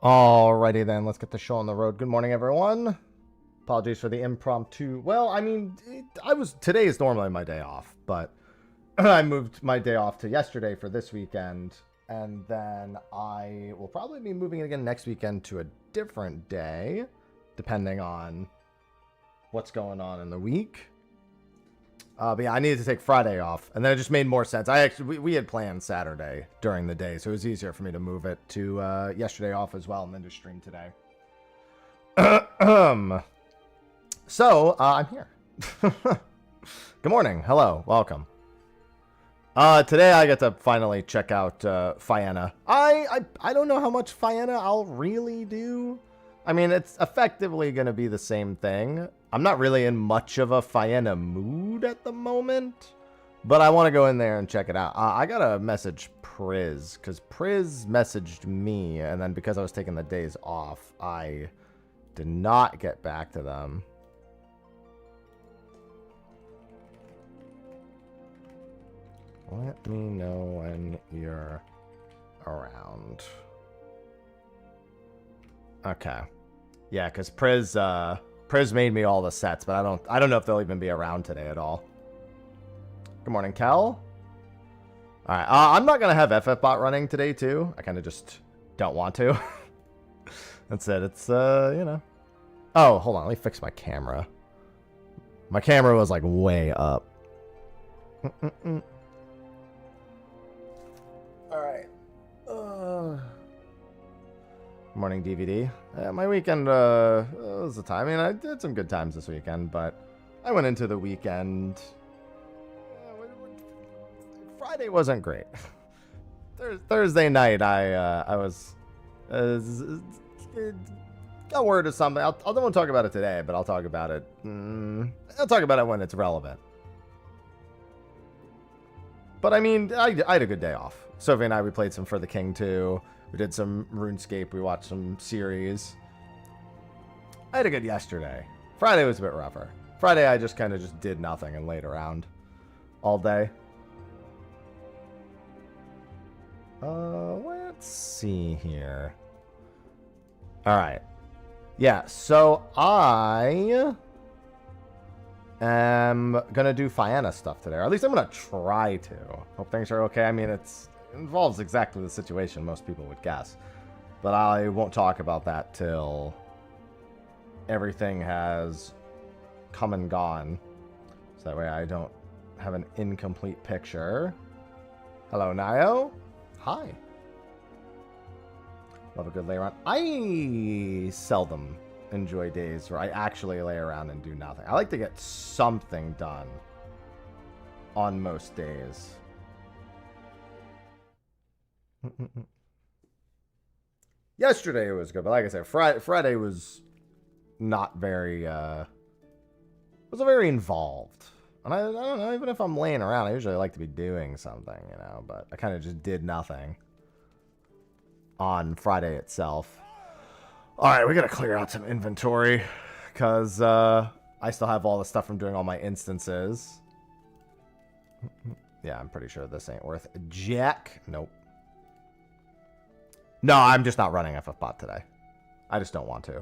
Alrighty then, let's get the show on the road. Good morning, everyone. Apologies for the impromptu. Well, I mean, today is normally my day off, but I moved my day off to yesterday for this weekend, and then I will probably be moving it again next weekend to a different day, depending on what's going on in the week. But yeah, I needed to take Friday off, and then it just made more sense. We had planned Saturday during the day, so it was easier for me to move it to yesterday off as well, and then just stream today. So I'm here. Good morning. Hello. Welcome. Today I get to finally check out Fena. I don't know how much Fena I'll really do. I mean, it's effectively going to be the same thing. I'm not really in much of a Fena mood at the moment, but I want to go in there and check it out. I got to message Priz, because Priz messaged me, and then because I was taking the days off, I did not get back to them. Let me know when you're around. Okay. Yeah, because Priz made me all the sets, but I don't know if they'll even be around today at all. Good morning, Kel. Alright, I'm not gonna have FFBot running today too. I kinda just don't want to. That's it. It's you know. Oh, hold on, let me fix my camera. My camera was like way up. Alright. Morning, DVD. My weekend was the time. I mean, I did some good times this weekend, but I went into the weekend. Friday wasn't great. Thursday night, I was got word of something. I don't want to talk about it today, but I'll talk about it. I'll talk about it when it's relevant. But I mean, I had a good day off. Sophie and I, we played some For the King 2. We did some RuneScape. We watched some series. I had a good yesterday. Friday was a bit rougher. Friday, I just kind of just did nothing and laid around all day. Let's see here. All right. Yeah, so I am going to do Fena stuff today. Or at least I'm going to try to. Hope things are okay. I mean, it involves exactly the situation most people would guess. But I won't talk about that till everything has come and gone. So that way I don't have an incomplete picture. Hello, Nio. Hi. Love a good lay around. I seldom enjoy days where I actually lay around and do nothing. I like to get something done on most days. Yesterday was good, but like I said, Friday was not very wasn't very involved. And I don't know, even if I'm laying around, I usually like to be doing something, you know, but I kind of just did nothing on Friday itself. All right, we got to clear out some inventory because I still have all the stuff from doing all my instances. Yeah, I'm pretty sure this ain't worth jack. Nope. No, I'm just not running FFBot today. I just don't want to.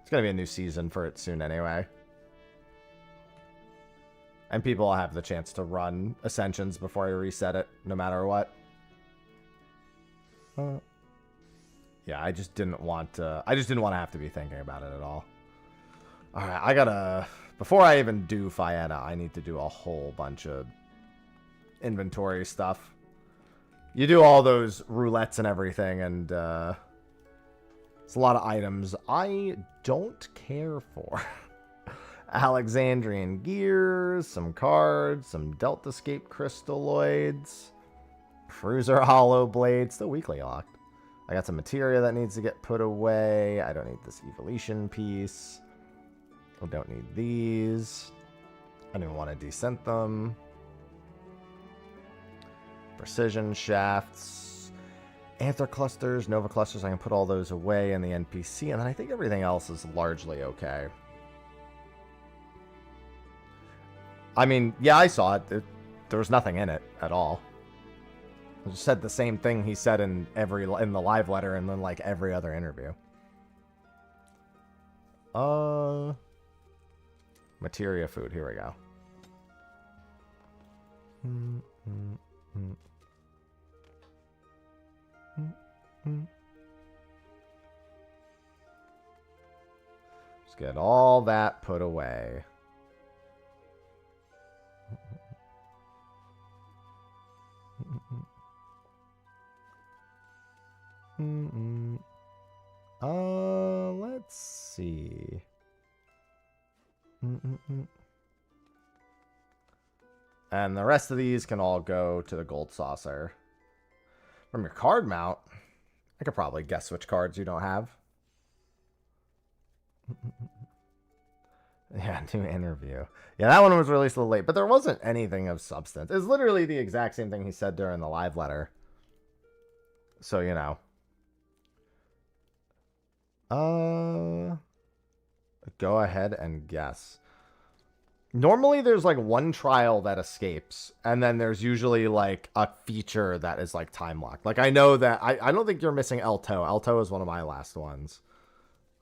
It's going to be a new season for it soon anyway. And people will have the chance to run Ascensions before I reset it, no matter what. Yeah, I just didn't want to... I just didn't want to have to be thinking about it at all. Alright, I gotta... Before I even do Fena, I need to do a whole bunch of inventory stuff. You do all those roulettes and everything, and it's a lot of items I don't care for. Alexandrian gears, some cards, some Deltascape crystalloids, Cruiser hollow blade, still weekly locked. I got some materia that needs to get put away. I don't need this evolution piece. I don't need these. I don't even want to descent them. Precision shafts, anther clusters, nova clusters. I can put all those away in the NPC, and then I think everything else is largely okay. I mean, yeah, I saw it. There was nothing in it at all. said the same thing he said in the live letter and then like every other interview. Materia food. Here we go. Just get all that put away. Let's see. And the rest of these can all go to the gold saucer. From your card mount, I could probably guess which cards you don't have. Yeah, new interview. Yeah, that one was released a little late, but there wasn't anything of substance. It's literally the exact same thing he said during the live letter. So, you know. Go ahead and guess. Normally there's like one trial that escapes, and then there's usually like a feature that is like time locked. Like I know that I don't think you're missing Elto. Elto is one of my last ones.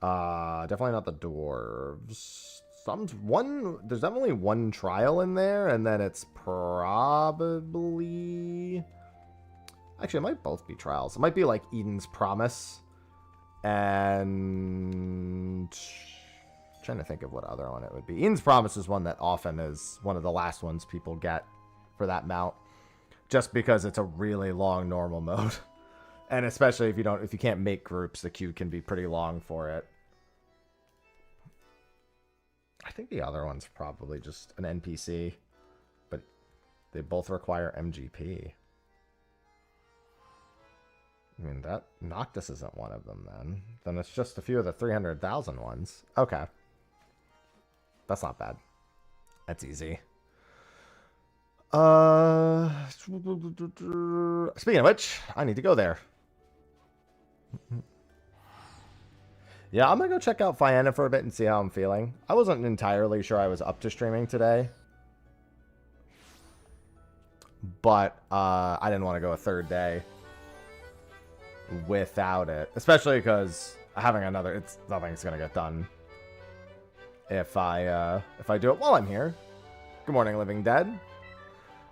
Definitely not the dwarves. There's definitely one trial in there, and then it's probably actually it might both be trials. It might be like Eden's Promise and trying to think of what other one it would be. Eden's Promise is one that often is one of the last ones people get for that mount, just because it's a really long normal mode, and especially if you can't make groups, the queue can be pretty long for it. I think the other one's probably just an NPC, but they both require MGP. I mean, that Noctis isn't one of them then. Then it's just a few of the 300,000 ones. Okay. That's not bad. That's easy. Speaking of which, I need to go there. Yeah, I'm going to go check out Fena for a bit and see how I'm feeling. I wasn't entirely sure I was up to streaming today. But I didn't want to go a third day without it. Especially because having another, nothing's going to get done if I do it while I'm here. Good morning, Living Dead.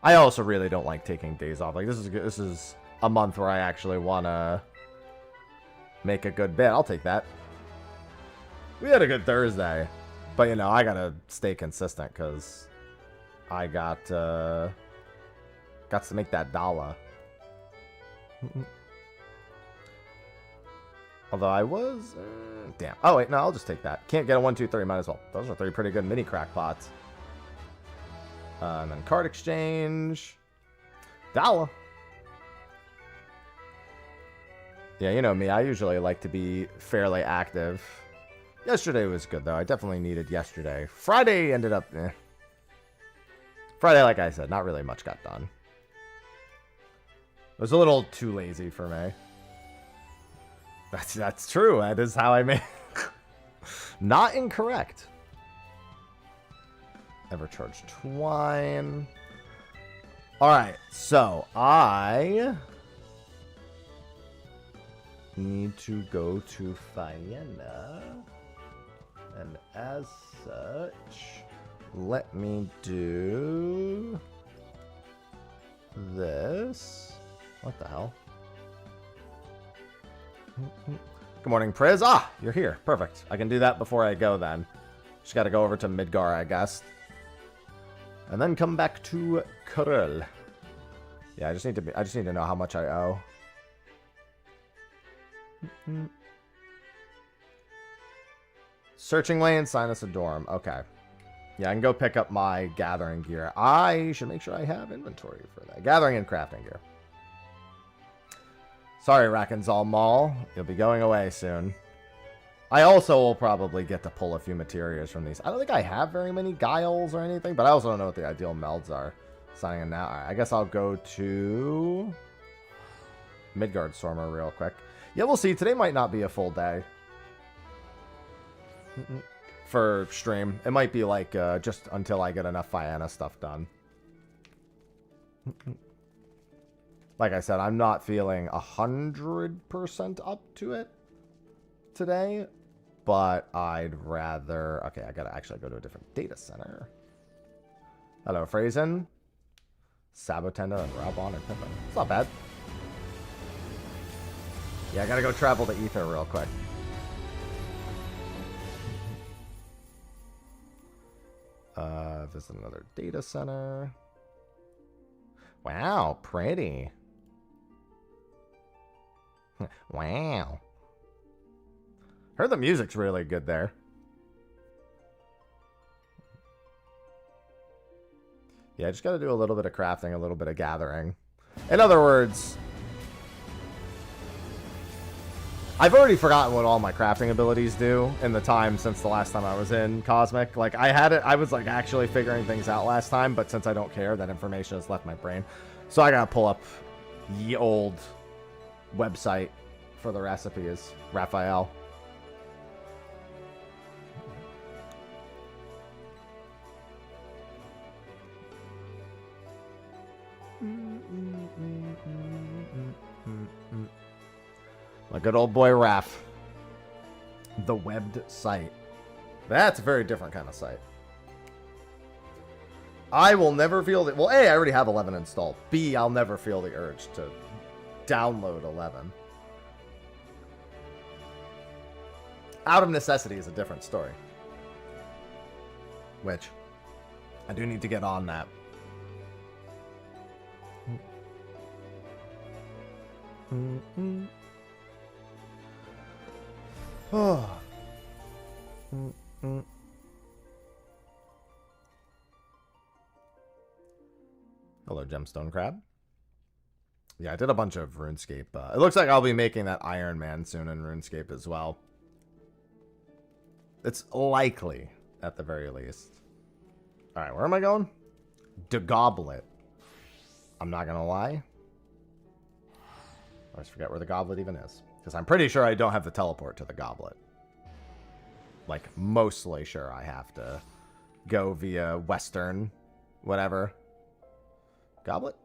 I also really don't like taking days off. Like, this is a month where I actually want to make a good bit. I'll take that. We had a good Thursday, but you know, I gotta stay consistent because I got to make that dollar. Although I was damn. Oh wait, no, I'll just take that. Can't get a 1, 2, 3. Might as well. Those are 3 pretty good mini crackpots. And then card exchange, dollar. Yeah, you know me. I usually like to be fairly active. Yesterday was good, though. I definitely needed yesterday. Friday ended up... Friday, like I said, not really much got done. It was a little too lazy for me. That's true. That is how I made... Not incorrect. Ever charged twine. Alright, so I... need to go to Fena. And as such, let me do this. What the hell? Good morning, Priz. Ah, you're here. Perfect. I can do that before I go then. Just gotta go over to Midgar, I guess. And then come back to Kurl. Yeah, I just need to know how much I owe. Searching lane, sign us a dorm. Okay. Yeah, I can go pick up my gathering gear. I should make sure I have inventory for that. Gathering and crafting gear. Sorry, Rackenzal Mall. You'll be going away soon. I also will probably get to pull a few materials from these. I don't think I have very many guiles or anything, but I also don't know what the ideal melds are. Signing in now. Alright, I guess I'll go to Midgard Stormer real quick. Yeah, we'll see. Today might not be a full day for stream. It might be like just until I get enough Fena stuff done. Like I said, I'm not feeling 100% up to it today, but I'd rather... Okay, I gotta actually go to a different data center. Hello, Phrasen. Sabotender and Rabon and Pippin. It's not bad. Yeah, I gotta go travel to Ether real quick. Visit another data center. Wow, pretty. Wow. Heard the music's really good there. Yeah, I just gotta do a little bit of crafting, a little bit of gathering. In other words, I've already forgotten what all my crafting abilities do in the time since the last time I was in Cosmic. Like, I was like actually figuring things out last time, but since I don't care, that information has left my brain. So I gotta pull up ye old website for the recipes. Raphael. My good old boy Raph. The webbed site. That's a very different kind of site. I will never feel the... Well, A, I already have 11 installed. B, I'll never feel the urge to download 11. Out of necessity is a different story. Which, I do need to get on that. Oh. Hello, Gemstone Crab. Yeah, I did a bunch of RuneScape. It looks like I'll be making that Iron Man soon in RuneScape as well. It's likely, at the very least. Alright, where am I going? The Goblet. I'm not gonna lie. I always forget where the Goblet even is. Because I'm pretty sure I don't have the teleport to the Goblet. Like, mostly sure I have to go via Western, whatever. Goblet?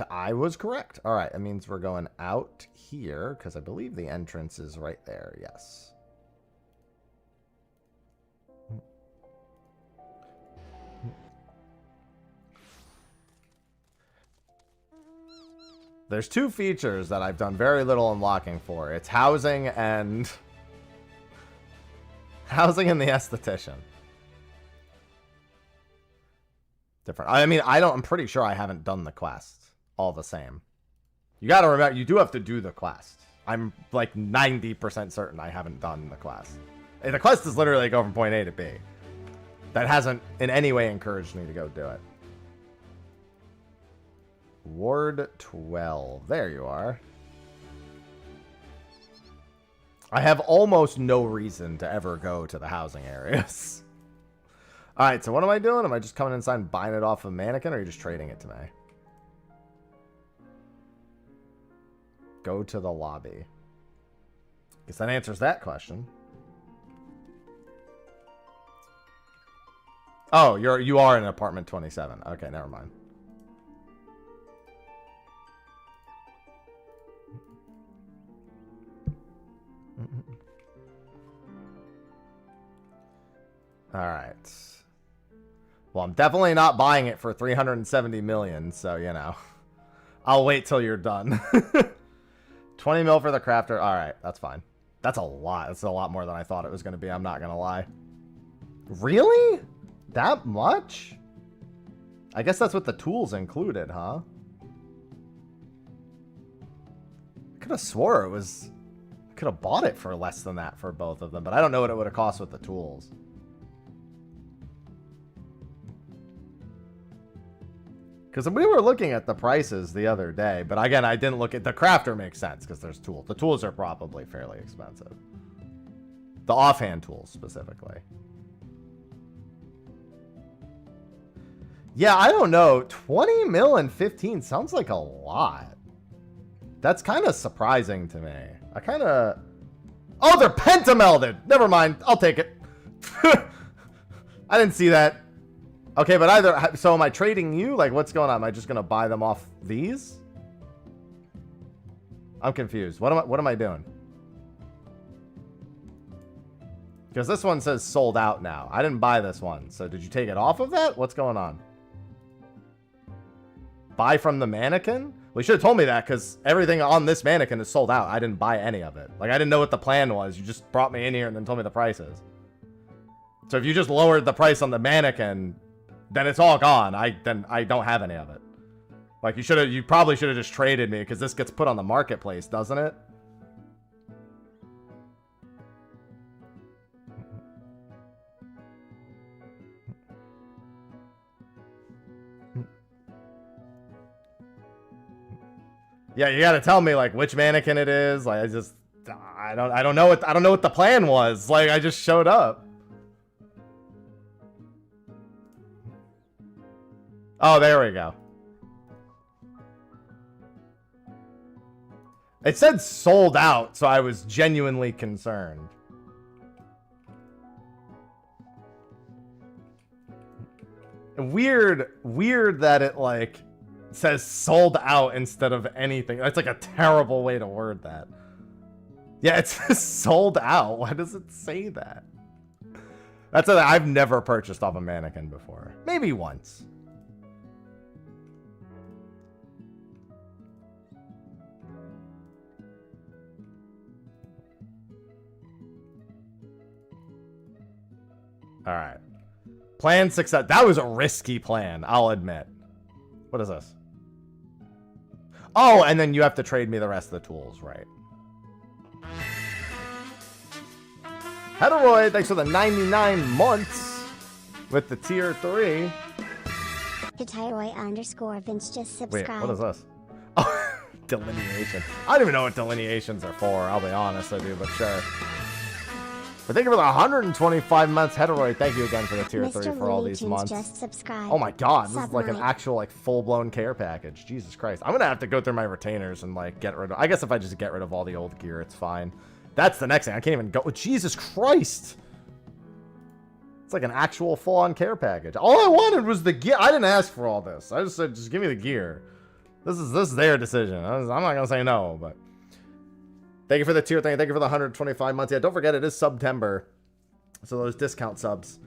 I was correct. Alright, that means we're going out here, because I believe the entrance is right there, yes. There's two features that I've done very little unlocking for. It's housing and... housing and the esthetician. Different. I mean, I'm pretty sure I haven't done the quest. All the same. You gotta remember, you do have to do the quest. I'm like 90% certain I haven't done the quest. The quest is literally go from point A to B. That hasn't in any way encouraged me to go do it. Ward 12. There you are. I have almost no reason to ever go to the housing areas. Alright, so what am I doing? Am I just coming inside and buying it off a mannequin, or are you just trading it to me? Go to the lobby. Guess that answers that question. Oh, you are in apartment 27. Okay, never mind. Alright. Well, I'm definitely not buying it for 370 million, so, you know. I'll wait till you're done. 20 mil for the crafter. Alright, that's fine. That's a lot. That's a lot more than I thought it was going to be. I'm not going to lie. Really? That much? I guess that's with the tools included, huh? I could have swore it was... I could have bought it for less than that for both of them, but I don't know what it would have cost with the tools. Because we were looking at the prices the other day, but again, I didn't look at... The crafter makes sense, because there's tools. The tools are probably fairly expensive. The offhand tools, specifically. Yeah, I don't know. 20 mil and 15 sounds like a lot. That's kind of surprising to me. I kind of... Oh, they're pentamelded! Never mind, I'll take it. I didn't see that. Okay, but either... So am I trading you? Like, what's going on? Am I just going to buy them off these? I'm confused. What am I doing? Because this one says sold out now. I didn't buy this one. So did you take it off of that? What's going on? Buy from the mannequin? Well, you should have told me that, because everything on this mannequin is sold out. I didn't buy any of it. Like, I didn't know what the plan was. You just brought me in here and then told me the prices. So if you just lowered the price on the mannequin, then it's all gone. Then I don't have any of it. Like, you probably should have just traded me, because this gets put on the marketplace, doesn't it? Yeah, you gotta tell me, like, which mannequin it is. Like, I don't know what the plan was. Like, I just showed up. Oh, there we go. It said sold out, so I was genuinely concerned. Weird that it, like, says sold out instead of anything. That's like a terrible way to word that. Yeah, it says sold out. Why does it say that? That's a, I've never purchased off a mannequin before. Maybe once. All right. Plan success. That was a risky plan, I'll admit. What is this? Oh, and then you have to trade me the rest of the tools, right? Heteroid, thanks for the 99 months with the tier 3. Hiteroid_Vince just subscribed. Wait, what is this? Oh, delineation. I don't even know what delineations are for. I'll be honest, I do, but sure. But thank you for the 125 months, Heteroid. Thank you again for the tier 3 for all these months. Just subscribed. Oh my god, this is like an actual, like, full-blown care package. Jesus Christ. I'm gonna have to go through my retainers and, like, get rid of... I guess if I just get rid of all the old gear, it's fine. That's the next thing. I can't even go... Jesus Christ! It's like an actual full-on care package. All I wanted was the gear. I didn't ask for all this. I just said, just give me the gear. This is their decision. I'm not gonna say no, but... Thank you for the tier thing. Thank you for the 125 months. Yeah, don't forget, it is September. So those discount subs.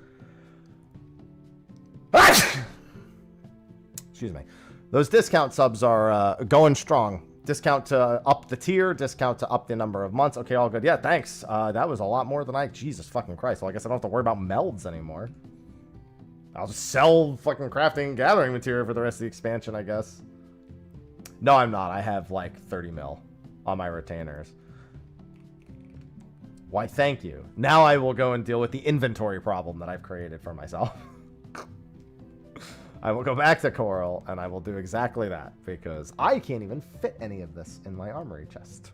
Excuse me. Those discount subs are going strong. Discount to up the tier. Discount to up the number of months. Okay, all good. Yeah, thanks. That was a lot more than Jesus fucking Christ. Well, I guess I don't have to worry about melds anymore. I'll just sell fucking crafting and gathering material for the rest of the expansion, I guess. No, I'm not. I have like 30 mil on my retainers. Why, thank you. Now I will go and deal with the inventory problem that I've created for myself. I will go back to Coral, and I will do exactly that, because I can't even fit any of this in my armory chest.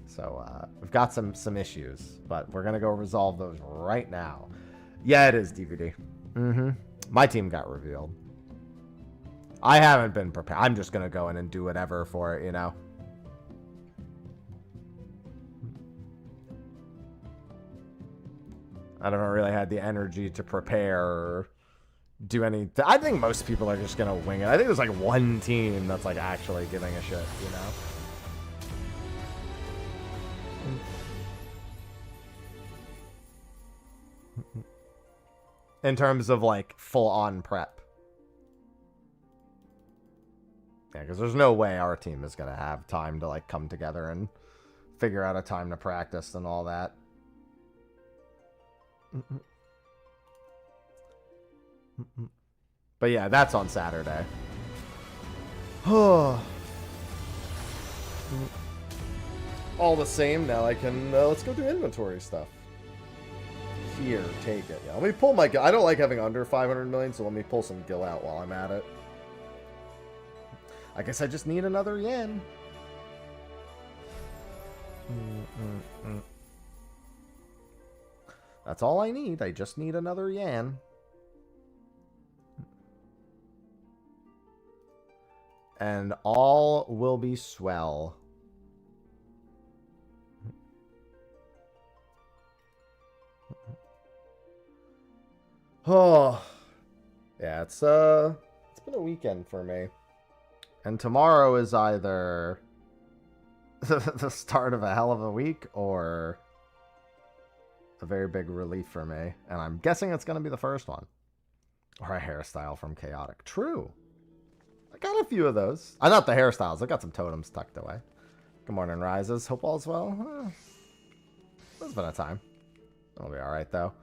So, we've got some issues, but we're going to go resolve those right now. Yeah, it is DVD. My team got revealed. I haven't been prepared. I'm just going to go in and do whatever for it, you know? I haven't really had the energy to prepare or do any... I think most people are just going to wing it. I think there's like one team that's like actually giving a shit, you know? In terms of like full-on prep. Yeah, because there's no way our team is going to have time to like come together and figure out a time to practice and all that. But yeah, that's on Saturday. All the same, now I can let's go do inventory stuff. Here, take it. Yeah, let me pull my... I don't like having under 500 million, so let me pull some gil out while I'm at it. I guess I just need another yen. That's all I need. I just need another yen. And all will be swell. Oh. Yeah, it's been a weekend for me. And tomorrow is either the start of a hell of a week or a very big relief for me. And I'm guessing it's going to be the first one. Or a hairstyle from Chaotic. True. I got a few of those. I not the hairstyles. I got some totems tucked away. Good morning, Rises. Hope all's well. It's been a time. It'll be alright, though.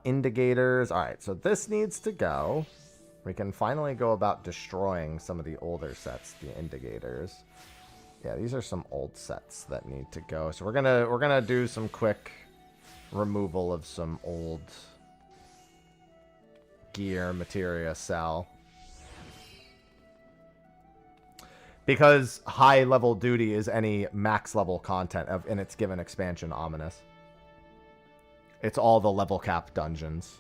Indicators. Alright, so this needs to go. We can finally go about destroying some of the older sets, the indicators. Yeah, these are some old sets that need to go. So we're gonna do some quick removal of some old gear, materia, cell. Because high level duty is any max level content of in its given expansion ominous. It's all the level cap dungeons.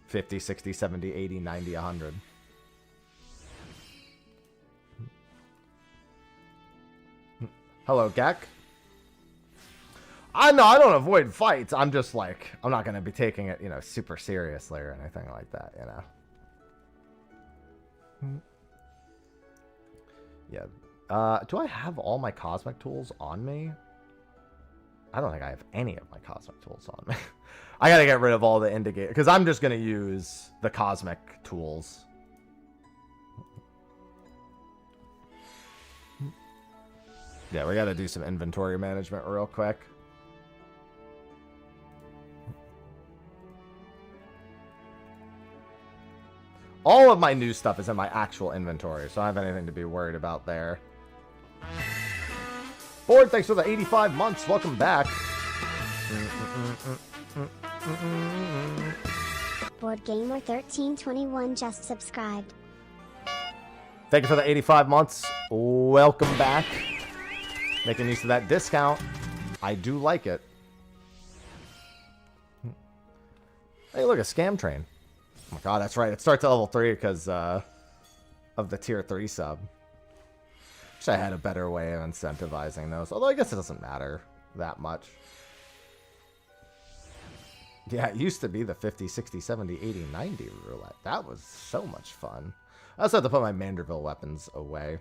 50, 60, 70, 80, 90, 100. Hello, Gek. I don't avoid fights. I'm just like, I'm not going to be taking it, super seriously or anything like that, Yeah. Do I have all my cosmic tools on me? I don't think I have any of my cosmic tools on me. I gotta get rid of all the indicators, because I'm just gonna use the cosmic tools. Yeah, we gotta do some inventory management real quick. All of my new stuff is in my actual inventory, so I don't have anything to be worried about there. Board, thanks for the 85 months. Welcome back. Board Gamer 1321 just subscribed. Thank you for the 85 months. Welcome back. Making use of that discount. I do like it. Hey, look, a scam train. Oh my god, that's right. It starts at level 3 because of the tier 3 sub. Wish I had a better way of incentivizing those. Although I guess it doesn't matter that much. Yeah, it used to be the 50, 60, 70, 80, 90 roulette. That was so much fun. I also have to put my Manderville weapons away.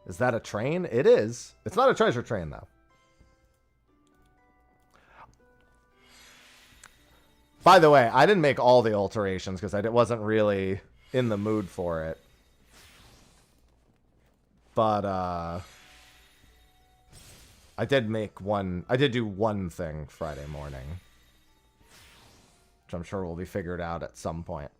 Is that a train? It is. It's not a treasure train, though. By the way, I didn't make all the alterations because I wasn't really in the mood for it. But, I did do one thing Friday morning. Which I'm sure will be figured out at some point.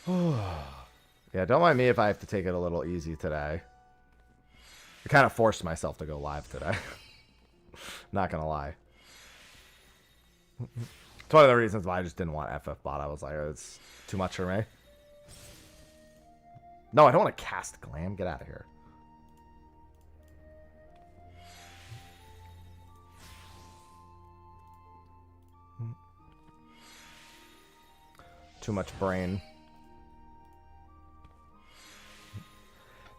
Yeah, don't mind me if I have to take it a little easy today. I kind of forced myself to go live today. Not gonna lie. It's one of the reasons why I just didn't want FFBot. I was like, oh, it's too much for me. No, I don't want to cast Glam. Get out of here. Too much brain.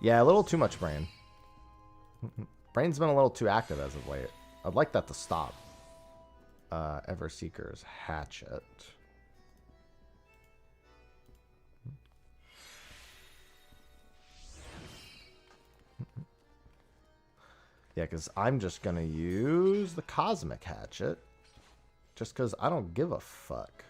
Yeah, a little too much brain. Brain's been a little too active as of late. I'd like that to stop. Everseeker's Hatchet. Yeah, because I'm just going to use the Cosmic Hatchet. Just because I don't give a fuck.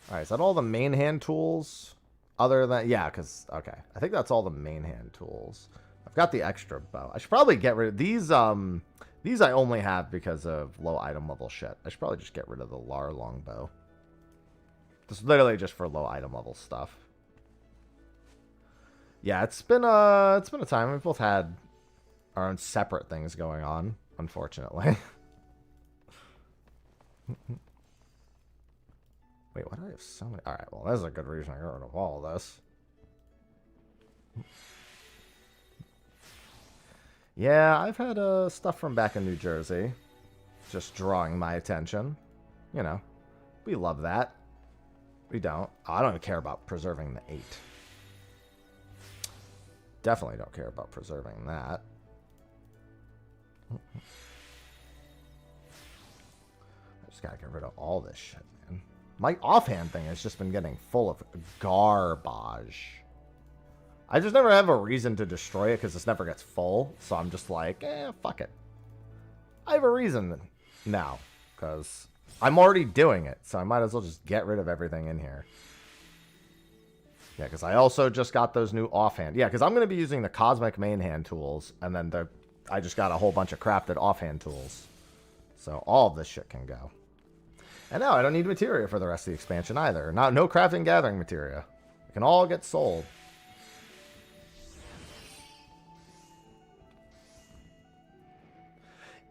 Alright, is that all the main hand tools? Other than... Yeah, because... Okay. I think that's all the main hand tools. I've got the extra bow. I should probably get rid of... These I only have because of low item level shit. I should probably just get rid of the Lar longbow. This is literally just for low item level stuff. Yeah, it's been a time. We've both had our own separate things going on, unfortunately. Wait, why do I have so many? Alright, well, that's a good reason I got rid of all of this. Yeah, I've had stuff from back in New Jersey. Just drawing my attention. You know, we love that. We don't. I don't care about preserving the 8. Definitely don't care about preserving that. I just gotta get rid of all this shit, man. My offhand thing has just been getting full of garbage. I just never have a reason to destroy it because this never gets full. So I'm just like, fuck it. I have a reason now because I'm already doing it. So I might as well just get rid of everything in here. Yeah, because I also just got those new offhand. Yeah, because I'm going to be using the Cosmic Main Hand tools. And then I just got a whole bunch of crafted offhand tools. So all of this shit can go. And now I don't need materia for the rest of the expansion either. No crafting gathering materia. It can all get sold.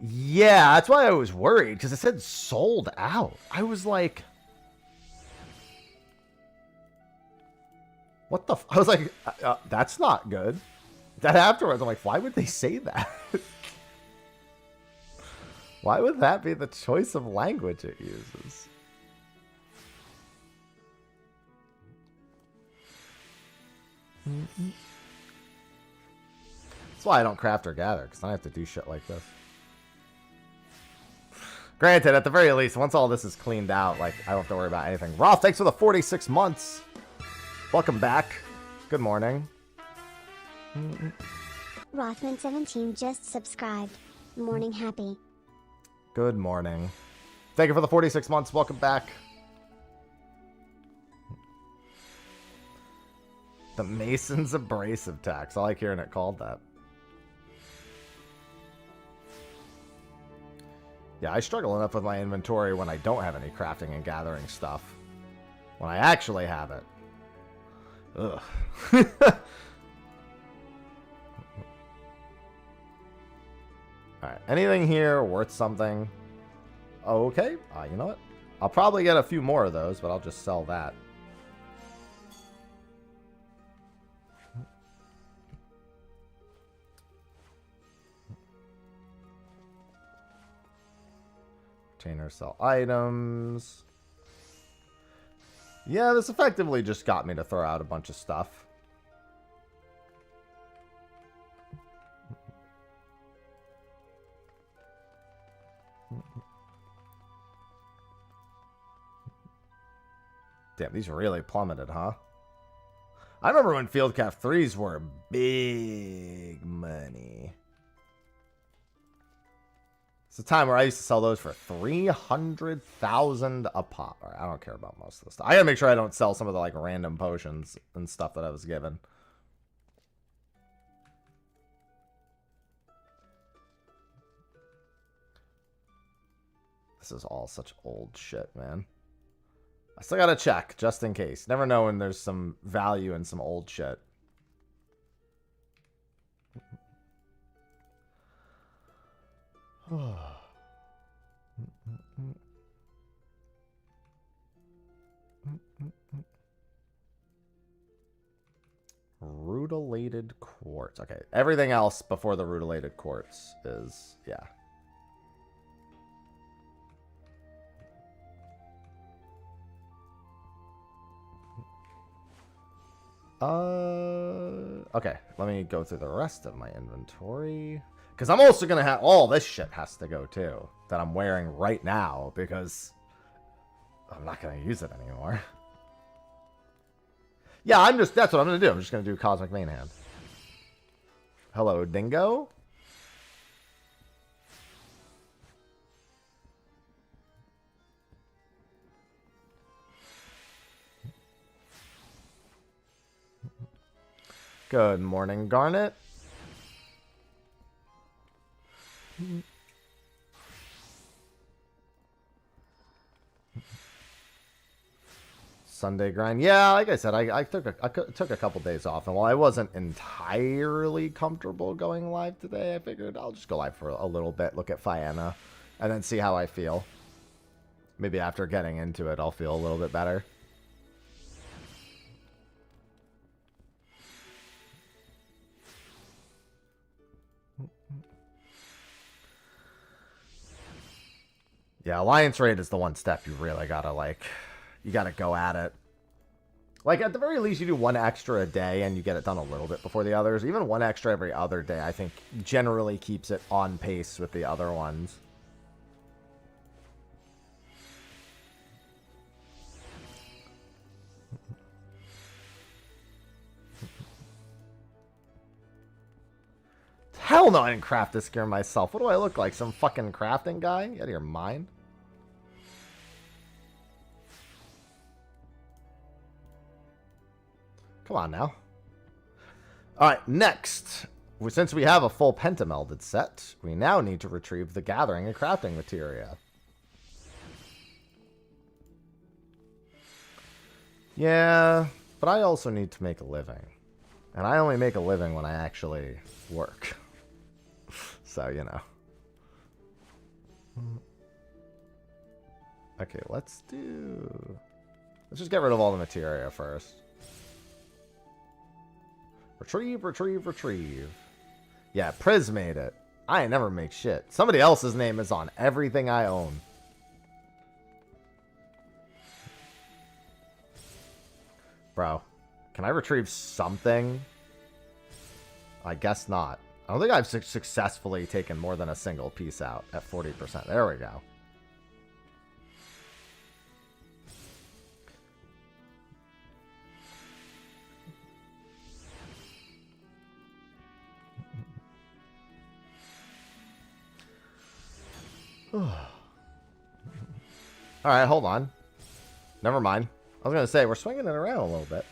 Yeah, that's why I was worried, because it said sold out. I was like, what the I was like, that's not good. Then afterwards, I'm like, why would they say that? Why would that be the choice of language it uses? That's why I don't craft or gather, because I have to do shit like this. Granted, at the very least, once all this is cleaned out, like, I don't have to worry about anything. Roth, thanks for the 46 months. Welcome back. Good morning. Rothman17 just subscribed. Morning happy. Good morning. Thank you for the 46 months. Welcome back. The Mason's Abrasive Tax. I like hearing it called that. Yeah, I struggle enough with my inventory when I don't have any crafting and gathering stuff. When I actually have it. Ugh. Alright, anything here worth something? Okay, you know what? I'll probably get a few more of those, but I'll just sell that. Container sell items. Yeah, this effectively just got me to throw out a bunch of stuff. Damn, these really plummeted, huh? I remember when Fieldcraft 3s were big money. It's a time where I used to sell those for 300,000 a pop. All right, I don't care about most of this stuff. I gotta make sure I don't sell some of the like random potions and stuff that I was given. This is all such old shit, man. I still gotta check, just in case. Never know when there's some value in some old shit. Rutilated quartz. Okay, everything else before the rutilated quartz is, yeah. Okay, let me go through the rest of my inventory. Because I'm also going to have, all this shit has to go too, that I'm wearing right now, because I'm not going to use it anymore. Yeah, that's what I'm going to do. I'm just going to do Cosmic Main Hand. Hello, Dingo. Good morning, Garnet. Sunday grind. Yeah, like I said, I took a couple days off, and while I wasn't entirely comfortable going live today, I figured I'll just go live for a little bit, look at Fena, and then see how I feel. Maybe after getting into it, I'll feel a little bit better. Yeah, Alliance Raid is the one step you really gotta, like, you gotta go at it. Like, at the very least, you do one extra a day and you get it done a little bit before the others. Even one extra every other day, I think, generally keeps it on pace with the other ones. Hell no, I didn't craft this gear myself. What do I look like? Some fucking crafting guy? You out of your mind? Come on now. Alright, next. Since we have a full pentamelded set, we now need to retrieve the gathering and crafting materia. Yeah, but I also need to make a living. And I only make a living when I actually work. So, you know. Okay, let's just get rid of all the materia first. Retrieve, retrieve, retrieve. Yeah, Priz made it. I ain't never make shit. Somebody else's name is on everything I own. Bro, can I retrieve something? I guess not. I don't think I've successfully taken more than a single piece out at 40%. There we go. Alright, hold on. Never mind. I was going to say, we're swinging it around a little bit.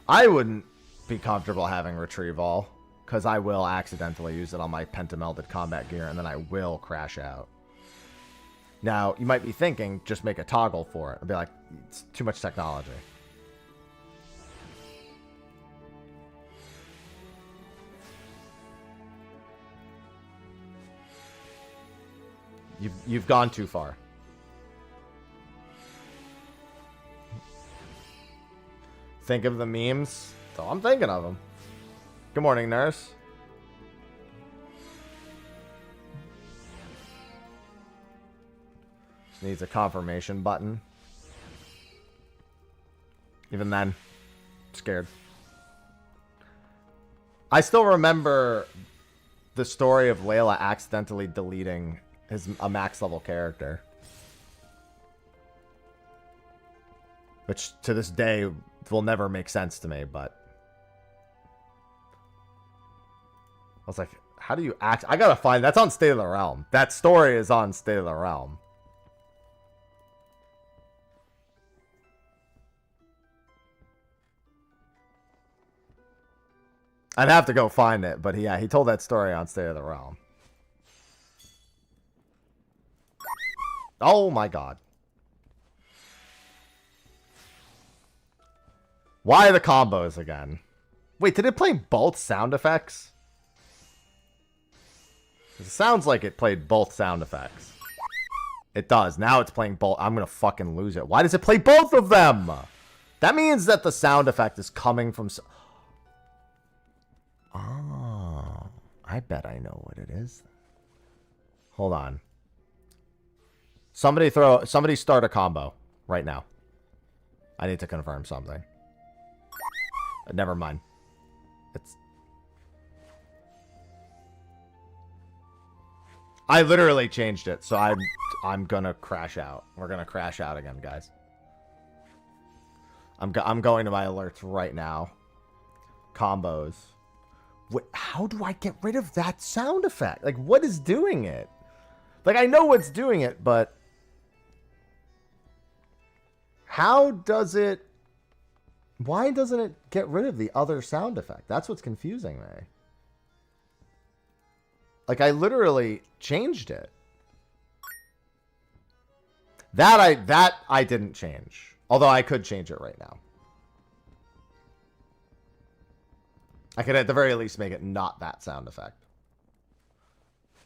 I wouldn't be comfortable having retrieval, because I will accidentally use it on my pentamelded combat gear, and then I will crash out. Now, you might be thinking, just make a toggle for it. I'd be like, it's too much technology. You've gone too far. Think of the memes? So I'm thinking of them. Good morning, nurse. Just needs a confirmation button. Even then, scared. I still remember the story of Layla accidentally deleting a max level character, which to this day will never make sense to me, but I was like, how do you act? I gotta find that's on State of the Realm. That story is on State of the Realm. I'd have to go find it, but yeah, he told that story on State of the Realm. Oh my god. Why the combos again? Wait, did it play both sound effects? It sounds like it played both sound effects. It does. Now it's playing both. I'm gonna fucking lose it. Why does it play both of them? That means that the sound effect is coming from... Oh, I bet I know what it is. Hold on. Somebody start a combo right now. I need to confirm something. Never mind. I literally changed it, so I'm gonna crash out. We're gonna crash out again, guys. I'm going to my alerts right now. Combos. Wait, how do I get rid of that sound effect? Like, what is doing it? Like, I know what's doing it, but how does it... Why doesn't it get rid of the other sound effect? That's what's confusing me. Like, I literally changed it. That I didn't change. Although I could change it right now. I could at the very least make it not that sound effect.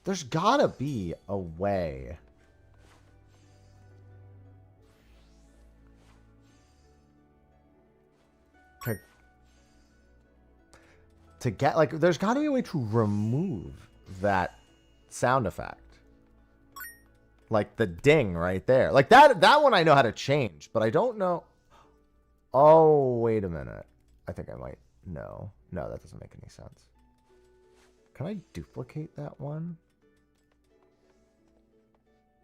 There's gotta be a way. To get, like, there's gotta be a way to remove that sound effect. Like the ding right there. Like that one I know how to change, but I don't know. Oh, wait a minute. I think I might know. No, that doesn't make any sense. Can I duplicate that one?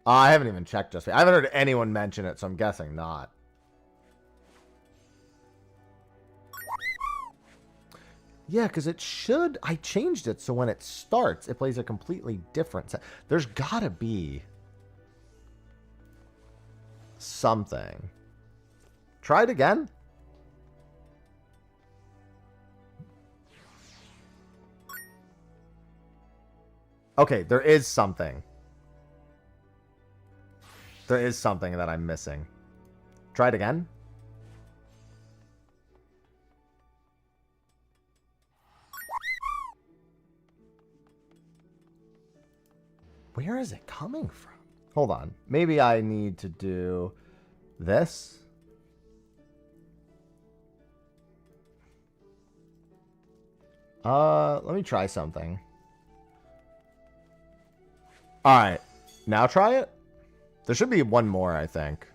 I haven't even checked just yet. I haven't heard anyone mention it, so I'm guessing not. Yeah, because it should... I changed it so when it starts, it plays a completely different... There's gotta be... something. Try it again. Okay, there is something. There is something that I'm missing. Try it again. Where is it coming from? Hold on. Maybe I need to do this. Let me try something. All right. Now try it. There should be one more, I think.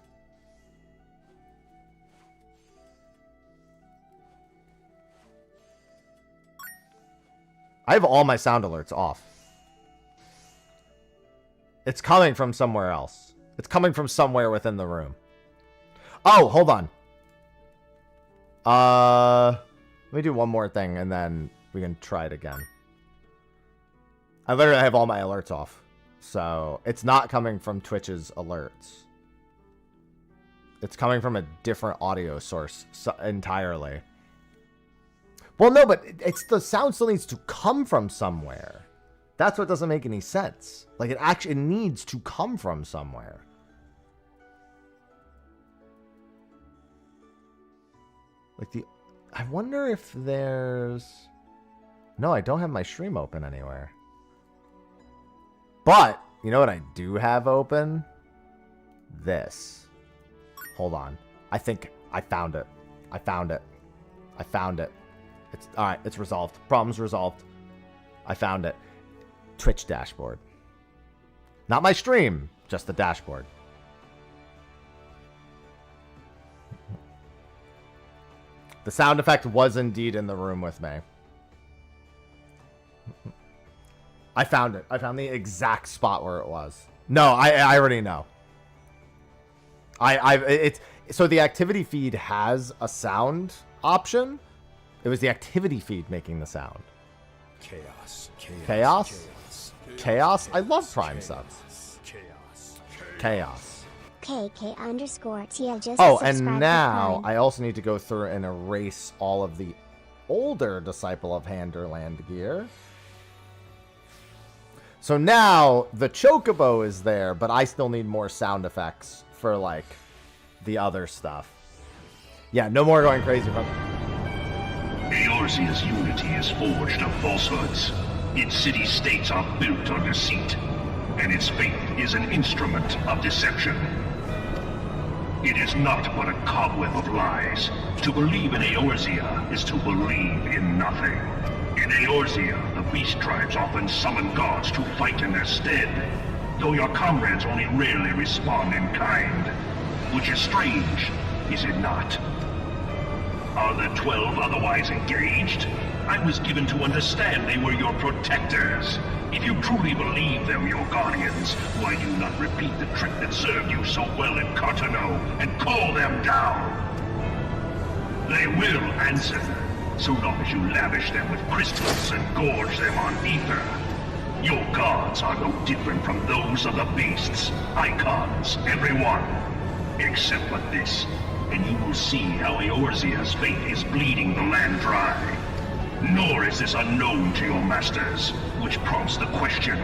I have all my sound alerts off. It's coming from somewhere else. It's coming from somewhere within the room. Oh, hold on. Let me do one more thing and then we can try it again. I literally have all my alerts off. So it's not coming from Twitch's alerts. It's coming from a different audio source entirely. Well, no, but it's the sound still needs to come from somewhere. That's what doesn't make any sense. Like, it actually needs to come from somewhere. Like, I wonder if there's... No, I don't have my stream open anywhere. But, you know what I do have open? This. Hold on. I think I found it. I found it. I found it. It's alright, it's resolved. Problem's resolved. I found it. Twitch dashboard. Not my stream, just the dashboard. The sound effect was indeed in the room with me. I found it. I found the exact spot where it was. No, I already know. So the activity feed has a sound option. It was the activity feed making the sound. Chaos. Chaos? Chaos? I love Prime subs. Chaos. KK_Tia just Oh, subscribed and to now Prime. I also need to go through and erase all of the older Disciple of Handerland gear. So now the Chocobo is there, but I still need more sound effects for, like, the other stuff. Yeah, no more going crazy from... Eorzea's unity is forged of falsehoods. Its city-states are built on deceit, and its faith is an instrument of deception. It is not but a cobweb of lies. To believe in Eorzea is to believe in nothing. In Eorzea, the beast tribes often summon gods to fight in their stead, though your comrades only rarely respond in kind. Which is strange, is it not? Are the 12 otherwise engaged? I was given to understand they were your protectors. If you truly believe them your guardians, why do you not repeat the trick that served you so well in Cartano and call them down? They will answer, so long as you lavish them with crystals and gorge them on ether. Your gods are no different from those of the beasts. Icons, every one. Except for this, and you will see how Eorzea's faith is bleeding the land dry. Nor is this unknown to your masters, which prompts the question,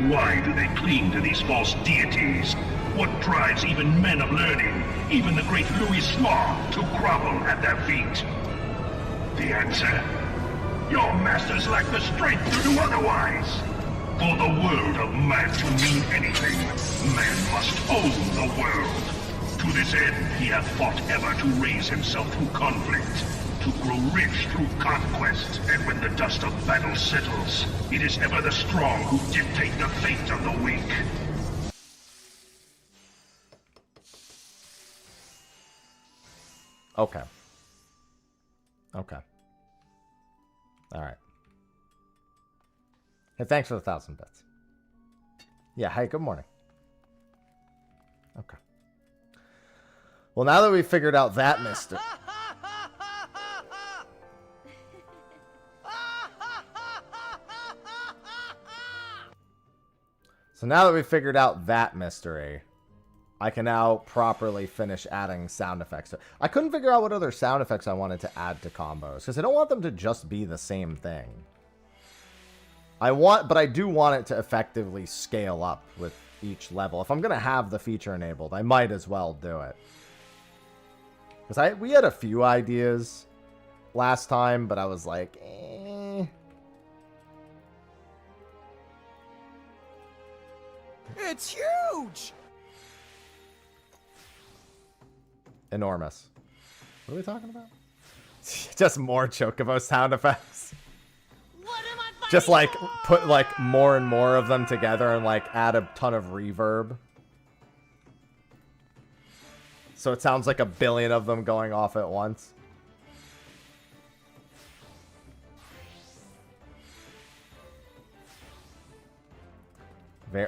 why do they cling to these false deities? What drives even men of learning, even the great Louis Swan, to grovel at their feet? The answer? Your masters lack the strength to do otherwise. For the world of man to mean anything, man must own the world. To this end, he hath fought ever to raise himself through conflict, to grow rich through conquest, and when the dust of battle settles, it is ever the strong who dictate the fate of the weak. Okay. Okay. All right. Hey, thanks for the 1,000 bits. Yeah, hey, good morning. Okay. Well, now that we've figured out that mystery... So now that we've figured out that mystery, I can now properly finish adding sound effects. I couldn't figure out what other sound effects I wanted to add to combos, because I don't want them to just be the same thing. But I do want it to effectively scale up with each level. If I'm going to have the feature enabled, I might as well do it. Because we had a few ideas last time, but I was like, eh. It's huge! Enormous. What are we talking about? Just more Chocobo sound effects. Just like put like more and more of them together and like add a ton of reverb. So it sounds like a billion of them going off at once.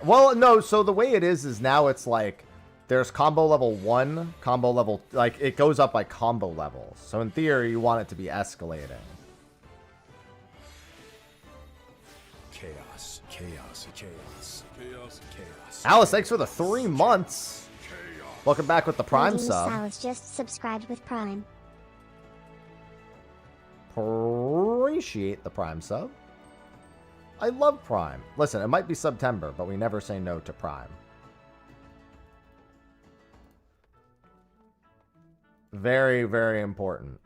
Well, no, so the way it is now it's like there's combo level 1, combo level, like it goes up by combo levels. So in theory, you want it to be escalating. Chaos, chaos, chaos, chaos, chaos. Alice, thanks for the 3 months. Welcome back with the Prime Redeemed sub. Alice just subscribed with Prime. Appreciate the Prime sub. I love Prime. Listen, it might be September, but we never say no to Prime. Very, very important.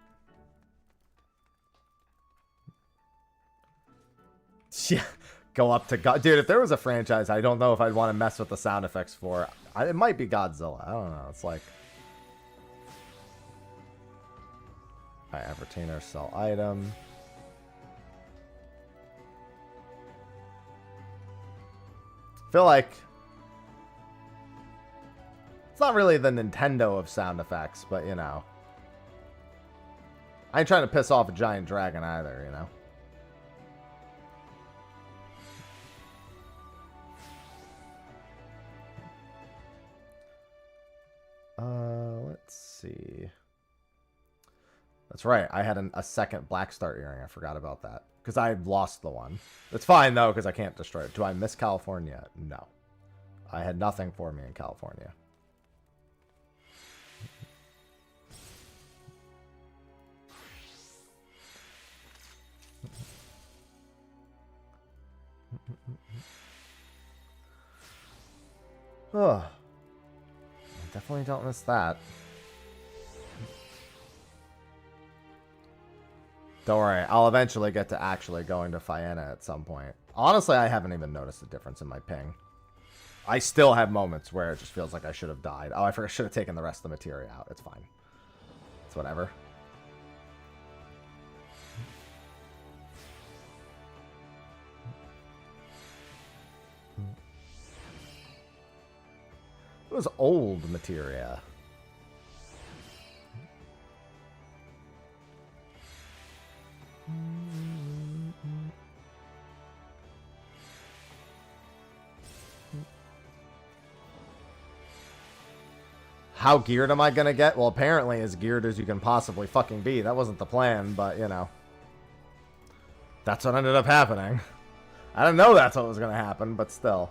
Yeah, go up to God. Dude, if there was a franchise, I don't know if I'd want to mess with the sound effects for. It might be Godzilla. I don't know. It's like. Alright, have retainer, sell item. Feel like it's not really the Nintendo of sound effects, but you know, I ain't trying to piss off a giant dragon either, you know. Let's see. That's right. I had a second Black Star earring. I forgot about that. Because I lost the one. It's fine, though, because I can't destroy it. Do I miss California? No. I had nothing for me in California. Oh. I definitely don't miss that. Don't worry, I'll eventually get to actually going to Fena at some point. Honestly, I haven't even noticed a difference in my ping. I still have moments where it just feels like I should have died. Oh, I should have taken the rest of the materia out. It's fine. It's whatever. It was old materia. How geared am I gonna get? Well, apparently as geared as you can possibly fucking be. That wasn't the plan, but, you know. That's what ended up happening. I didn't know that's what was gonna happen, but still.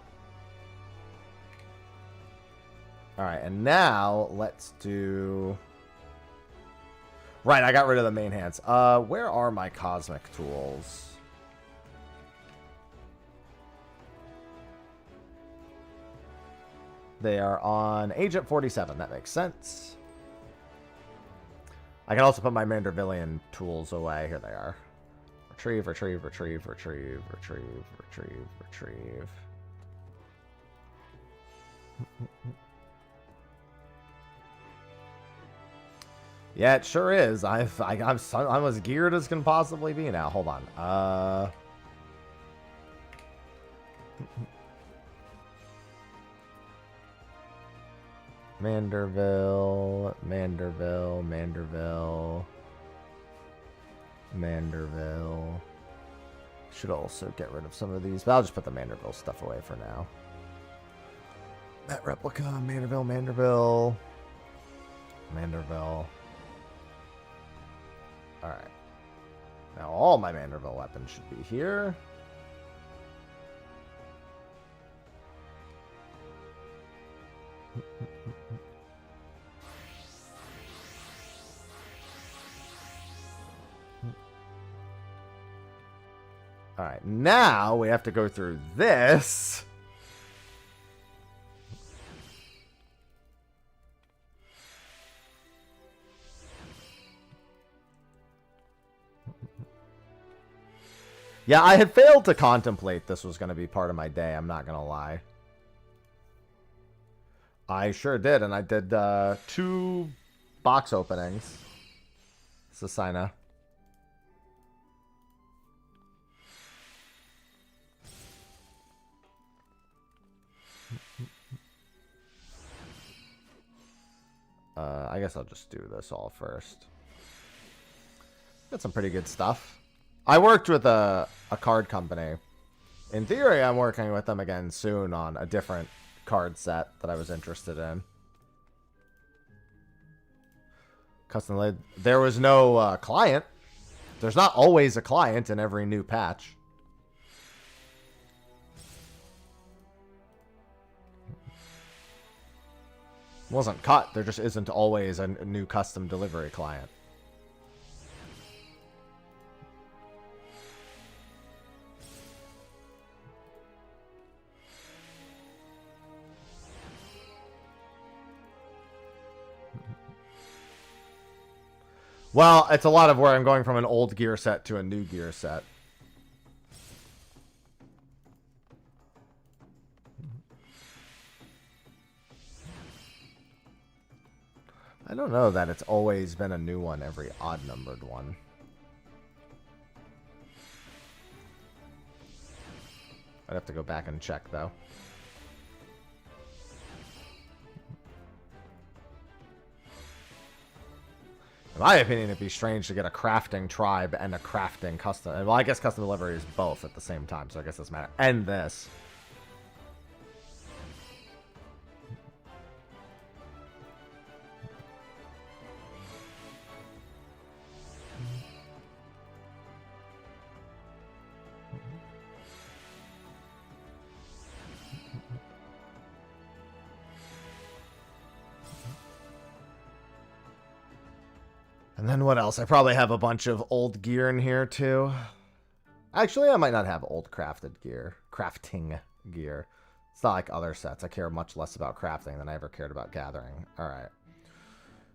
Alright, and now, let's do... Right, I got rid of the main hands. Where are my cosmic tools? They are on Agent 47. That makes sense. I can also put my Mandervillian tools away. Here they are. Retrieve, retrieve, retrieve, retrieve, retrieve, retrieve, retrieve. Yeah, it sure is. I'm as geared as can possibly be now. Hold on. Manderville, Manderville, Manderville, Manderville. Should also get rid of some of these, but I'll just put the Manderville stuff away for now. That replica, Manderville, Manderville, Manderville. Alright. Now all my Manderville weapons should be here. Alright, now we have to go through this. Yeah, I had failed to contemplate this was going to be part of my day, I'm not going to lie. I sure did, and I did 2 box openings. Sasina. I guess I'll just do this all first. Got some pretty good stuff. I worked with a card company. In theory, I'm working with them again soon on a different card set that I was interested in. Custom lid. There was no client. There's not always a client in every new patch. It wasn't cut. There just isn't always a new custom delivery client. Well, it's a lot of where I'm going from an old gear set to a new gear set. I don't know that it's always been a new one every odd-numbered one. I'd have to go back and check, though. In my opinion, it'd be strange to get a crafting tribe and a crafting custom. Well, I guess custom delivery is both at the same time, so I guess it doesn't matter. And this. And then what else? I probably have a bunch of old gear in here too. Actually, I might not have old crafting gear. It's not like other sets. I care much less about crafting than I ever cared about gathering. Alright.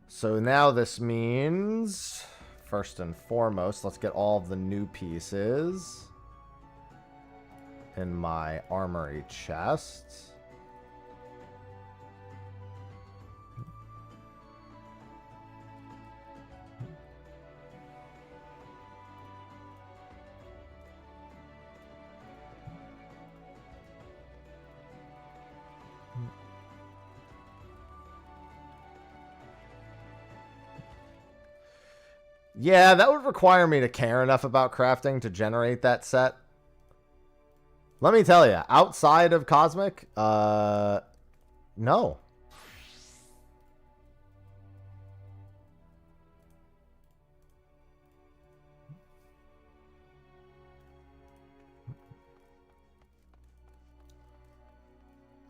So now this means, first and foremost, let's get all of the new pieces in my armory chest. Yeah, that would require me to care enough about crafting to generate that set. Let me tell you, outside of Cosmic, no.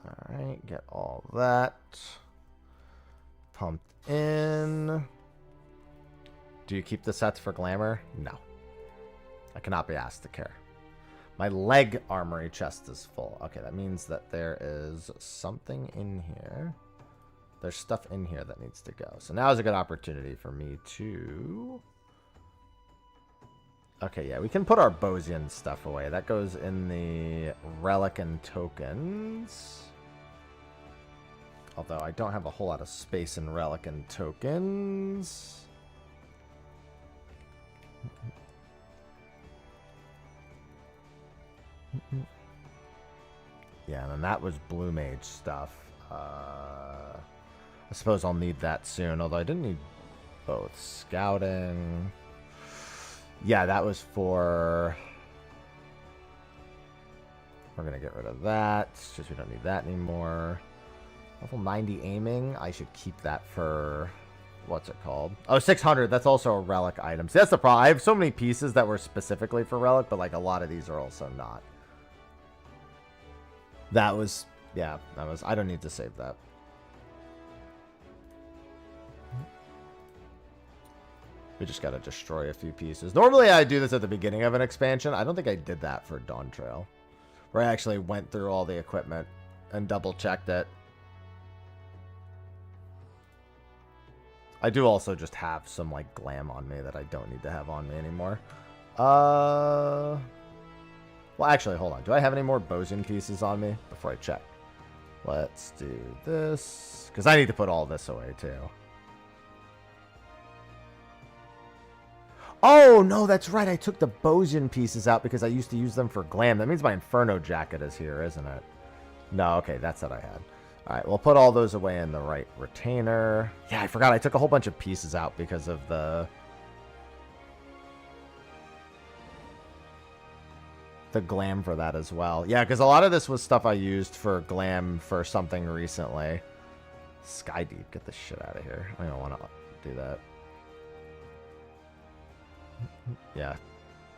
Alright, get all that pumped in. Do you keep the sets for glamour? No. I cannot be asked to care. My leg armory chest is full. Okay, that means that there is something in here. There's stuff in here that needs to go. So now is a good opportunity for me to... Okay, yeah, we can put our Bosian stuff away. That goes in the relic and tokens. Although I don't have a whole lot of space in relic and tokens. Yeah, and then that was Blue Mage stuff. I suppose I'll need that soon, although I didn't need both. Scouting. Yeah, that was for... We're going to get rid of that. It's just we don't need that anymore. Level 90 aiming. I should keep that for... What's it called? Oh, 600. That's also a relic item. See, that's the problem. I have so many pieces that were specifically for relic, but like a lot of these are also not. That was... Yeah, that was... I don't need to save that. We just gotta destroy a few pieces. Normally I do this at the beginning of an expansion. I don't think I did that for Dawn Trail, where I actually went through all the equipment and double checked it. I do also just have some like glam on me that I don't need to have on me anymore. Well, actually, hold on. Do I have any more boson pieces on me before I check? Let's do this, because I need to put all this away too. Oh, no, that's right. I took the boson pieces out because I used to use them for glam. That means my Inferno jacket is here, isn't it? No, okay, that's what I had. All right, we'll put all those away in the right retainer. Yeah, I forgot. I took a whole bunch of pieces out because of the glam for that as well. Yeah, because a lot of this was stuff I used for glam for something recently. Sky Deep, get the shit out of here. I don't want to do that. Yeah,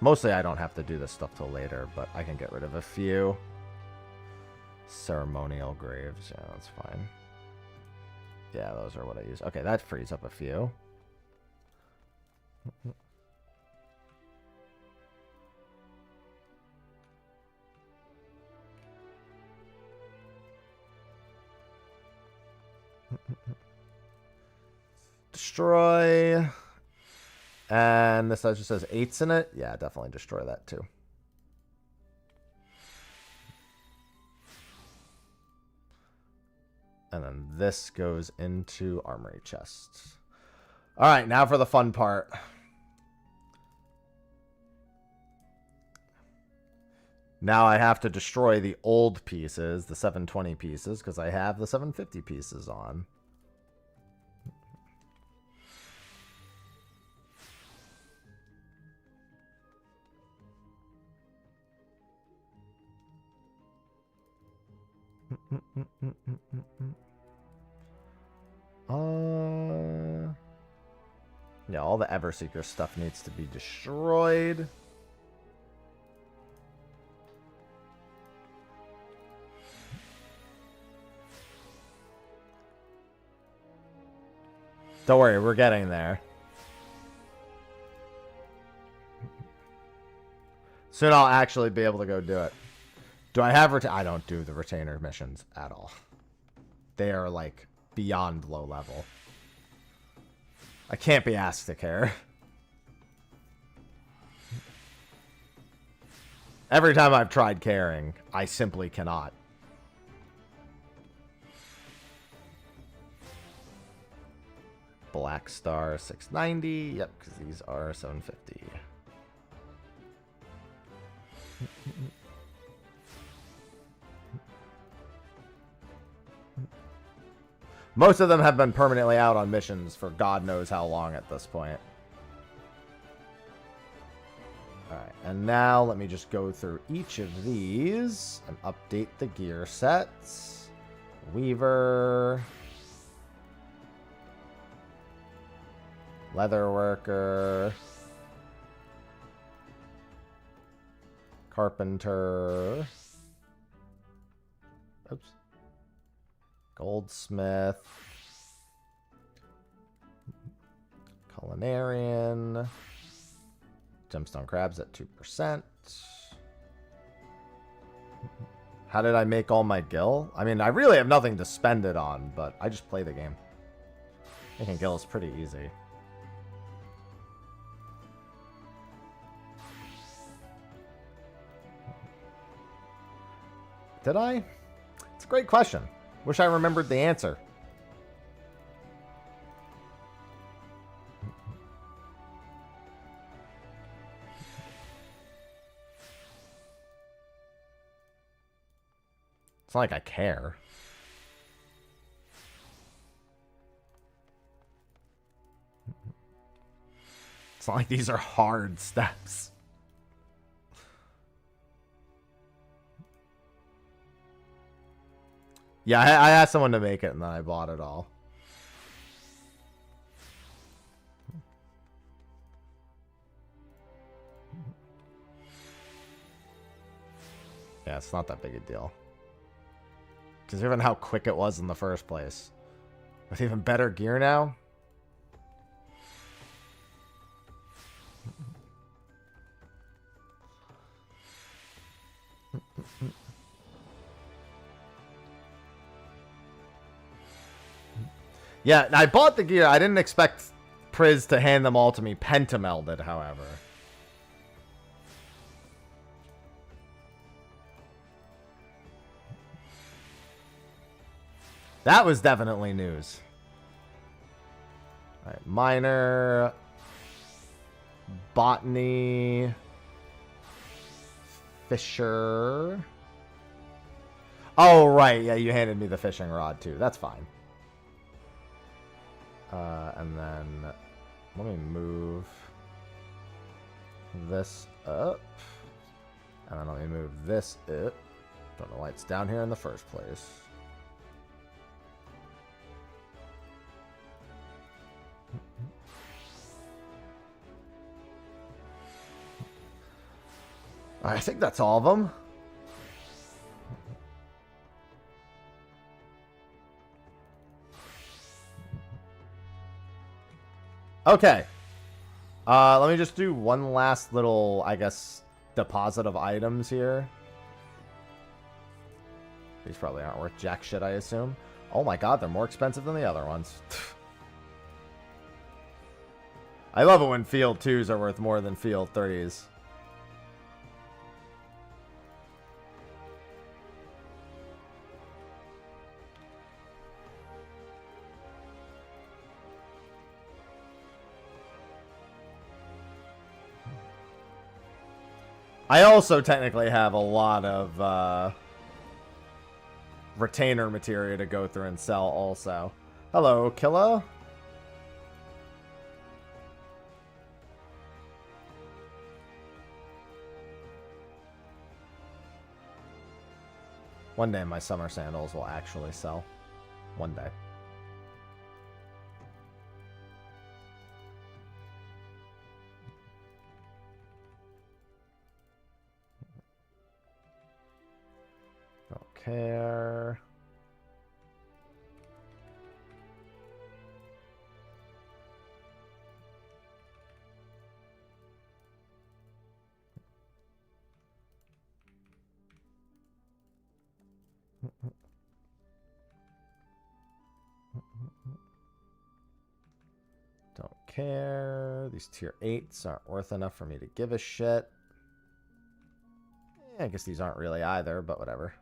mostly I don't have to do this stuff till later, but I can get rid of a few. Ceremonial graves, yeah, that's fine. Yeah, those are what I use. Okay, that frees up a few. Destroy. And this just says 8s in it. Yeah, definitely destroy that too. And then this goes into armory chests. All right, now for the fun part. Now I have to destroy the old pieces, the 720 pieces, because I have the 750 pieces on. Yeah, all the Everseeker stuff needs to be destroyed. Don't worry, we're getting there. Soon I'll actually be able to go do it. Do I have I don't do the retainer missions at all. They are like beyond low level. I can't be asked to care. Every time I've tried caring, I simply cannot. Black Star 690. Yep, because these are 750. Most of them have been permanently out on missions for God knows how long at this point. Alright, and now let me just go through each of these and update the gear sets. Weaver. Leatherworker. Carpenter. Oops. Goldsmith. Culinarian. Gemstone crabs at 2%. How did I make all my gil? I mean, I really have nothing to spend it on, but I just play the game. Making gil is pretty easy. Did I? It's a great question. Wish I remembered the answer. It's not like I care. It's not like these are hard steps. Yeah, I asked someone to make it, and then I bought it all. Yeah, it's not that big a deal. Considering how quick it was in the first place. With even better gear now. Yeah, I bought the gear. I didn't expect Priz to hand them all to me pentamelded, however. That was definitely news. All right, minor, botany, fisher. Oh, right. Yeah, you handed me the fishing rod, too. That's fine. And then let me move this up. And then let me move this up. Don't know why it's down here in the first place. I think that's all of them. Okay. Let me just do one last little, I guess, deposit of items here. These probably aren't worth jack shit, I assume. Oh my god, they're more expensive than the other ones. I love it when field 2s are worth more than field 3s. I also technically have a lot of retainer materia to go through and sell also. Hello, Killa. One day my summer sandals will actually sell. One day. Care. Don't care. These tier 8s aren't worth enough for me to give a shit. I guess these aren't really either, but whatever.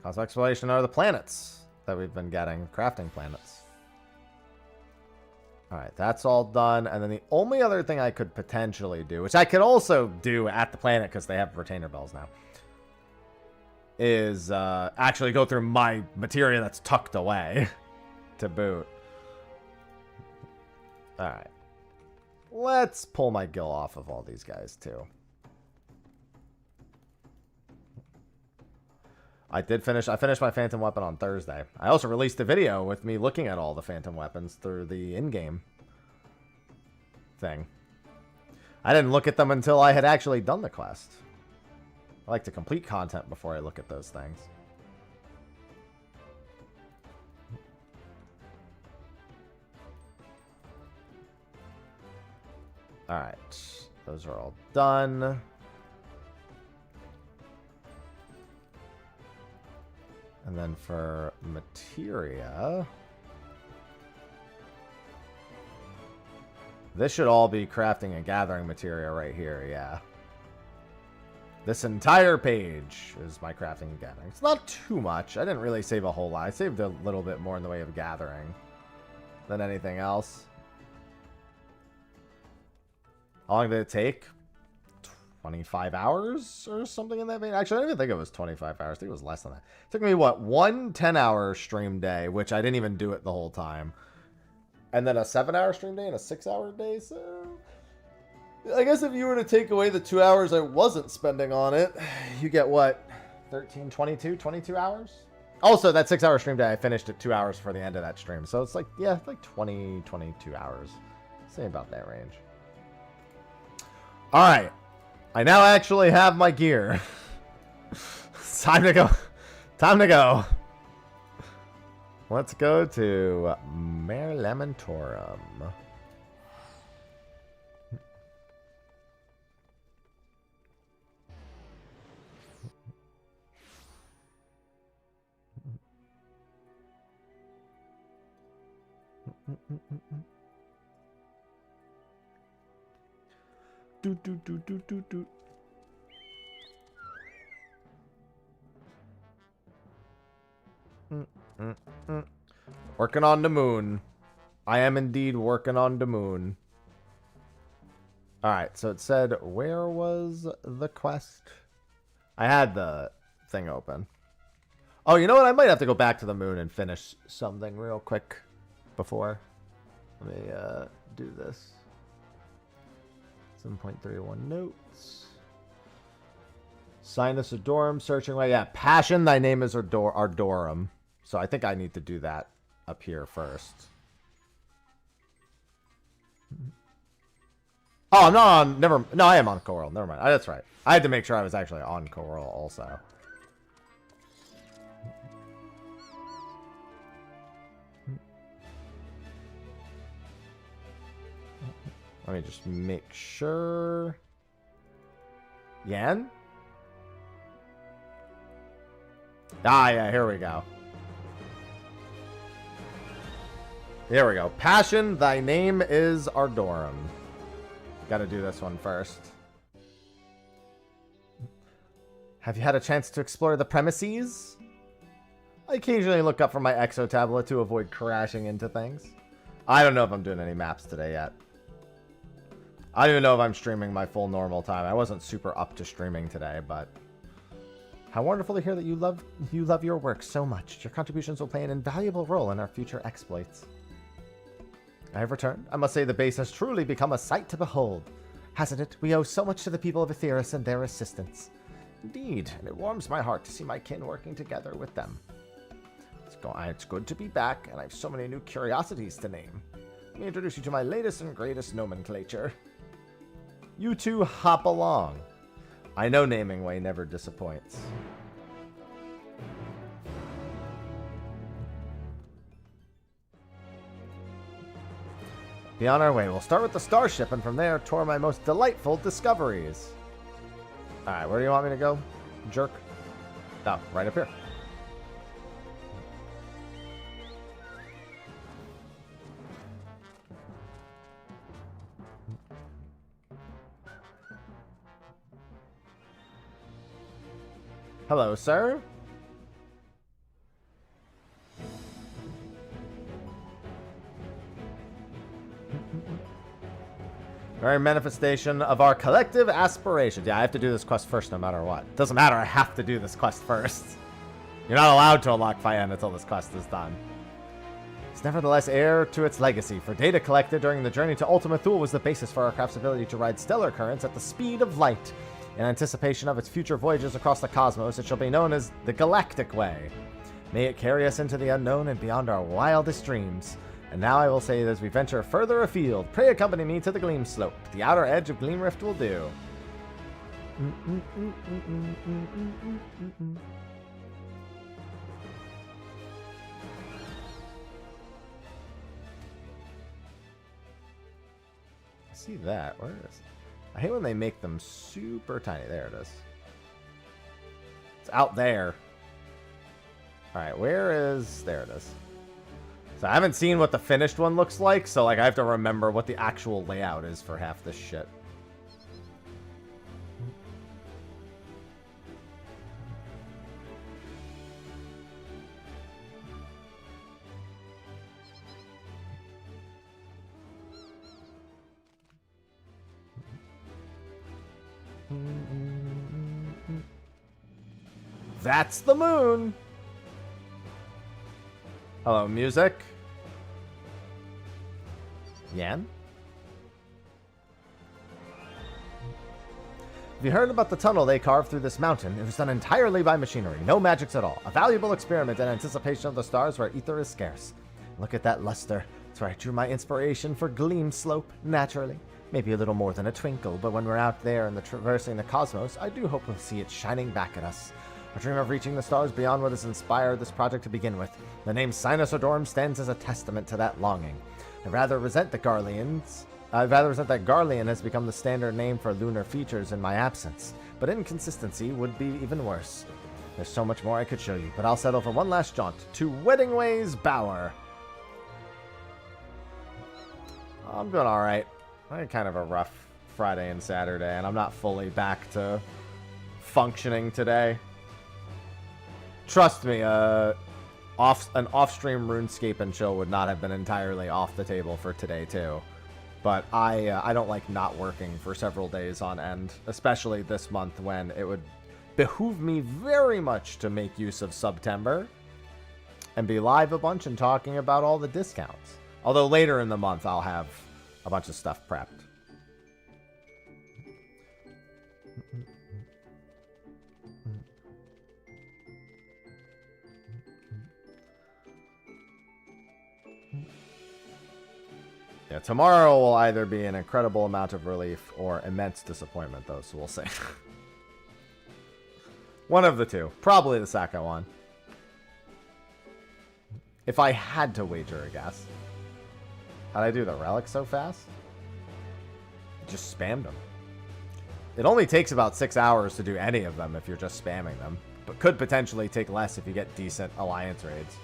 Cosmic exploration are the planets that we've been getting, crafting planets. Alright, that's all done. And then the only other thing I could potentially do, which I could also do at the planet because they have retainer bells now, is actually go through my materia that's tucked away to boot. Alright. Let's pull my gill off of all these guys too. I finished my phantom weapon on Thursday. I also released a video with me looking at all the phantom weapons through the in-game thing. I didn't look at them until I had actually done the quest. I like to complete content before I look at those things. Alright. Those are all done. And then for materia, this should all be crafting and gathering materia right here, yeah. This entire page is my crafting and gathering. It's not too much. I didn't really save a whole lot. I saved a little bit more in the way of gathering than anything else. How long did it take? 25 hours or something in that vein? Actually, I don't even think it was 25 hours. I think it was less than that. It took me, what, one 10-hour stream day, which I didn't even do it the whole time. And then a 7-hour stream day and a 6-hour day, so... I guess if you were to take away the 2 hours I wasn't spending on it, you get, what, 13, 22 hours? Also, that 6-hour stream day, I finished at 2 hours for the end of that stream. So it's like, yeah, like 20, 22 hours. Say about that range. All right. I now actually have my gear. It's time to go. Time to go. Let's go to Mare Lamentorum. Do. Working on the moon. I am indeed working on the moon. Alright, so it said, where was the quest? I had the thing open. Oh, you know what? I might have to go back to the moon and finish something real quick before. Let me do this. 7.31 notes. Sinus Adorum, searching way. Yeah, Passion, thy name is Ardorum. So I think I need to do that up here first. Oh, no, never. No, I am on Coral. Never mind. That's right. I had to make sure I was actually on Coral also. Let me just make sure. Yan? Ah, yeah, here we go. Here we go. Passion, thy name is Ardorum. Gotta do this one first. Have you had a chance to explore the premises? I occasionally look up from my Exo tablet to avoid crashing into things. I don't know if I'm doing any maps today yet. I don't even know if I'm streaming my full normal time. I wasn't super up to streaming today, but how wonderful to hear that you love your work so much. Your contributions will play an invaluable role in our future exploits. I have returned. I must say the base has truly become a sight to behold. Hasn't it? We owe so much to the people of Aetheris and their assistance. Indeed, and it warms my heart to see my kin working together with them. It's good to be back, and I have so many new curiosities to name. Let me introduce you to my latest and greatest nomenclature. You two hop along. I know naming way never disappoints. Be on our way. We'll start with the starship, and from there tour my most delightful discoveries. Alright, where do you want me to go, jerk? Oh, right up here. Hello, sir. Very manifestation of our collective aspirations. Yeah, I have to do this quest first no matter what. Doesn't matter, I have to do this quest first. You're not allowed to unlock Fena until this quest is done. It's nevertheless heir to its legacy, for data collected during the journey to Ultima Thule was the basis for our craft's ability to ride stellar currents at the speed of light. In anticipation of its future voyages across the cosmos, it shall be known as the Galactic Way. May it carry us into the unknown and beyond our wildest dreams. And now I will say that as we venture further afield, pray accompany me to the Gleam Slope. The outer edge of Gleam Rift will do. I see that. Where is it? I hate when they make them super tiny. There it is. It's out there. Alright, where is... There it is. So I haven't seen what the finished one looks like, so like I have to remember what the actual layout is for half this shit. That's the moon. Hello, music. Yan? Have you heard about the tunnel they carved through this mountain? It was done entirely by machinery, no magics at all. A valuable experiment in anticipation of the stars where ether is scarce. Look at that luster. That's where I drew my inspiration for Gleam Slope, naturally. Maybe a little more than a twinkle, but when we're out there and traversing the cosmos, I do hope we'll see it shining back at us. I dream of reaching the stars beyond what has inspired this project to begin with. The name Sinusodorum stands as a testament to that longing. I rather resent that Garlean has become the standard name for lunar features in my absence, but inconsistency would be even worse. There's so much more I could show you, but I'll settle for one last jaunt to Weddingways Bower. I'm doing alright. I had kind of a rough Friday and Saturday, and I'm not fully back to functioning today. Trust me, an off-stream RuneScape and chill would not have been entirely off the table for today, too. But I don't like not working for several days on end, especially this month when it would behoove me very much to make use of September and be live a bunch and talking about all the discounts. Although later in the month, I'll have a bunch of stuff prepped. Yeah, tomorrow will either be an incredible amount of relief or immense disappointment, though, so we'll see. One of the two. Probably the second one. If I had to wager a guess. How'd I do the relics so fast? Just spammed them. It only takes about 6 hours to do any of them if you're just spamming them, but could potentially take less if you get decent alliance raids.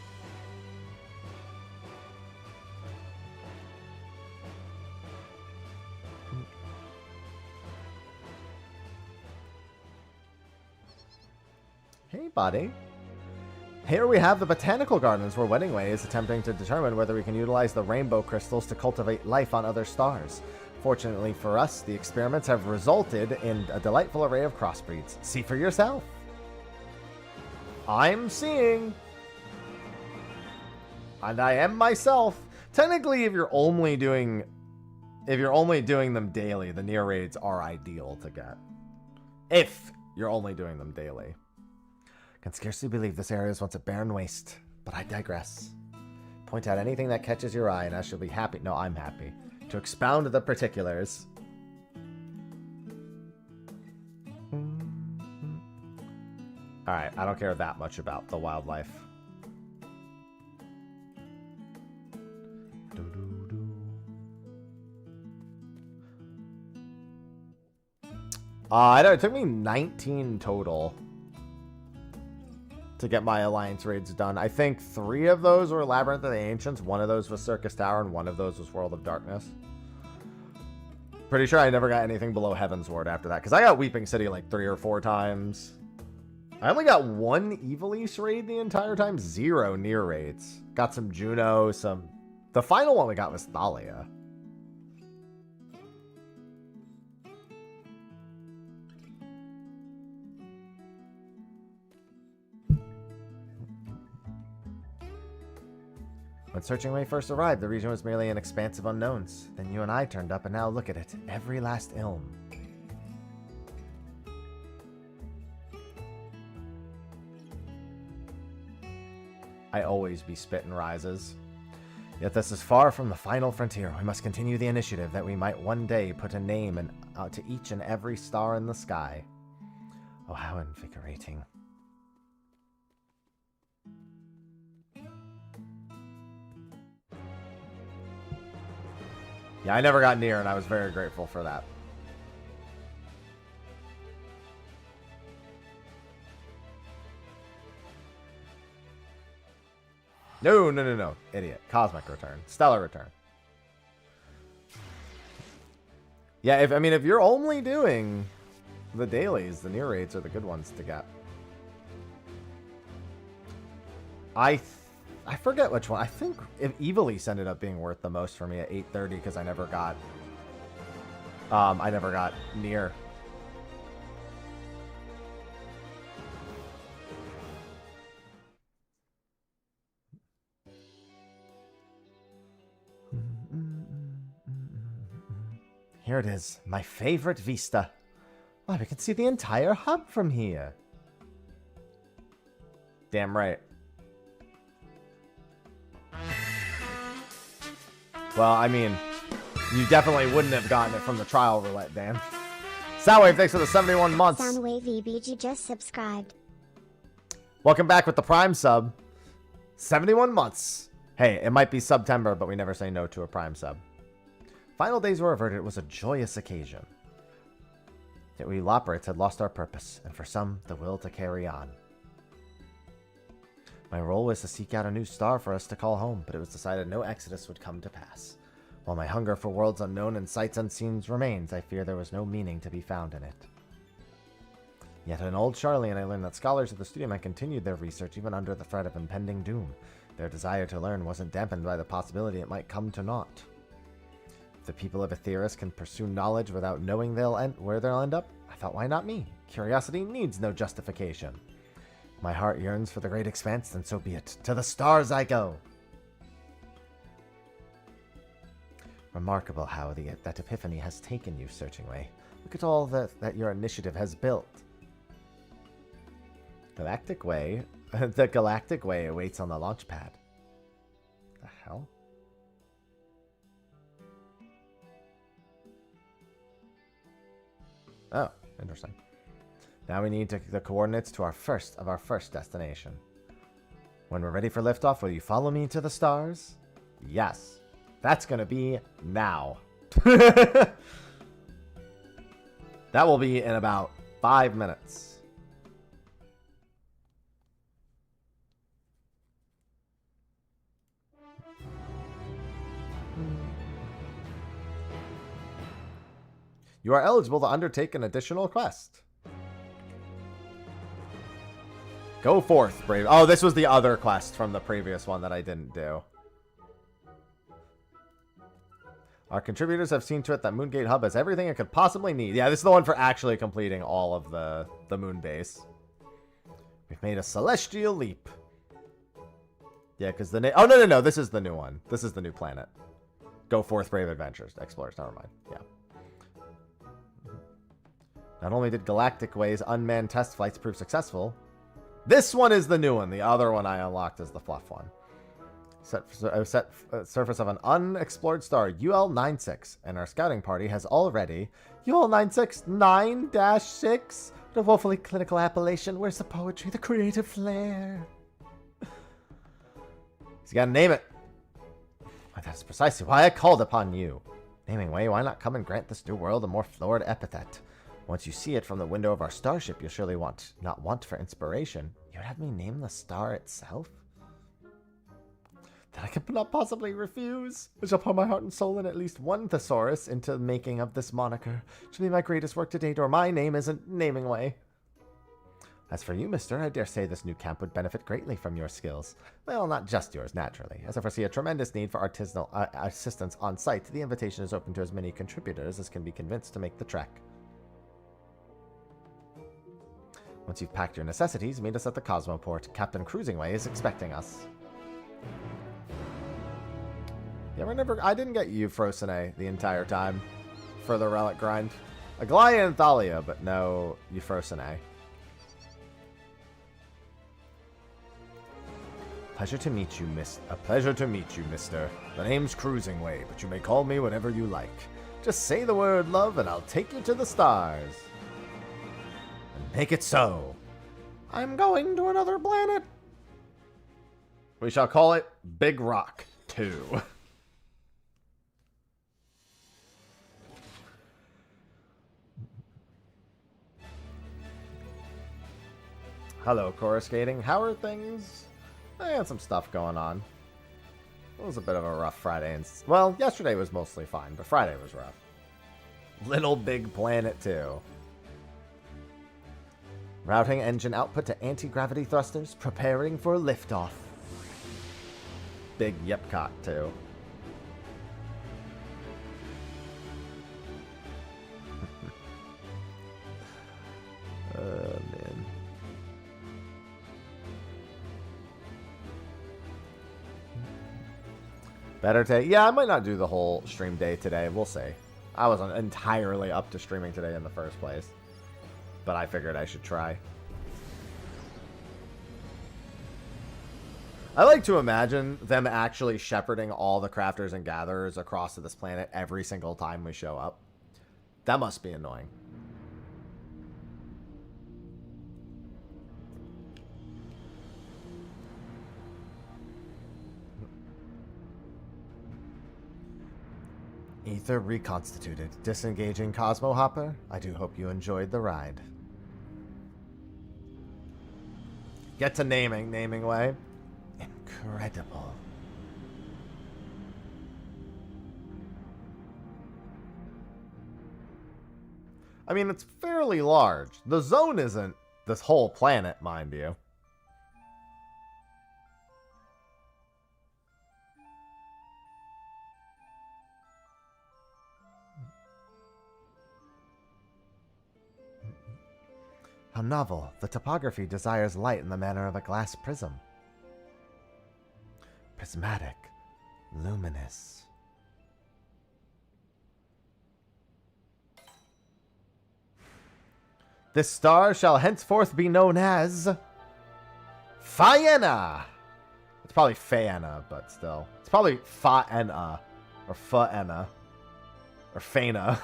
Hey, buddy. Here we have the botanical gardens where Weddingway is attempting to determine whether we can utilize the rainbow crystals to cultivate life on other stars. Fortunately for us, the experiments have resulted in a delightful array of crossbreeds. See for yourself. I'm seeing. And I am myself. Technically, if you're only doing them daily, the near raids are ideal to get. If you're only doing them daily. Can scarcely believe this area is once a barren waste, but I digress. Point out anything that catches your eye and I shall be happy, no, I'm happy, to expound the particulars. Alright, I don't care that much about the wildlife. I know, it took me 19 total to get my alliance raids done. I think 3 of those were Labyrinth of the Ancients, 1 of those was Circus Tower, and 1 of those was World of Darkness. Pretty sure I never got anything below Heavensward after that, because I got Weeping City like 3 or 4 times. I only got 1 Evil East raid the entire time, 0 near raids. Got some Juno, some... The final one we got was Thalia. When Searching Way first arrived, the region was merely an expanse of unknowns. Then you and I turned up, and now look at it. Every last ilm. I always be spittin' rises. Yet this is far from the final frontier. We must continue the initiative that we might one day put a name to each and every star in the sky. Oh, how invigorating. Yeah, I never got near, and I was very grateful for that. No. Idiot. Cosmic Return. Stellar Return. Yeah, if you're only doing the dailies, the near raids are the good ones to get. I forget which one. I think Evil East ended up being worth the most for me at 830 because I never got near. here it is. My favorite vista. Wow, we can see the entire hub from here. Damn right. Well, I mean, you definitely wouldn't have gotten it from the trial roulette, Dan. Soundwave, thanks for the 71 months. Soundwave EBG just subscribed. Welcome back with the Prime sub. 71 months. Hey, it might be September, but we never say no to a Prime sub. Final days were averted. It was a joyous occasion. Yet we Lopperates had lost our purpose, and for some, the will to carry on. My role was to seek out a new star for us to call home, but it was decided no exodus would come to pass. While my hunger for worlds unknown and sights unseen remains, I fear there was no meaning to be found in it. Yet in old Charlian, I learned that scholars of the studium had continued their research even under the threat of impending doom. Their desire to learn wasn't dampened by the possibility it might come to naught. If the people of Aetheris can pursue knowledge without knowing where they'll end up, I thought, why not me? Curiosity needs no justification. My heart yearns for the great expanse, then so be it. To the stars I go! Remarkable how that epiphany has taken you, Searching Way. Look at all that your initiative has built. Galactic Way? The Galactic Way awaits on the launch pad. The hell? Oh, interesting. Now we need the coordinates to our first destination. When we're ready for liftoff, will you follow me to the stars? Yes. That's gonna be now. That will be in about 5 minutes. You are eligible to undertake an additional quest. Go forth, brave. Oh, this was the other quest from the previous one that I didn't do. Our contributors have seen to it that Moongate Hub has everything it could possibly need. Yeah, this is the one for actually completing all of the moon base. We've made a celestial leap. Yeah, because the name... Oh, no. This is the new one. This is the new planet. Go forth, brave adventures. Explorers, never mind. Yeah. Not only did Galactic Way's unmanned test flights prove successful, this one is the new one. The other one I unlocked is the fluff one. Surface of an unexplored star, UL-96, and our scouting party has already... UL-96 9-6? The woefully clinical appellation. Where's the poetry, the creative flair? You gotta name it. Why, that's precisely why I called upon you. Naming Way, why not come and grant this new world a more florid epithet? Once you see it from the window of our starship, you'll surely not want for inspiration. You would have me name the star itself? That I could not possibly refuse. I shall pour my heart and soul in at least one thesaurus into the making of this moniker. It shall be my greatest work to date, or my name isn't Naming Way. As for you, mister, I dare say this new camp would benefit greatly from your skills. Well, not just yours, naturally. As I foresee a tremendous need for artisanal assistance on site, the invitation is open to as many contributors as can be convinced to make the trek. Once you've packed your necessities, meet us at the Cosmoport. Captain Cruisingway is expecting us. Yeah, I didn't get Euphrosyne the entire time for the relic grind. Aglaia and Thalia, but no Euphrosyne. Pleasure to meet you, A pleasure to meet you, mister. The name's Cruisingway, but you may call me whatever you like. Just say the word love and I'll take you to the stars. And make it so. I'm going to another planet. We shall call it Big Rock 2. Hello, Coruscating. How are things? I had some stuff going on. It was a bit of a rough Friday. Well, yesterday was mostly fine, but Friday was rough. Little Big Planet 2. Routing engine output to anti-gravity thrusters. Preparing for liftoff. Big Yipcock 2. Man. Better take. Yeah, I might not do the whole stream day today. We'll see. I wasn't entirely up to streaming today in the first place, but I figured I should try. I like to imagine them actually shepherding all the crafters and gatherers across to this planet every single time we show up. That must be annoying. Ether reconstituted. Disengaging Cosmo Hopper. I do hope you enjoyed the ride. Get to naming. Naming way. Incredible. I mean, it's fairly large. The zone isn't this whole planet, mind you. How novel. The topography desires light in the manner of a glass prism. Prismatic. Luminous. This star shall henceforth be known as Fena. It's probably Fena, but still. It's probably Fena. Or Fena. Or Fena.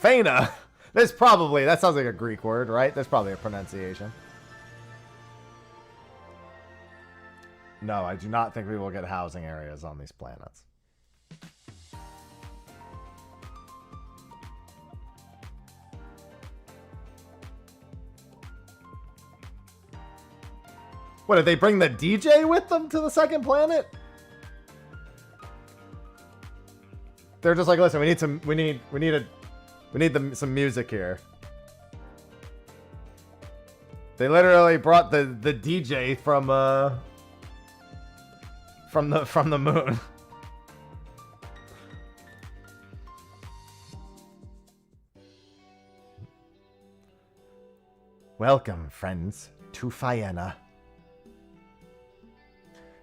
Fena! There's probably, that sounds like a Greek word, right? There's probably a pronunciation. No, I do not think we will get housing areas on these planets. What, did they bring the DJ with them to the second planet? They're just like, listen, we need some, we need some music here. They literally brought the DJ from the moon. Welcome, friends, to Fena.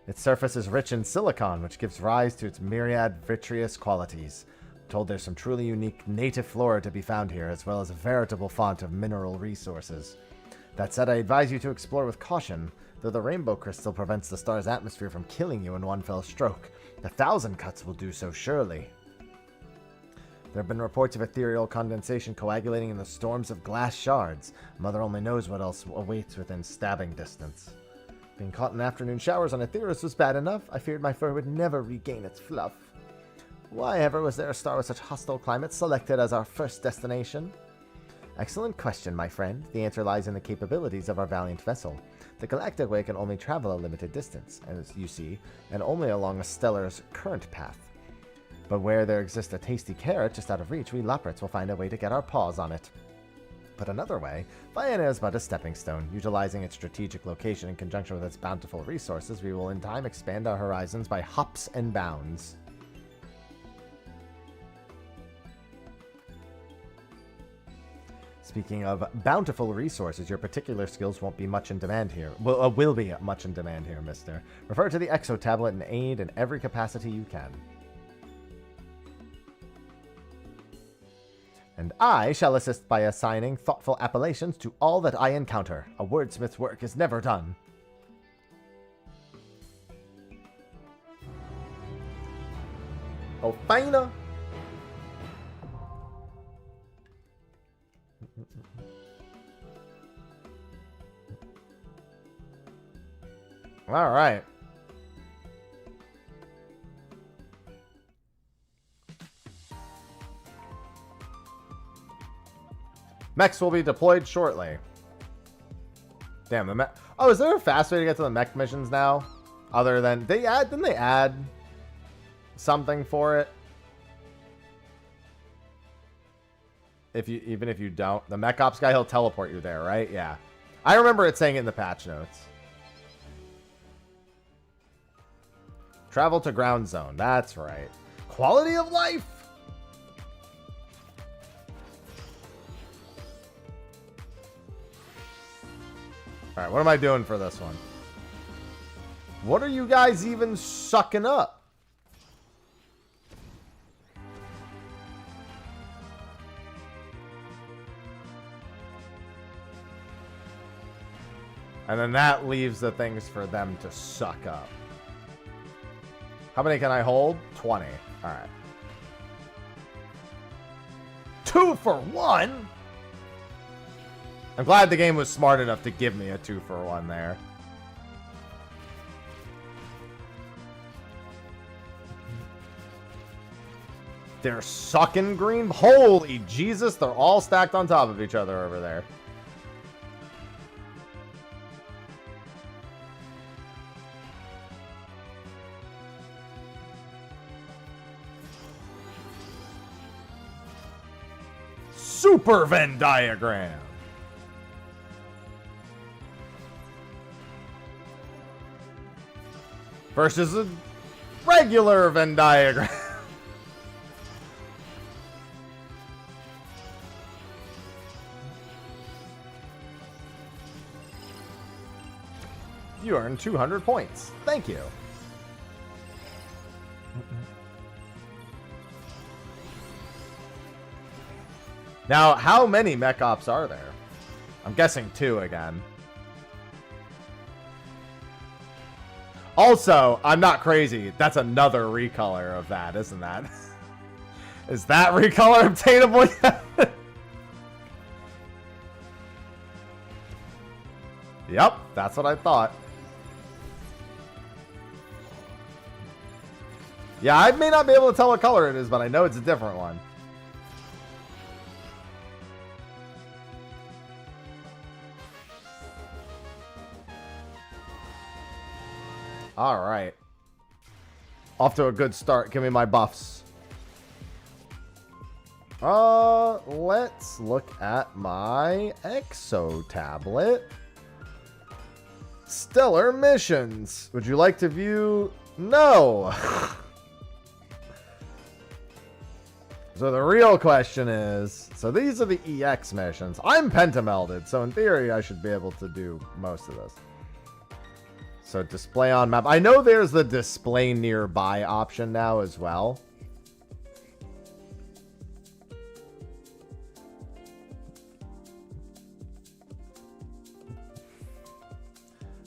Its surface is rich in silicon, which gives rise to its myriad vitreous qualities. Told there's some truly unique native flora to be found here, as well as a veritable font of mineral resources. That said, I advise you to explore with caution. Though the rainbow crystal prevents the star's atmosphere from killing you in one fell stroke, the 1,000 cuts will do so surely. There have been reports of ethereal condensation coagulating in the storms of glass shards. Mother only knows what else awaits within stabbing distance. Being caught in afternoon showers on Aetheris was bad enough. I feared my fur would never regain its fluff. Why ever was there a star with such hostile climate selected as our first destination? Excellent question, my friend. The answer lies in the capabilities of our valiant vessel. The Galactic Way can only travel a limited distance, as you see, and only along a stellar's current path. But where there exists a tasty carrot just out of reach, we Loprits will find a way to get our paws on it. Put another way, Fena is but a stepping stone. Utilizing its strategic location in conjunction with its bountiful resources, we will in time expand our horizons by hops and bounds. Speaking of bountiful resources, your particular skills won't be much in demand here. Will be much in demand here, mister. Refer to the Exo Tablet and aid in every capacity you can. And I shall assist by assigning thoughtful appellations to all that I encounter. A wordsmith's work is never done. Oh, Fena! All right. Mechs will be deployed shortly. Damn, the mech. Oh, is there a fast way to get to the mech missions now? Other than didn't they add something for it? Even if you don't, the mech ops guy, he'll teleport you there, right? Yeah. I remember it saying it in the patch notes. Travel to ground zone. That's right. Quality of life. All right, what am I doing for this one? What are you guys even sucking up? And then that leaves the things for them to suck up. How many can I hold? 20. All right. 2 for 1? I'm glad the game was smart enough to give me a 2 for 1 there. They're sucking green. Holy Jesus, they're all stacked on top of each other over there. Super Venn diagram. Versus a regular Venn diagram. You earn 200 points. Thank you. Now, how many mech ops are there? I'm guessing 2 again. Also, I'm not crazy. That's another recolor of that, isn't that? Is that recolor obtainable yet? Yep, that's what I thought. Yeah, I may not be able to tell what color it is, but I know it's a different one. All right. Off to a good start. Give me my buffs. Let's look at my Exo tablet. Stellar missions. Would you like to view? No. So the real question is, so these are the EX missions. I'm pentamelded, so in theory I should be able to do most of this. So display on map. I know there's the display nearby option now as well.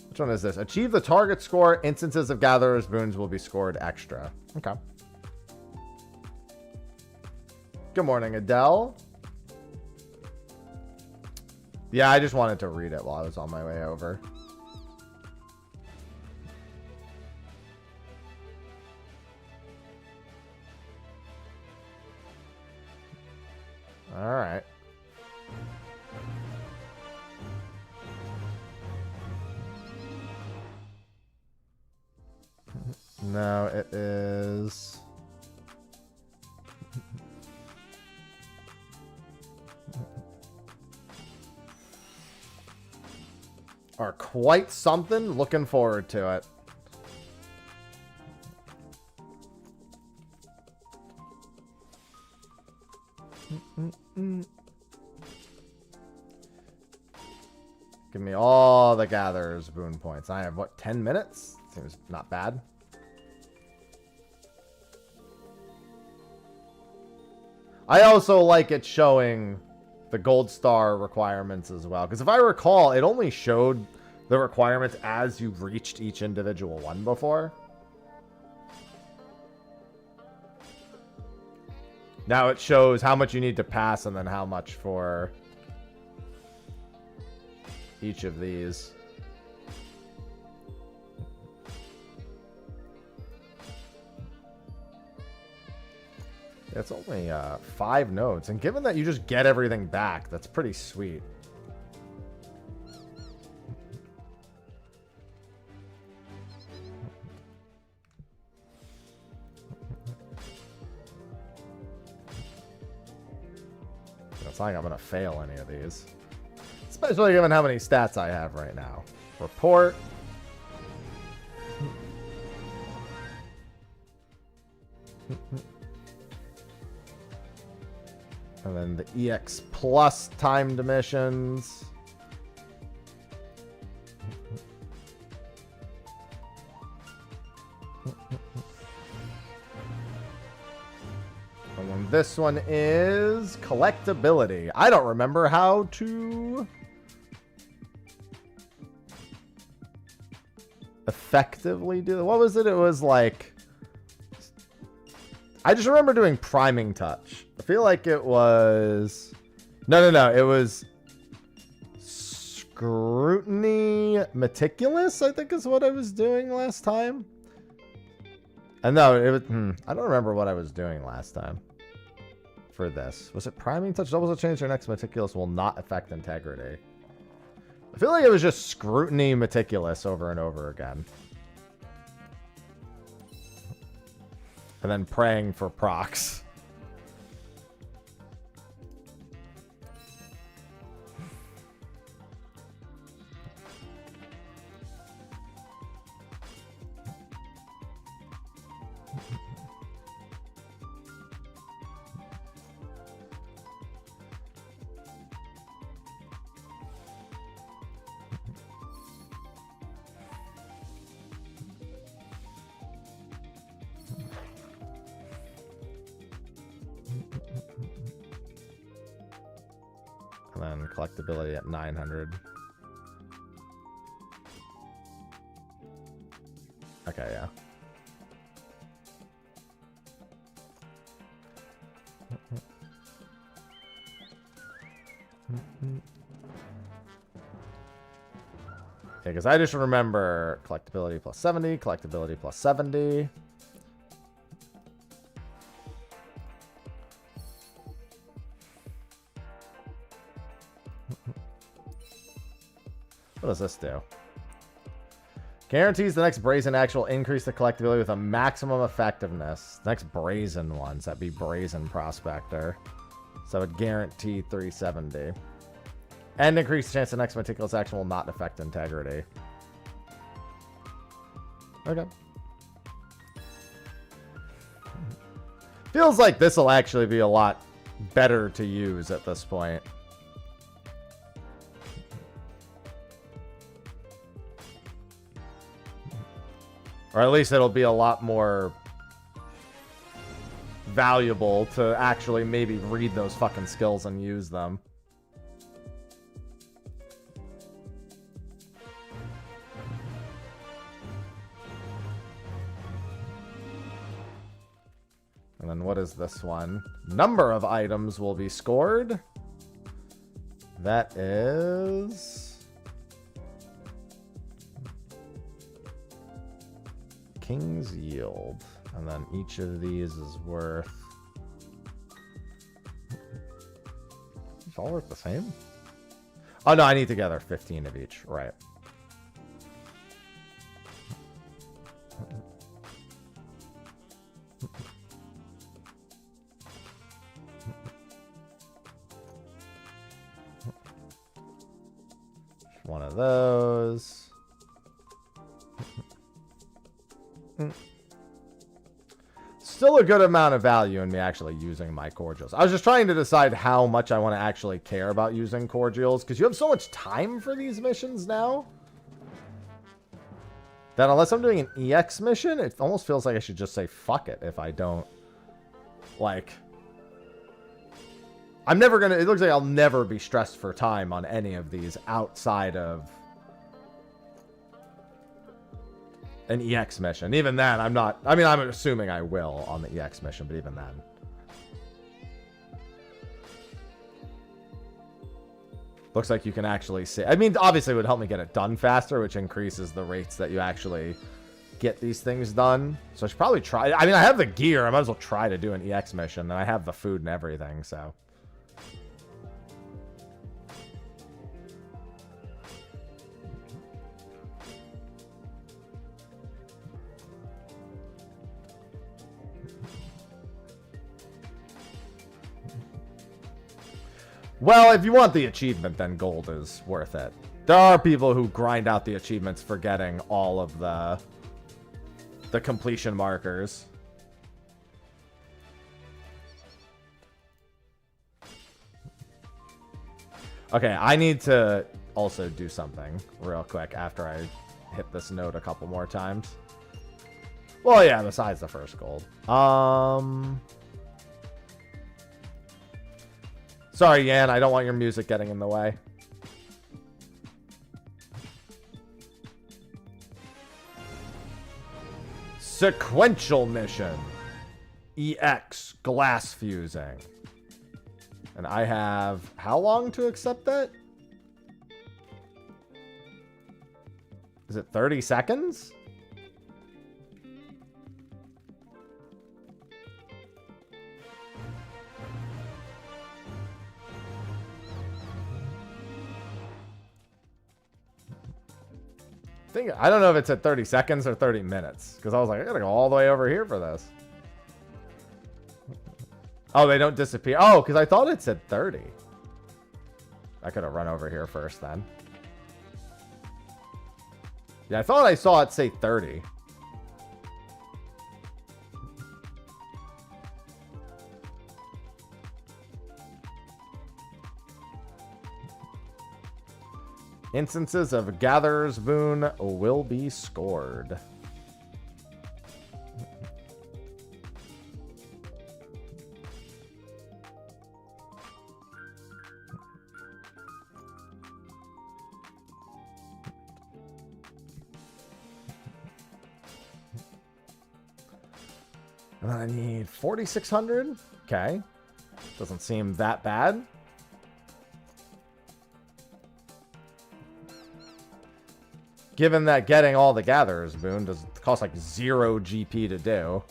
Which one is this? Achieve the target score. Instances of gatherer's boons will be scored extra. Okay. Good morning, Adele. Yeah, I just wanted to read it while I was on my way over. All right. No, it is... Are quite something. Looking forward to it. Give me all the gatherer's boon points. I have, what, 10 minutes? Seems not bad. I also like it showing the gold star requirements as well. Because if I recall, it only showed the requirements as you reached each individual one before. Now it shows how much you need to pass and then how much for each of these. It's only 5 nodes, and given that you just get everything back, that's pretty sweet. It's not like I'm gonna fail any of these, especially given how many stats I have right now. Report. And then the EX plus timed missions. And then this one is collectability. I don't remember how to effectively do. What was it? It was like, I just remember doing priming touch. I feel like it was, no. It was scrutiny meticulous, I think is what I was doing last time. And no, it was, I don't remember what I was doing last time for this. Was it priming touch? Doubles will change your next meticulous will not affect integrity. I feel like it was just scrutiny meticulous over and over again. And then praying for procs. And then collectability at 900. Okay, yeah. Yeah, because I just remember collectability plus 70, collectability plus 70. What does this do? Guarantees the next brazen action will increase the collectability with a maximum effectiveness. Next brazen ones, that'd be brazen prospector. So it would guarantee 370. And increase the chance the next meticulous action will not affect integrity. Okay. Feels like this will actually be a lot better to use at this point. Or at least it'll be a lot more valuable to actually maybe read those fucking skills and use them. And then what is this one? Number of items will be scored. That is... King's Yield. And then each of these is worth... It's all worth the same? Oh, no, I need to gather 15 of each. Right. One of those. Still a good amount of value in me actually using my cordials. I was just trying to decide how much I want to actually care about using cordials, because you have so much time for these missions now that unless I'm doing an EX mission, it almost feels like I should just say fuck it if I don't. Like, I'm never gonna, it looks like I'll never be stressed for time on any of these outside of an EX mission. Even then, I'm not... I mean, I'm assuming I will on the EX mission, but even then. Looks like you can actually see... I mean, obviously it would help me get it done faster, which increases the rates that you actually get these things done. So I should probably try... I mean, I have the gear. I might as well try to do an EX mission, and I have the food and everything, so... Well, if you want the achievement, then gold is worth it. There are people who grind out the achievements for getting all of the completion markers. Okay, I need to also do something real quick after I hit this note a couple more times. Well, yeah, besides the first gold. Sorry, Yan, I don't want your music getting in the way. Sequential mission. EX glass fusing. And I have how long to accept that? Is it 30 seconds? I don't know if it's at 30 seconds or 30 minutes. Because I was like, I gotta go all the way over here for this. Oh, they don't disappear. Oh, because I thought it said 30. I could have run over here first then. Yeah, I thought I saw it say 30. Instances of Gatherer's Boon will be scored. And then I need 4,600. Okay. Doesn't seem that bad. Given that getting all the Gatherer's Boon does cost like 0 GP to do.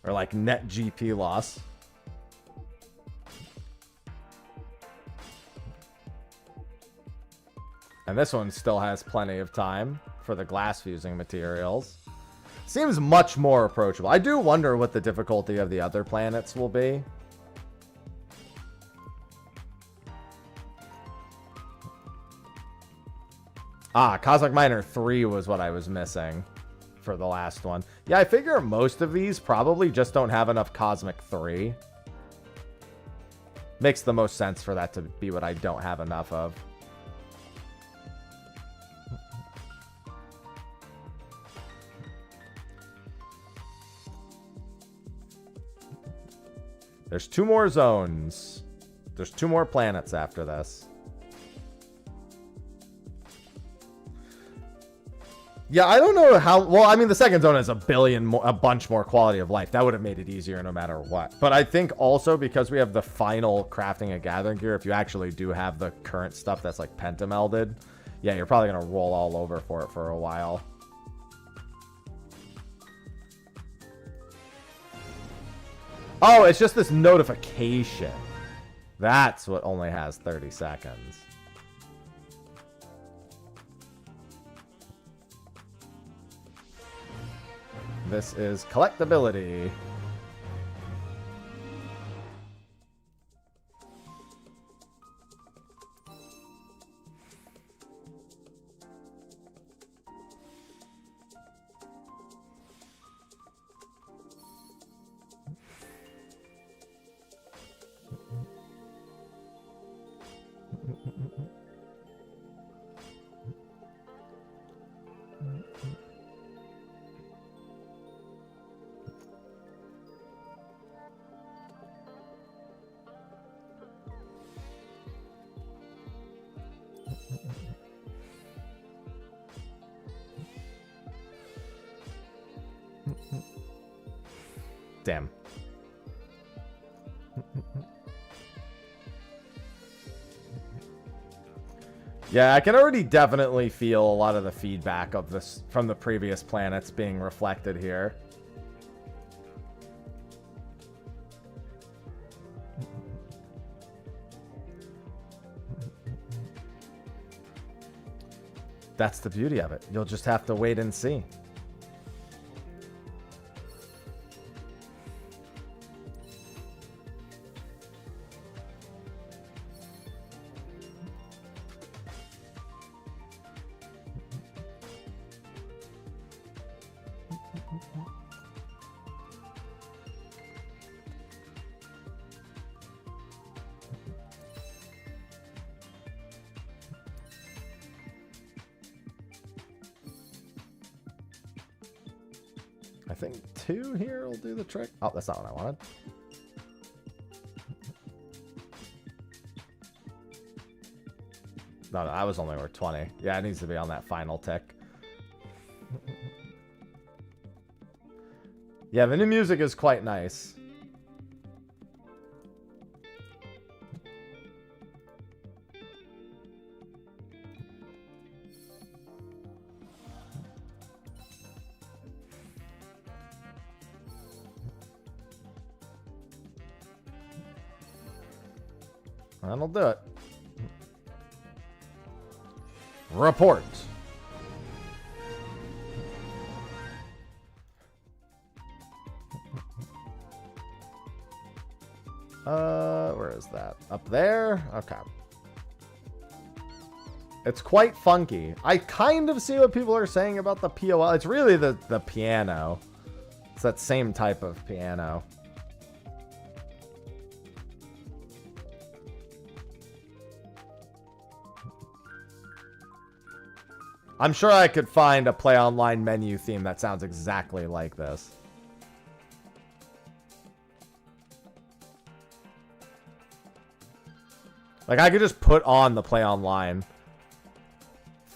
Or like net GP loss. And this one still has plenty of time for the glass fusing materials. Seems much more approachable. I do wonder what the difficulty of the other planets will be. Ah, Cosmic Miner 3 was what I was missing for the last one. Yeah, I figure most of these probably just don't have enough Cosmic 3. Makes the most sense for that to be what I don't have enough of. There's 2 more zones. There's 2 more planets after this. Yeah, I don't know how... Well, I mean, the second zone has a bunch more quality of life. That would have made it easier no matter what. But I think also because we have the final crafting and gathering gear, if you actually do have the current stuff that's like pentamelded, yeah, you're probably going to roll all over for it for a while. Oh, it's just this notification. That's what only has 30 seconds. This is collectability. Damn. Yeah, I can already definitely feel a lot of the feedback of this from the previous planets being reflected here. That's the beauty of it. You'll just have to wait and see. I think 2 here will do the trick. Oh, that's not what I wanted. No, that was only worth 20. Yeah, it needs to be on that final tick. Yeah, the new music is quite nice. That'll do it. Report. Where is that? Up there? Okay. It's quite funky. I kind of see what people are saying about the POL. It's really the piano. It's that same type of piano. I'm sure I could find a Play Online menu theme that sounds exactly like this. Like, I could just put on the Play Online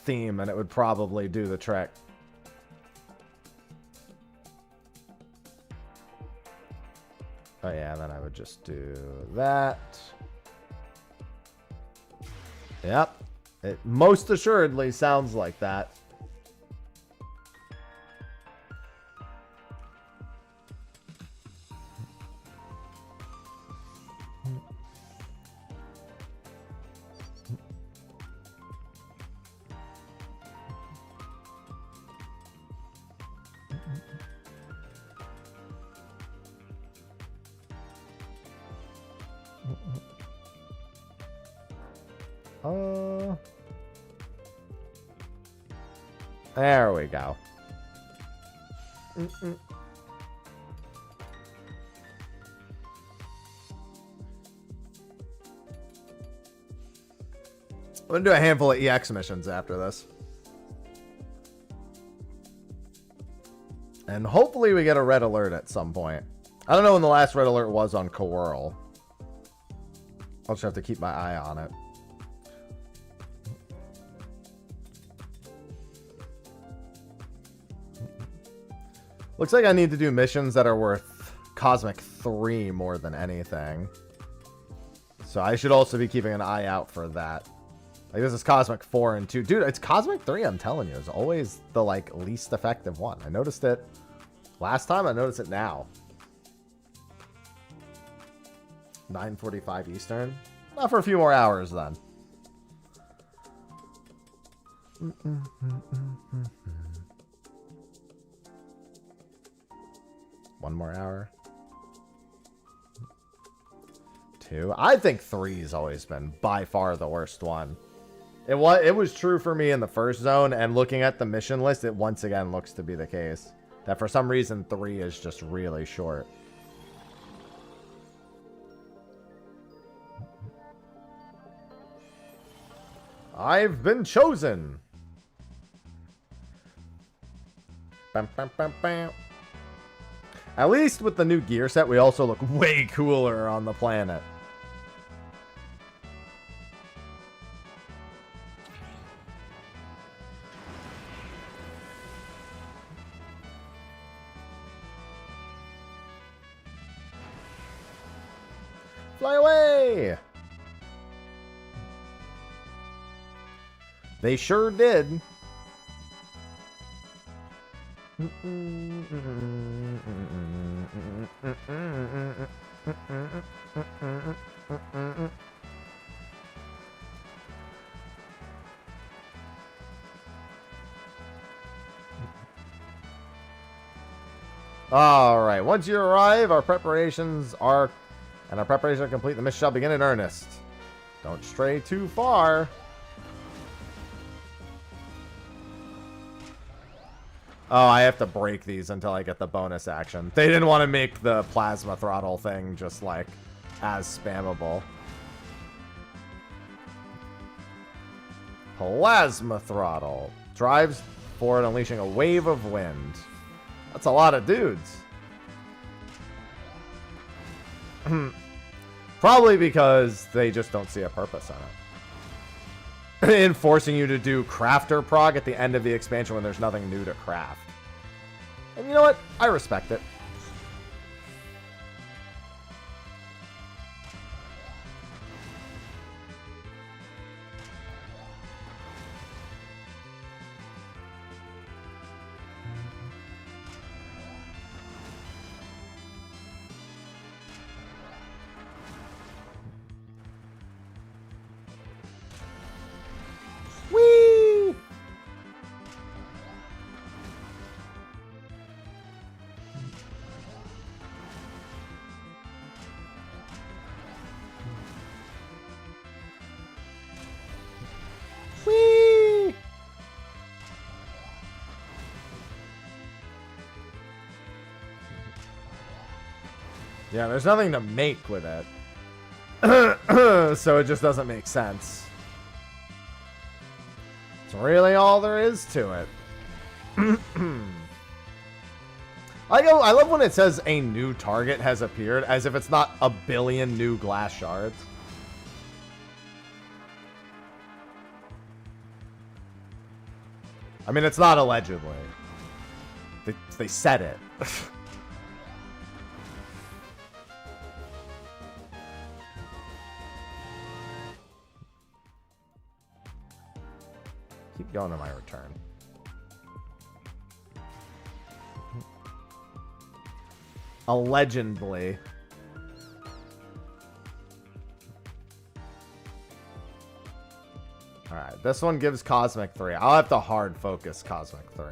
theme and it would probably do the trick. Oh yeah, then I would just do that. Yep. It most assuredly sounds like that. There we go. I'm gonna do a handful of EX missions after this. And hopefully we get a red alert at some point. I don't know when the last red alert was on Coral. I'll just have to keep my eye on it. Looks like I need to do missions that are worth Cosmic 3 more than anything. So I should also be keeping an eye out for that. Like, this is Cosmic 4 and 2. Dude, it's Cosmic 3, I'm telling you. It's always the, like, least effective one. I noticed it last time. I noticed it now. 9:45 Eastern. Not for a few more hours, then. One more hour. 2. I think 3 has always been by far the worst one. It was true for me in the first zone, and looking at the mission list, it once again looks to be the case. That for some reason 3 is just really short. I've been chosen. Bam, bam, bam, bam. At least with the new gear set, we also look way cooler on the planet. Fly away! They sure did. All right. Once you arrive, our preparations are complete. The mission shall begin in earnest. Don't stray too far. Oh, I have to break these until I get the bonus action. They didn't want to make the plasma throttle thing just, like, as spammable. Plasma throttle. Drives forward, unleashing a wave of wind. That's a lot of dudes. Probably because they just don't see a purpose in it. In forcing you to do crafter prog at the end of the expansion when there's nothing new to craft. And you know what? I respect it. Yeah, there's nothing to make with it. So it just doesn't make sense. It's really all there is to it. I love when it says a new target has appeared, as if it's not a billion new glass shards. I mean, it's not allegedly. They said it. Keep going to my return. Allegedly. Alright, this one gives Cosmic 3. I'll have to hard focus Cosmic 3.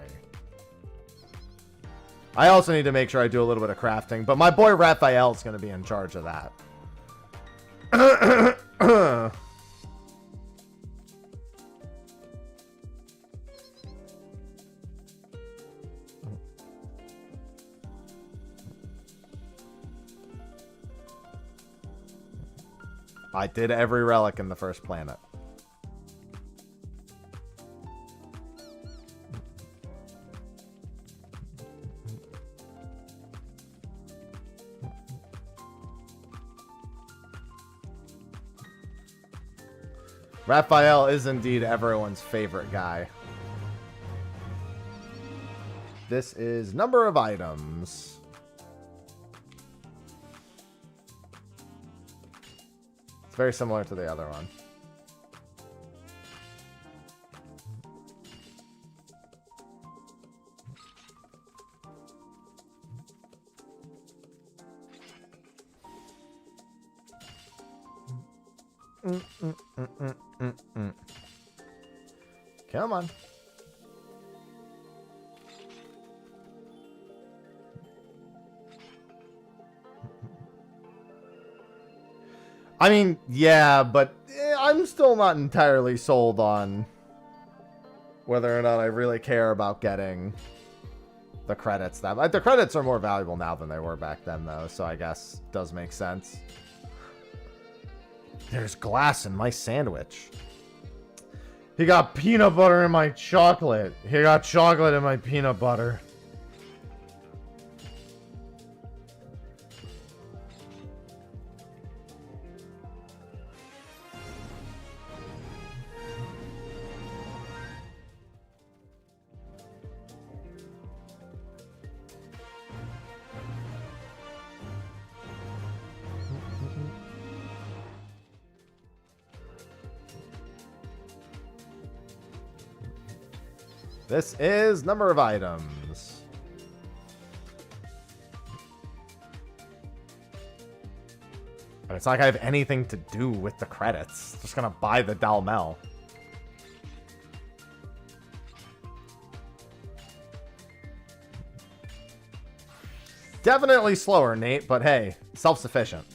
I also need to make sure I do a little bit of crafting, but my boy Raphael is going to be in charge of that. I did every relic in the first planet. Raphael is indeed everyone's favorite guy. This is number of items. It's very similar to the other one. Come on. I mean, yeah, but I'm still not entirely sold on whether or not I really care about getting the credits. The credits are more valuable now than they were back then, though, so I guess it does make sense. There's glass in my sandwich. He got peanut butter in my chocolate. He got chocolate in my peanut butter. This is number of items. But it's not like I have anything to do with the credits. Just gonna buy the Dalmel. Definitely slower, Nate, but hey, self-sufficient.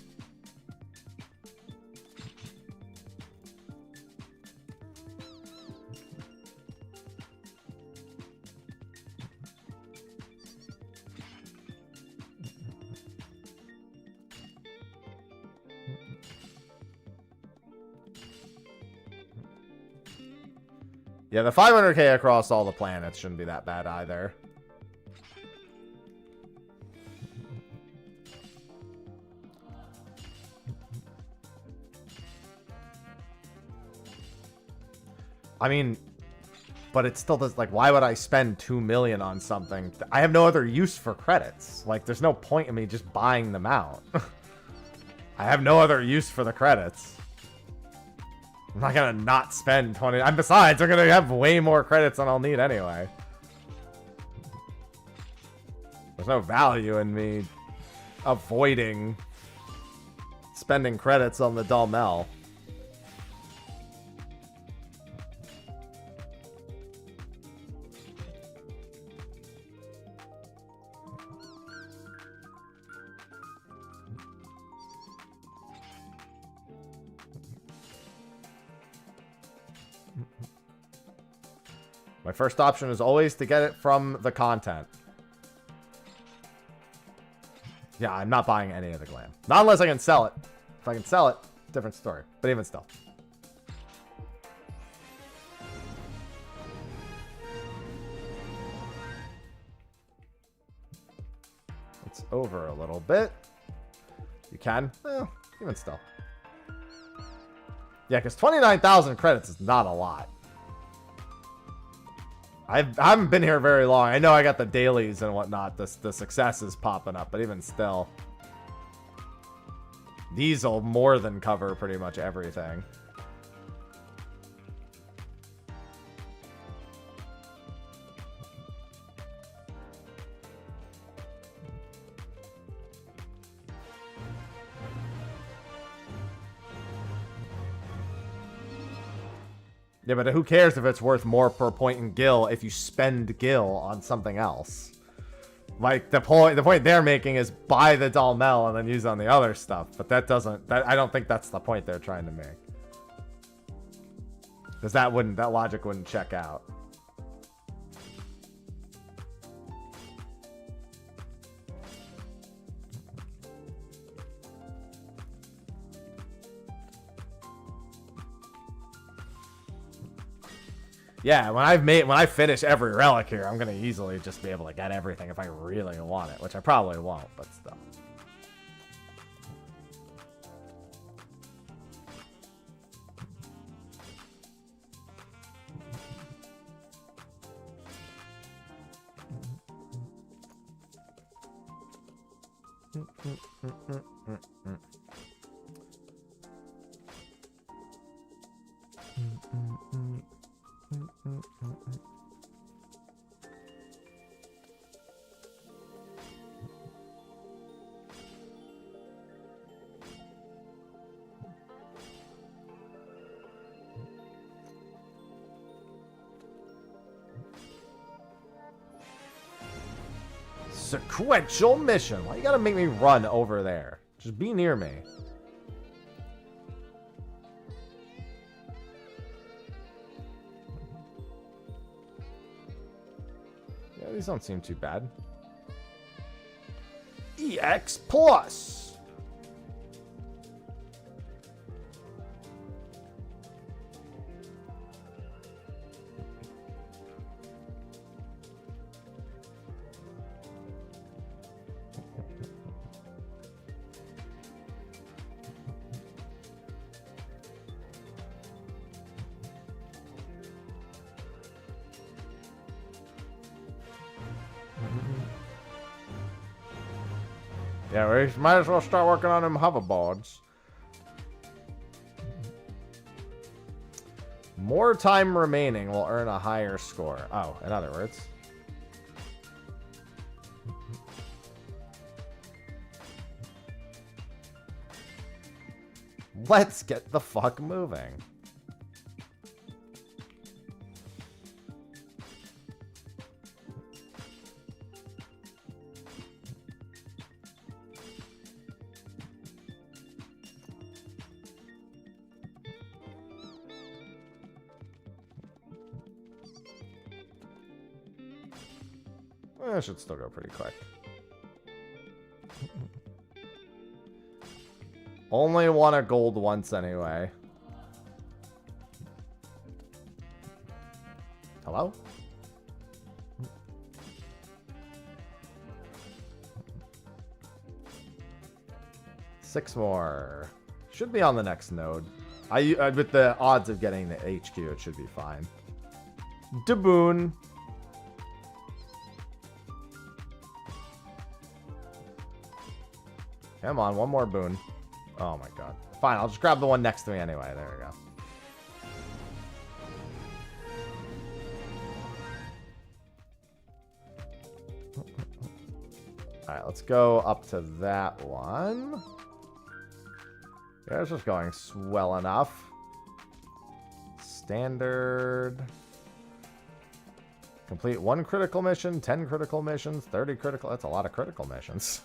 Yeah, the 500k across all the planets shouldn't be that bad either. I mean, but it still does, like, why would I spend 2 million on something? I have no other use for credits. Like, there's no point in me just buying them out. I have no other use for the credits. I'm not gonna not spend 20. And besides, they're gonna have way more credits than I'll need anyway. There's no value in me avoiding spending credits on the Dalmel. My first option is always to get it from the content. Yeah, I'm not buying any of the glam. Not unless I can sell it. If I can sell it, different story. But even still. It's over a little bit. You can. Even still. Yeah, because 29,000 credits is not a lot. I haven't been here very long. I know I got the dailies and whatnot. The successes popping up, but even still. These will more than cover pretty much everything. Yeah, but who cares if it's worth more per point in gil if you spend gil on something else? Like, the point they're making is buy the Dalmel and then use it on the other stuff. But that doesn't... I don't think that's the point they're trying to make. Because that logic wouldn't check out. Yeah, when I finish every relic here, I'm gonna easily just be able to get everything if I really want it, which I probably won't, but still. Sequential mission. Why you gotta make me run over there? Just be near me. Yeah, these don't seem too bad. EX Plus. Yeah, we might as well start working on them hoverboards. More time remaining will earn a higher score. Oh, in other words. Let's get the fuck moving. That should still go pretty quick. Only won a gold once anyway. Hello? Six more. Should be on the next node. With the odds of getting the HQ, it should be fine. Daboon. Come on, one more boon. Oh my god. Fine, I'll just grab the one next to me anyway. There we go. Alright, let's go up to that one. Yeah, it's just going swell enough. Standard. Complete 1 critical mission, 10 critical missions, 30 critical. That's a lot of critical missions.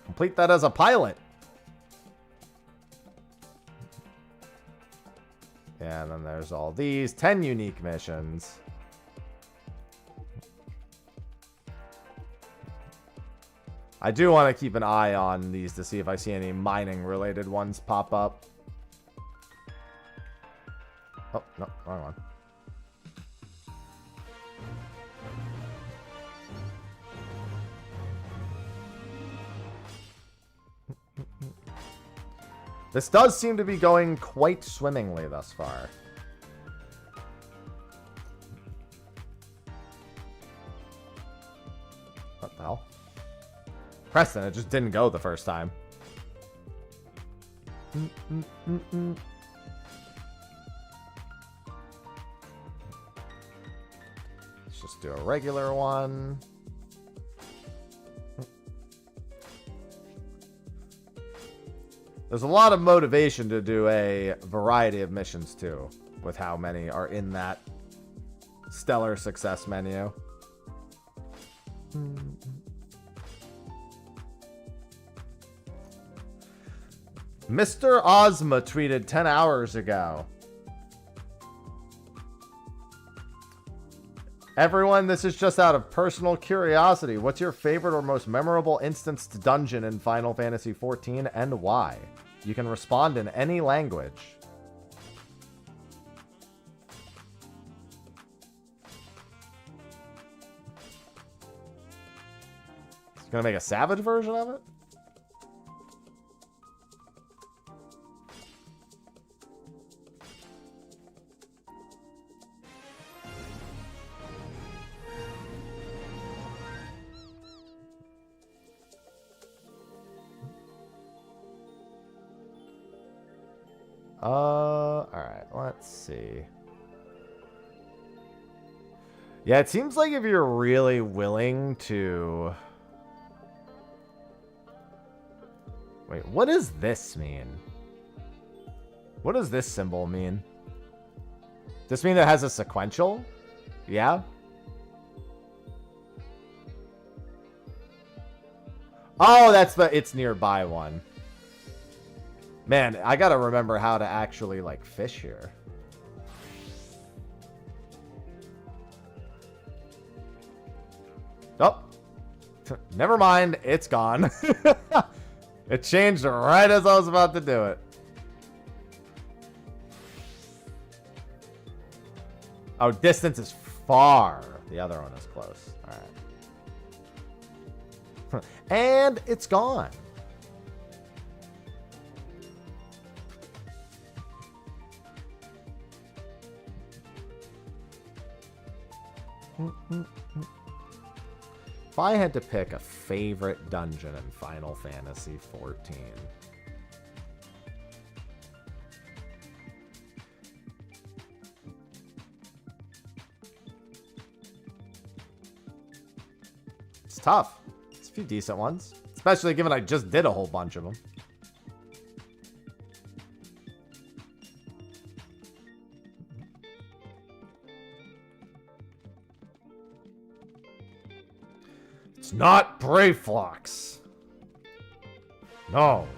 Complete that as a pilot. Yeah, and then there's all these 10 unique missions. I do want to keep an eye on these to see if I see any mining related ones pop up. Oh, no, wrong one. This does seem to be going quite swimmingly thus far. What the hell? Preston, it just didn't go the first time. Let's just do a regular one. There's a lot of motivation to do a variety of missions, too, with how many are in that stellar success menu. Mr. Ozma tweeted 10 hours ago. Everyone, this is just out of personal curiosity. What's your favorite or most memorable instanced dungeon in Final Fantasy XIV and why? You can respond in any language. It's gonna make a savage version of it? Alright, let's see. Yeah, it seems like if you're really willing to... Wait, what does this mean? What does this symbol mean? Does this mean it has a sequential? Yeah? Oh, that's the it's nearby one. Man, I gotta remember how to actually, like, fish here. Oh. Never mind. It's gone. It changed right as I was about to do it. Oh, distance is far. The other one is close. All right. And it's gone. If I had to pick a favorite dungeon in Final Fantasy XIV, it's tough. It's a few decent ones, especially given I just did a whole bunch of them. Not Brayflox. No.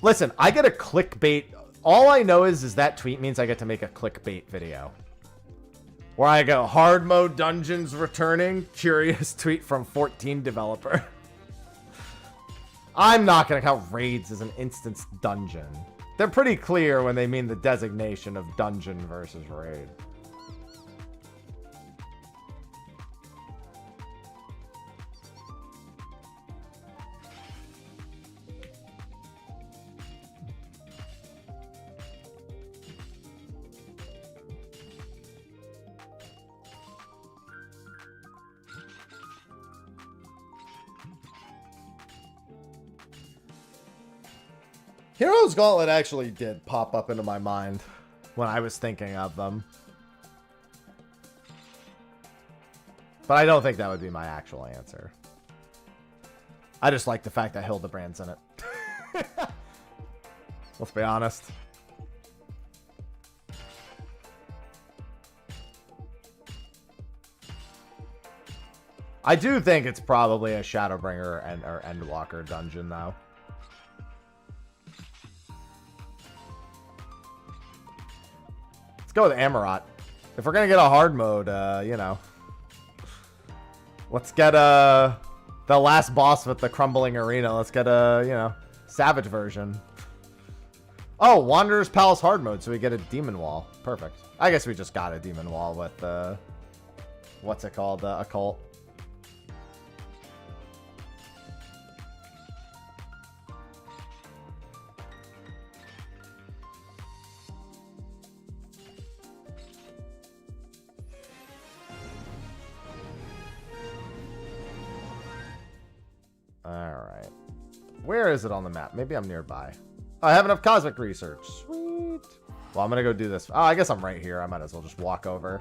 Listen, I get a clickbait. All I know is that tweet means I get to make a clickbait video. Where I go, hard mode dungeons returning. Curious tweet from 14 developer. I'm not going to count raids as an instance dungeon. They're pretty clear when they mean the designation of dungeon versus raid. Heroes Gauntlet actually did pop up into my mind when I was thinking of them. But I don't think that would be my actual answer. I just like the fact that Hildebrand's in it. Let's be honest. I do think it's probably a Shadowbringer or Endwalker dungeon, though. go with Amarot. If we're gonna get a hard mode, you know, let's get the last boss with the crumbling arena. Let's get a, you know, Savage version. Oh, Wanderer's Palace hard mode, so we get a demon wall. Perfect. I guess we just got a demon wall with what's it called? Occult. Alright. Where is it on the map? Maybe I'm nearby. Oh, I have enough cosmic research. Sweet. Well, I'm gonna go do this. Oh, I guess I'm right here. I might as well just walk over.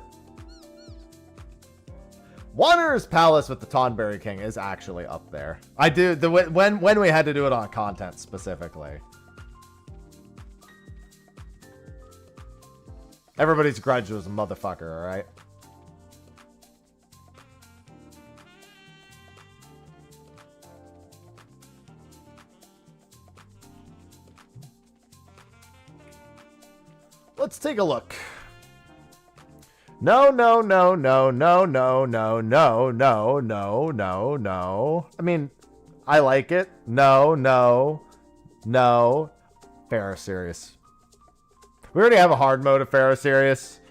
Wanderer's Palace with the Tonberry King is actually up there. I do when we had to do it on content specifically. Everybody's grudge was a motherfucker, alright? Let's take a look. No, no, no, no, no, no, no, no, no, no, no, no. I mean, I like it. No, no, no. Pharaoh Sirius. We already have a hard mode of Pharaoh Sirius,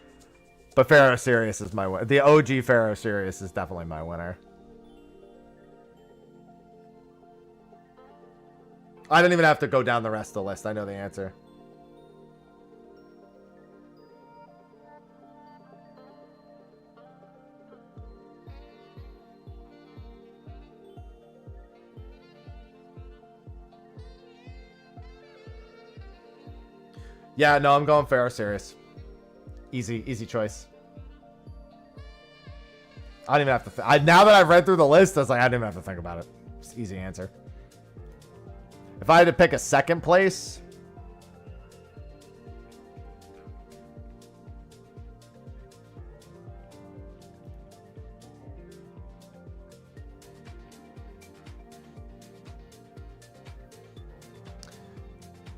but Pharaoh Sirius is my winner. The OG Pharaoh Sirius is definitely my winner. I don't even have to go down the rest of the list. I know the answer. Yeah, no, I'm going Pharaoh Sirius. Easy choice. I don't even have to. Now that I've read through the list, I was like, I didn't even have to think about it. Just easy answer. If I had to pick a second place,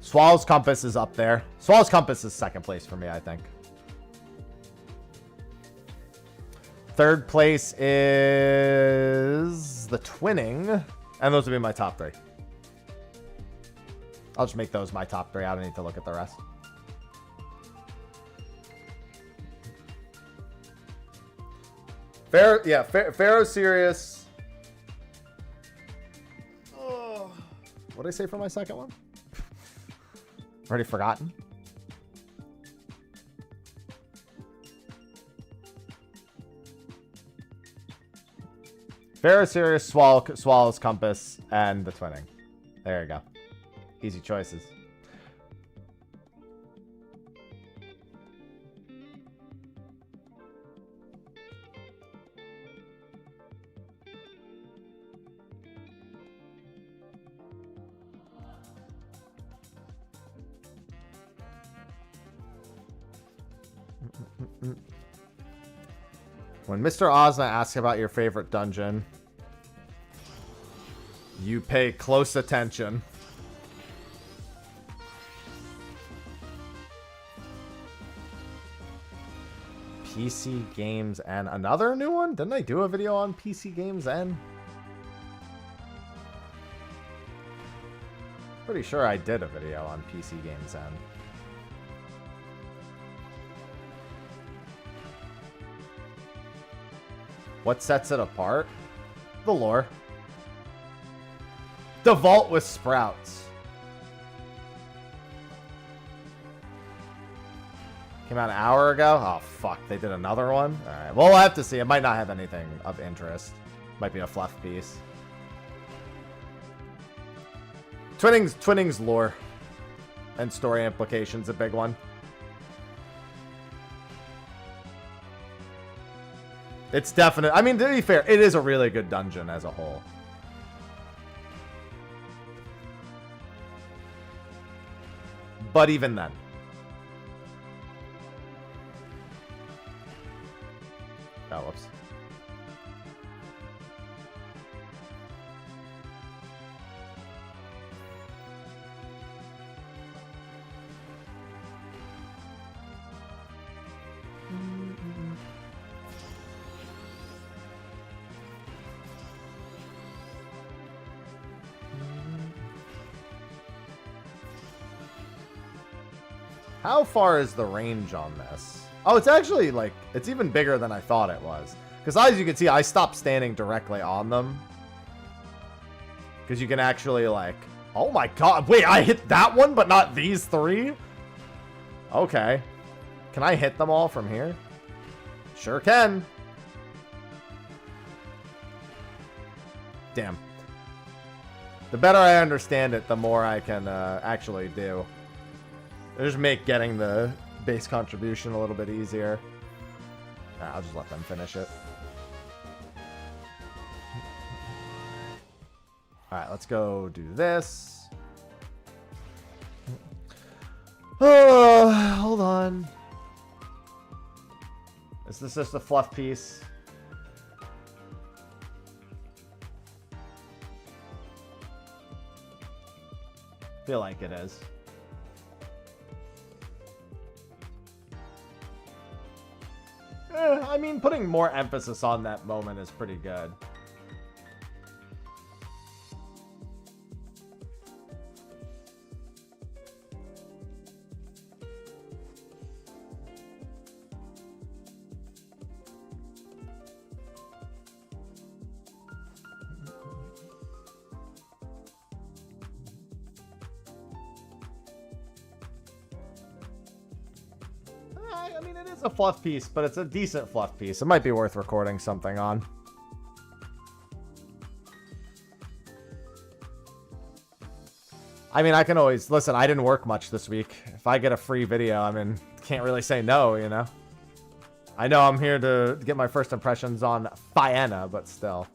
Swallow's Compass is up there. Swallow's Compass is second place for me, I think. Third place is the Twinning. And those would be my top three. I'll just make those my top three. I don't need to look at the rest. Pharaoh Sirius. Oh. What did I say for my second one? Already forgotten. Pharaoh Sirius, Swallow's Compass, and the Twinning. There you go. Easy choices. When Mr. Ozna asks about your favorite dungeon, you pay close attention. PC Games and another new one? Didn't I do a video on PC Games and? Pretty sure I did a video on PC Games and. What sets it apart? The lore. The vault with sprouts. Came out an hour ago? Oh, fuck. They did another one? Alright. Well, we'll have to see. It might not have anything of interest. Might be a fluff piece. Twinning's lore and story implications a big one. It's definite. I mean, to be fair, it is a really good dungeon as a whole. But even then. Oh, whoops. How far is the range on this? Oh, it's actually like, it's even bigger than I thought it was. Because as you can see, I stopped standing directly on them. Because you can actually like, oh my god, wait, I hit that one, but not these three? Okay. Can I hit them all from here? Sure can. Damn. The better I understand it, the more I can actually do. Just make getting the base contribution a little bit easier. I'll just let them finish it. Alright, let's go do this. Oh, hold on. Is this just a fluff piece? Feel like it is. I mean, putting more emphasis on that moment is pretty good. I mean, it is a fluff piece, but it's a decent fluff piece. It might be worth recording something on. I mean, I can always... Listen, I didn't work much this week. If I get a free video, I mean, can't really say no, you know? I know I'm here to get my first impressions on Fena, but still.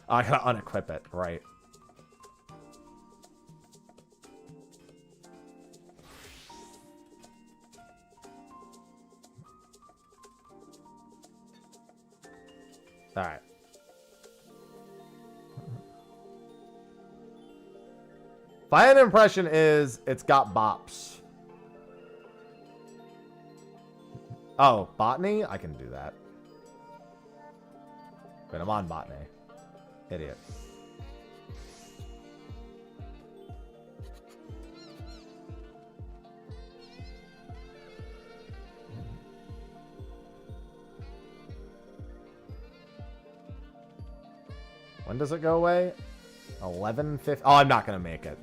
Oh, I gotta unequip it, right. Alright. Final impression is it's got bops. Oh, botany? I can do that. But I'm on botany. Idiot. When does it go away? 11:50. Oh, I'm not going to make it.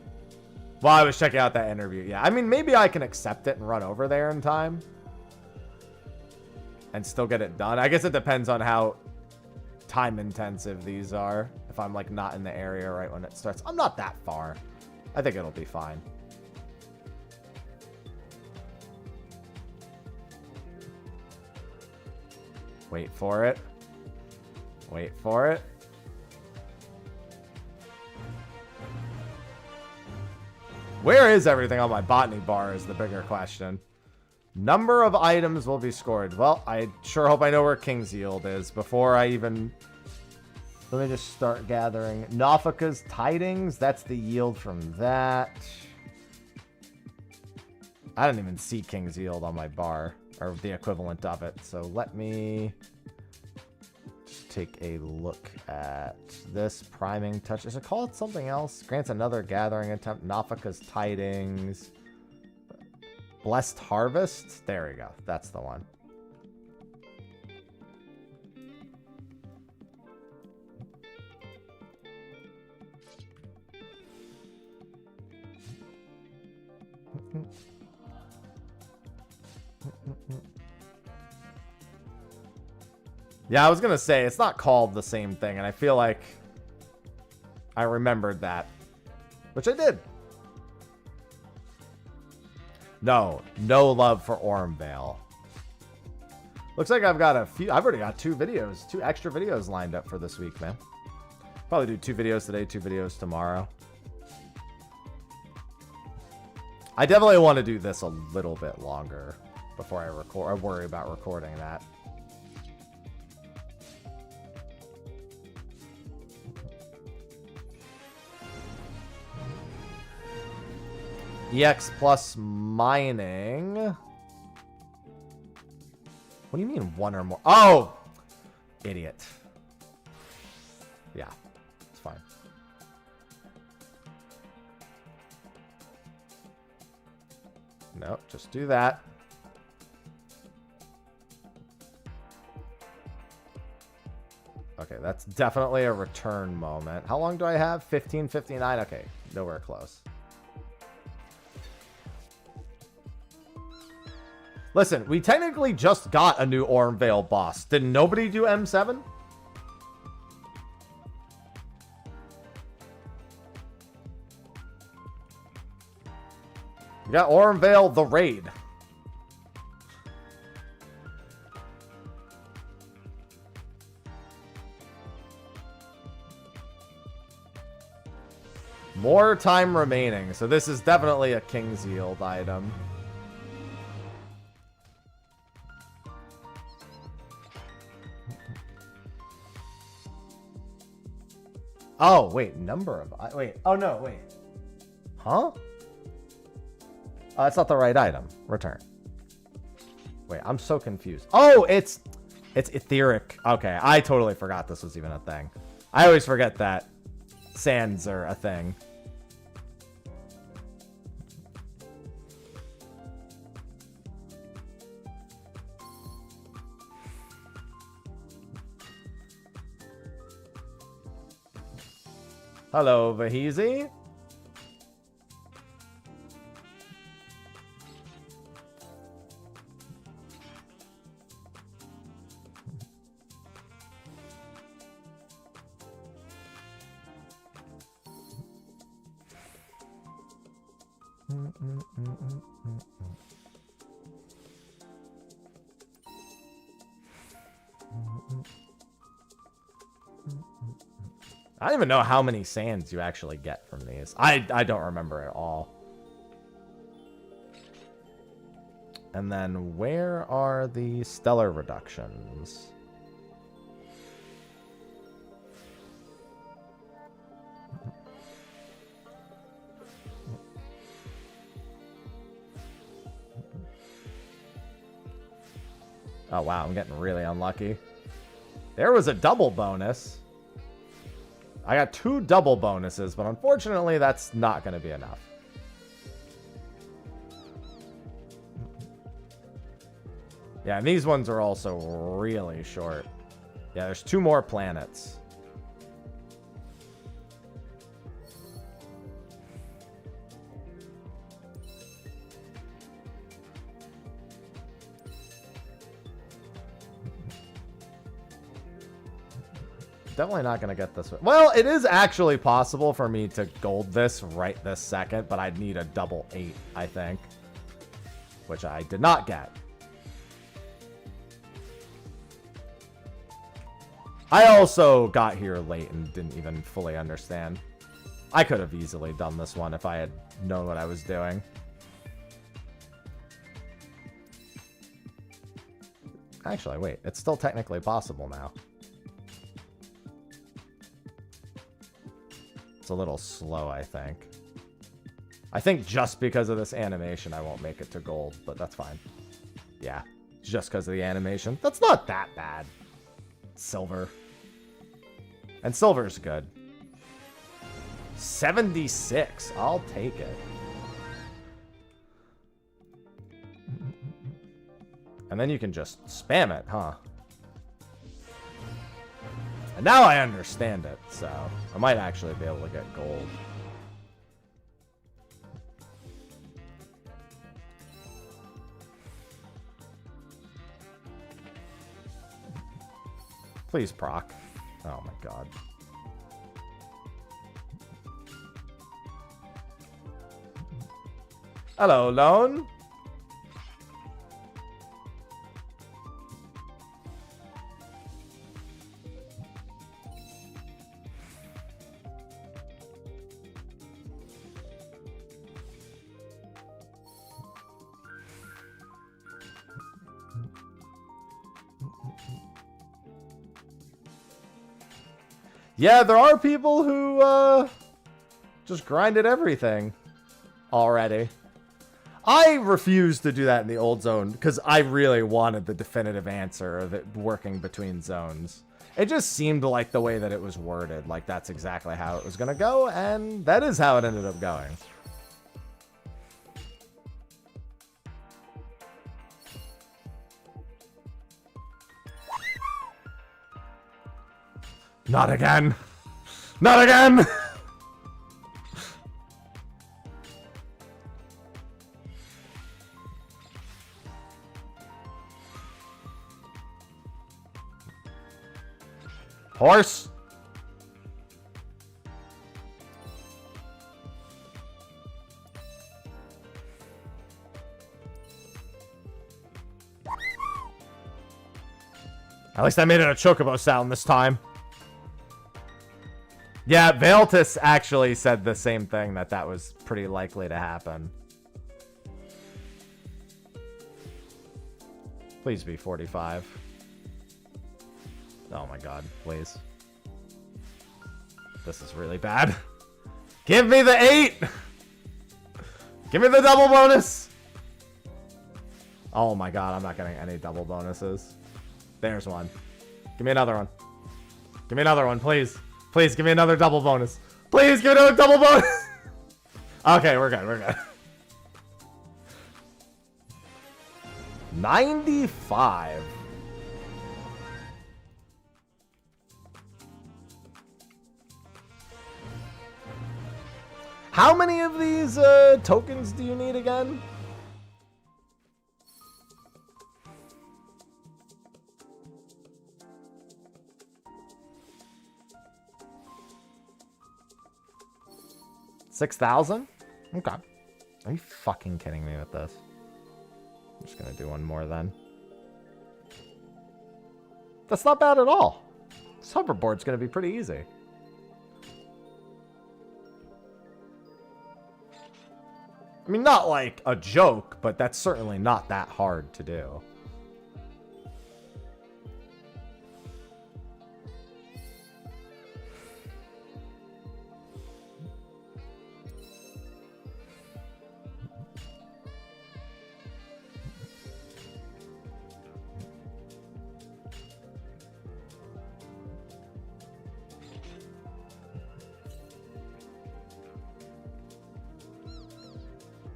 Well, I was checking out that interview. Yeah, I mean, maybe I can accept it and run over there in time. And still get it done. I guess it depends on how time intensive these are. If I'm like not in the area right when it starts. I'm not that far. I think it'll be fine. Wait for it. Wait for it. Where is everything on my botany bar is the bigger question. Number of items will be scored. Well, I sure hope I know where King's Yield is before I even... Let me just start gathering. Nafika's Tidings. That's the yield from that. I didn't even see King's Yield on my bar. Or the equivalent of it. So let me... just take a look at this priming touch. Is it called something else? Grants another gathering attempt. Nafika's Tidings. Blessed Harvest. There we go. That's the one. Yeah, I was going to say, it's not called the same thing, and I feel like I remembered that. Which I did. No love for Ormvale. Looks like I've got a few... I've already got 2 extra videos lined up for this week, man. Probably do 2 videos today, 2 videos tomorrow. I definitely want to do this a little bit longer before I worry about recording that. EX plus mining. What do you mean 1 or more? Oh! Idiot. Yeah, it's fine. Nope, just do that. Okay, that's definitely a return moment. How long do I have? 15:59. Okay, nowhere close. Listen, we technically just got a new Ormvale boss. Did nobody do M7? We got Ormvale the Raid. More time remaining, so this is definitely a King's Yield item. Oh, wait, number of... Wait, oh no, wait. Huh? Oh, that's not the right item. Return. Wait, I'm so confused. Oh, it's etheric. Okay, I totally forgot this was even a thing. I always forget that sands are a thing. Hello, Vahizi. I don't even know how many sands you actually get from these. I don't remember at all. And then where are the stellar reductions? Oh wow, I'm getting really unlucky. There was a double bonus. I got 2 double bonuses, but unfortunately that's not going to be enough. Yeah, and these ones are also really short. Yeah, there's 2 more planets. Definitely not going to get this one. Well, it is actually possible for me to gold this right this second, but I'd need a double 8, I think. Which I did not get. I also got here late and didn't even fully understand. I could have easily done this one if I had known what I was doing. Actually, wait. It's still technically possible now. It's a little slow, I think. I think just because of this animation, I won't make it to gold, but that's fine. Yeah, just because of the animation. That's not that bad. Silver. And silver's good. 76. I'll take it. And then you can just spam it, huh? And now I understand it, so I might actually be able to get gold. Please proc. Oh my god. Hello, Lone. Yeah, there are people who just grinded everything already. I refused to do that in the old zone because I really wanted the definitive answer of it working between zones. It just seemed like the way that it was worded, like that's exactly how it was going to go, and that is how it ended up going. Not again. Not again. Horse. At least I made it a chocobo sound this time. Yeah, Valtis actually said the same thing, that was pretty likely to happen. Please be 45. Oh my god, please. This is really bad. Give me the 8! Give me the double bonus! Oh my god, I'm not getting any double bonuses. There's one. Give me another one. Give me another one, please. Please, give me another double bonus. Please, give me another double bonus! Okay, we're good, we're good. 95. How many of these tokens do you need again? $6,000? Okay. Are you fucking kidding me with this? I'm just gonna do one more then. That's not bad at all. This hoverboard's gonna be pretty easy. I mean, not like a joke, but that's certainly not that hard to do.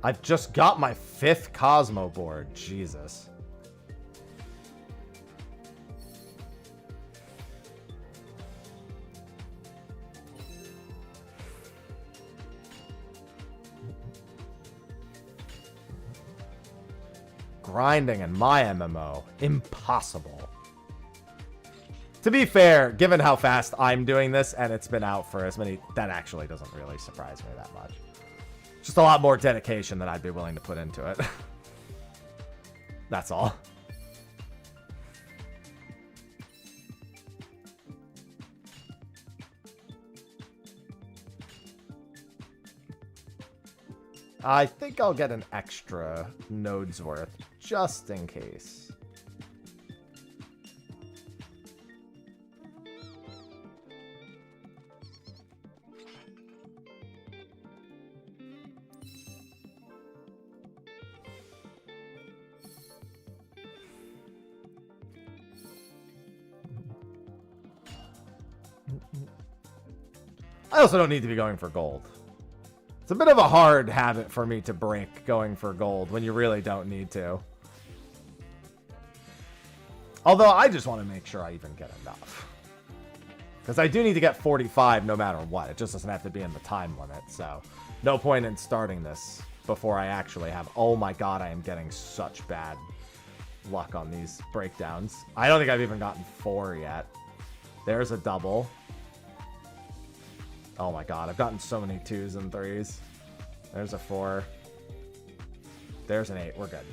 I've just got my 5th Cosmo board. Jesus. Grinding in my MMO. Impossible. To be fair, given how fast I'm doing this and it's been out for as many, that actually doesn't really surprise me that much. Just a lot more dedication than I'd be willing to put into it. That's all. I think I'll get an extra node's worth, just in case. I also don't need to be going for gold. It's a bit of a hard habit for me to break going for gold when you really don't need to. Although I just want to make sure I even get enough. Because I do need to get 45 no matter what. It just doesn't have to be in the time limit. So no point in starting this before I actually have... Oh my god, I am getting such bad luck on these breakdowns. I don't think I've even gotten 4 yet. There's a double. Oh my god, I've gotten so many 2s and 3s. There's a 4. There's an 8. We're good.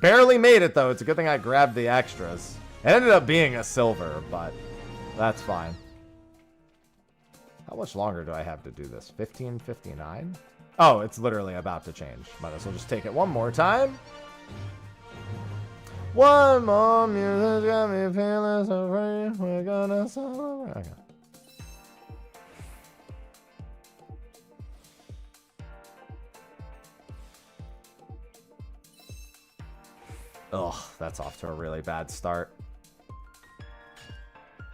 Barely made it, though. It's a good thing I grabbed the extras. It ended up being a silver, but that's fine. How much longer do I have to do this? 15:59? Oh, it's literally about to change. Might as well just take it one more time. One more music got me feeling so free. We're gonna celebrate. Okay. Ugh, that's off to a really bad start.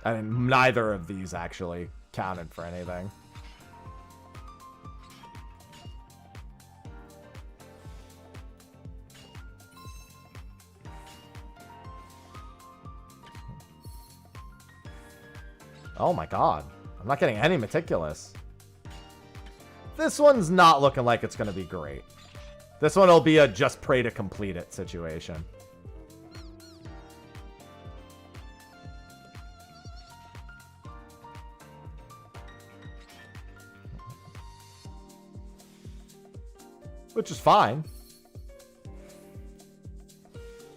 I mean, neither of these actually counted for anything. Oh my god. I'm not getting any meticulous. This one's not looking like it's going to be great. This one will be a just pray to complete it situation. Which is fine.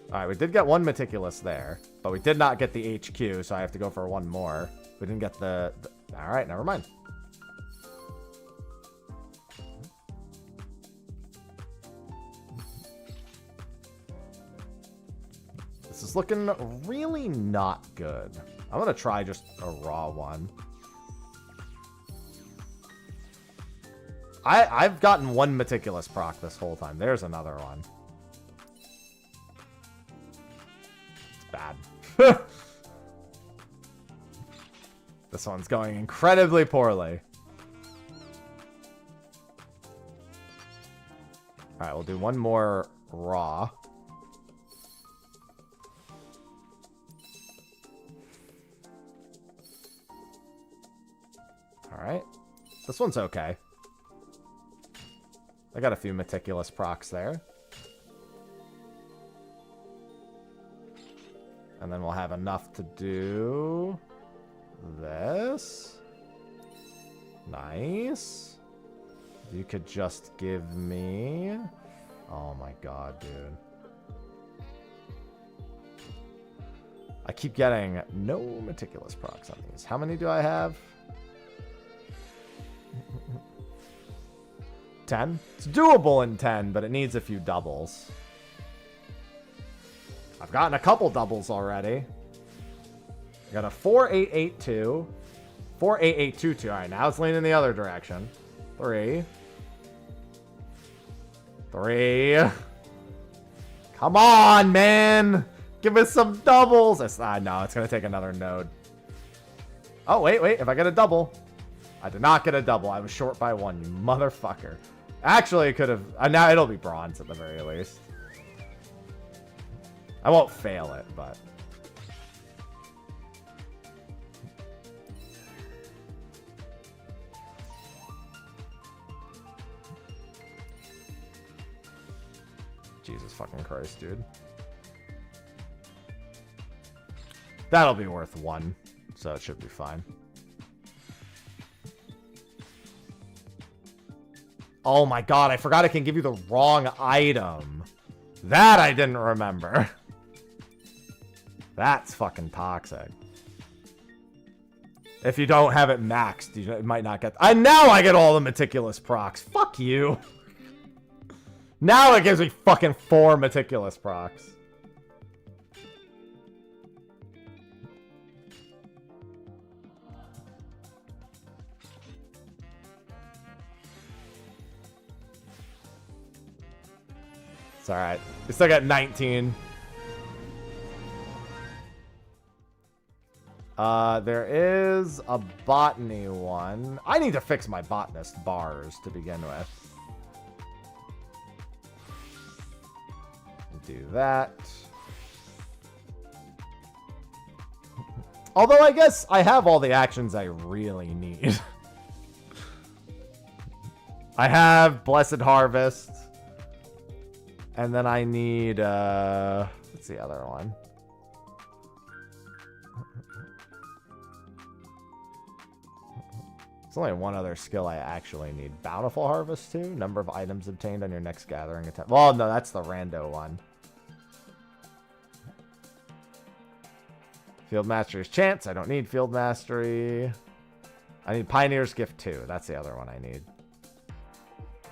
Alright, we did get one meticulous there. But we did not get the HQ, so I have to go for one more. We didn't get the... Alright, never mind. This is looking really not good. I'm going to try just a raw one. I've gotten one meticulous proc this whole time. There's another one. It's bad. This one's going incredibly poorly. Alright, we'll do one more raw. Alright. This one's okay. I got a few meticulous procs there. And then we'll have enough to do this. Nice. You could just give me... Oh my god, dude. I keep getting no meticulous procs on these. How many do I have? 10? It's doable in 10, but it needs a few doubles. I've gotten a couple doubles already. I got a 4882, 48822. All right, now it's leaning the other direction. 3. Come on, man. Give us some doubles. No, it's going to take another node. Oh, wait. If I get a double. I did not get a double. I was short by 1, you motherfucker. Actually, it could have... now it'll be bronze at the very least. I won't fail it, but... Jesus fucking Christ, dude. That'll be worth 1, so it should be fine. Oh my god, I forgot I can give you the wrong item. That I didn't remember. That's fucking toxic. If you don't have it maxed, you might not get... now I get all the meticulous procs. Fuck you. Now it gives me fucking 4 meticulous procs. It's alright. We still got 19. There is a botany one. I need to fix my botanist bars to begin with. Do that. Although I guess I have all the actions I really need. I have Blessed Harvest. And then I need, what's the other one? There's only one other skill I actually need. Bountiful Harvest too? Number of items obtained on your next gathering attempt. Well, no, that's the rando one. Field Mastery's Chance. I don't need Field Mastery. I need Pioneer's Gift too. That's the other one I need.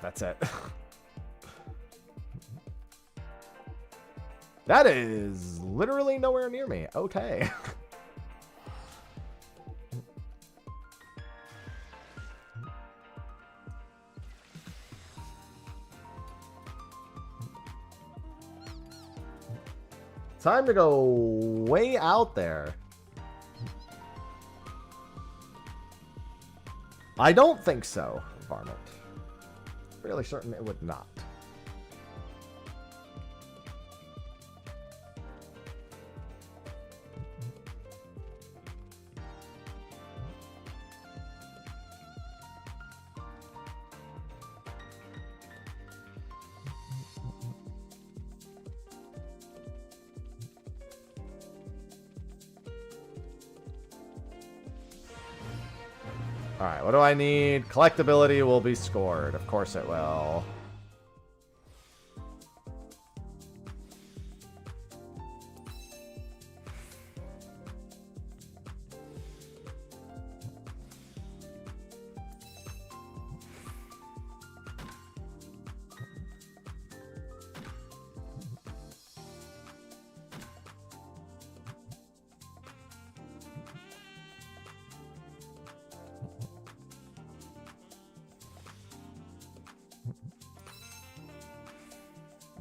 That's it. That is literally nowhere near me. Okay. Time to go way out there. I don't think so, Varmint. Fairly certain it would not. Alright, what do I need? Collectability will be scored. Of course it will.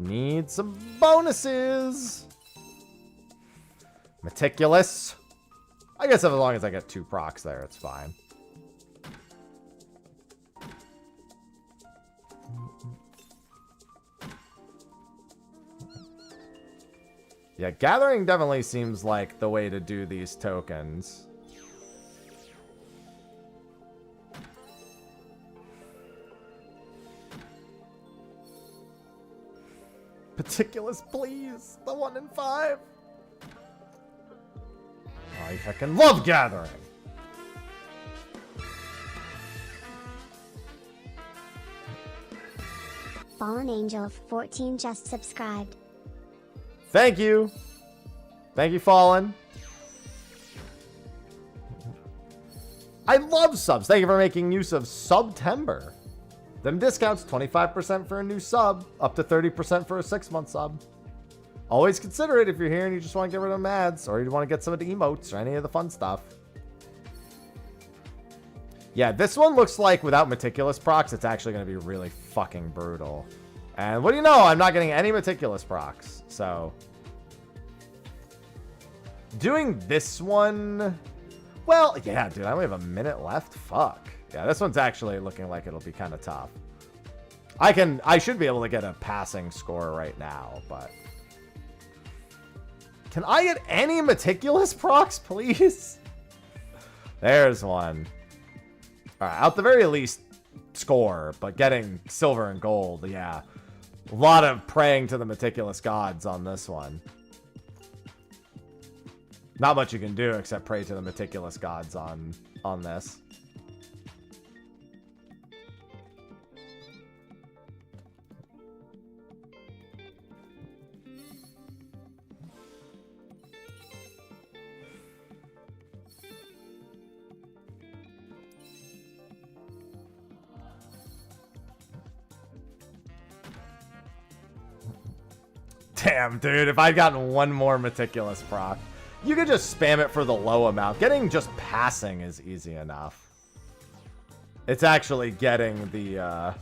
Need some bonuses. Meticulous. I guess as long as I get 2 procs there, it's fine. Yeah, gathering definitely seems like the way to do these tokens. Meticulous, please. The 1 in 5. I fucking love gathering. Fallen Angel 14 just subscribed. Thank you. Thank you, Fallen. I love subs. Thank you for making use of Subtember. Them discounts, 25% for a new sub, up to 30% for a 6-month sub. Always consider it if you're here and you just want to get rid of them ads, or you want to get some of the emotes or any of the fun stuff. Yeah, this one looks like without Meticulous procs, it's actually going to be really fucking brutal. And what do you know? I'm not getting any Meticulous procs, so... Doing this one... Well, yeah, dude, I only have a minute left. Fuck. Yeah, this one's actually looking like it'll be kind of tough. I should be able to get a passing score right now, but... Can I get any Meticulous procs, please? There's one. Alright, at the very least, score, but getting silver and gold, yeah. A lot of praying to the Meticulous gods on this one. Not much you can do except pray to the Meticulous gods on this. Damn, dude, if I'd gotten one more Meticulous proc. You could just spam it for the low amount. Getting just passing is easy enough. It's actually getting the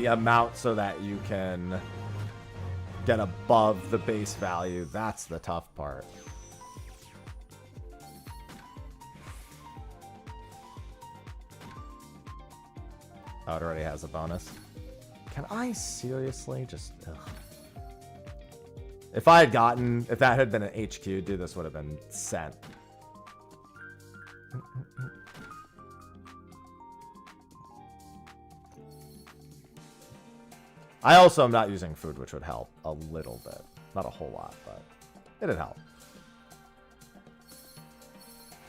amount so that you can get above the base value. That's the tough part. Oh, it already has a bonus. Can I seriously just... Ugh. If that had been an HQ, dude, this would have been sent. I also am not using food, which would help a little bit. Not a whole lot, but it'd help.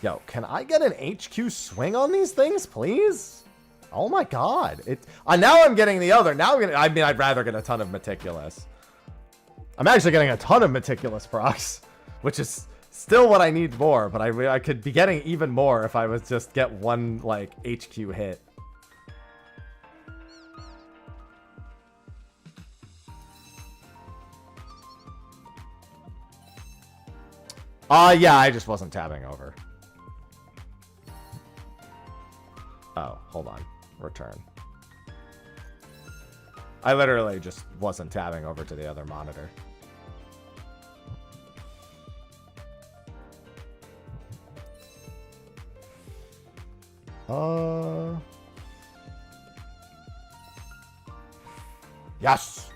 Yo, can I get an HQ swing on these things, please? Oh my god. Now I'm getting the other. Now I'd rather get a ton of Meticulous. I'm actually getting a ton of Meticulous procs, which is still what I need more, but I could be getting even more if I was just get one, like, HQ hit. Yeah, I just wasn't tabbing over. Oh, hold on. Return. I literally just wasn't tabbing over to the other monitor. Yes!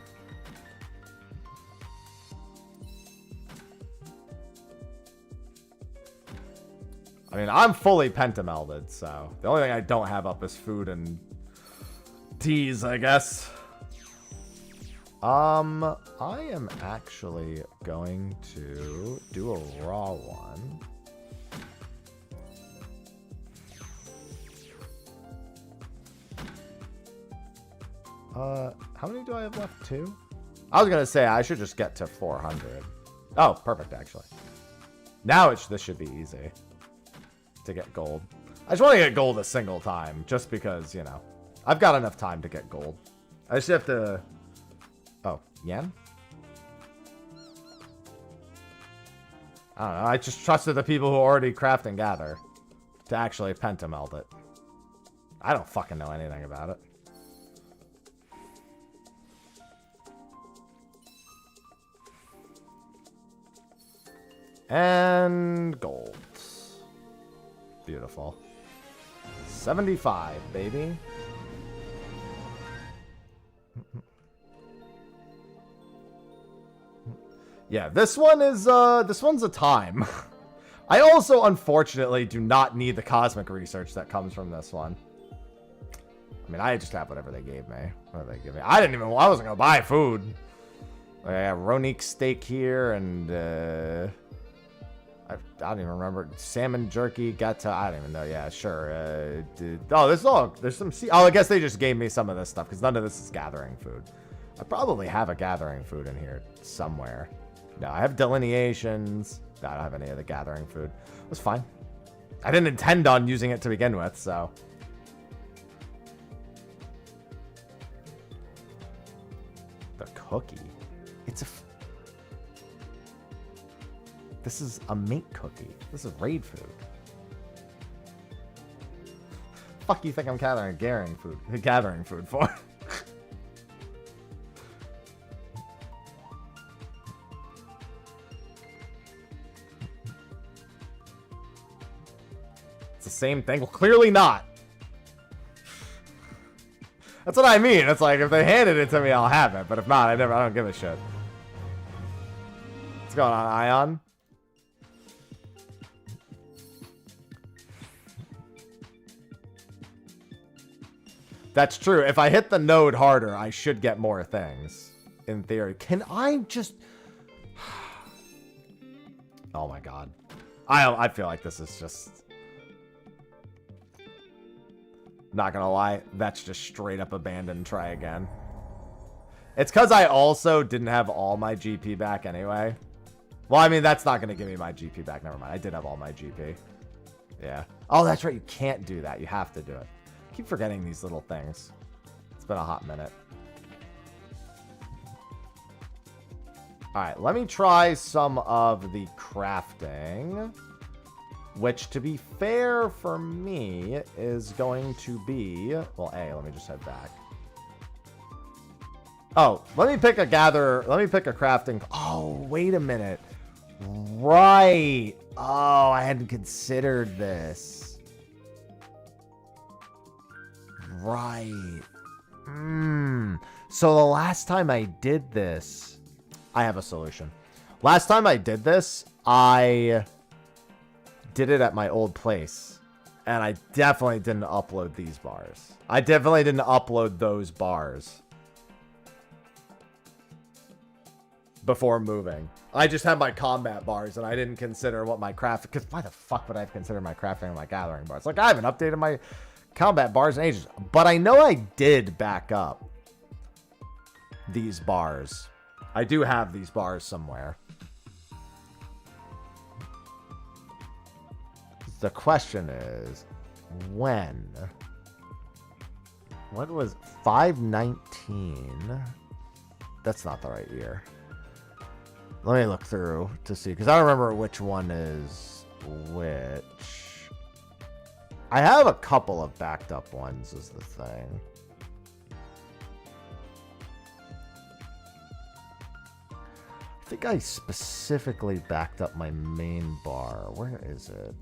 I mean, I'm fully pentamelded, so the only thing I don't have up is food and teas, I guess. I am actually going to do a raw one. How many do I have left? 2? I was gonna say I should just get to 400. Oh, perfect, actually. Now this should be easy to get gold. I just want to get gold a single time, just because, you know, I've got enough time to get gold. I just have to... Oh, yen? I don't know, I just trusted the people who already craft and gather to actually pentameld it. I don't fucking know anything about it. And gold. Beautiful. 75, baby. Yeah, this one is this one's a time. I also unfortunately do not need the cosmic research that comes from this one. I mean, I just have whatever they gave me. What did they give me? I wasn't gonna buy food. Like, I have Ronique steak here and I don't even remember. Salmon jerky, gata. I don't even know. Yeah, sure. There's some I guess they just gave me some of this stuff because none of this is gathering food. I probably have a gathering food in here somewhere. No, I have delineations. No, I don't have any of the gathering food. It was fine. I didn't intend on using it to begin with, so. The cookie. It's a... This is a mate cookie. This is raid food. Fuck you think I'm gathering food for? It's the same thing. Well, clearly not. That's what I mean. It's like if they handed it to me, I'll have it. But if not, I don't give a shit. What's going on, Ion? That's true. If I hit the node harder, I should get more things. In theory. Can I just... Oh my god. I feel like this is just... Not gonna lie. That's just straight up abandoned. Try again. It's because I also didn't have all my GP back anyway. Well, I mean, that's not gonna give me my GP back. Never mind. I did have all my GP. Yeah. Oh, that's right. You can't do that. You have to do it. Keep forgetting these little things. It's been a hot minute. Alright, let me try some of the crafting. Which, to be fair for me, is going to be... Well, let me just head back. Oh, let me pick a crafting... Oh, wait a minute. Right. Oh, I hadn't considered this. Right. So the last time I did this, I have a solution. Last time I did this, I did it at my old place, and I definitely didn't upload these bars. I definitely didn't upload those bars before moving. I just had my combat bars, and I didn't consider what my craft... Because why the fuck would I have considered my crafting and my gathering bars? Like, I haven't updated my... combat bars in ages, but I know I did back up these bars. I do have these bars somewhere. The question is, when? What was 519? That's not the right year. Let me look through to see, because I don't remember which one is which. I have a couple of backed up ones is the thing. I think I specifically backed up my main bar. Where is it?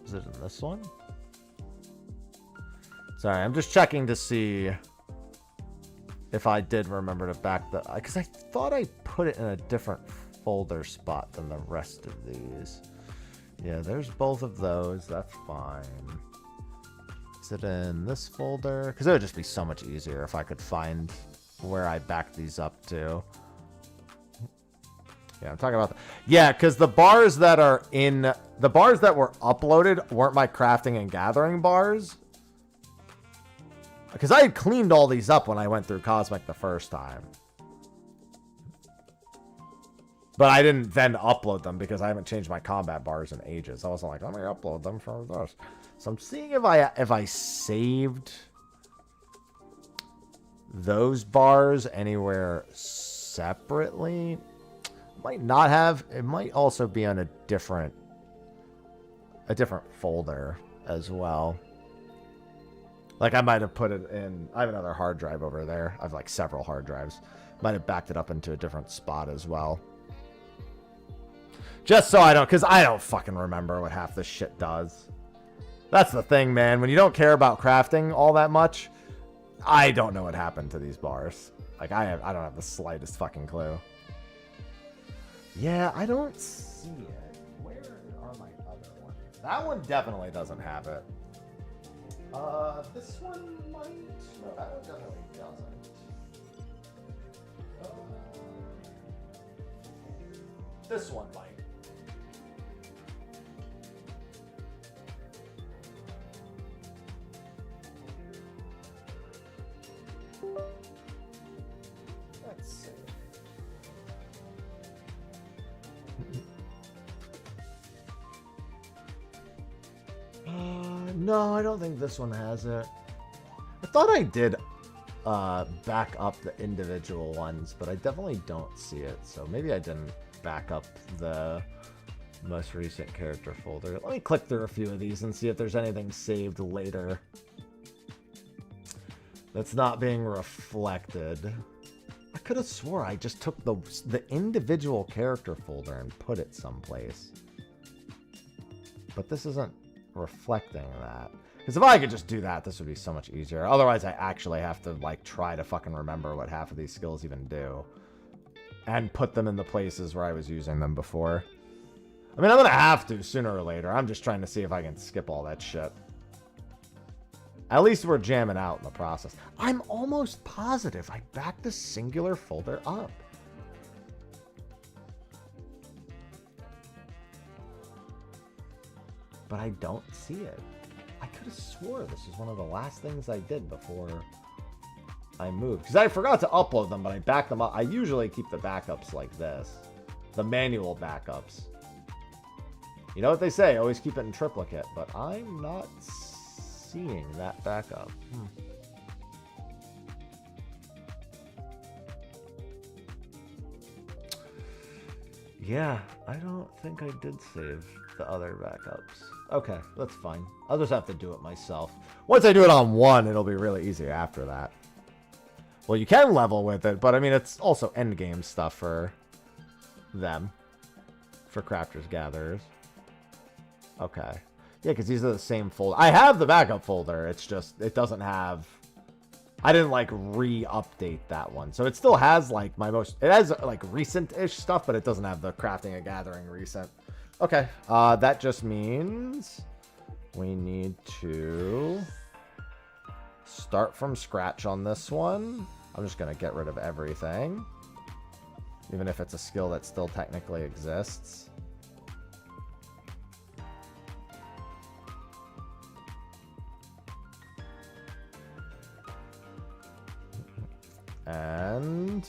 Is it in this one? Sorry, I'm just checking to see if I did remember to back the... Because I thought I put it in a different folder spot than the rest of these. Yeah, there's both of those. That's fine. Is it in this folder? Because it would just be so much easier if I could find where I backed these up to. Yeah, I'm talking about yeah, because the bars that are in the bars that were uploaded weren't my crafting and gathering bars. Because I had cleaned all these up when I went through Cosmic the first time. But I didn't then upload them because I haven't changed my combat bars in ages. I wasn't like, let me upload them for those. So I'm seeing if I saved those bars anywhere separately. Might not have. It might also be on a different folder as well. Like I might have put it in. I have another hard drive over there. I have like several hard drives. Might have backed it up into a different spot as well. Just so I don't, because I don't fucking remember what half this shit does. That's the thing, man. When you don't care about crafting all that much, I don't know what happened to these bars. Like I don't have the slightest fucking clue. Yeah, I don't see it. Where are my other ones? That one definitely doesn't have it. This one might. No, that one definitely doesn't. This one might. Let's see. No, I don't think this one has it. I thought I did back up the individual ones, but I definitely don't see it. So maybe I didn't back up the most recent character folder. Let me click through a few of these and see if there's anything saved later that's not being reflected. I could have swore I just took the individual character folder and put it someplace. But this isn't reflecting that. Because if I could just do that, this would be so much easier. Otherwise, I actually have to, like, try to fucking remember what half of these skills even do. And put them in the places where I was using them before. I mean, I'm going to have to sooner or later. I'm just trying to see if I can skip all that shit. At least we're jamming out in the process. I'm almost positive I backed the singular folder up. But I don't see it. I could have swore this was one of the last things I did before I moved. Because I forgot to upload them, but I backed them up. I usually keep the backups like this. The manual backups. You know what they say, always keep it in triplicate. But I'm not seeing that backup. Yeah, I don't think I did save the other backups. Okay, that's fine. I'll just have to do it myself. Once I do it on one, it'll be really easy after that. Well, you can level with it, but I mean, it's also endgame stuff for them. For Crafters Gatherers. Okay. Yeah, because these are the same folder. I have the backup folder. It's just, it doesn't have... I didn't, like, re-update that one. So it still has, like, my most... It has, like, recent-ish stuff, but it doesn't have the Crafting and Gathering recent. Okay. That just means we need to start from scratch on this one. I'm just going to get rid of everything. Even if it's a skill that still technically exists. And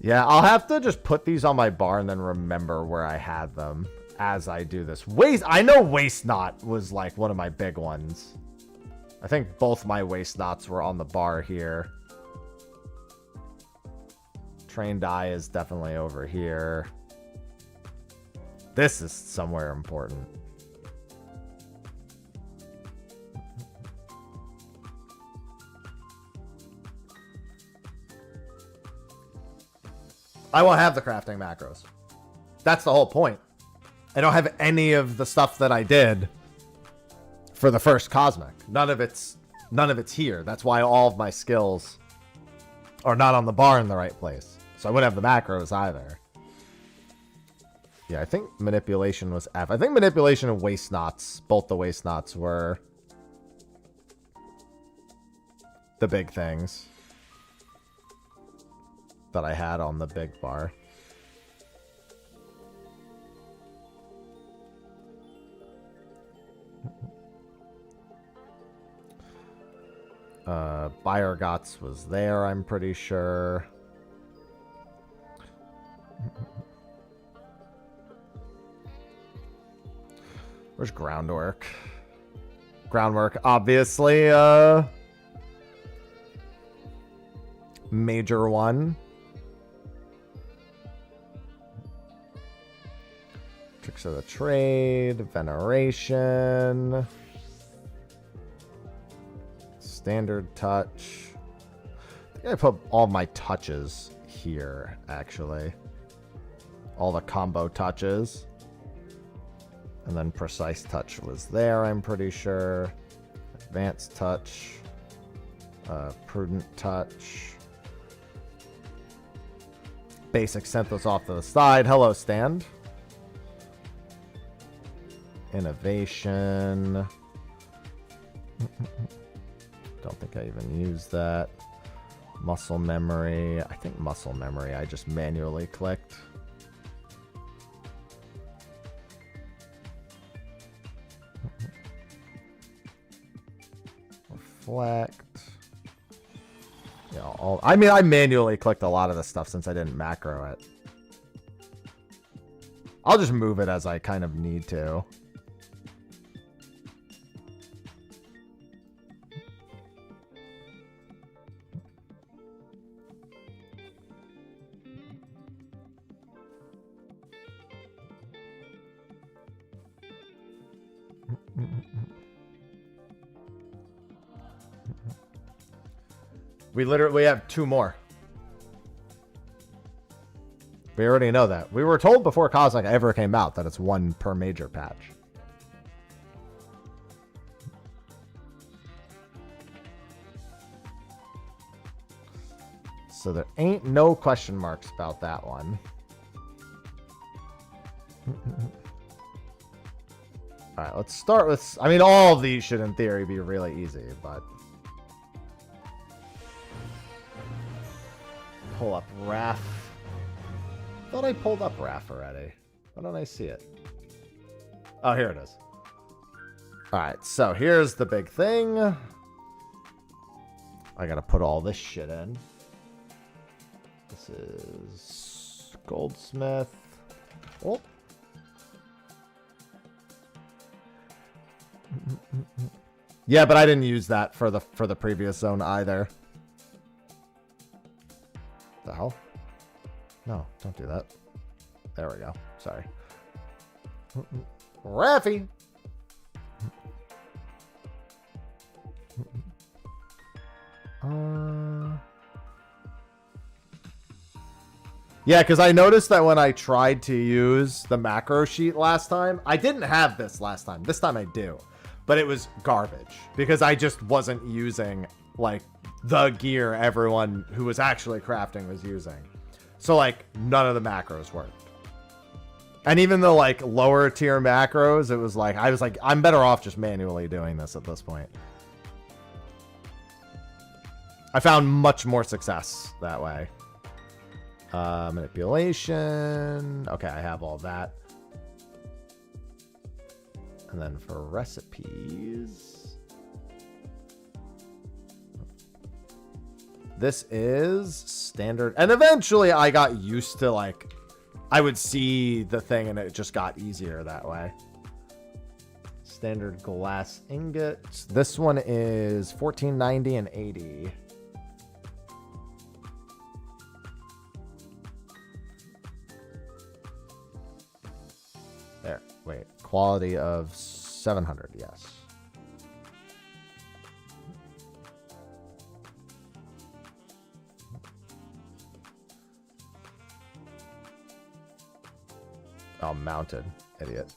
yeah, I'll have to just put these on my bar and then remember where I had them as I do this. I know Waste Knot was like one of my big ones. I think both my Waste Knots were on the bar here. Trained Eye is definitely over here. This is somewhere important. I won't have the crafting macros. That's the whole point. I don't have any of the stuff that I did for the first Cosmic. None of it's here. That's why all of my skills are not on the bar in the right place. So I wouldn't have the macros either. Yeah, I think manipulation was F. I think manipulation and waste knots, both the waste knots were the big things that I had on the big bar. Bayergots was there, I'm pretty sure. Where's groundwork? Groundwork, obviously, major one. Tricks of the trade, veneration, standard touch. I think I put all my touches here, actually. All the combo touches. And then precise touch was there, I'm pretty sure. Advanced touch. Prudent touch. Basic synthos off to the side. Hello, stand. Innovation. Don't think I even used that. Muscle memory. I think muscle memory I just manually clicked. Reflect. Yeah, I mean, I manually clicked a lot of this stuff since I didn't macro it. I'll just move it as I kind of need to. We have 2 more. We already know that. We were told before Cosmic ever came out that it's 1 per major patch. So there ain't no question marks about that one. Alright, let's start with... I mean, all of these should, in theory, be really easy, but... Pull up RAF. Thought I pulled up RAF already. Why don't I see it? Oh, here it is. Alright, so here's the big thing. I gotta put all this shit in. This is Goldsmith. Oh. Yeah, but I didn't use that for the previous zone either. The hell? No, don't do that. There we go. Sorry. Raffy! Yeah, because I noticed that when I tried to use the macro sheet last time, I didn't have this last time. This time I do. But it was garbage because I just wasn't using like the gear everyone who was actually crafting was using. So like none of the macros worked. And even the like lower tier macros, it was like I was like, I'm better off just manually doing this at this point. I found much more success that way. Manipulation. Okay, I have all that. And then for recipes, this is standard. And eventually I got used to like, I would see the thing and it just got easier that way. Standard glass ingot. This one is 1490 and 80. There, wait. Quality of 700, yes. Oh, mounted. Idiot.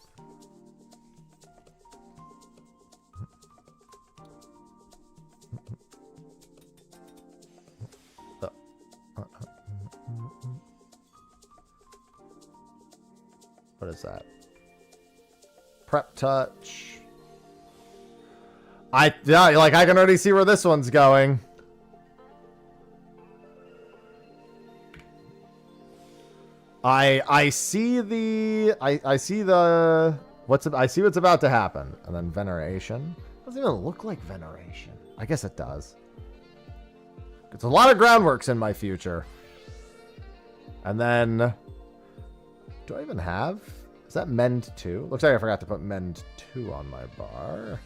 What is that? Prep touch. Yeah, like I can already see where this one's going. I see the I see the I see what's about to happen. And then veneration. Doesn't even look like veneration. I guess it does. It's a lot of groundworks in my future. And then do I even have? Is that mend 2? Looks like I forgot to put mend 2 on my bar.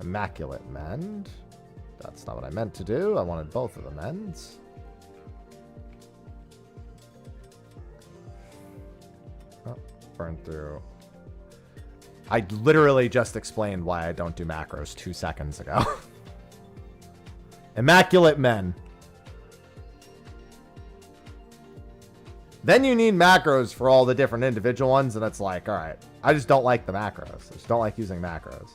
Immaculate mend. That's not what I meant to do. I wanted both of the mends. Oh, burn through. I literally just explained why I don't do macros 2 seconds ago. Immaculate men. Then you need macros for all the different individual ones, and it's like, all right, I just don't like the macros. I just don't like using macros.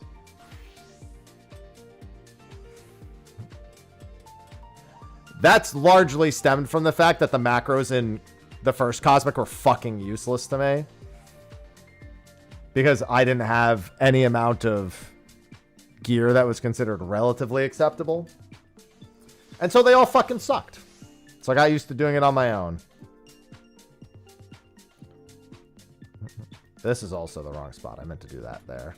That's largely stemmed from the fact that the macros in the first Cosmic were fucking useless to me. Because I didn't have any amount of gear that was considered relatively acceptable. And so they all fucking sucked. So I got used to doing it on my own. This is also the wrong spot. I meant to do that there.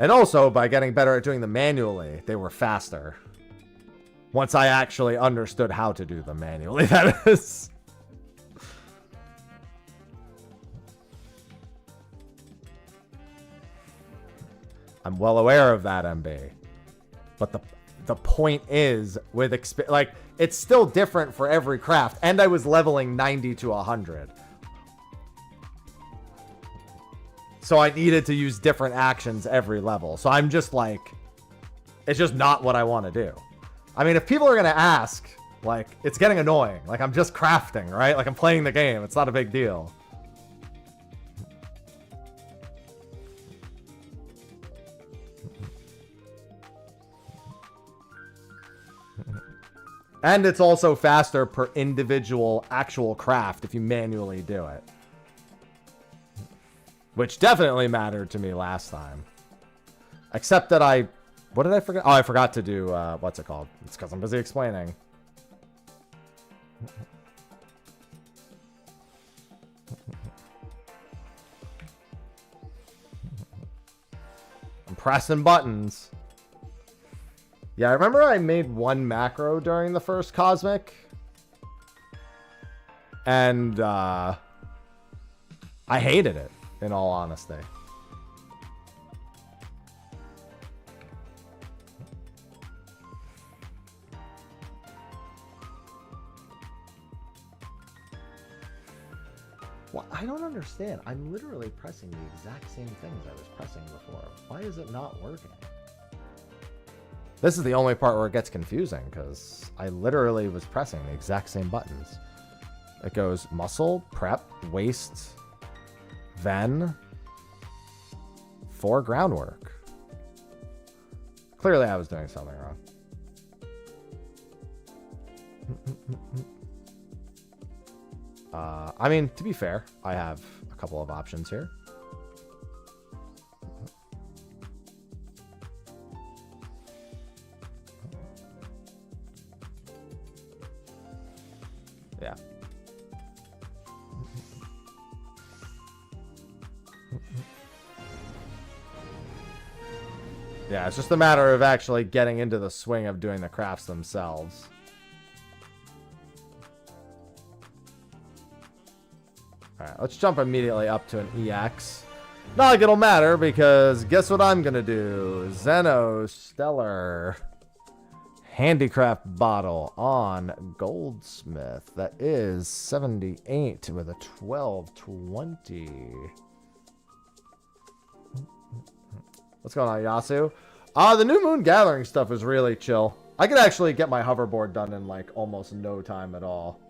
And also, by getting better at doing them manually, they were faster. Once I actually understood how to do them manually, that is. I'm well aware of that, MB. But the point is, with like, it's still different for every craft. And I was leveling 90 to 100. So I needed to use different actions every level. So I'm just like, it's just not what I want to do. I mean, if people are going to ask, like, it's getting annoying. Like, I'm just crafting, right? Like, I'm playing the game. It's not a big deal. And it's also faster per individual actual craft if you manually do it. Which definitely mattered to me last time. Except that what did I forget? Oh, I forgot to do, what's it called? It's because I'm busy explaining. I'm pressing buttons. Yeah, I remember I made one macro during the first Cosmic. And, I hated it. In all honesty. Well, I don't understand. I'm literally pressing the exact same things I was pressing before. Why is it not working? This is the only part where it gets confusing, because I literally was pressing the exact same buttons. It goes muscle, prep, waist, Ven for groundwork. Clearly I was doing something wrong. I mean, to be fair, I have a couple of options here. Yeah. Yeah, it's just a matter of actually getting into the swing of doing the crafts themselves. Alright, let's jump immediately up to an EX. Not like it'll matter, because guess what I'm gonna do? Zeno Stellar Handicraft Bottle on Goldsmith. That is 78 with a 1220. What's going on, Yasu? The New Moon Gathering stuff is really chill. I could actually get my hoverboard done in like almost no time at all.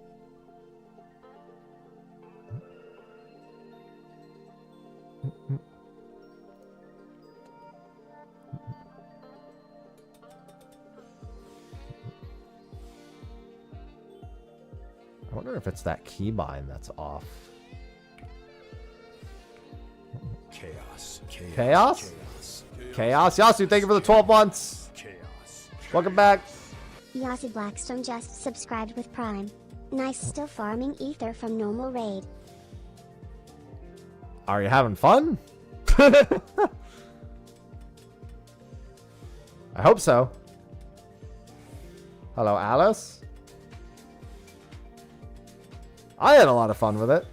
I wonder if it's that keybind that's off. Chaos. Chaos? Chaos? Yasu, thank you for the 12 months. Chaos. Welcome back. Yossi Blackstone just subscribed with Prime. Nice, still farming ether from normal raid. Are you having fun? I hope so. Hello, Alice. I had a lot of fun with it.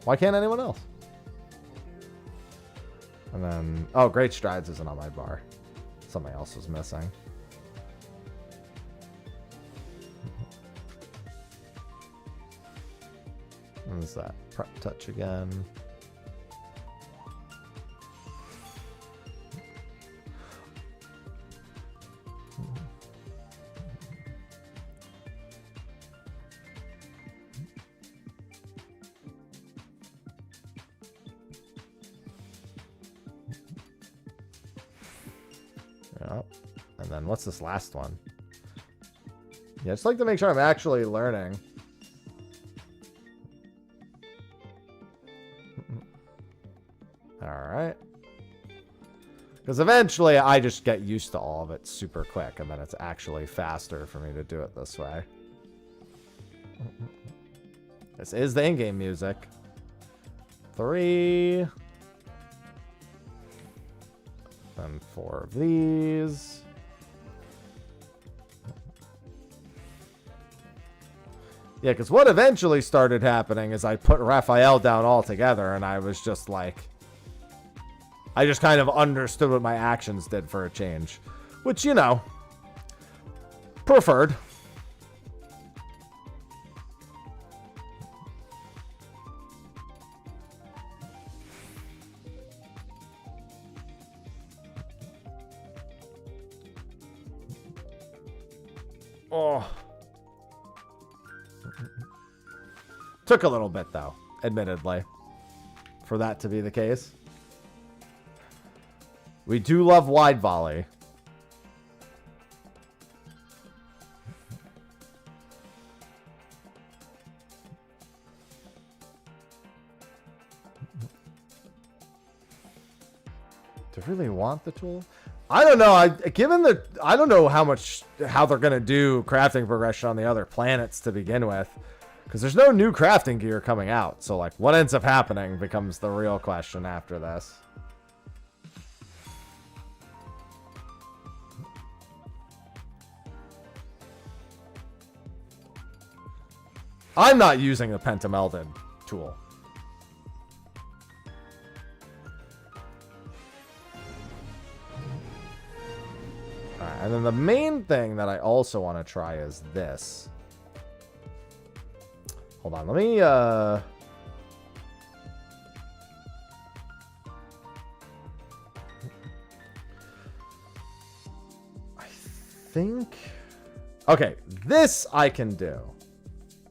Why can't anyone else? And then, oh, Great Strides isn't on my bar. Something else was missing. What is that? Prep touch again. Yep. And then what's this last one? Yeah, just like to make sure I'm actually learning. Alright. Because eventually I just get used to all of it super quick, and then it's actually faster for me to do it this way. This is the in-game music. 3. And 4 of these. Yeah, because what eventually started happening is I put Raphael down altogether, and I was just like... I just kind of understood what my actions did for a change. Which, you know, preferred. Oh. Took a little bit, though, admittedly, for that to be the case. We do love wide volley. Do I really want the tool? I don't know. I don't know how they're gonna do crafting progression on the other planets to begin with, because there's no new crafting gear coming out. So like, what ends up happening becomes the real question after this. I'm not using the pentamelded tool. Alright, and then the main thing that I also want to try is this. Hold on, let me I think... Okay, this I can do.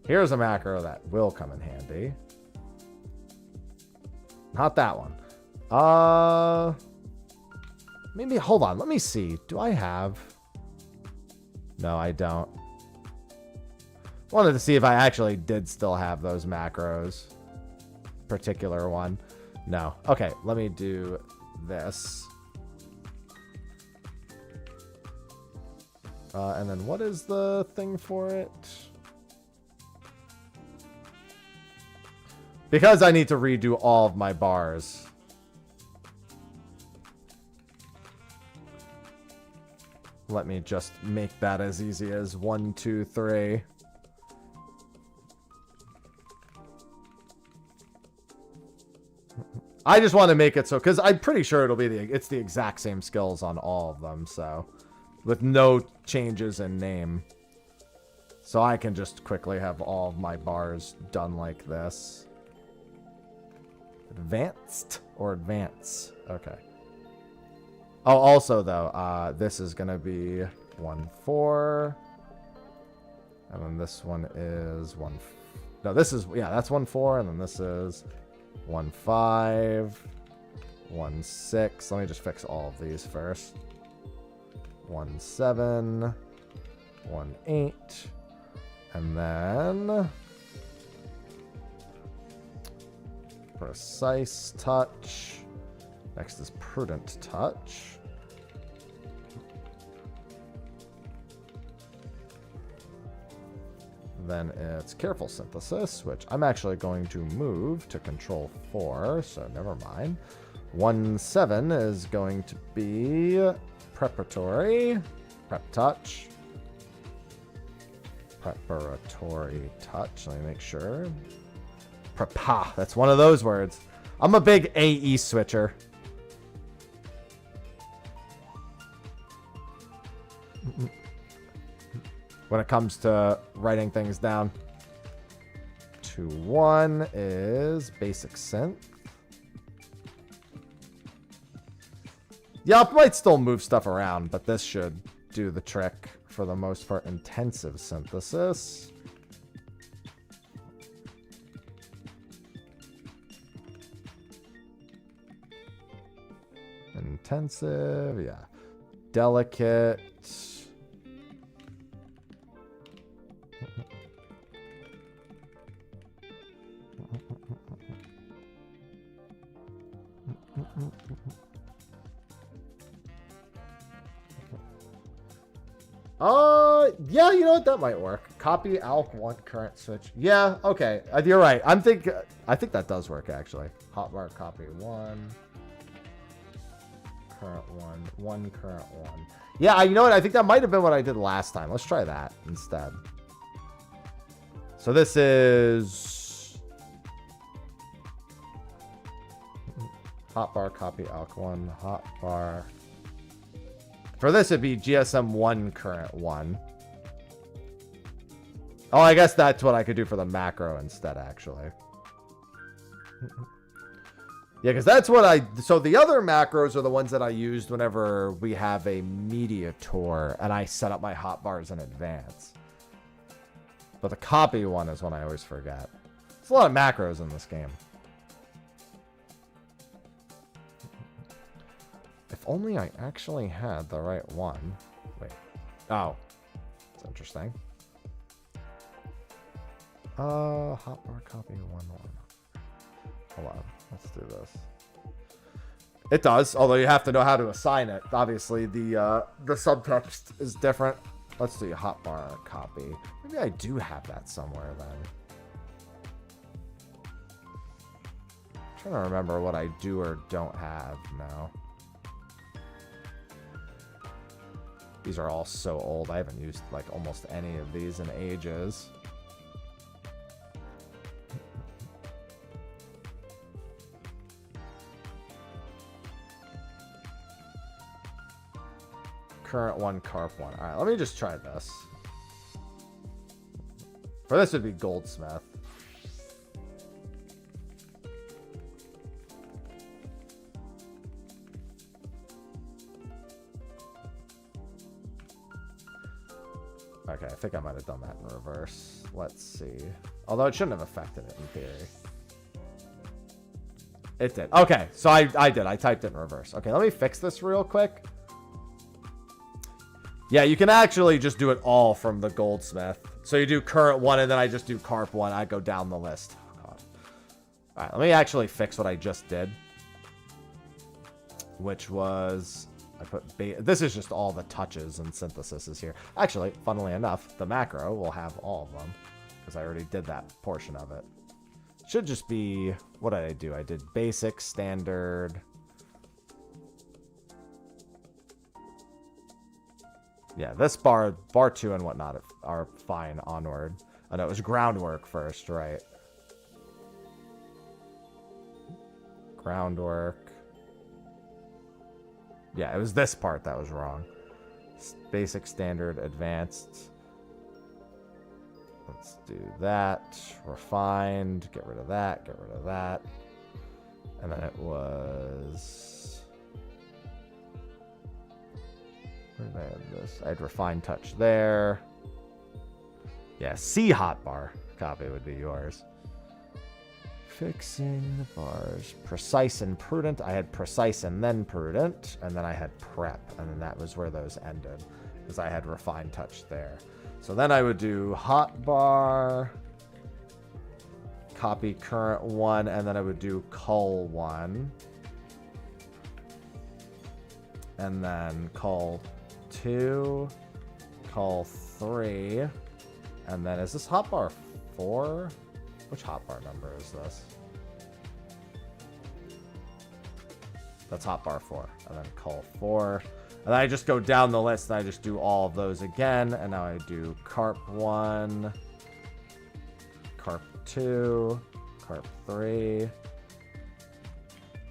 Here's a macro that will come in handy. Not that one. Maybe, hold on. Let me see. Do I have... No, I don't. Wanted to see if I actually did still have those macros. Particular one. No. Okay, let me do this. And then what is the thing for it? Because I need to redo all of my bars. Let me just make that as easy as 1, 2, 3. I just want to make it so, because I'm pretty sure it'll be it's the exact same skills on all of them, so with no changes in name. So I can just quickly have all of my bars done like this. Advanced or advance? Okay. Oh, also though, this is gonna be 1, 4, and then this one is 1. No, this is, yeah, that's 1, 4, and then this is 1, 5, 1, 6. Let me just fix all of these first. 1, 7, 1, 8, and then precise touch. Next is prudent touch. Then it's careful synthesis, which I'm actually going to move to control 4, so never mind. 1-7 is going to be preparatory, prep touch. Preparatory touch, let me make sure. Prepa, that's one of those words. I'm a big AE switcher. When it comes to writing things down. 2-1 is basic synth. Yeah, I might still move stuff around, but this should do the trick for the most part. Intensive synthesis. Intensive, yeah. Delicate. Yeah, you know what? That might work. Copy alk 1 current switch. Yeah, okay. You're right. I think that does work actually. Hotbar copy 1. Current 1 current 1. Yeah, you know what? I think that might have been what I did last time. Let's try that instead. So this is hotbar copy alk 1 hotbar. For this, it'd be GSM 1 current 1. Oh, I guess that's what I could do for the macro instead, actually. Yeah, because that's what so the other macros are the ones that I used whenever we have a media tour and I set up my hotbars in advance. But the copy one is one I always forget. There's a lot of macros in this game. If only I actually had the right one. Wait. Oh. That's interesting. Hotbar copy 1. Hold on. Let's do this. It does, although you have to know how to assign it. Obviously, the subtext is different. Let's do hotbar copy. Maybe I do have that somewhere then. I'm trying to remember what I do or don't have now. These are all so old. I haven't used like almost any of these in ages. Current 1, carp 1. All right, let me just try this. For this would be goldsmith. Okay, I think I might have done that in reverse. Let's see. Although it shouldn't have affected it in theory. It did. Okay, so I did. I typed it in reverse. Okay, let me fix this real quick. Yeah, you can actually just do it all from the goldsmith. So you do current 1 and then I just do carp 1. I go down the list. Oh, God. All right, let me actually fix what I just did. Which was... I put this is just all the touches and synthesis here. Actually, funnily enough, the macro will have all of them because I already did that portion of it. Should just be, what did I do? I did basic, standard. Yeah, this bar 2 and whatnot are fine onward. I know it was groundwork first, right? Groundwork. Yeah, it was this part that was wrong. Basic, standard, advanced. Let's do that. Refined. Get rid of that. Get rid of that. And then it was... Where did I have this? I had refined touch there. Yeah, C hotbar copy would be yours. Fixing the bars. Precise and prudent. I had precise and then prudent. And then I had prep. And then that was where those ended. Because I had refined touch there. So then I would do hotbar. copy current 1, and then I would do call 1. And then call 2, call 3, and then is this hotbar 4? Which hotbar number is this? That's hotbar 4, and then call 4. And then I just go down the list, and I just do all of those again, and now I do carp 1, carp 2, carp 3,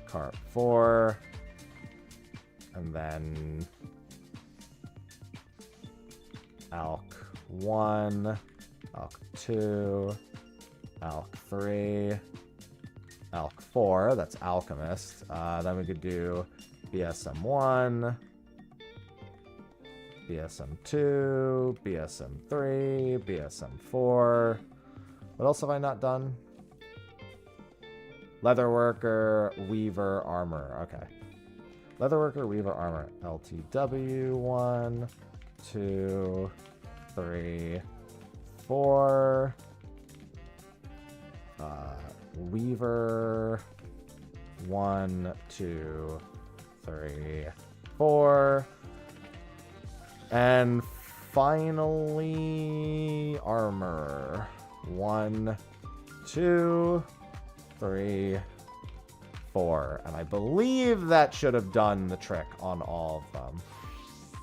carp 4, and then alk 1, alk 2, alk 3, alk 4, that's alchemist. Then we could do BSM 1, BSM 2, BSM 3, BSM 4. What else have I not done? Leatherworker, weaver, armor. Okay. Leatherworker, weaver, armor. LTW 1, 2, 3, 4. Weaver 1, 2, 3, 4. And finally, armor. 1, 2, 3, 4. And I believe that should have done the trick on all of them.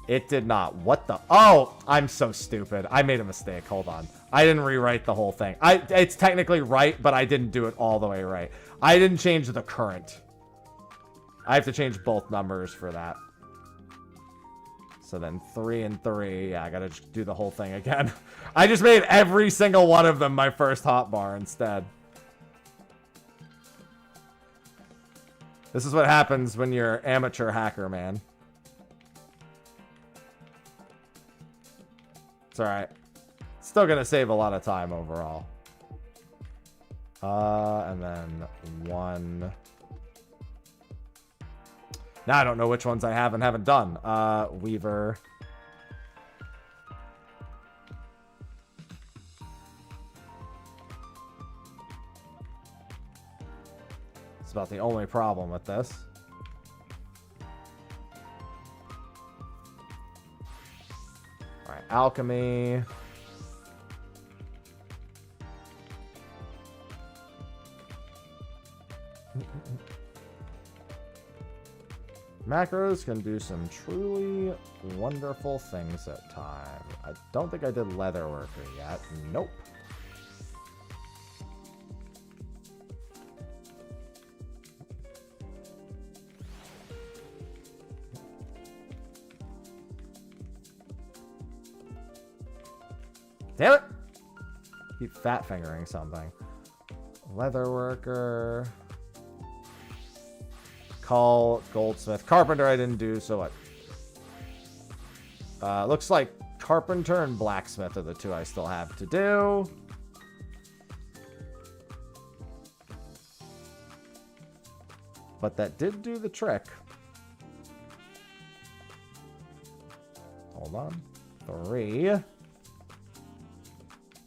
It did not. What the? Oh, I'm so stupid. I made a mistake. Hold on. I didn't rewrite the whole thing. It's technically right, but I didn't do it all the way right. I didn't change the current. I have to change both numbers for that. So then 3 and 3. Yeah, I gotta do the whole thing again. I just made every single one of them my first hotbar instead. This is what happens when you're amateur hacker, man. It's alright. Still gonna save a lot of time overall. And then 1. Now I don't know which ones I have and haven't done. Weaver. It's about the only problem with this. Alright, alchemy. Macros can do some truly wonderful things at times. I don't think I did leatherworker yet. Nope. Damn it! Keep fat fingering something. Leatherworker. Call goldsmith. Carpenter I didn't do, so what? Looks like carpenter and blacksmith are the two I still have to do. But that did do the trick. Hold on. 3.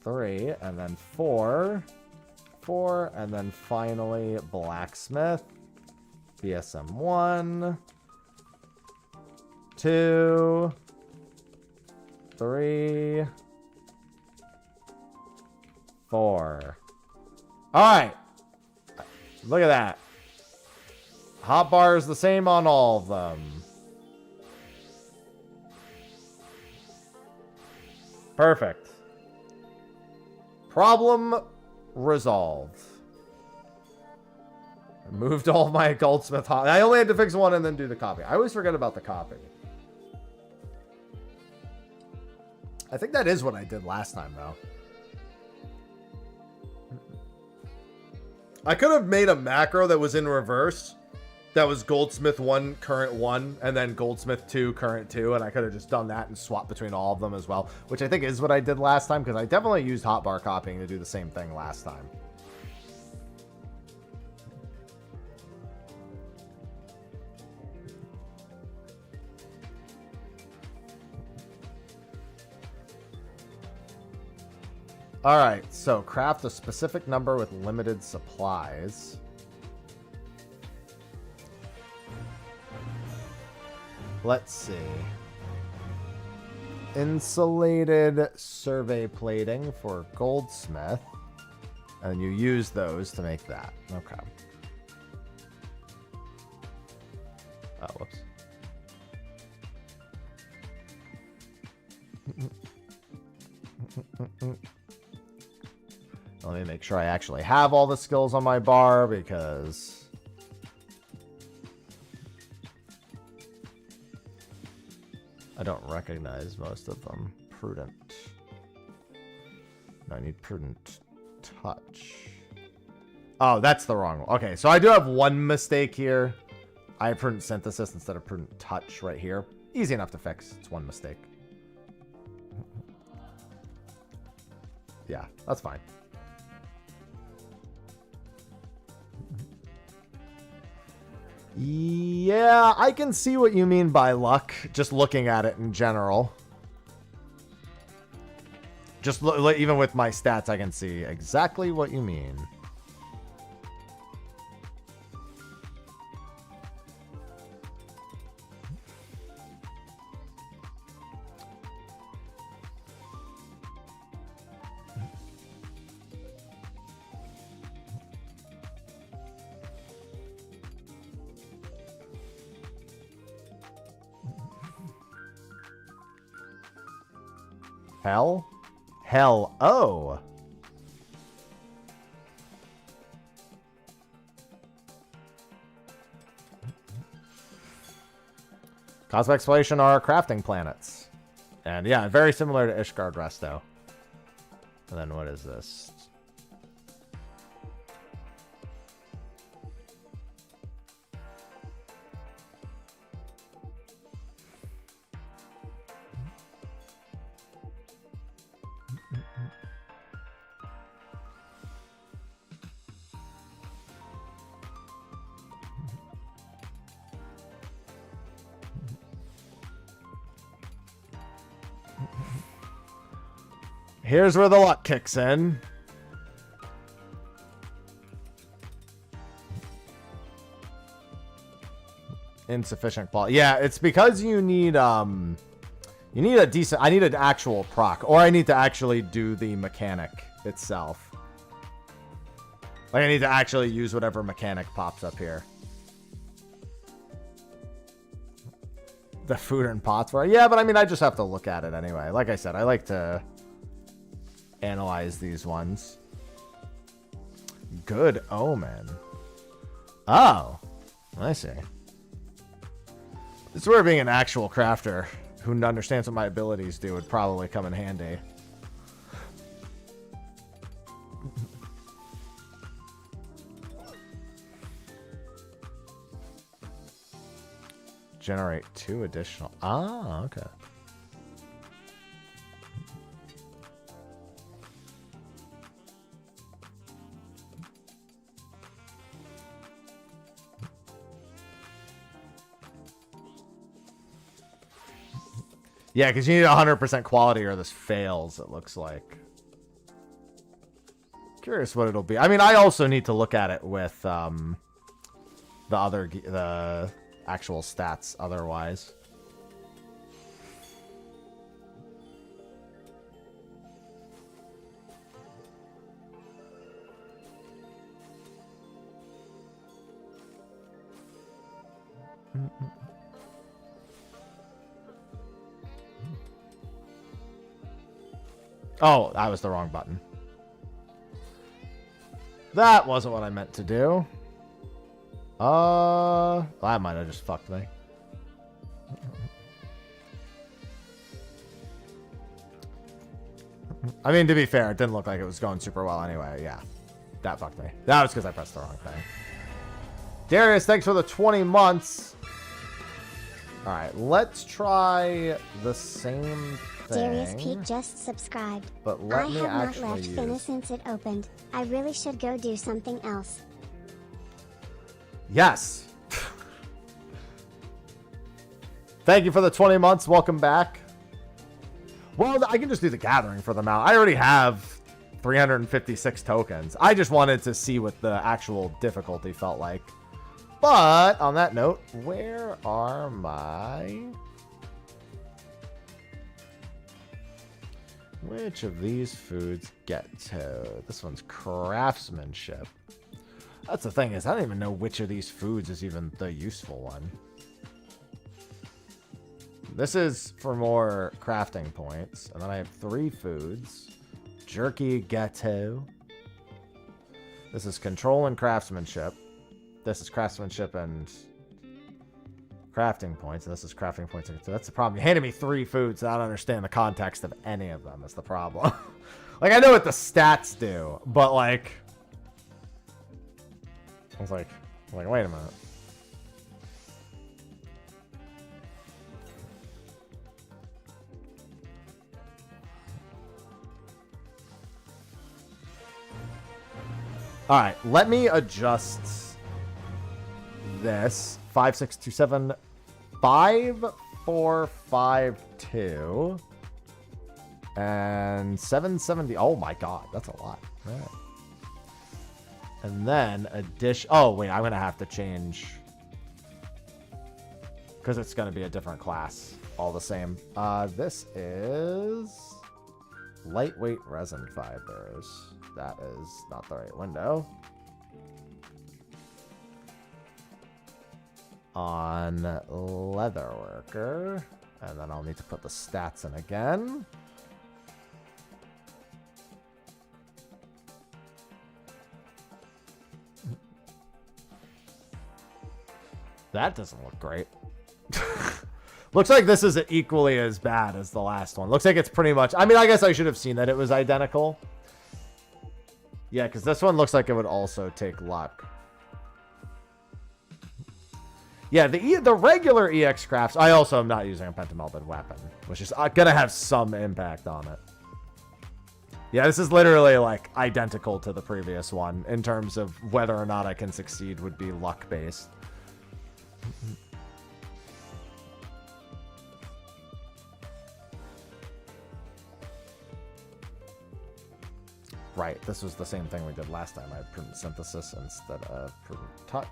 3, and then 4. 4, and then finally blacksmith. BSM 1, 2, 3, 4. All right. Look at that. Hotbar is the same on all of them. Perfect. Problem resolved. I moved all of my goldsmith. I only had to fix one and then do the copy. I always forget about the copy. I think that is what I did last time, though. I could have made a macro that was in reverse. That was goldsmith 1, current 1, and then goldsmith 2, current 2, and I could have just done that and swapped between all of them as well, which I think is what I did last time, because I definitely used hotbar copying to do the same thing last time. All right, so craft a specific number with limited supplies. Let's see. Insulated survey plating for goldsmith. And you use those to make that. Okay. Oh, whoops. Let me make sure I actually have all the skills on my bar because I don't recognize most of them. Prudent. No, I need prudent touch. Oh, that's the wrong one. Okay, so I do have one mistake here. I have prudent synthesis instead of prudent touch right here. Easy enough to fix. It's one mistake. Yeah, that's fine. Yeah, I can see what you mean by luck, just looking at it in general. Just even with my stats, I can see exactly what you mean. Hell? Hell, oh. Cosmic Exploration are crafting planets. And yeah, very similar to Ishgard Resto. And then what is this? Here's where the luck kicks in. Insufficient quality. Yeah, it's because you need a decent, I need an actual proc, or I need to actually do the mechanic itself. Like I need to actually use whatever mechanic pops up here. The food and pots were, yeah, but I mean I just have to look at it anyway. Like I said, I like to analyze these ones. Good omen. Oh, I see. This is where being an actual crafter who understands what my abilities do would probably come in handy. Generate 2 additional. Ah, okay. Yeah, because you need 100% quality or this fails, it looks like. Curious what it'll be. I mean, I also need to look at it with the actual stats otherwise. Oh, that was the wrong button. That wasn't what I meant to do. That might have just fucked me. I mean, to be fair, it didn't look like it was going super well anyway. Yeah, that fucked me. That was because I pressed the wrong thing. Darius, thanks for the 20 months. All right, let's try the same thing. Darius Peak just subscribed. But let me I have actually not left use... Fena since it opened. I really should go do something else. Yes. Thank you for the 20 months. Welcome back. Well, I can just do the gathering for them out. I already have 356 tokens. I just wanted to see what the actual difficulty felt like. But on that note, where are my... Which of these foods get to? This one's craftsmanship. That's the thing, is I don't even know which of these foods is even the useful one. This is for more crafting points. And then I have 3 foods. Jerky ghetto. This is control and craftsmanship. This is craftsmanship and crafting points. And this is crafting points. So that's the problem. You handed me 3 foods. And I don't understand the context of any of them. That's the problem. Like, I know what the stats do. But, like... I was like, wait a minute. All right, let me adjust this. 5, 6, 2, 7, 5, 4, 5, 2, and 770. Oh my God, that's a lot. All right. And then addition. Oh wait, I'm gonna have to change because it's gonna be a different class. All the same. This is lightweight resin fibers. That is not the right window. On leather worker. And then I'll need to put the stats in again. That doesn't look great. Looks like this is equally as bad as the last one. Looks like it's pretty much... I mean, I guess I should have seen that it was identical. Yeah, because this one looks like it would also take luck. Yeah, the regular EX crafts... I also am not using a pentamelded weapon, which is going to have some impact on it. Yeah, this is literally, like, identical to the previous one in terms of whether or not I can succeed would be luck-based. Right, this was the same thing we did last time. I had prudent synthesis instead of prudent touch.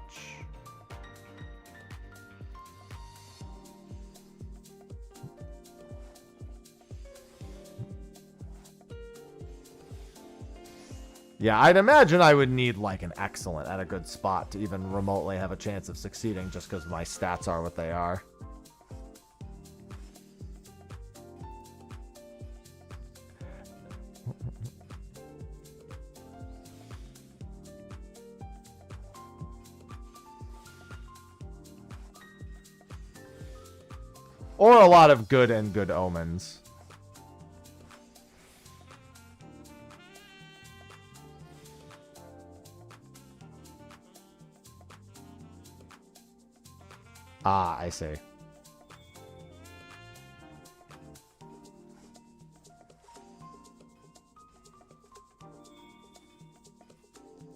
Yeah, I'd imagine I would need like an excellent at a good spot to even remotely have a chance of succeeding just because my stats are what they are. Or a lot of good and good omens. Ah, I see.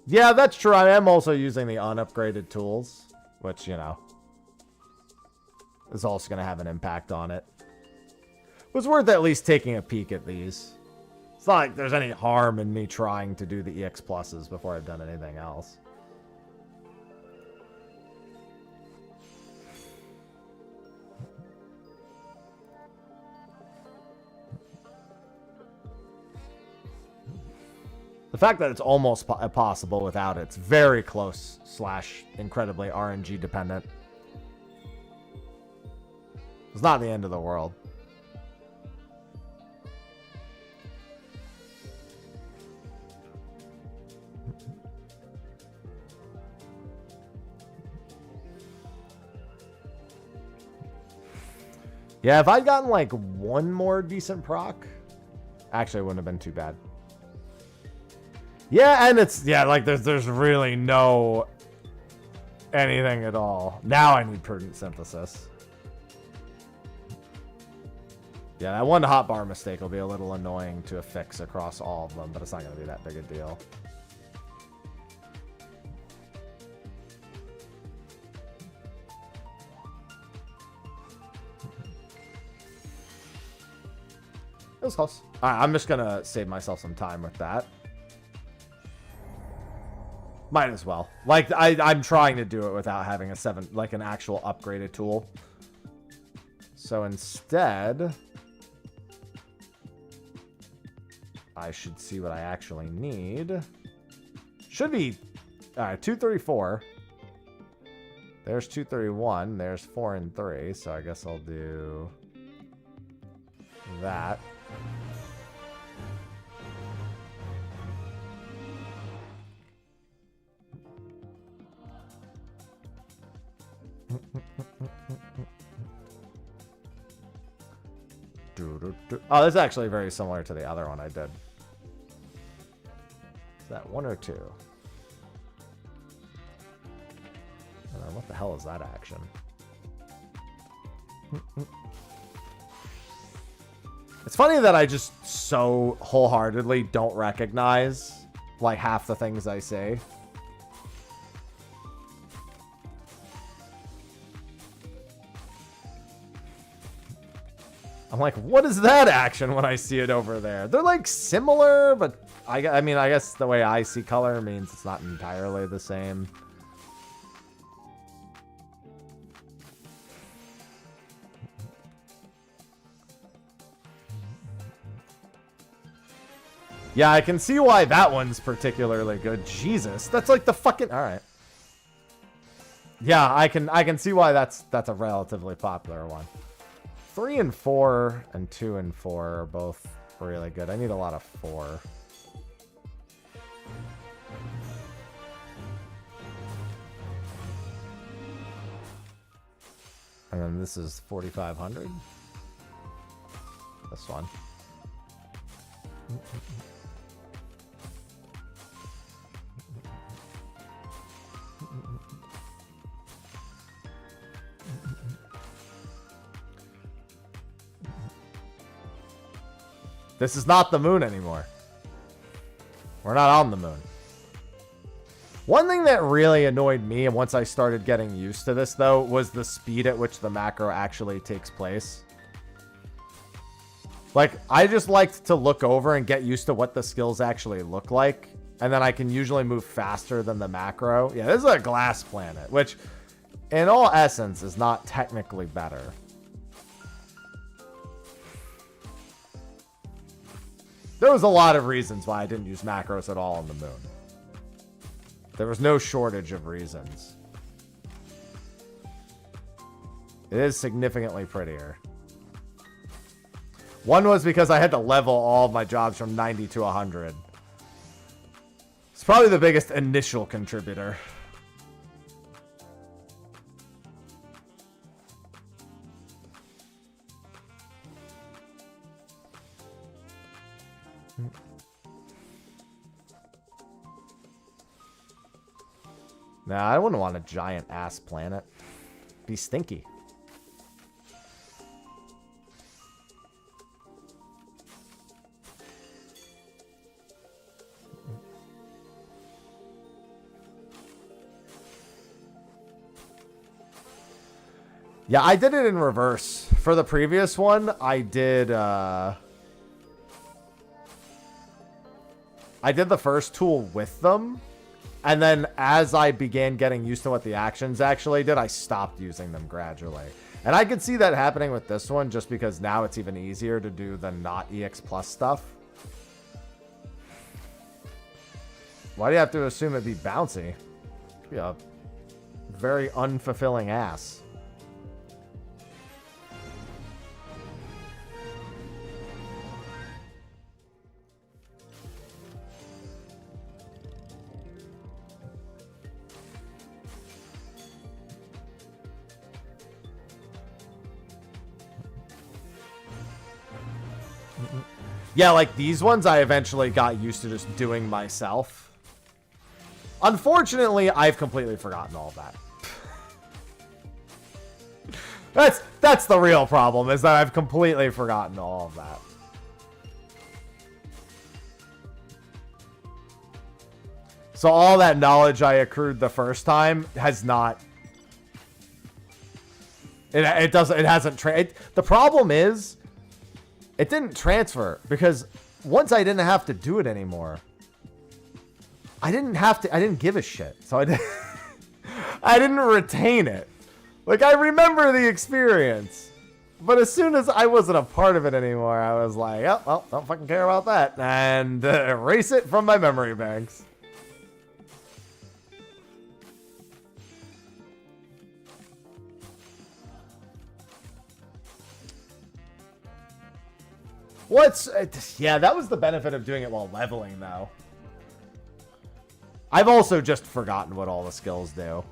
Yeah, that's true. I am also using the unupgraded tools, which, you know, is also going to have an impact on it. It was worth at least taking a peek at these. It's not like there's any harm in me trying to do the EX pluses before I've done anything else. The fact that it's almost possible without it's very close / incredibly RNG dependent. It's not the end of the world. Yeah, if I'd gotten like one more decent proc, actually it wouldn't have been too bad. Yeah, and it's, yeah, like there's really no anything at all. Now I need prudent synthesis. Yeah, that one hotbar mistake will be a little annoying to affix across all of them, but it's not going to be that big a deal. It was close. All right, I'm just going to save myself some time with that. Might as well. Like, I'm trying to do it without having a 7, like an actual upgraded tool. So instead, I should see what I actually need. Should be, all right, 234. There's 231. There's 4 and 3. So I guess I'll do that. Oh, this is actually very similar to the other one I did. Is that 1 or 2? What the hell is that action? It's funny that I just so wholeheartedly don't recognize like half the things I say. I'm like, what is that action when I see it over there? They're like similar, but I mean, I guess the way I see color means it's not entirely the same. Yeah, I can see why that one's particularly good. Jesus, that's like the fucking... All right. Yeah, I can see why that's a relatively popular one. 3 and 4 and 2 and 4 are both really good. I need a lot of 4. And then this is 4,500. This one. This is not the moon anymore. We're not on the moon. One thing that really annoyed me, and once I started getting used to this, though, was the speed at which the macro actually takes place. Like, I just liked to look over and get used to what the skills actually look like, and then I can usually move faster than the macro. Yeah, this is a glass planet, which, in all essence, is not technically better. There was a lot of reasons why I didn't use macros at all on the moon. There was no shortage of reasons. It is significantly prettier. One was because I had to level all of my jobs from 90 to 100. It's probably the biggest initial contributor. Nah, I wouldn't want a giant ass planet. Be stinky. Yeah, I did it in reverse. For the previous one, I did the first tool with them. And then as I began getting used to what the actions actually did, I stopped using them gradually. And I could see that happening with this one just because now it's even easier to do the not EX plus stuff. Why do you have to assume it'd be bouncy? It'd be a very unfulfilling ass. Yeah, like these ones I eventually got used to just doing myself. Unfortunately, I've completely forgotten all of that. That's the real problem, is that I've completely forgotten all of that. So all that knowledge I accrued the first time has not... It hasn't... The problem is... It didn't transfer, because once I didn't have to do it anymore. I didn't give a shit. So I didn't, I didn't retain it. Like, I remember the experience. But as soon as I wasn't a part of it anymore, I was like, oh, well, don't fucking care about that. And erase it from my memory banks. Yeah, that was the benefit of doing it while leveling, though. I've also just forgotten what all the skills do.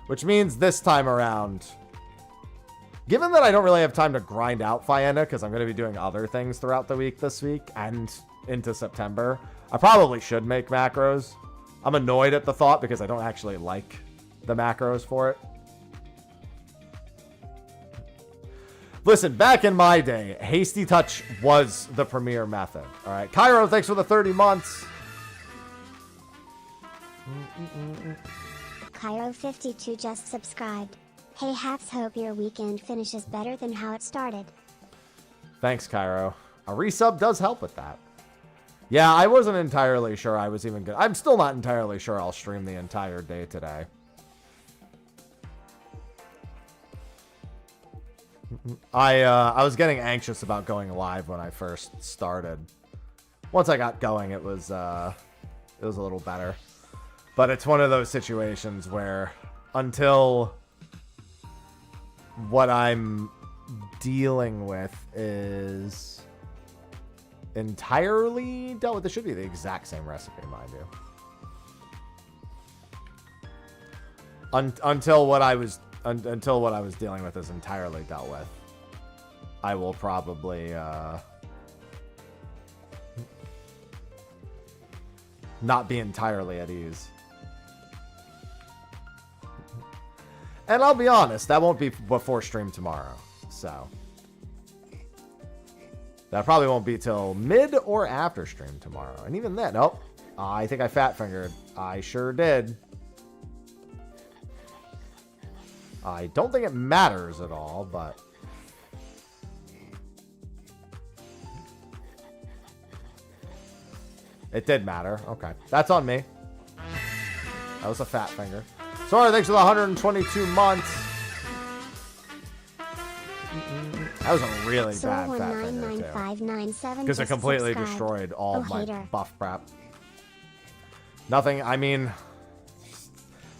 Which means this time around, given that I don't really have time to grind out Fena, because I'm going to be doing other things throughout the week this week and into September, I probably should make macros. I'm annoyed at the thought because I don't actually like the macros for it. Listen, back in my day, Hasty Touch was the premier method. All right, Cairo, thanks for the 30 months. Cairo52 just subscribed. Hey Haps, hope your weekend finishes better than how it started. Thanks, Cairo. A resub does help with that. Yeah, I wasn't entirely sure I was even good. I'm still not entirely sure I'll stream the entire day today. I was getting anxious about going live when I first started. Once I got going, it was a little better. But it's one of those situations where until what I'm dealing with is entirely dealt with, this should be the exact same recipe, mind you. Until what I was dealing with is entirely dealt with, I will probably not be entirely at ease. And I'll be honest, that won't be before stream tomorrow. So that probably won't be till mid or after stream tomorrow. And even then, nope. I think I fat fingered. I sure did. I don't think it matters at all, but it did matter. Okay. That's on me. That was a fat finger. Sorry, thanks for the 122 months. That was a really bad fat finger, too. Because it completely destroyed all of my buff prep. Nothing, I mean,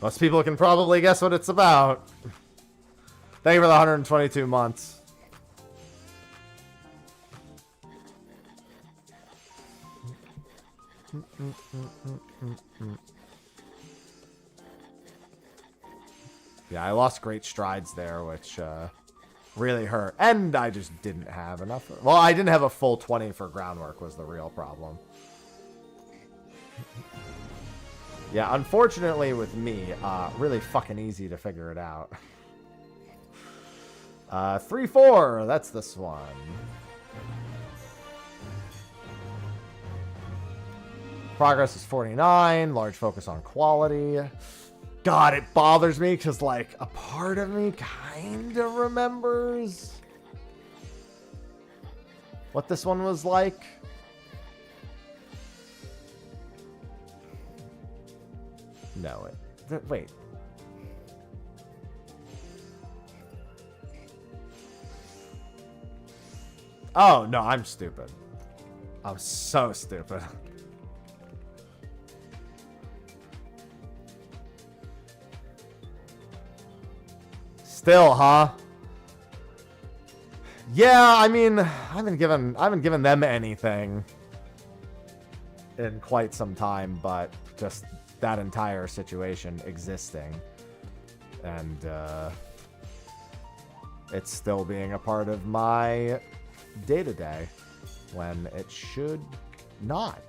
most people can probably guess what it's about. Thank you for the 122 months. Yeah, I lost great strides there, which really hurt. And I just didn't have enough. Well, I didn't have a full 20 for groundwork was the real problem. Yeah, unfortunately with me, really fucking easy to figure it out. 3-4, that's this one. Progress is 49, large focus on quality. God, it bothers me because, like, a part of me kind of remembers what this one was like. No, wait. Oh, no, I'm stupid. I'm so stupid. Still, huh? Yeah, I mean, I haven't given them anything in quite some time, but just that entire situation existing, and it's still being a part of my day-to-day when it should not.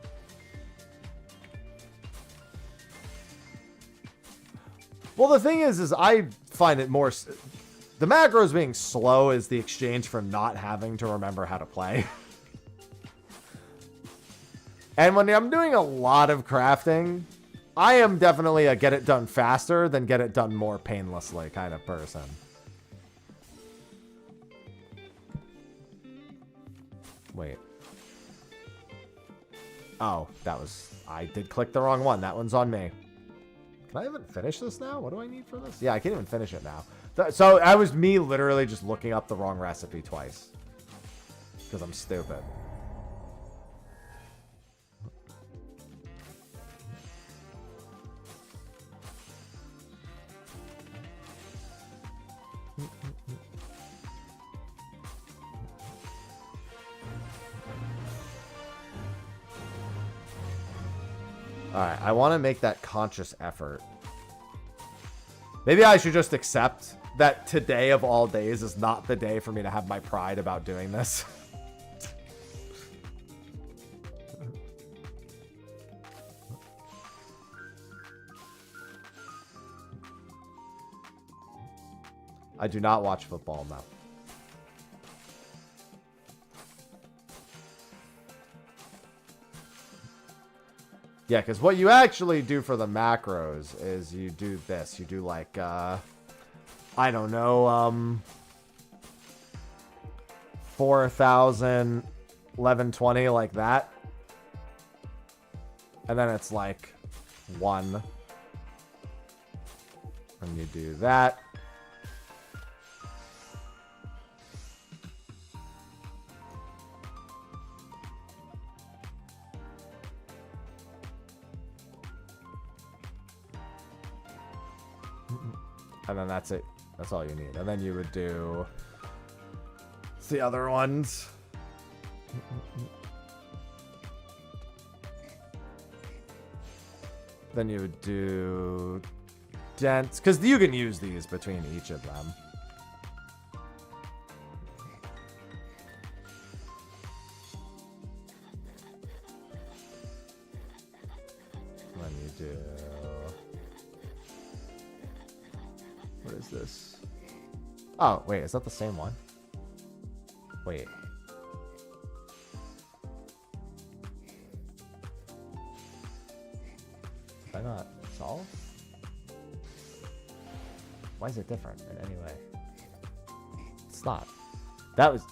Well, the thing is I find it more... The macros being slow is the exchange for not having to remember how to play. And when I'm doing a lot of crafting, I am definitely a get it done faster than get it done more painlessly kind of person. Wait. Oh, that was... I did click the wrong one. That one's on me. Can I even finish this now? What do I need for this? Yeah, I can't even finish it now. So that was me literally just looking up the wrong recipe twice. Because I'm stupid. Alright, I want to make that conscious effort. Maybe I should just accept that today of all days is not the day for me to have my pride about doing this. I do not watch football, no. Yeah, because what you actually do for the macros is you do this. You do like, I don't know, 4,000, 1120, like that. And then it's like 1. And you do that. And then that's it. That's all you need. And then you would do the other ones. Then you would do dents. Because you can use these between each of them. And then you do... What is this? Oh, wait, is that the same one? Wait. Did I not solve? Why is it different in any way? It's not. That was...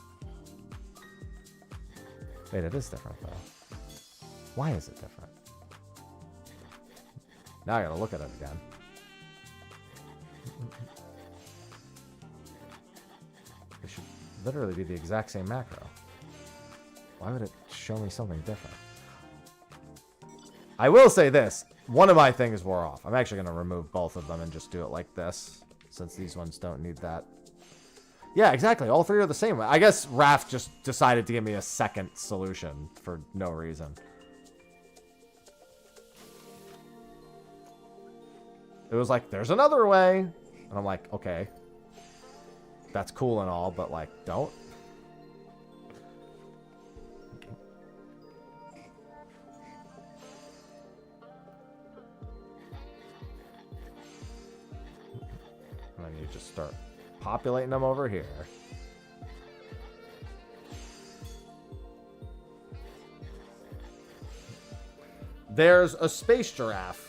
Wait, it is different, though. Why is it different? Now I gotta look at it again. It should literally be the exact same macro. Why would it show me something different? I will say this. One of my things wore off. I'm actually going to remove both of them and just do it like this, since these ones don't need that. Yeah, exactly. All three are the same. I guess Raph just decided to give me a second solution for no reason. It was like, there's another way. And I'm like, okay. That's cool and all, but like, don't. And then you just start populating them over here. There's a space giraffe.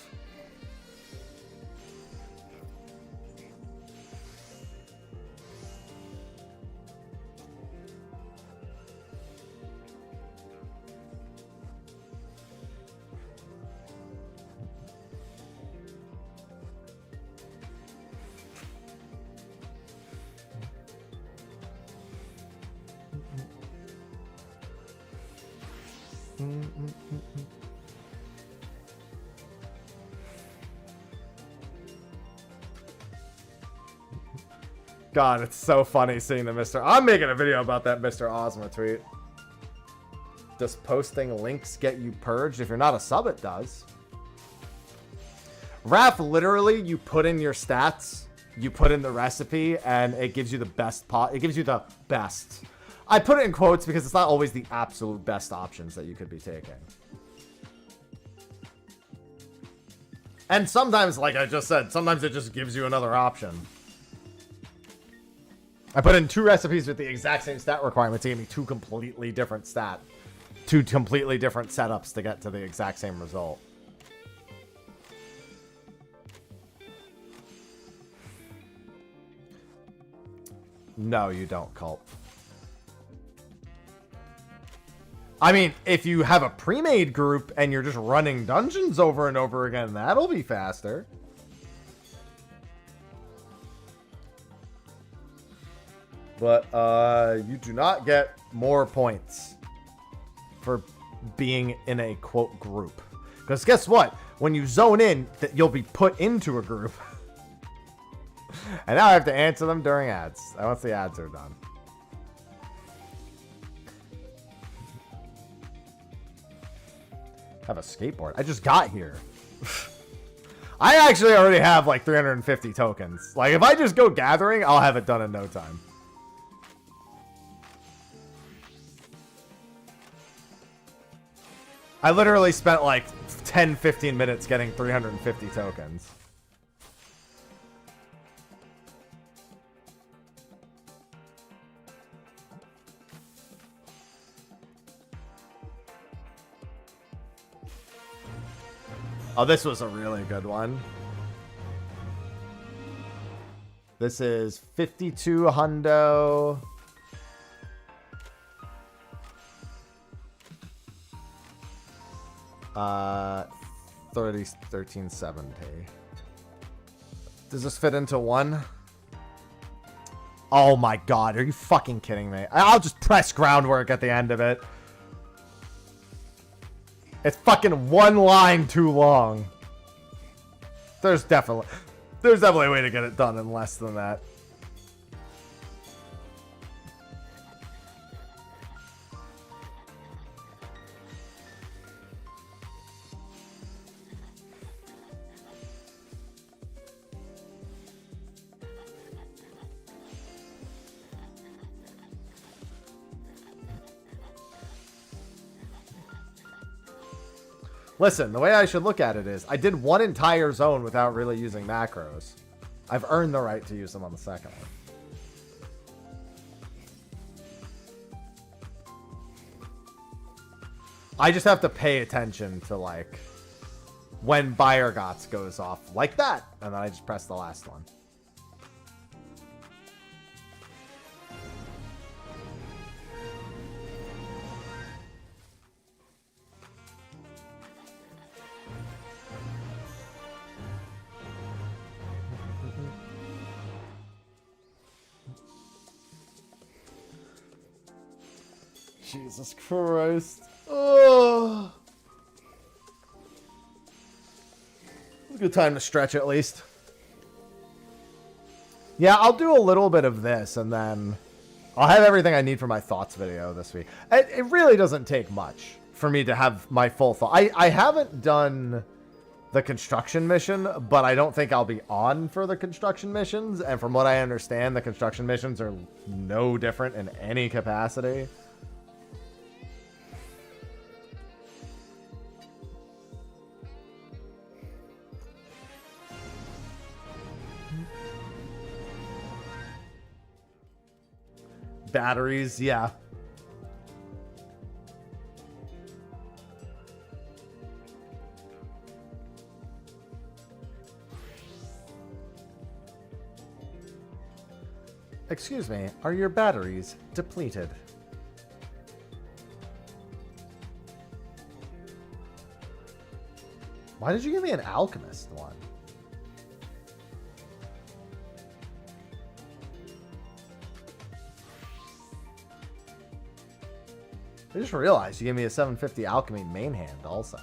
God, it's so funny seeing the Mr. I'm making a video about that Mr. Ozma tweet. Does posting links get you purged? If you're not a sub, it does. Raph, literally, you put in your stats, you put in the recipe, and it gives you the best pot. It gives you the best. I put it in quotes because it's not always the absolute best options that you could be taking. And sometimes, like I just said, sometimes it just gives you another option. I put in 2 recipes with the exact same stat requirements. It gave me 2 completely different two completely different setups to get to the exact same result. No, you don't, Cult. I mean, if you have a pre-made group and you're just running dungeons over and over again, that'll be faster. But you do not get more points for being in a quote group. Because guess what? When you zone in, that you'll be put into a group. And now I have to answer them during ads. Once the ads are done. Have a skateboard. I just got here. I actually already have like 350 tokens. Like if I just go gathering, I'll have it done in no time. I literally spent like 10-15 minutes getting 350 tokens. Oh, this was a really good one. This is 52 hundo. Uh, 1370. Does this fit into one? Oh my god, are you fucking kidding me? I'll just press groundwork at the end of it. It's fucking one line too long. There's definitely a way to get it done in less than that. Listen, the way I should look at it is, I did one entire zone without really using macros. I've earned the right to use them on the second one. I just have to pay attention to, like, when Buyer Gots goes off like that. And then I just press the last one. Jesus Christ. Oh. It's a good time to stretch at least. Yeah, I'll do a little bit of this and then I'll have everything I need for my thoughts video this week. It really doesn't take much for me to have my full thought. I haven't done the construction mission, but I don't think I'll be on for the construction missions. And from what I understand, the construction missions are no different in any capacity. Batteries, yeah. Excuse me, are your batteries depleted? Why did you give me an alchemist one? I just realized you gave me a 750 alchemy main hand also.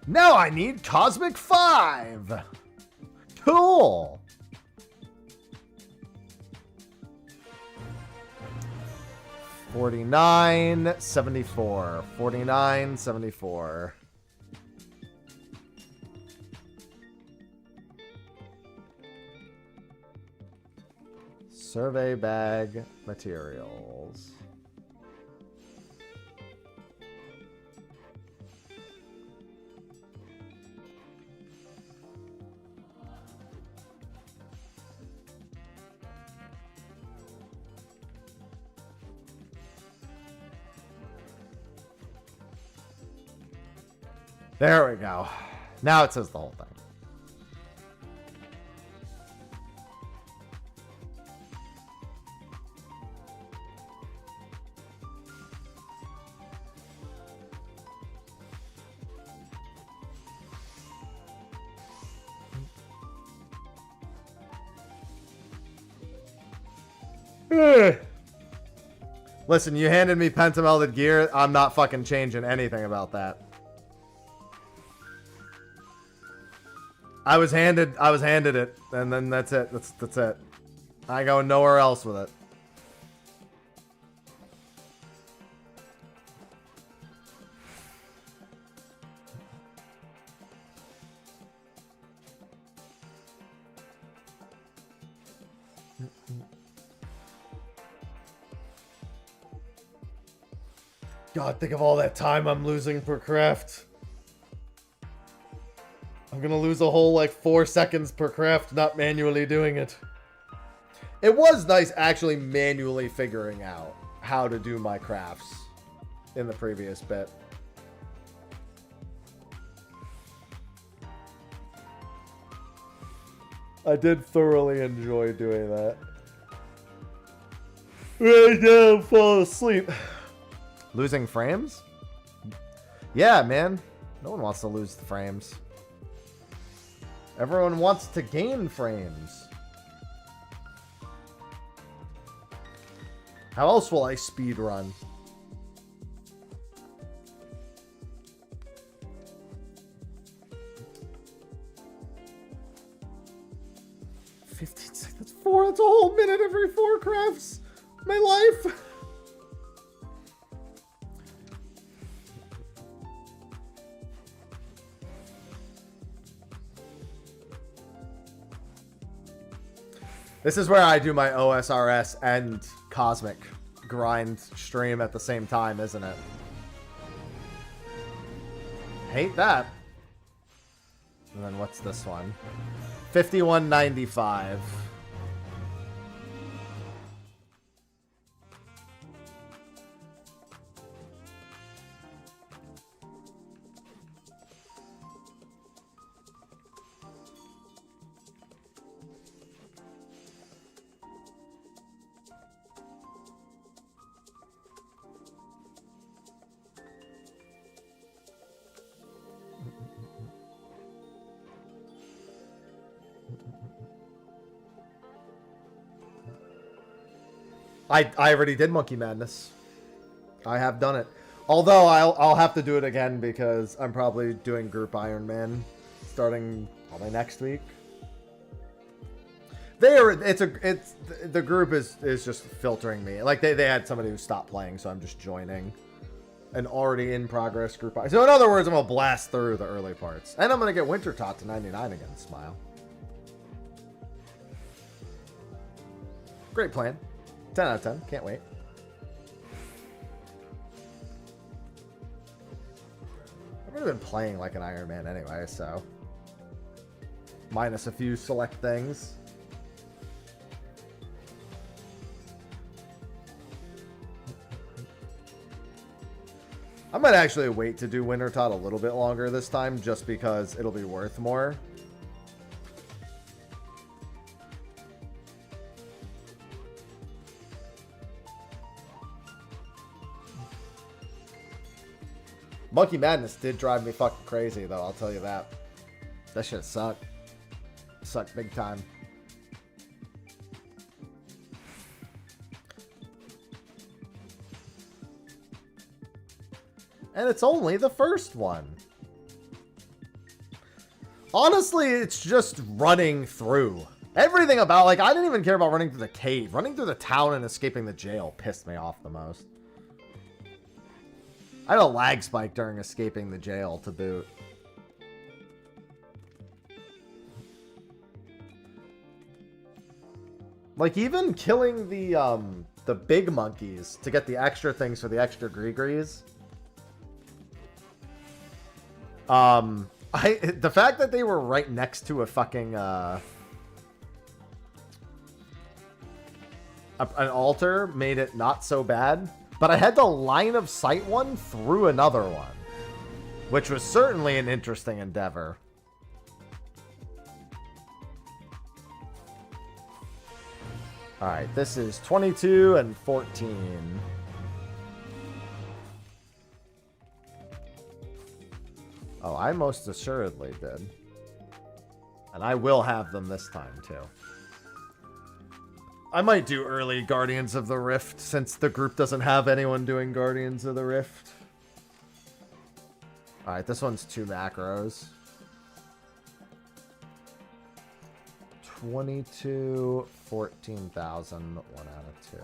Now I need Cosmic 5! Cool! $49.74. $49.74. Survey bag materials. There we go. Now it says the whole thing. Listen, you handed me pentamelded gear. I'm not fucking changing anything about that. I was handed it, and then that's it. That's it. I ain't going nowhere else with it. God, think of all that time I'm losing per craft. I'm gonna lose a whole, like, 4 seconds per craft not manually doing it. It was nice actually manually figuring out how to do my crafts in the previous bit. I did thoroughly enjoy doing that. Right now, fall asleep. Losing frames? Yeah, man. No one wants to lose the frames. Everyone wants to gain frames. How else will I speedrun? That's 4. That's a whole minute every 4 crafts. My life. This is where I do my OSRS and Cosmic grind stream at the same time, isn't it? Hate that. And then what's this one? 51.95. I already did Monkey Madness. I have done it. Although I'll have to do it again because I'm probably doing Group Iron Man starting probably next week. The group is just filtering me. Like they had somebody who stopped playing, so I'm just joining an already in progress group. So in other words, I'm gonna blast through the early parts, and I'm gonna get Winter Tot to 99 again. Smile. Great plan. 10 out of 10. Can't wait. I've really been playing like an Iron Man anyway, so minus a few select things. I might actually wait to do Winter Tot a little bit longer this time, just because it'll be worth more. Monkey Madness did drive me fucking crazy, though, I'll tell you that. That shit sucked. Sucked big time. And it's only the first one. Honestly, it's just running through. Everything about, like, I didn't even care about running through the cave. Running through the town and escaping the jail pissed me off the most. I had a lag spike during escaping the jail to boot. Like, even killing the big monkeys to get the extra things for the extra Gree-Grees. The fact that they were right next to a fucking an altar made it not so bad. But I had to line of sight one through another one, which was certainly an interesting endeavor. All right, this is 22 and 14. Oh, I most assuredly did. And I will have them this time, too. I might do early Guardians of the Rift since the group doesn't have anyone doing Guardians of the Rift. Alright, this one's 2 macros. 22, 14,000, 1 out of 2.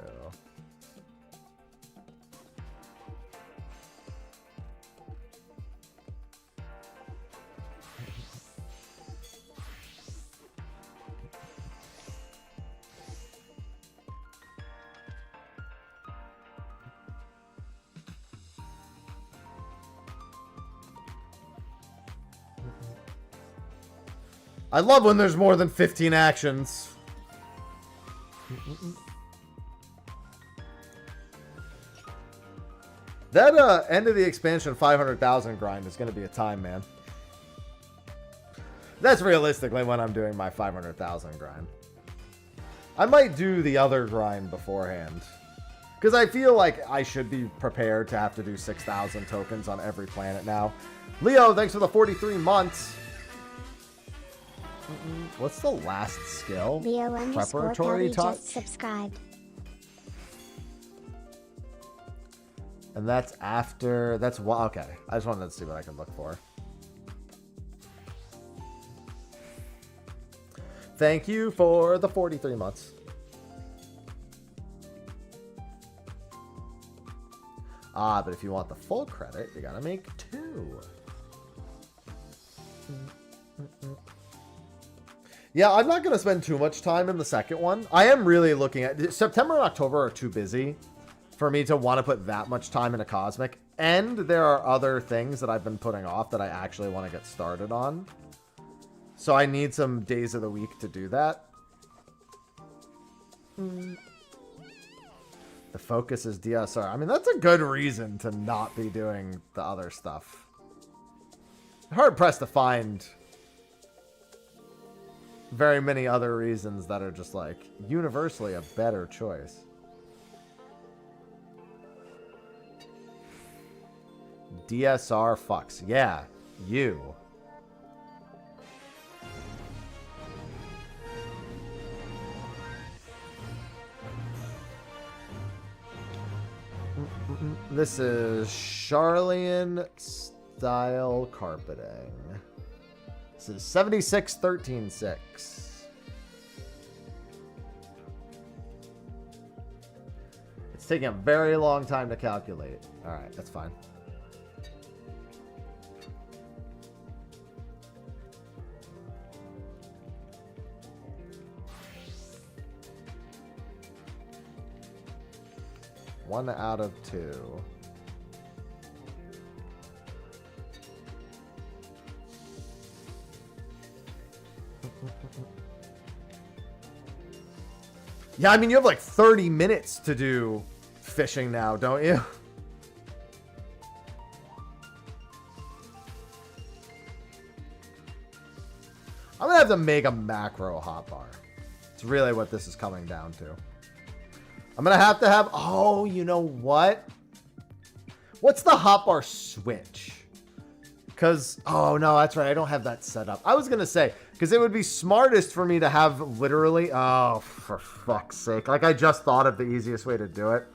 I love when there's more than 15 actions. That end of the expansion 500,000 grind is going to be a time, man. That's realistically when I'm doing my 500,000 grind. I might do the other grind beforehand. Because I feel like I should be prepared to have to do 6,000 tokens on every planet now. Leo, thanks for the 43 months. What's the last skill? Leo Preparatory touch. just subscribed. And that's after. That's what. Okay, I just wanted to see what I could look for. Thank you for the 43 months. Ah, but if you want the full credit, you gotta make 2. Yeah, I'm not going to spend too much time in the second one. I am really looking at... September and October are too busy for me to want to put that much time into Cosmic. And there are other things that I've been putting off that I actually want to get started on. So I need some days of the week to do that. The focus is DSR. I mean, that's a good reason to not be doing the other stuff. Hard pressed to find... very many other reasons that are just like universally a better choice. DSR fucks. Yeah, you. This is Charlian style carpeting. This is 76.13.6. It's taking a very long time to calculate. All right, that's fine. One out of 2. Yeah, I mean, you have like 30 minutes to do fishing now, don't you? I'm gonna have to make a macro hotbar. It's really what this is coming down to. I'm gonna have to have... Oh, you know what? What's the hotbar switch? Because... Oh, no, that's right. I don't have that set up. I was gonna say... Because it would be smartest for me to have literally... Oh, for fuck's sake. Like, I just thought of the easiest way to do it.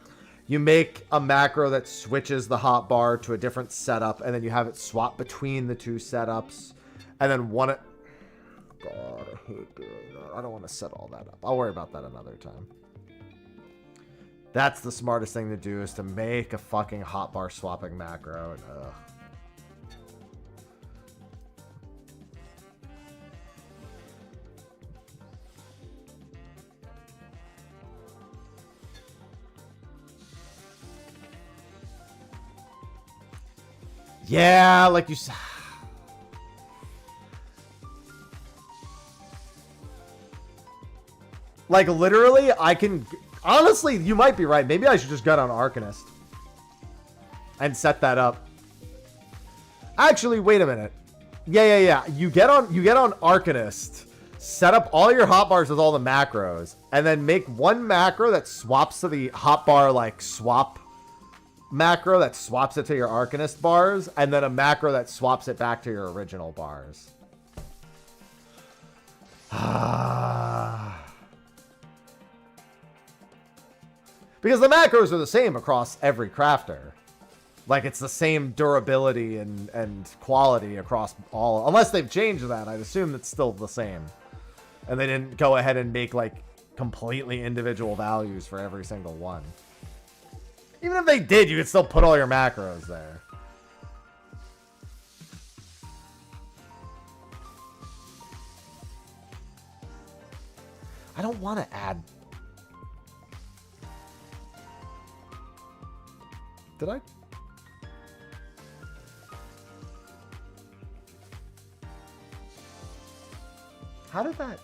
You make a macro that switches the hotbar to a different setup, and then you have it swap between the 2 setups. And then one... God, I hate doing that. I don't want to set all that up. I'll worry about that another time. That's the smartest thing to do, is to make a fucking hotbar swapping macro. And, ugh. Yeah, like you said. Like, literally, I can... Honestly, you might be right. Maybe I should just get on Arcanist and set that up. Actually, wait a minute. Yeah. You get on Arcanist, set up all your hotbars with all the macros, and then make one macro that swaps to the hotbar, like, swap macro that swaps it to your Arcanist bars, and then a macro that swaps it back to your original bars. Because the macros are the same across every crafter. Like, it's the same durability and quality across all. Unless they've changed that, I'd assume it's still the same. And they didn't go ahead and make, like, completely individual values for every single one. Even if they did, you could still put all your macros there. I don't want to add... Did I? How did that...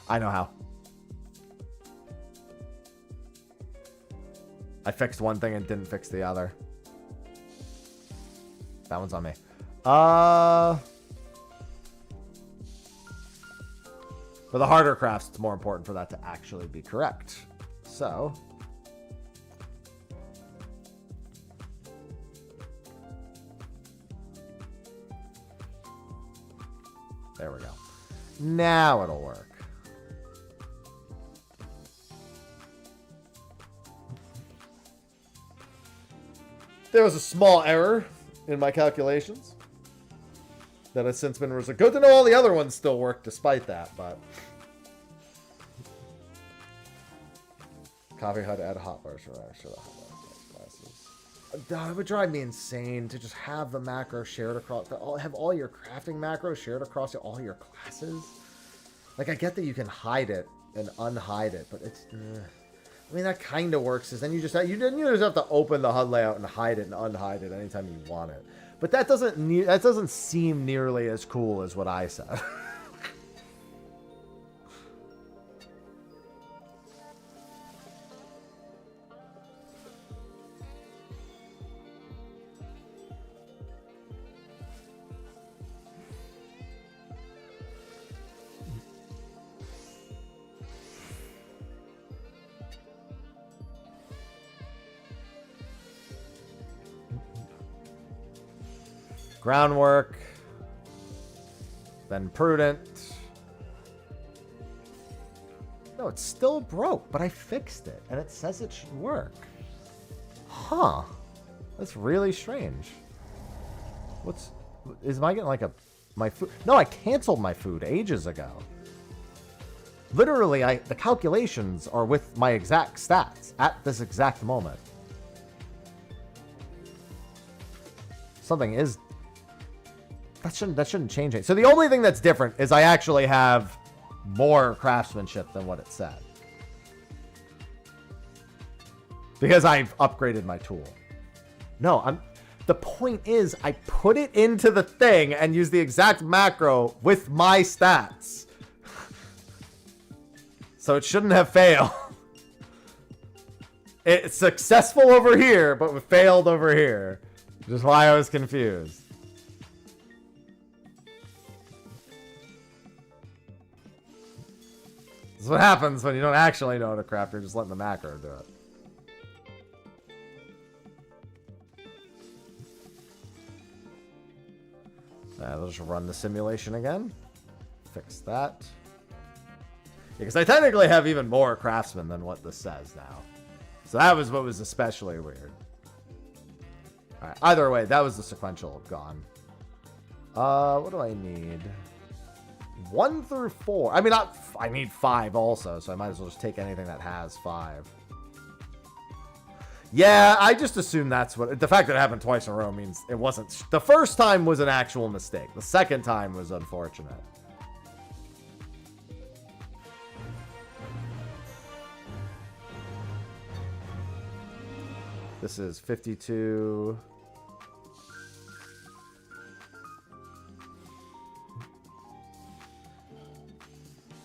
I know how. I fixed one thing and didn't fix the other. That one's on me. For the harder crafts, it's more important for that to actually be correct. So... there we go. Now it'll work. There was a small error in my calculations that has since been resolved. Good to know all the other ones still work despite that, but... Coffee Hut add hotbars for extra classes. It would drive me insane to just have the macro shared across... have all your crafting macros shared across all your classes. Like, I get that you can hide it and unhide it, but it's... I mean, that kind of works. Is then you just have to open the HUD layout and hide it and unhide it anytime you want it. But that doesn't seem nearly as cool as what I said. Groundwork, then prudent. No, it's still broke, but I fixed it, and it says it should work. Huh. That's really strange. Am I getting like my food? No, I canceled my food ages ago. Literally, the calculations are with my exact stats at this exact moment. Something is... That shouldn't change it. So the only thing that's different is I actually have more craftsmanship than what it said. Because I've upgraded my tool. No, the point is I put it into the thing and use the exact macro with my stats. So it shouldn't have failed. It's successful over here, but failed over here. Which is why I was confused. This is what happens when you don't actually know how to craft. You're just letting the macro do it. I'll just run the simulation again. Fix that. Because I technically have even more craftsmen than what this says now. So that was what was especially weird. Alright, either way, that was the sequential gone. What do I need? 1 through 4. I mean, I need 5 also, so I might as well just take anything that has 5. Yeah, I just assume that's what... The fact that it happened twice in a row means it wasn't... The first time was an actual mistake. The second time was unfortunate. This is 52...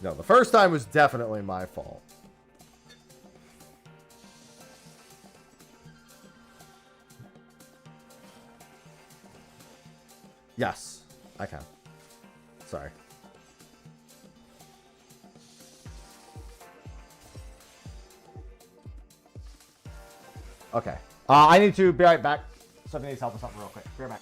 No, the first time was definitely my fault. Yes, I can. Sorry. Okay. I need to be right back. Somebody needs help with something real quick. Be right back.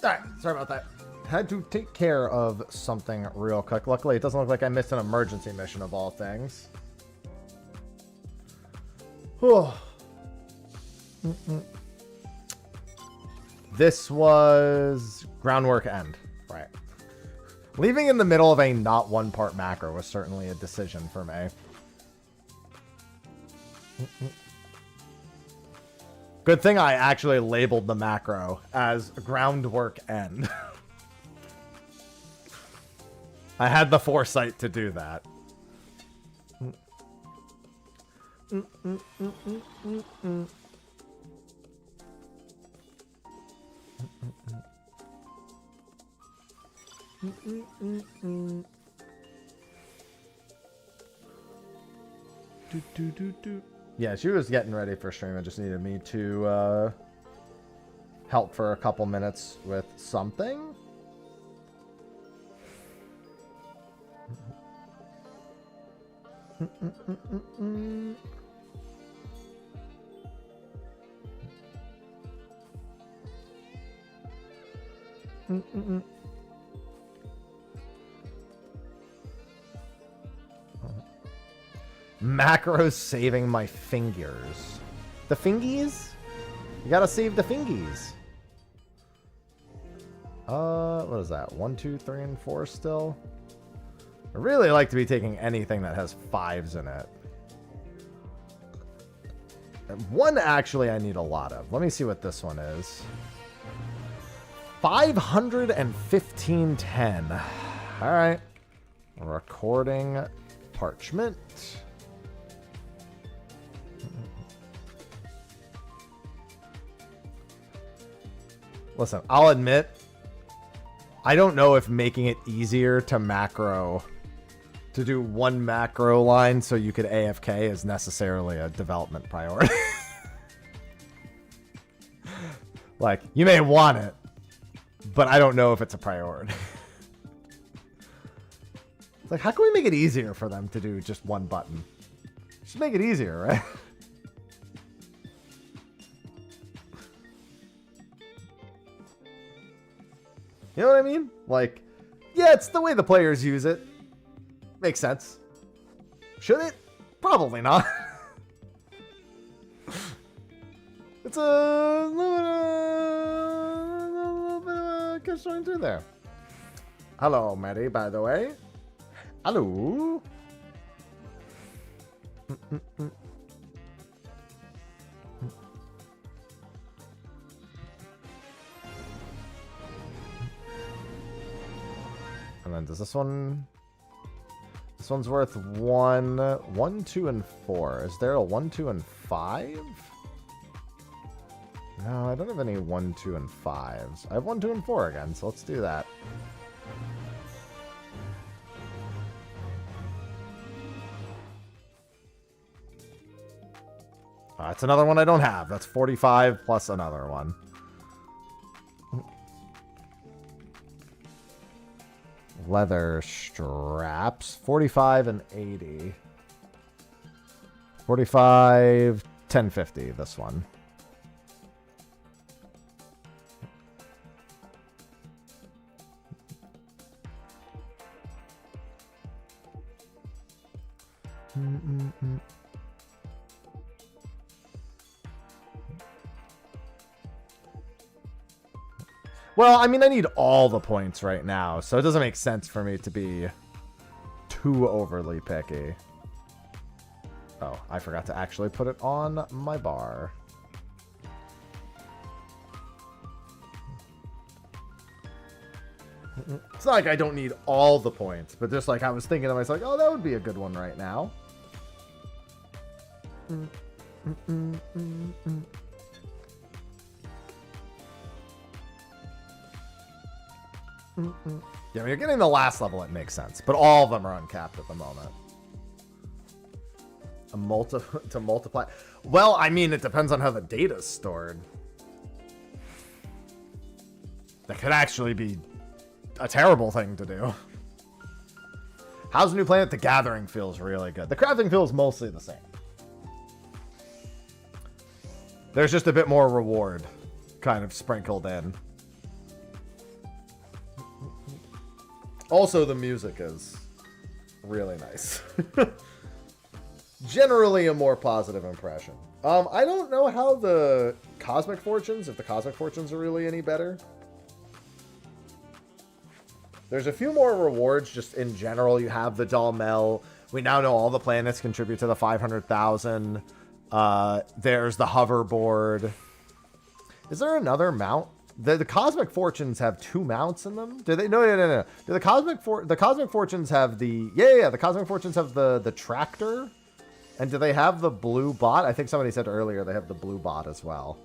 Alright, sorry about that. Had to take care of something real quick. Luckily, it doesn't look like I missed an emergency mission of all things. This was groundwork end. Right. Leaving in the middle of a not one part macro was certainly a decision for me. Good thing I actually labeled the macro as groundwork end. I had the foresight to do that. Yeah, she was getting ready for stream. I just needed me to help for a couple minutes with something. Macros saving my fingers. The fingies? You gotta save the fingies. What is that? 1, 2, 3, and 4 still? I really like to be taking anything that has 5s in it. And 1 actually I need a lot of. Let me see what this one is. 51510. Alright. Recording parchment. Listen, I'll admit, I don't know if making it easier to macro, to do 1 macro line so you could AFK is necessarily a development priority. Like, you may want it, but I don't know if it's a priority. It's like, how can we make it easier for them to do just 1 button? Just make it easier, right? You know what I mean? Like, yeah, it's the way the players use it. Makes sense. Should it? Probably not. It's a little bit of a concern too there. Hello, Mary, by the way. Hello. And then does this one... This one's worth 1, 1, 2, and 4. Is there a 1, 2, and 5? No, I don't have any 1, 2, and 5s. I have 1, 2, and 4 again, so let's do that. That's another one I don't have. That's 45 plus another one. Leather straps. 45 and 80. 45, 1050, this one. Well, I mean, I need all the points right now, so it doesn't make sense for me to be too overly picky. Oh, I forgot to actually put it on my bar. It's not like I don't need all the points, but just like I was thinking to myself, oh, that would be a good one right now. Yeah, when you're getting the last level, it makes sense. But all of them are uncapped at the moment. To multiply... Well, I mean, it depends on how the data's stored. That could actually be a terrible thing to do. How's the new planet? The gathering feels really good. The crafting feels mostly the same. There's just a bit more reward kind of sprinkled in. Also, the music is really nice. Generally a more positive impression. I don't know how the Cosmic Fortunes, if the Cosmic Fortunes are really any better. There's a few more rewards just in general. You have the Dalmel. We now know all the planets contribute to the 500,000. There's the hoverboard. Is there another mount? The Cosmic Fortunes have 2 mounts in them? Do they? No. Do the Cosmic Fortunes have the... Yeah. The Cosmic Fortunes have the tractor. And do they have the blue bot? I think somebody said earlier they have the blue bot as well.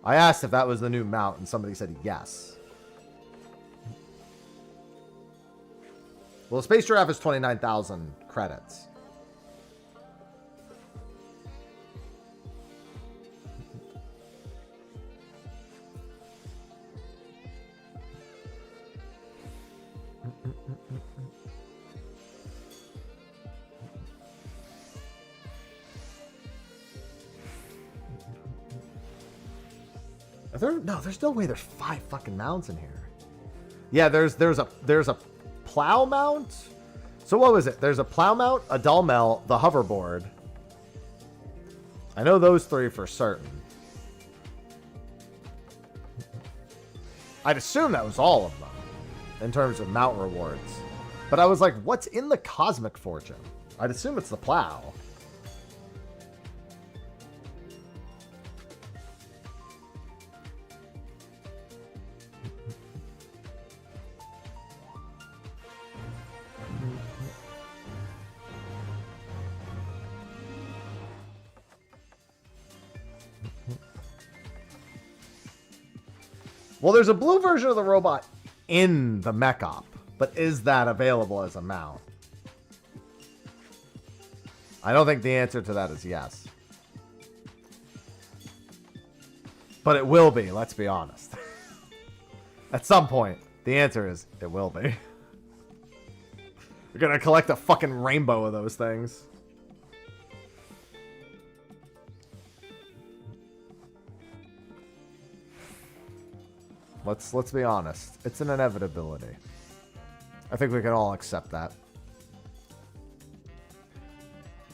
I asked if that was the new mount, and somebody said yes. Well, the Space Giraffe is 29,000 credits. There's no way there's 5 fucking mounts in here. Yeah, there's a plow mount. So what was it? There's a plow mount, a Dalmel, the hoverboard. I know those 3 for certain. I'd assume that was all of them in terms of mount rewards. But I was like, what's in the Cosmic Fortune? I'd assume it's the plow. Well, there's a blue version of the robot in the mech op, but is that available as a mount? I don't think the answer to that is yes. But it will be, let's be honest. At some point, the answer is it will be. We're gonna collect a fucking rainbow of those things. Let's be honest. It's an inevitability. I think we can all accept that.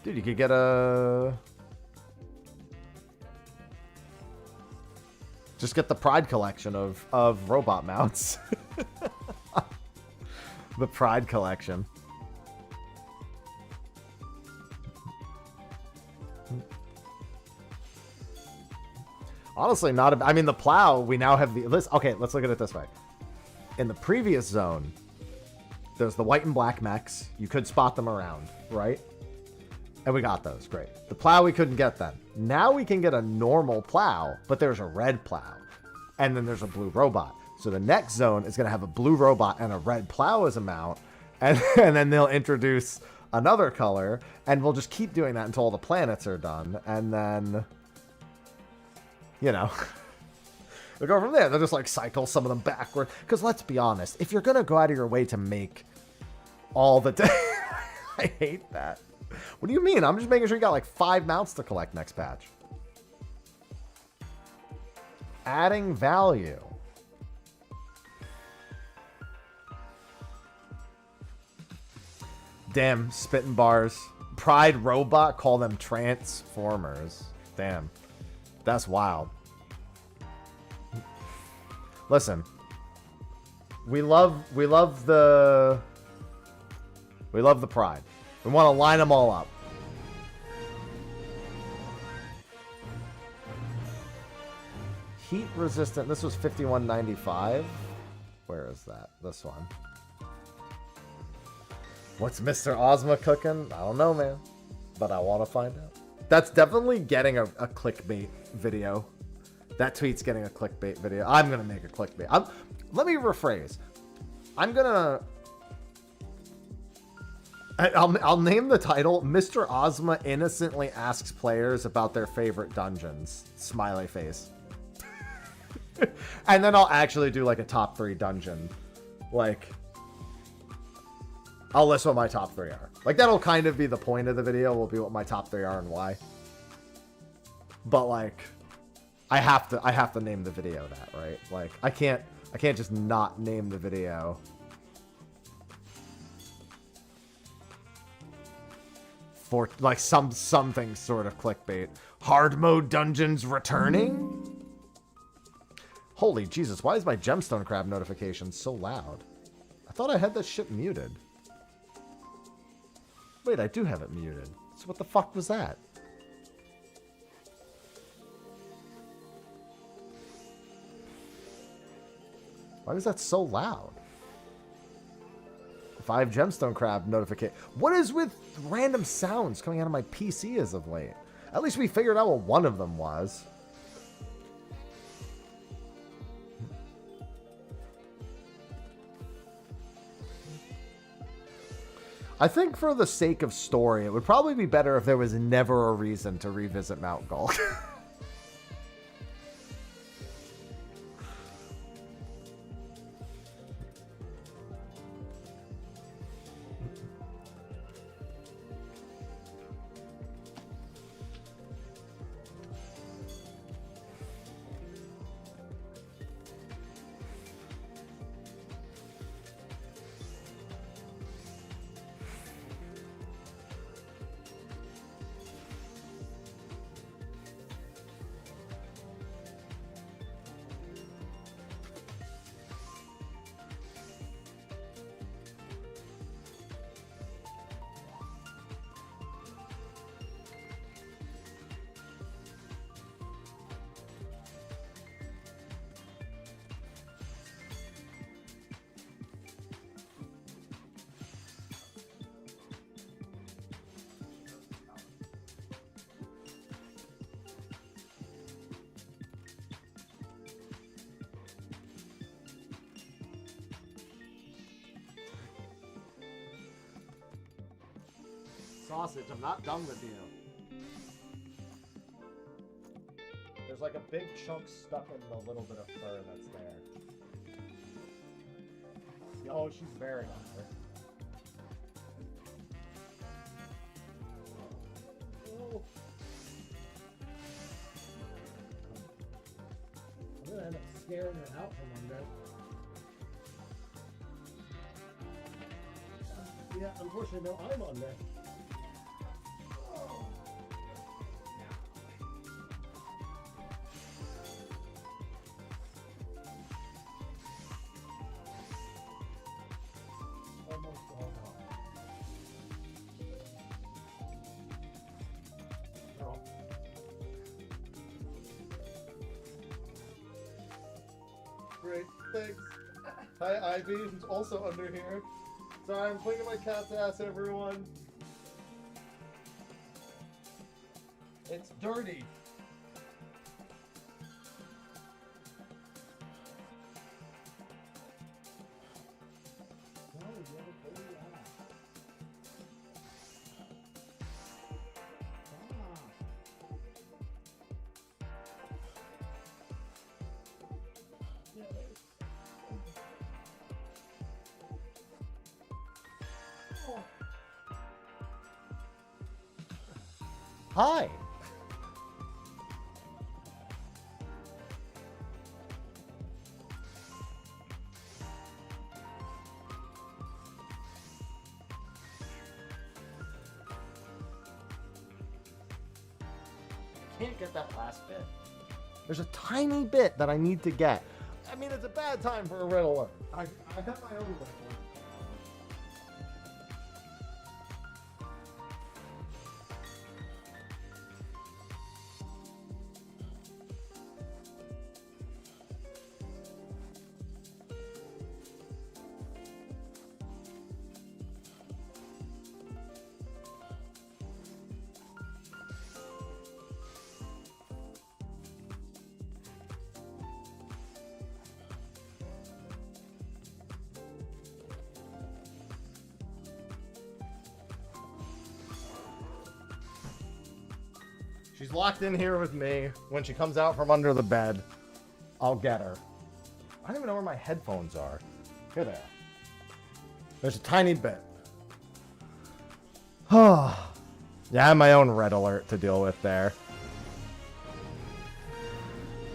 Dude, you could get a... Just get the Pride collection of robot mounts. The Pride collection. Honestly, not a... I mean, the plow, we now have the... Okay, let's look at it this way. In the previous zone, there's the white and black mechs. You could spot them around, right? And we got those. Great. The plow, we couldn't get them. Now we can get a normal plow, but there's a red plow. And then there's a blue robot. So the next zone is going to have a blue robot and a red plow as a mount. And then they'll introduce another color. And we'll just keep doing that until all the planets are done. And then... You know, they'll go from there. They'll just like cycle some of them backward. Because let's be honest, if you're going to go out of your way to make all the... I hate that. What do you mean? I'm just making sure you got like 5 mounts to collect next patch. Adding value. Damn, spitting bars. Pride robot, call them transformers. Damn. That's wild. Listen. We love the Pride. We want to line them all up. Heat resistant. This was 51.95. Where is that? This one. What's Mr. Ozma cooking? I don't know, man. But I want to find out. That's definitely getting a clickbait video. That tweet's getting a clickbait video. I'm going to make a clickbait. Let me rephrase. I'm going to... I'll name the title, Mr. Ozma innocently asks players about their favorite dungeons. Smiley face. And then I'll actually do like a top 3 dungeon. Like, I'll list what my top 3 are. Like, that'll kind of be the point of the video, will be what my top 3 are and why. But like, I have to name the video that, right? Like, I can't I can't just not name the video. For like something sort of clickbait. Hard mode dungeons returning? Holy Jesus, why is my gemstone crab notification so loud? I thought I had that shit muted. Wait, I do have it muted. So what the fuck was that? Why was that so loud? 5 gemstone crab notification. What is with random sounds coming out of my PC as of late? At least we figured out what one of them was. I think for the sake of story, it would probably be better if there was never a reason to revisit Mount Gulk. Sausage, I'm not done with you. There's like a big chunk stuck in the little bit of fur that's there. Oh, she's very hungry. Oh. I'm gonna end up scaring her out from under. Yeah, unfortunately, no, I'm on there. Great, thanks. Hi, Ivy, who's also under here. Sorry, I'm cleaning my cat's ass, everyone. It's dirty. No, you have a dirty ass. Hi. Can't get that last bit. There's a tiny bit that I need to get. I mean, it's a bad time for a riddle. I got my own riddle. She's locked in here with me. When she comes out from under the bed, I'll get her. I don't even know where my headphones are. Here they are. There's a tiny bit. Yeah, I have my own red alert to deal with there.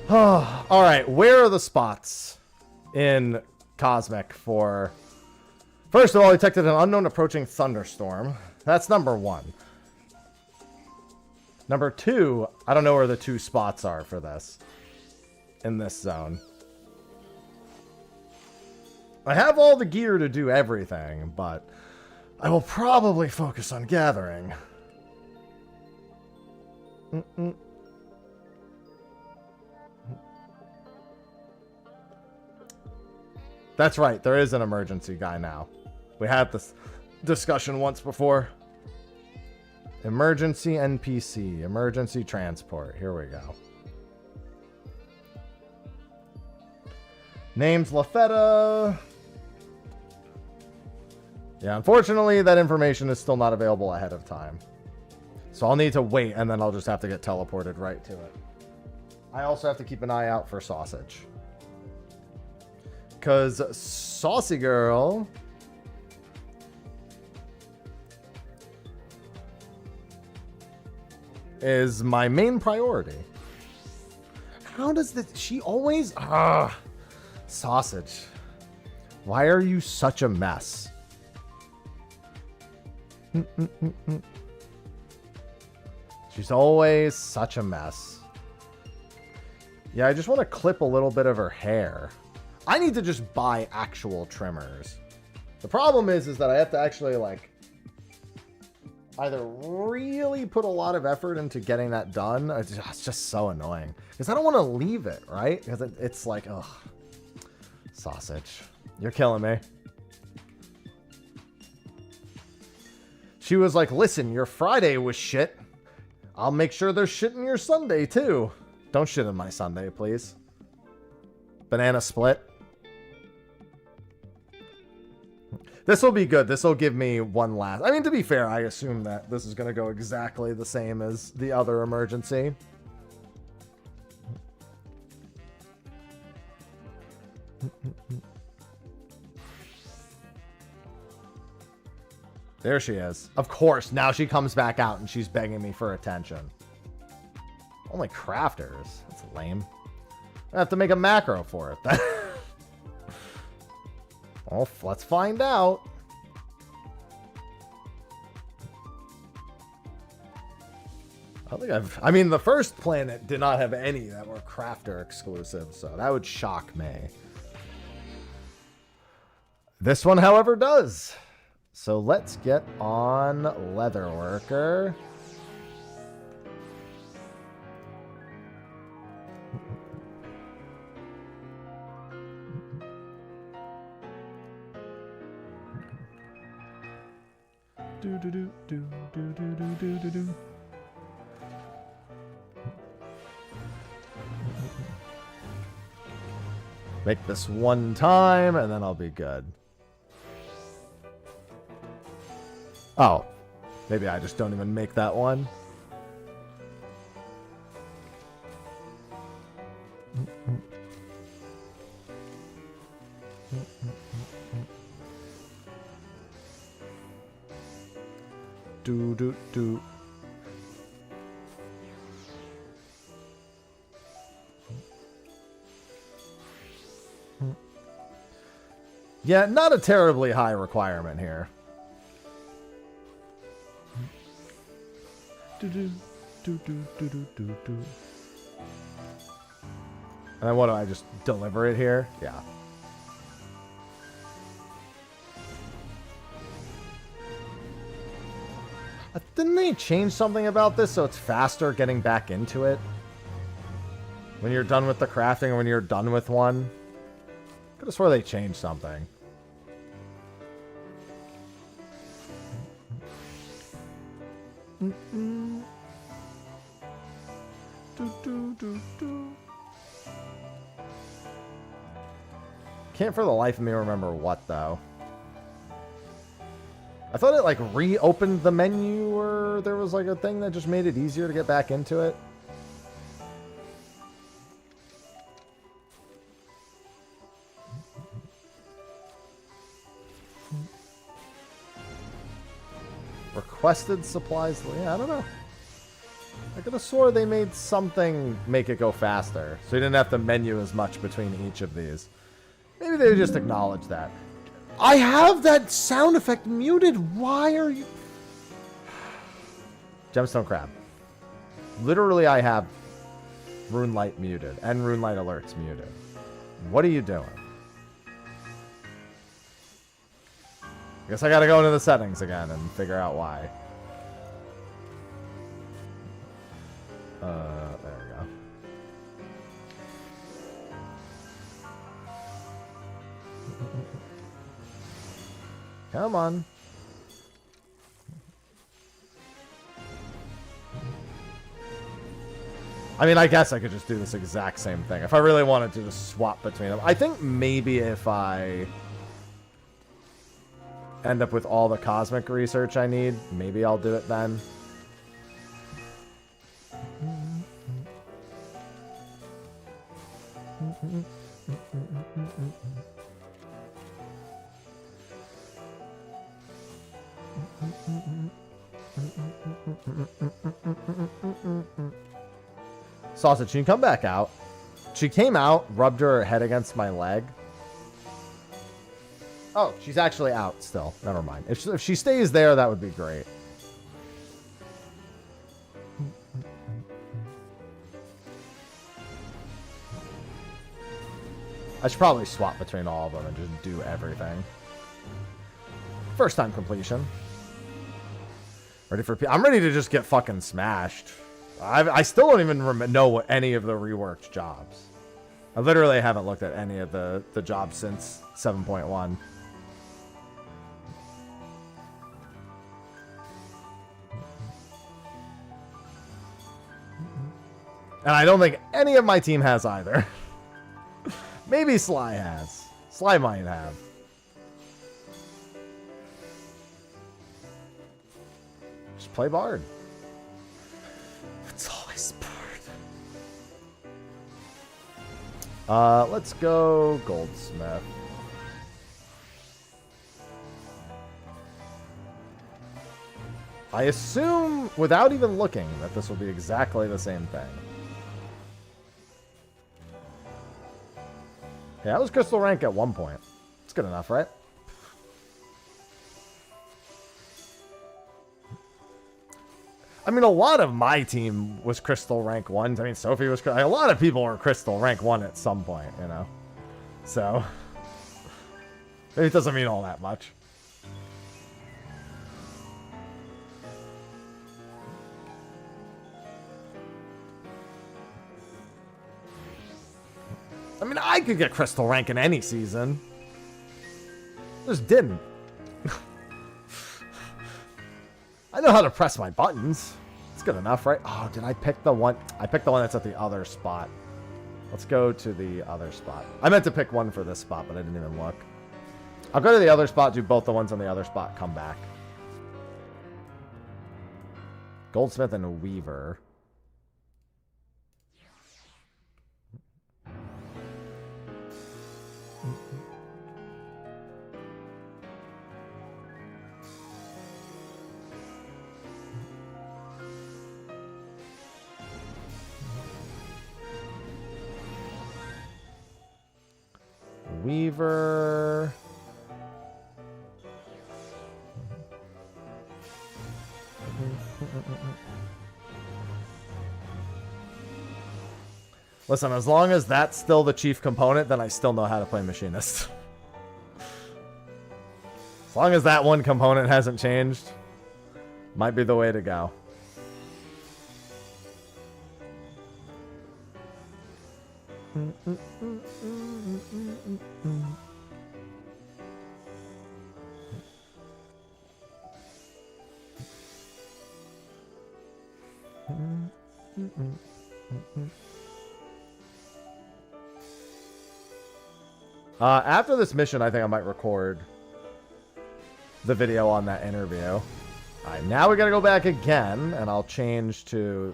Alright, where are the spots in Cosmic for... First of all, detected an unknown approaching thunderstorm. That's number 1. Number 2, I don't know where the 2 spots are for this. In this zone. I have all the gear to do everything, but I will probably focus on gathering. That's right, there is an emergency guy now. We had this discussion once before. Emergency NPC, emergency transport. Here we go. Name's Lafetta. Yeah, unfortunately, that information is still not available ahead of time. So I'll need to wait, and then I'll just have to get teleported right to it. I also have to keep an eye out for Sausage. Because Saucy Girl... is my main priority. How does this... She always... Sausage. Why are you such a mess? She's always such a mess. Yeah, I just want to clip a little bit of her hair. I need to just buy actual trimmers. The problem is that I have to actually, like, either really put a lot of effort into getting that done. It's just so annoying. Because I don't want to leave it, right? Because it's like, ugh. Sausage. You're killing me. She was like, listen, your Friday was shit. I'll make sure there's shit in your Sunday, too. Don't shit in my Sunday, please. Banana split. This will be good. This will give me one last... I mean, to be fair, I assume that this is going to go exactly the same as the other emergency. There she is. Of course, now she comes back out and she's begging me for attention. Only crafters. That's lame. I have to make a macro for it then. Well, let's find out. I mean, the first planet did not have any that were crafter exclusive, so that would shock me. This one, however, does. So let's get on Leatherworker. Do do do do do do do do do. Make this one time, and then I'll be good. Oh, maybe I just don't even make that one. Do do do. Yeah, not a terribly high requirement here. Do do do do do do do do. And then what do I just deliver it here? Yeah. Didn't they change something about this so it's faster getting back into it? When you're done with the crafting or when you're done with one? Could have swore they changed something. Do, do, do, do. Can't for the life of me remember what, though. I thought it, like, reopened the menu, or there was, like, a thing that just made it easier to get back into it. Requested supplies. Yeah, I don't know. I could have swore they made something make it go faster. So you didn't have to menu as much between each of these. Maybe they just acknowledge that. I have that sound effect muted. Why are you... Gemstone Crab. Literally, I have Runelight muted and Runelight Alerts muted. What are you doing? I guess I gotta go into the settings again and figure out why. There we go. Come on. I mean, I guess I could just do this exact same thing. If I really wanted to just swap between them. I think maybe if I end up with all the cosmic research I need, maybe I'll do it then. Sausage, she can come back out. She came out, rubbed her head against my leg. Oh, she's actually out still. Never mind. If she stays there, that would be great. I should probably swap between all of them and just do everything. First time completion. Ready for... I'm ready to just get fucking smashed. I still don't even know what any of the reworked jobs. I literally haven't looked at any of the jobs since 7.1. And I don't think any of my team has either. Maybe Sly has. Sly might have. Just play Bard. It's always Bard. Let's go Goldsmith. I assume, without even looking, that this will be exactly the same thing. Yeah, that was crystal rank at one point. It's good enough, right? I mean, a lot of my team was crystal rank 1. I mean, Sophie was... A lot of people were crystal rank 1 at some point, you know? So... Maybe it doesn't mean all that much. I mean, I could get crystal rank in any season. Just didn't. I know how to press my buttons. It's good enough, right? Oh, did I pick the one? I picked the one that's at the other spot. Let's go to the other spot. I meant to pick one for this spot, but I didn't even look. I'll go to the other spot, do both the ones on the other spot, come back. Goldsmith and a Weaver. Weaver. Listen, as long as that's still the chief component, then I still know how to play Machinist. As long as that one component hasn't changed, might be the way to go. After this mission, I think I might record the video on that interview. All right, now we gotta go back again, and I'll change to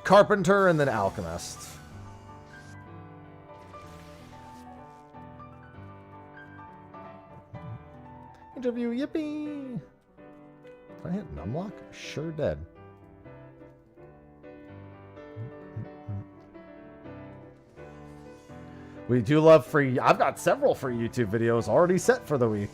Carpenter and then Alchemist. Interview, yippee! Did I hit numlock? Sure did. We do love free. I've got several free YouTube videos already set for the week.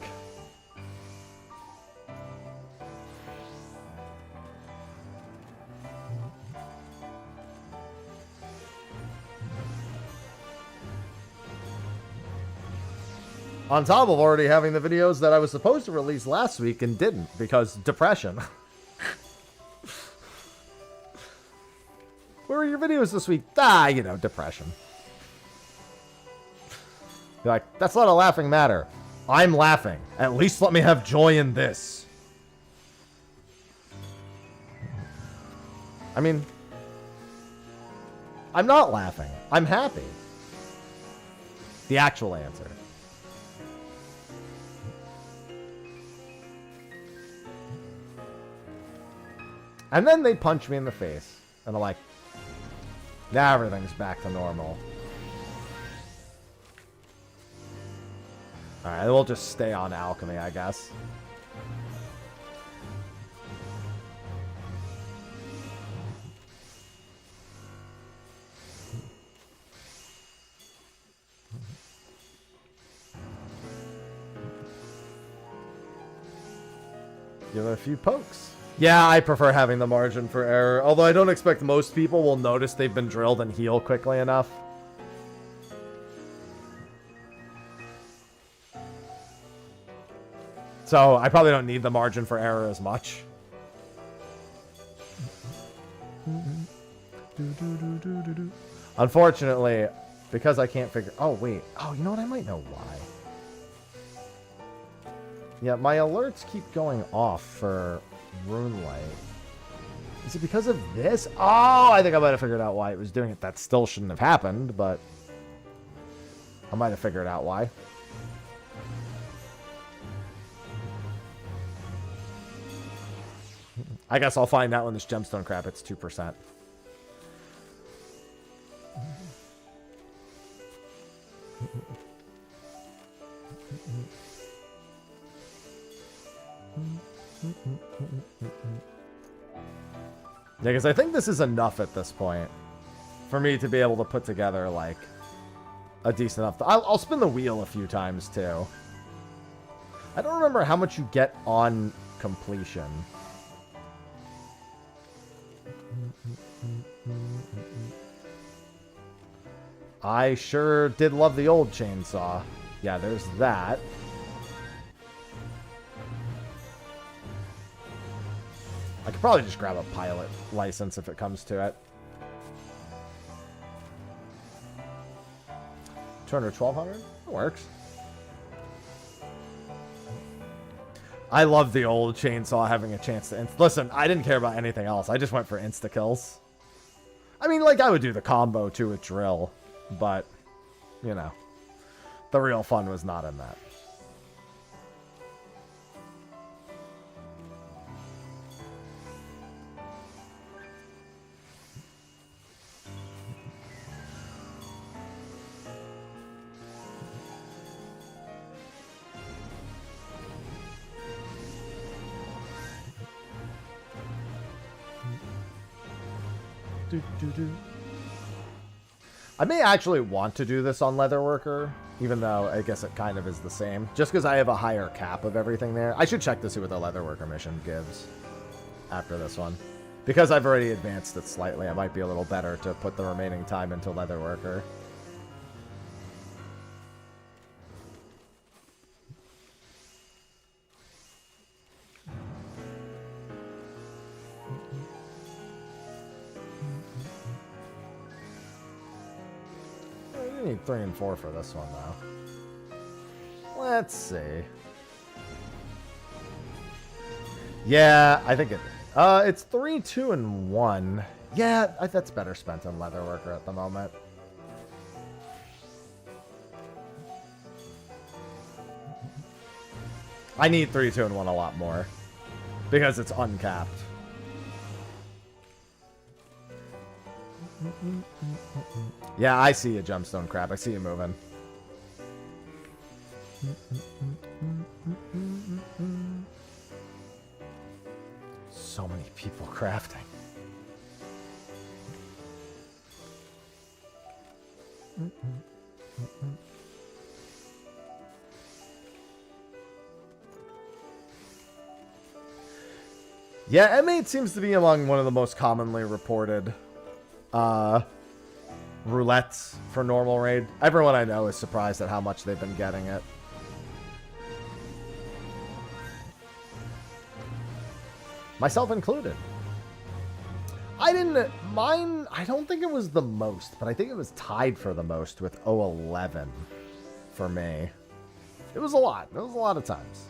On top of already having the videos that I was supposed to release last week and didn't because depression. Where were your videos this week? You know, depression. You're like, that's not a laughing matter. I'm laughing. At least let me have joy in this. I mean, I'm not laughing. I'm happy. The actual answer. And then they punch me in the face. And I'm like, now everything's back to normal. Alright, we'll just stay on alchemy, I guess. Give it a few pokes. Yeah, I prefer having the margin for error, although I don't expect most people will notice they've been drilled and heal quickly enough. So I probably don't need the margin for error as much. Unfortunately, because I can't figure... Oh, wait. Oh, you know what? I might know why. Yeah, my alerts keep going off for Runelight. Is it because of this? Oh, I think I might have figured out why it was doing it. That still shouldn't have happened, but I might have figured out why. I guess I'll find out when this gemstone crap hits 2%. Yeah, because I think this is enough at this point for me to be able to put together, like, a decent enough... I'll spin the wheel a few times, too. I don't remember how much you get on completion. I sure did love the old chainsaw. Yeah, there's that. I could probably just grab a pilot license if it comes to it. 200, 1200? That works. I love the old chainsaw having a chance to... Listen, I didn't care about anything else. I just went for insta-kills. I mean, like, I would do the combo, too, with drill. But, you know, the real fun was not in that. I may actually want to do this on Leatherworker, even though I guess it kind of is the same. Just because I have a higher cap of everything there. I should check to see what the Leatherworker mission gives after this one. Because I've already advanced it slightly, it might be a little better to put the remaining time into Leatherworker. I need 3 and 4 for this one, though. Let's see. Yeah, I think it's 3, 2, and 1. Yeah, that's better spent on Leatherworker at the moment. I need 3, 2, and 1 a lot more. Because it's uncapped. Yeah, I see you, Gemstone Crab. I see you moving. So many people crafting. Yeah, M8 seems to be among one of the most commonly reported roulettes for normal raid. Everyone I know is surprised at how much they've been getting it. Myself included. I don't think it was the most, but I think it was tied for the most with 011 for me. It was a lot. It was a lot of times.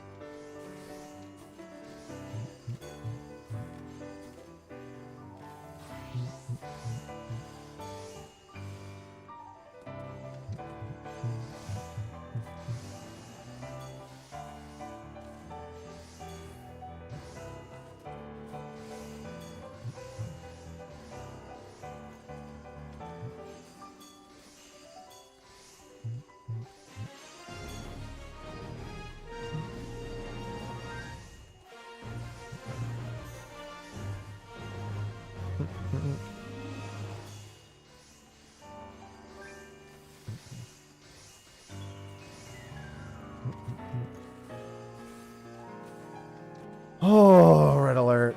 Oh, red alert.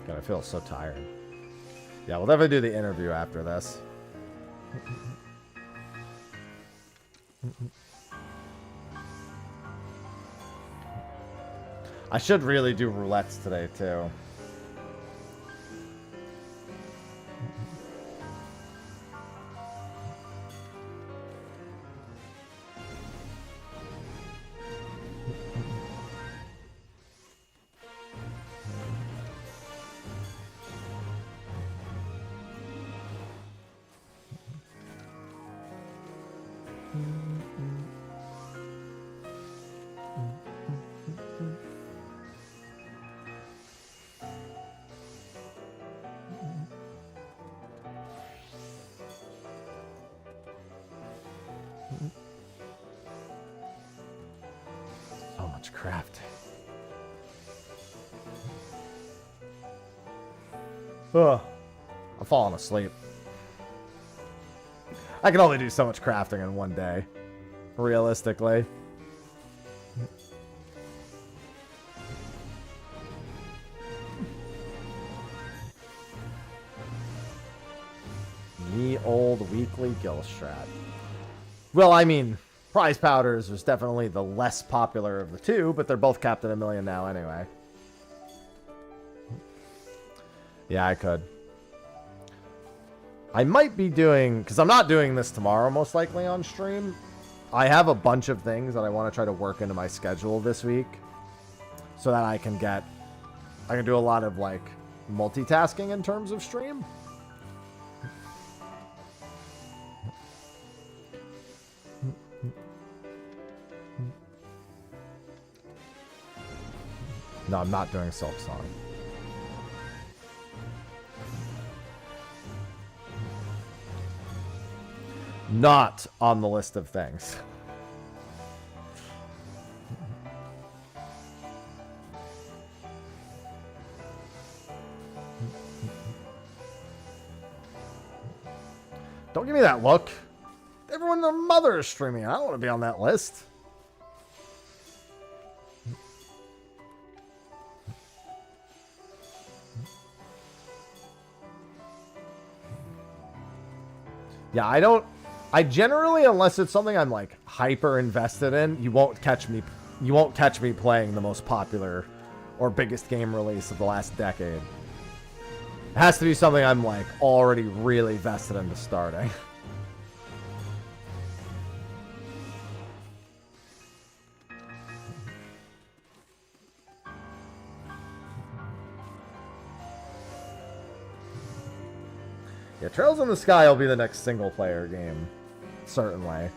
God, I feel so tired. Yeah, we'll definitely do the interview after this. I should really do roulettes today, too. So much crafting. Ugh. I'm falling asleep. I can only do so much crafting in one day, realistically. Ye old weekly gill strat. Well, I mean, prize powders was definitely the less popular of the two, but they're both capped at 1 million now anyway. Yeah, I could. I might be doing, because I'm not doing this tomorrow most likely on stream. I have a bunch of things that I want to try to work into my schedule this week so that I can do a lot of like multitasking in terms of stream. No, I'm not doing Silk Song. Not on the list of things. Don't give me that look. Everyone and their mother is streaming. I don't want to be on that list. Yeah, I generally, unless it's something I'm like hyper invested in, you won't catch me playing the most popular or biggest game release of the last decade. It has to be something I'm like already really vested into starting. Yeah, Trails in the Sky will be the next single-player game. Certainly.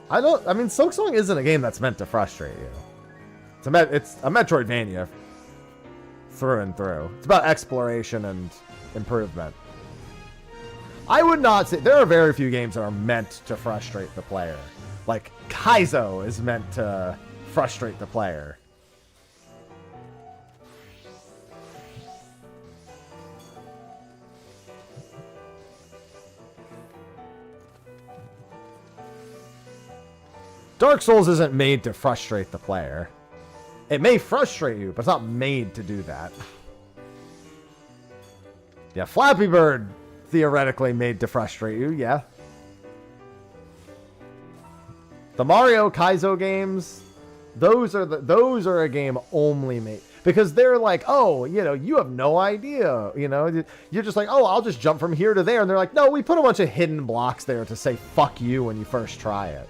I mean, Silksong isn't a game that's meant to frustrate you. It's a Metroidvania through and through. It's about exploration and improvement. I would not say there are very few games that are meant to frustrate the player. Like Kaizo is meant to frustrate the player. Dark Souls isn't made to frustrate the player. It may frustrate you, but it's not made to do that. Yeah, Flappy Bird, theoretically made to frustrate you, yeah. The Mario Kaizo games, those are a game only made because they're like, oh, you know, you have no idea, you know, you're just like, oh, I'll just jump from here to there, and they're like, no, we put a bunch of hidden blocks there to say fuck you when you first try it.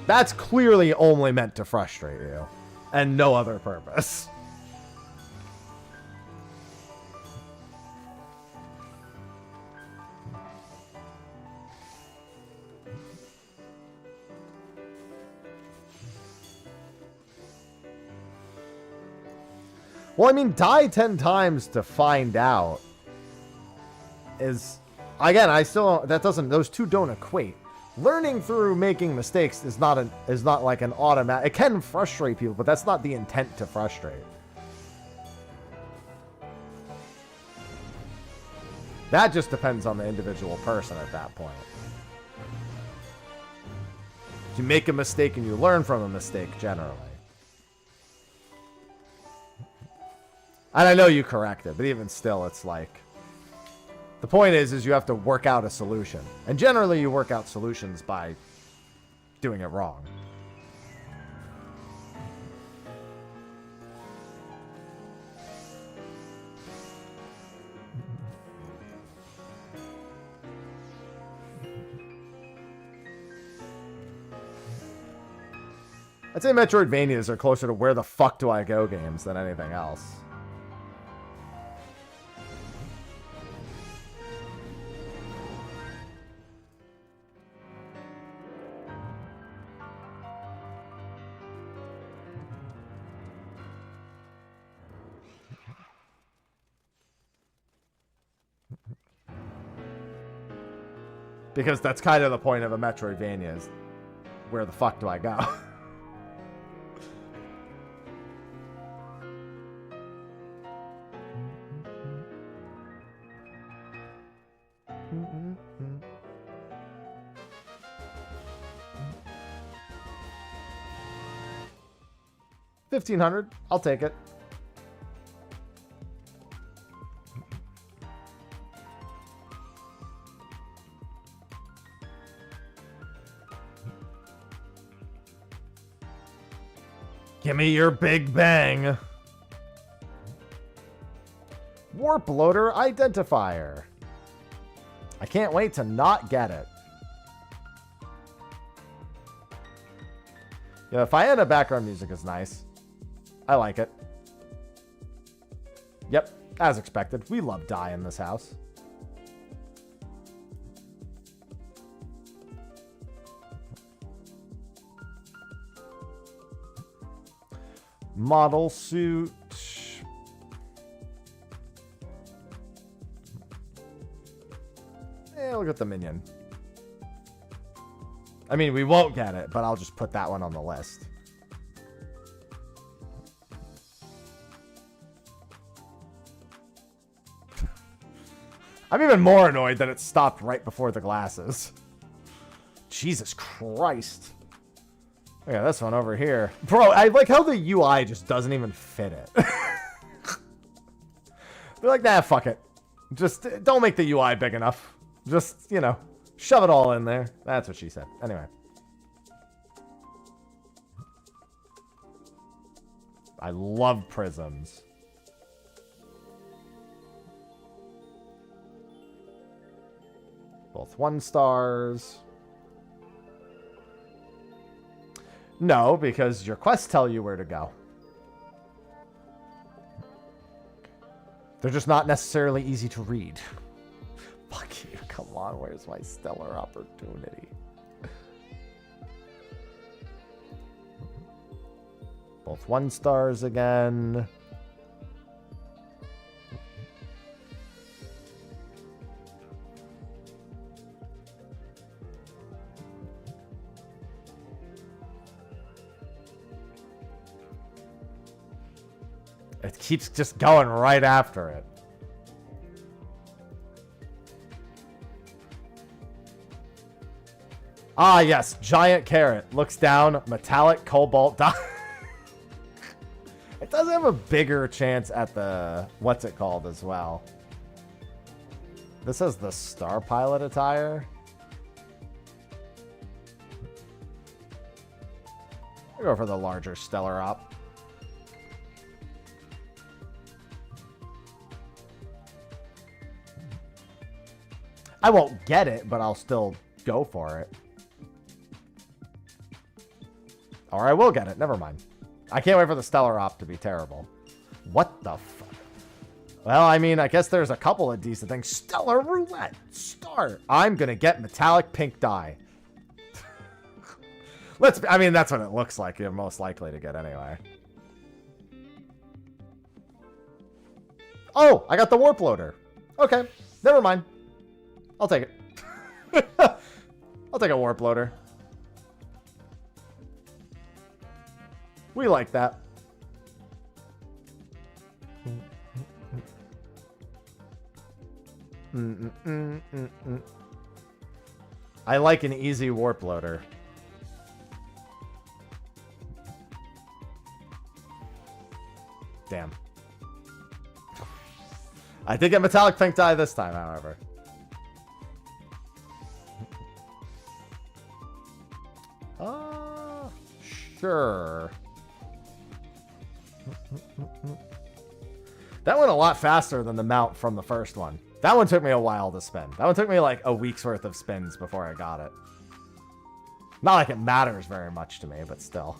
That's clearly only meant to frustrate you and no other purpose. Well, I mean, die 10 times to find out is, again, I still, that doesn't, those two don't equate. Learning through making mistakes is not like an automatic. It can frustrate people, but that's not the intent to frustrate. That just depends on the individual person at that point. You make a mistake and you learn from a mistake generally. And I know you correct it, but even still, it's like, the point is you have to work out a solution. And generally you work out solutions by doing it wrong. I'd say Metroidvanias are closer to where the fuck do I go games than anything else. Because that's kind of the point of a Metroidvania is, where the fuck do I go? $1,500. I'll take it. Give me your big bang. Warp loader identifier. I can't wait to not get it. Yeah, Fena background music is nice. I like it. Yep, as expected. We love die in this house. Model suit. Look at the minion. I mean, we won't get it, but I'll just put that one on the list. I'm even more annoyed that it stopped right before the glasses. Jesus Christ. Look at this one over here. Bro, I like how the UI just doesn't even fit it. They're like, nah, fuck it. Just don't make the UI big enough. Just, you know, shove it all in there. That's what she said. Anyway. I love prisms. Both 1 stars. No, because your quests tell you where to go. They're just not necessarily easy to read. Fuck you. Come on, where's my stellar opportunity? both 1 stars again. It keeps just going right after it. Ah, yes. Giant carrot. Looks down. Metallic cobalt dye. It does have a bigger chance at the... What's it called as well? This is the Star Pilot attire. I'll go for the larger Stellar Op. I won't get it, but I'll still go for it. Or I will get it. Never mind. I can't wait for the Stellar Op to be terrible. What the fuck? Well, I mean, I guess there's a couple of decent things. Stellar Roulette. Star. I'm going to get metallic pink dye. I mean, that's what it looks like. You're most likely to get anyway. Oh, I got the warp loader. Okay. Never mind. I'll take it. I'll take a warp loader. We like that. I like an easy warp loader. Damn. I did get metallic pink dye this time, however. Sure. That went a lot faster than the mount from the first one. That one took me a while to spin. That one took me like a week's worth of spins before I got it. Not like it matters very much to me, but still.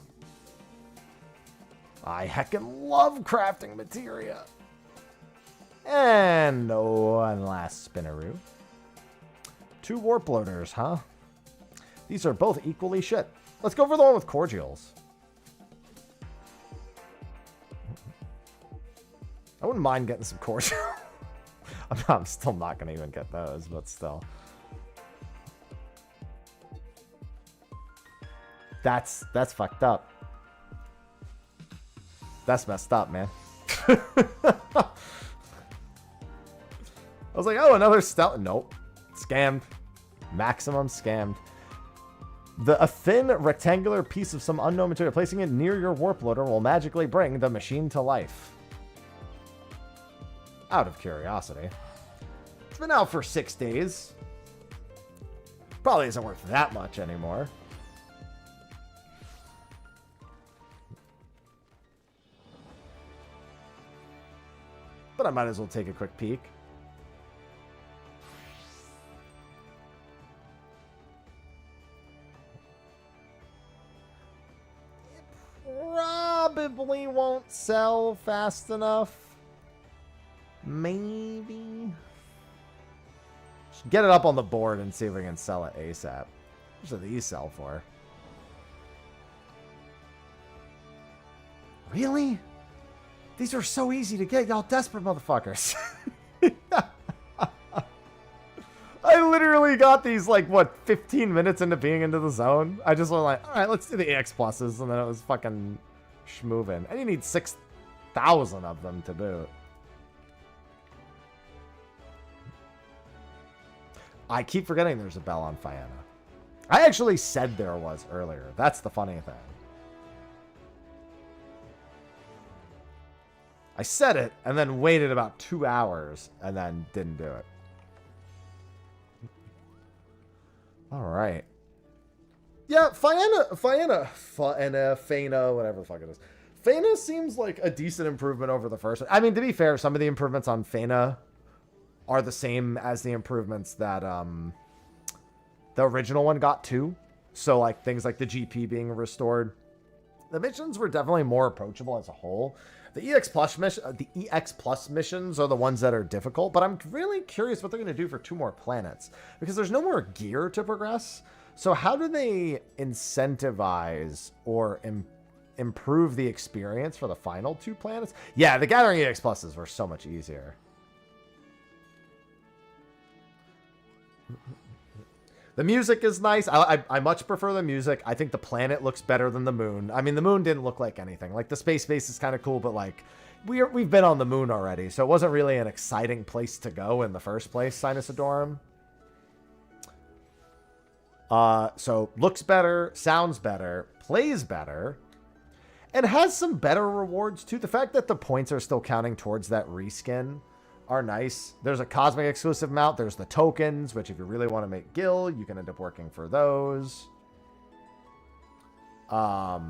I heckin' love crafting materia. And one last spinneroo. 2 warp loaders, huh? These are both equally shit. Let's go for the one with cordials. I wouldn't mind getting some cordial. I'm still not going to even get those, but still. That's fucked up. That's messed up, man. I was like, oh, another stealth. Nope. Scammed. Maximum scammed. A thin rectangular piece of some unknown material. Placing it near your warp loader will magically bring the machine to life. Out of curiosity. It's been out for 6 days. Probably isn't worth that much anymore. But I might as well take a quick peek. Probably won't sell fast enough. Maybe. Just get it up on the board and see if we can sell it ASAP. What do these sell for? Really? These are so easy to get, y'all desperate motherfuckers. I literally got these, like, what, 15 minutes into being into the zone? I just was like, alright, let's do the EX pluses, and then it was fucking schmovin'. And you need 6,000 of them to boot. I keep forgetting there's a bell on Fena. I actually said there was earlier. That's the funny thing. I said it, and then waited about 2 hours, and then didn't do it. Alright. Yeah, Fena, whatever the fuck it is. Fena seems like a decent improvement over the first one. I mean, to be fair, some of the improvements on Fena are the same as the improvements that the original one got too. So, like, things like the GP being restored. The missions were definitely more approachable as a whole. The EX Plus missions are the ones that are difficult, but I'm really curious what they're going to do for 2 more planets, because there's no more gear to progress. So how do they incentivize or improve the experience for the final 2 planets. Yeah, the Gathering EX Pluses were so much easier. The music is nice. I much prefer the music. I think the planet looks better than the moon. I mean, the moon didn't look like anything. Like, the space base is kind of cool, but, like, we've been on the moon already, so it wasn't really an exciting place to go in the first place, Sinus Adorum. So, looks better, sounds better, plays better, and has some better rewards, too. The fact that the points are still counting towards that reskin are nice. There's a Cosmic exclusive mount. There's the tokens, which if you really want to make Gil, you can end up working for those. But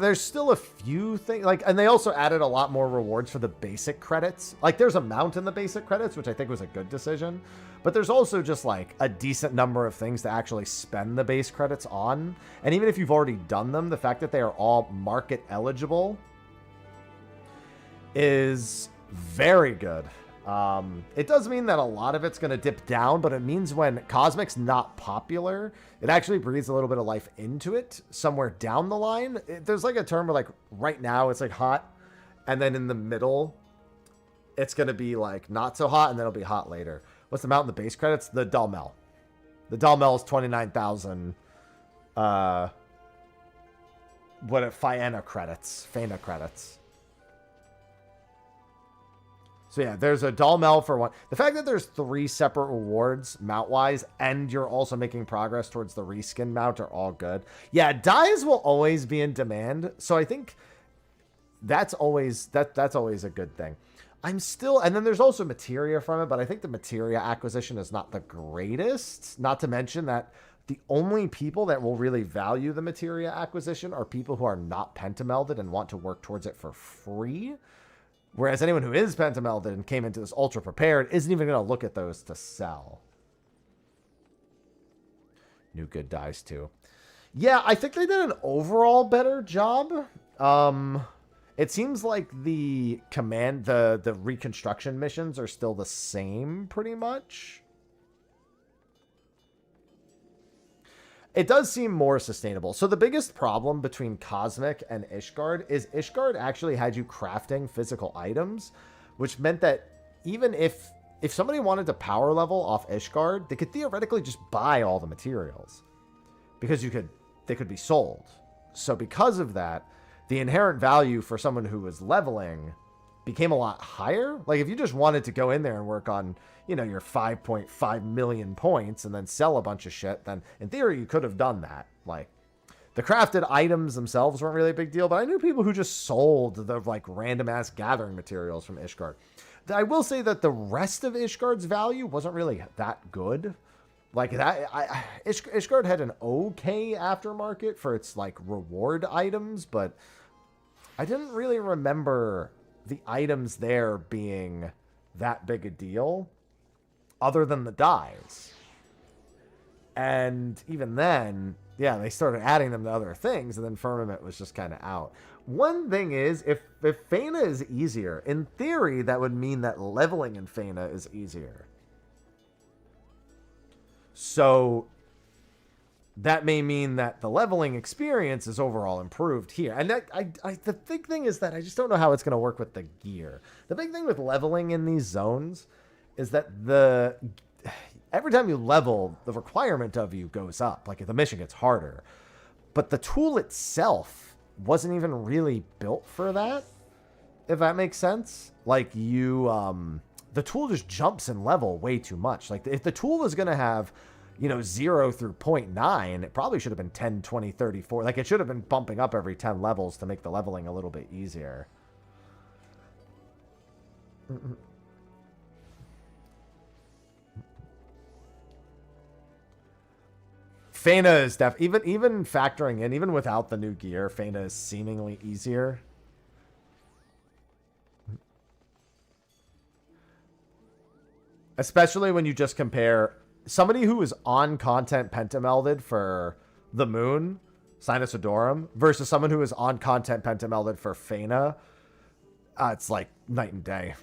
there's still a few things, like, and they also added a lot more rewards for the basic credits. Like, there's a mount in the basic credits, which I think was a good decision. But there's also just, like, a decent number of things to actually spend the base credits on. And even if you've already done them, the fact that they are all market eligible is very good. It does mean that a lot of it's going to dip down, but it means when Cosmic's not popular, it actually breathes a little bit of life into it somewhere down the line. There's like a term where, like, right now it's like hot, and then in the middle it's going to be like not so hot, and then it'll be hot later. What's the amount in the base credits? The Dulmel. The Dulmel is 29,000 Fena credits. So yeah, there's a Dulmel for one. The fact that there's 3 separate rewards mount-wise, and you're also making progress towards the reskin mount are all good. Yeah, dyes will always be in demand, so I think that's always a good thing. And then there's also materia from it, but I think the materia acquisition is not the greatest. Not to mention that the only people that will really value the materia acquisition are people who are not pentamelded and want to work towards it for free. Whereas anyone who is pentamelded and came into this ultra prepared isn't even going to look at those to sell. New good dies too. Yeah, I think they did an overall better job. It seems like the reconstruction missions are still the same pretty much. It does seem more sustainable. So the biggest problem between Cosmic and Ishgard is Ishgard actually had you crafting physical items, which meant that even if somebody wanted to power level off Ishgard, they could theoretically just buy all the materials because they could be sold. So because of that, the inherent value for someone who was leveling became a lot higher. Like if you just wanted to go in there and work on, you know, your 5.5 million points and then sell a bunch of shit, then in theory you could have done that. Like the crafted items themselves weren't really a big deal, but I knew people who just sold the like random ass gathering materials from Ishgard. I will say that the rest of Ishgard's value wasn't really that good. Like that, Ishgard had an okay aftermarket for its like reward items, but I didn't really remember the items there being that big a deal other than the dies. And even then, yeah, they started adding them to other things, and then Firmament was just kind of out. One thing is, if Fena is easier, in theory, that would mean that leveling in Fena is easier. So that may mean that the leveling experience is overall improved here. And that, the big thing is that I just don't know how it's going to work with the gear. The big thing with leveling in these zones is that every time you level, the requirement of you goes up. Like, the mission gets harder. But the tool itself wasn't even really built for that, if that makes sense. Like, the tool just jumps in level way too much. Like, if the tool was going to have, 0 through 0.9, it probably should have been 10, 20, 30, 40. Like, it should have been bumping up every 10 levels to make the leveling a little bit easier. Fena is even factoring in, even without the new gear, Fena is seemingly easier. Especially when you just compare somebody who is on content pentamelded for the moon, Sinus Adorum, versus someone who is on content pentamelded for Fena. It's like night and day,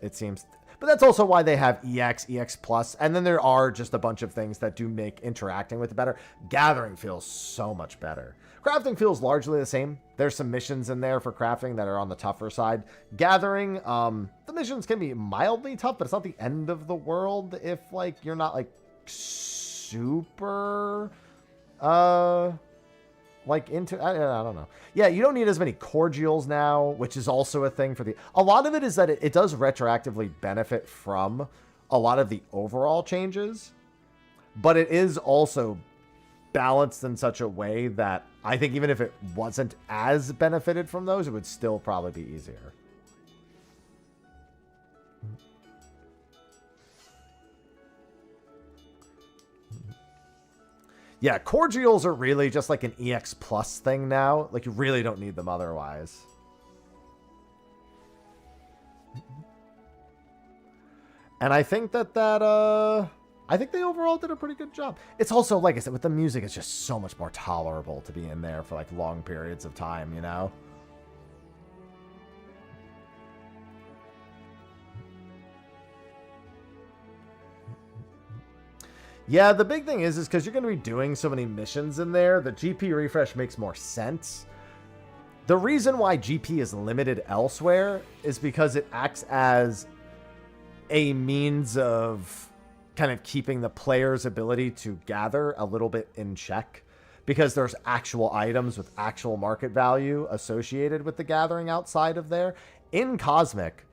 it seems. But that's also why they have EX, EX Plus, and then there are just a bunch of things that do make interacting with it better. Gathering feels so much better. Crafting feels largely the same. There's some missions in there for crafting that are on the tougher side. Gathering, the missions can be mildly tough, but it's not the end of the world if, like, you're not, like, super, like, into, I don't know. Yeah, you don't need as many cordials now, which is also a thing for the, a lot of it is that it does retroactively benefit from a lot of the overall changes, but it is also balanced in such a way that I think even if it wasn't as benefited from those, it would still probably be easier. Yeah, cordials are really just like an EX Plus thing now. Like, you really don't need them otherwise. And I think that I think they overall did a pretty good job. It's also, like I said, with the music, it's just so much more tolerable to be in there for, like, long periods of time, you know? Yeah, the big thing is because you're going to be doing so many missions in there, the GP refresh makes more sense. The reason why GP is limited elsewhere is because it acts as a means of kind of keeping the player's ability to gather a little bit in check, because there's actual items with actual market value associated with the gathering outside of there. In Cosmic,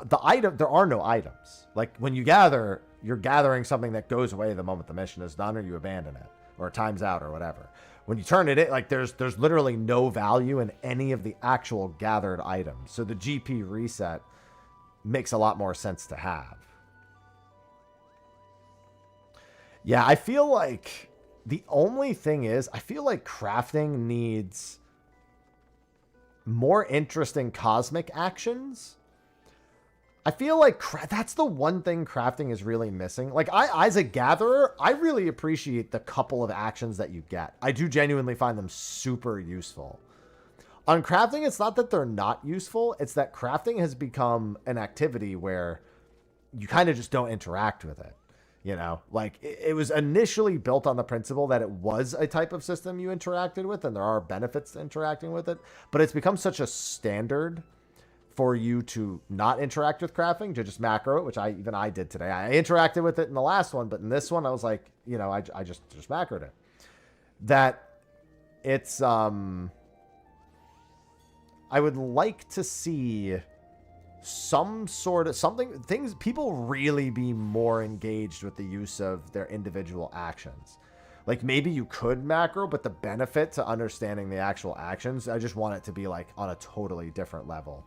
there are no items. Like, when you gather, you're gathering something that goes away the moment the mission is done, or you abandon it, or it times out, or whatever. When you turn it in, like, there's literally no value in any of the actual gathered items. So the GP reset makes a lot more sense to have. Yeah, I feel like the only thing is, I feel like crafting needs more interesting cosmic actions. I feel like that's the one thing crafting is really missing. Like, I, as a gatherer, I really appreciate the couple of actions that you get. I do genuinely find them super useful. On crafting, it's not that they're not useful. It's that crafting has become an activity where you kind of just don't interact with it. You know, like, it was initially built on the principle that it was a type of system you interacted with, and there are benefits to interacting with it. But it's become such a standard for you to not interact with crafting, to just macro it, which I did today. I interacted with it in the last one, but in this one, I was like, you know, I just macroed it. That it's, I would like to see some sort of people really be more engaged with the use of their individual actions. Like, maybe you could macro, but the benefit to understanding the actual actions, I just want it to be, like, on a totally different level.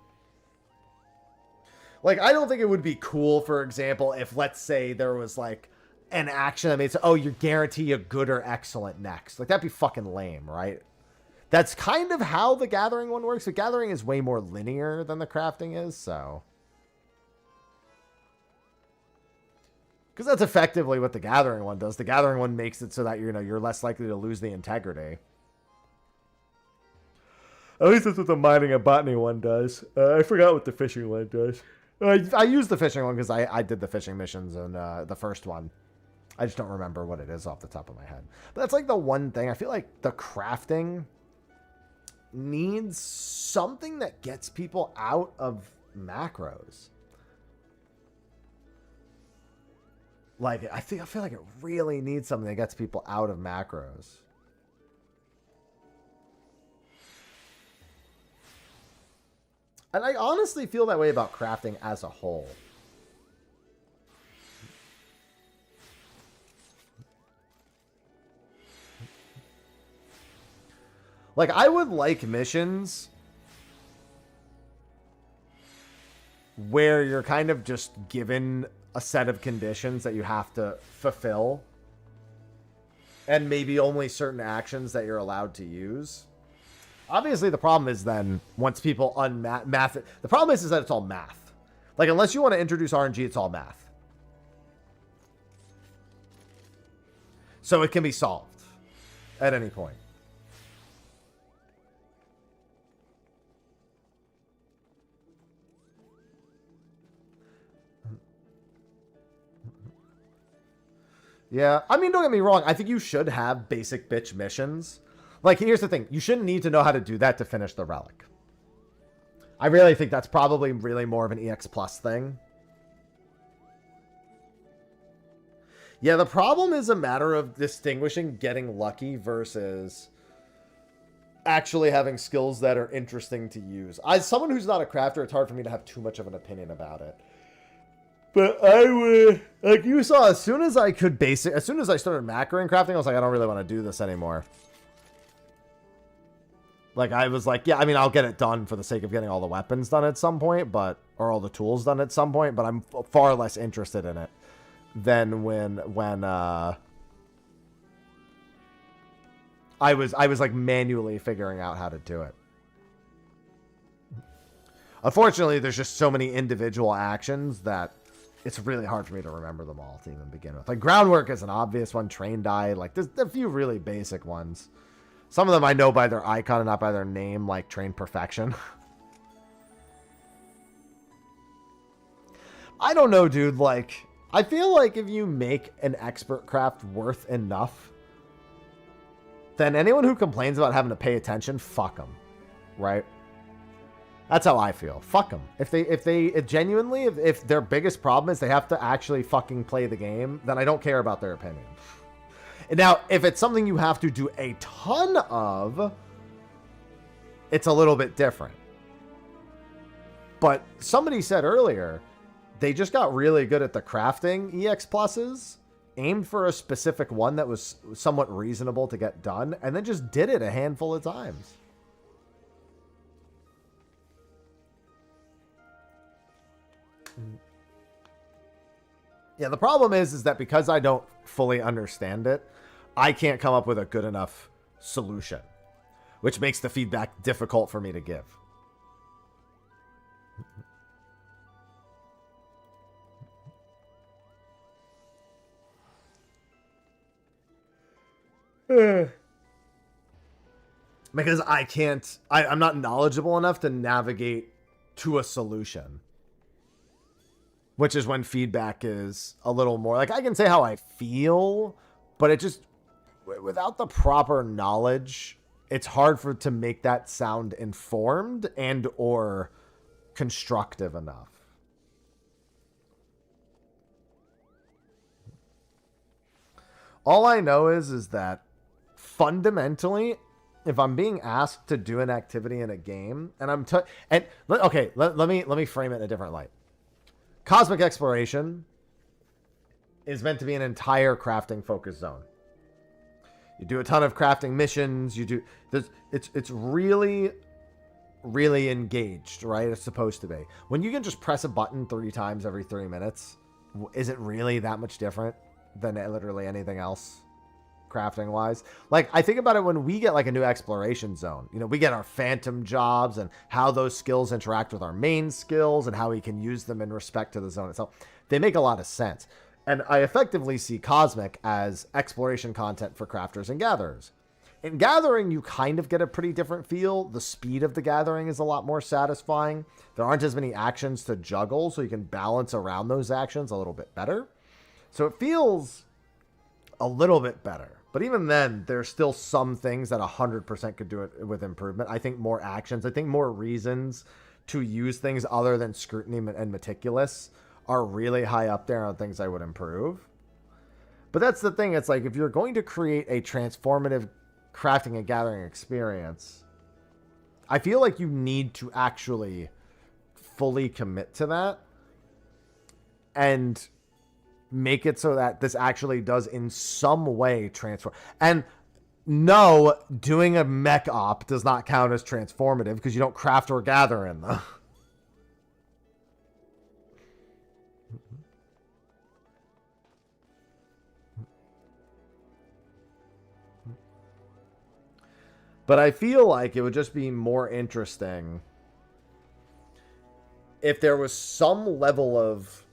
Like, I don't think it would be cool, for example, if, let's say, there was, like, an action that made so, oh, you guarantee a good or excellent next. Like, that'd be fucking lame, right? That's kind of how the gathering one works. The gathering is way more linear than the crafting is, so. Because that's effectively what the gathering one does. The gathering one makes it so that, you know, you're less likely to lose the integrity. At least that's what the mining and botany one does. I forgot what the fishing one does. I used the fishing one because I did the fishing missions in the first one. I just don't remember what it is off the top of my head. But that's like the one thing. I feel like the crafting needs something that gets people out of macros. Like, I feel like it really needs something that gets people out of macros. And I honestly feel that way about crafting as a whole. Like, I would like missions where you're kind of just given a set of conditions that you have to fulfill, and maybe only certain actions that you're allowed to use. Obviously, the problem is then once people math it, the problem is that it's all math. Like, unless you want to introduce RNG, it's all math. So it can be solved at any point. Yeah, I mean, don't get me wrong. I think you should have basic bitch missions. Like, here's the thing. You shouldn't need to know how to do that to finish the relic. I really think that's probably really more of an EX Plus thing. Yeah, the problem is a matter of distinguishing getting lucky versus actually having skills that are interesting to use. As someone who's not a crafter, it's hard for me to have too much of an opinion about it. But I would, like you saw, as soon as I started macroing crafting, I was like, I don't really want to do this anymore. Like, I was like, yeah, I mean, I'll get it done for the sake of getting all the weapons done at some point, or all the tools done at some point, but I'm far less interested in it than when I was like manually figuring out how to do it. Unfortunately, there's just so many individual actions that it's really hard for me to remember them all to even begin with. Like, groundwork is an obvious one. Train die. Like, there's a few really basic ones. Some of them I know by their icon and not by their name, like Train Perfection. I don't know, dude. Like, I feel like if you make an expert craft worth enough, then anyone who complains about having to pay attention, fuck them. Right? That's how I feel. Fuck them. If their biggest problem is they have to actually fucking play the game, then I don't care about their opinion. Now, if it's something you have to do a ton of, it's a little bit different. But somebody said earlier, they just got really good at the crafting EX pluses, aimed for a specific one that was somewhat reasonable to get done, and then just did it a handful of times. Yeah, the problem is that because I don't fully understand it, I can't come up with a good enough solution, which makes the feedback difficult for me to give. Because I'm not knowledgeable enough to navigate to a solution. Which is when feedback is a little more, like, I can say how I feel, but it just, without the proper knowledge, it's hard to make that sound informed and or constructive enough. All I know is that fundamentally, if I'm being asked to do an activity in a game, and let me frame it in a different light. Cosmic exploration is meant to be an entire crafting focused zone. You do a ton of crafting missions. It's really, really engaged, right? It's supposed to be. When you can just press a button 3 times every 3 minutes, is it really that much different than literally anything else? Crafting wise, like, I think about it when we get like a new exploration zone, we get our phantom jobs and how those skills interact with our main skills and how we can use them in respect to the zone itself. They make a lot of sense. And I effectively see Cosmic as exploration content for crafters and gatherers. In gathering, you kind of get a pretty different feel. The speed of the gathering is a lot more satisfying. There aren't as many actions to juggle, so you can balance around those actions a little bit better. So it feels a little bit better. But even then, there's still some things that 100% could do it with improvement. I think more actions, I think more reasons to use things other than scrutiny and meticulous are really high up there on things I would improve. But that's the thing. It's like, if you're going to create a transformative crafting and gathering experience, I feel like you need to actually fully commit to that and make it so that this actually does in some way transform. And no, doing a mech op does not count as transformative because you don't craft or gather in them. But I feel like it would just be more interesting if there was some level of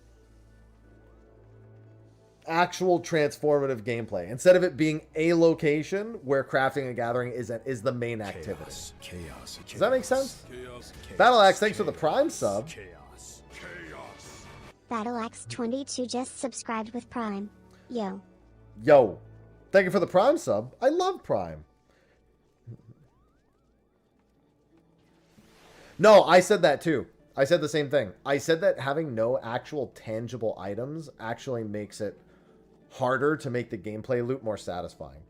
actual transformative gameplay instead of it being a location where crafting and gathering is the main activity. Chaos. Does that make sense? Battle Axe, thanks for the Prime sub. BattleX22 just subscribed with Prime. Yo. Yo, thank you for the Prime sub. I love Prime. No, I said that too. I said the same thing. I said that having no actual tangible items actually makes it harder to make the gameplay loop more satisfying.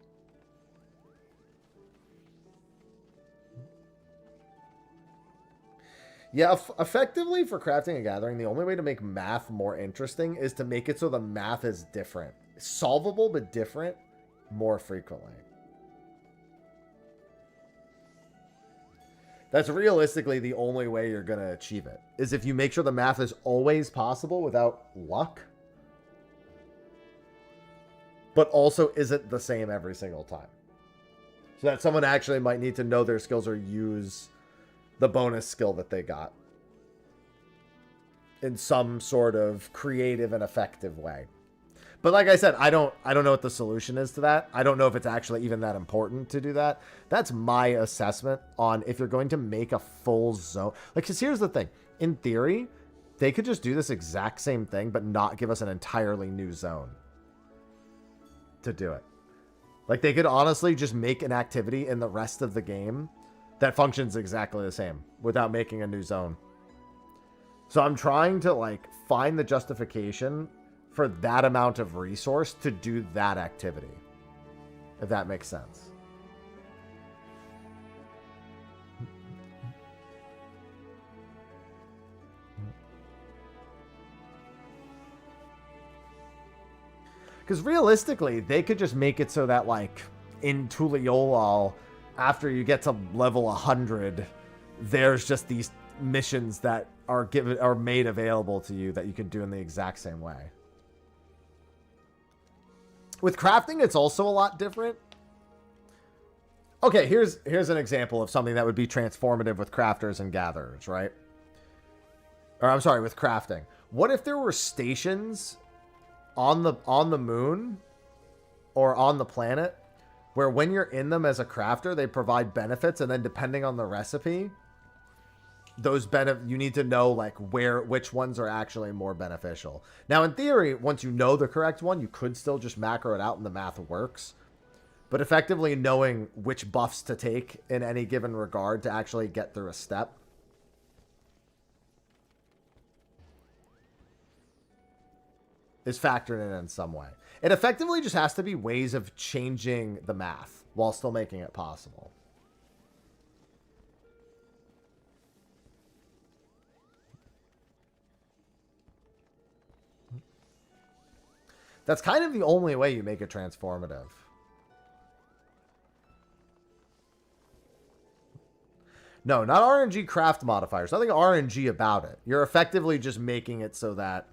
Yeah, effectively for crafting and gathering, the only way to make math more interesting is to make it so the math is different. Solvable, but different more frequently. That's realistically the only way you're going to achieve it, is if you make sure the math is always possible without luck, but also isn't the same every single time. So that someone actually might need to know their skills or use the bonus skill that they got in some sort of creative and effective way. But like I said, I don't know what the solution is to that. I don't know if it's actually even that important to do that. That's my assessment on if you're going to make a full zone. Like, because here's the thing. In theory, they could just do this exact same thing, but not give us an entirely new zone to do it. Like, they could honestly just make an activity in the rest of the game that functions exactly the same without making a new zone. So I'm trying to, like, find the justification for that amount of resource to do that activity, if that makes sense. Because realistically, they could just make it so that, like, in Tuliolal, after you get to level 100, there's just these missions that are made available to you that you can do in the exact same way. With crafting, it's also a lot different. Okay, here's an example of something that would be transformative with crafters and gatherers, right? Or I'm sorry, with crafting. What if there were stations on the moon or on the planet where when you're in them as a crafter, they provide benefits, and then depending on the recipe, those you need to know like which ones are actually more beneficial. Now, in theory, once you know the correct one, you could still just macro it out and the math works. But effectively knowing which buffs to take in any given regard to actually get through a step is factored in some way. It effectively just has to be ways of changing the math while still making it possible. That's kind of the only way you make it transformative. No, not RNG craft modifiers. Nothing RNG about it. You're effectively just making it so that...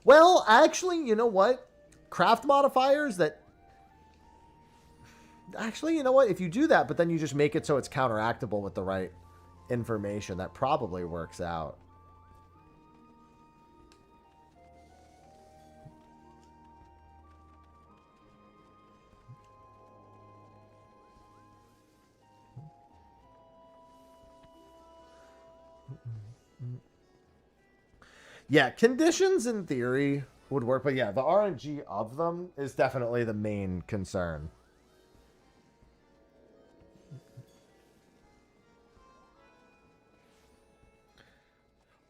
Well, actually, you know what? Craft modifiers that... Actually, you know what? If you do that, but then you just make it so it's counteractable with the right information, that probably works out. Yeah, conditions in theory would work, but yeah, the RNG of them is definitely the main concern.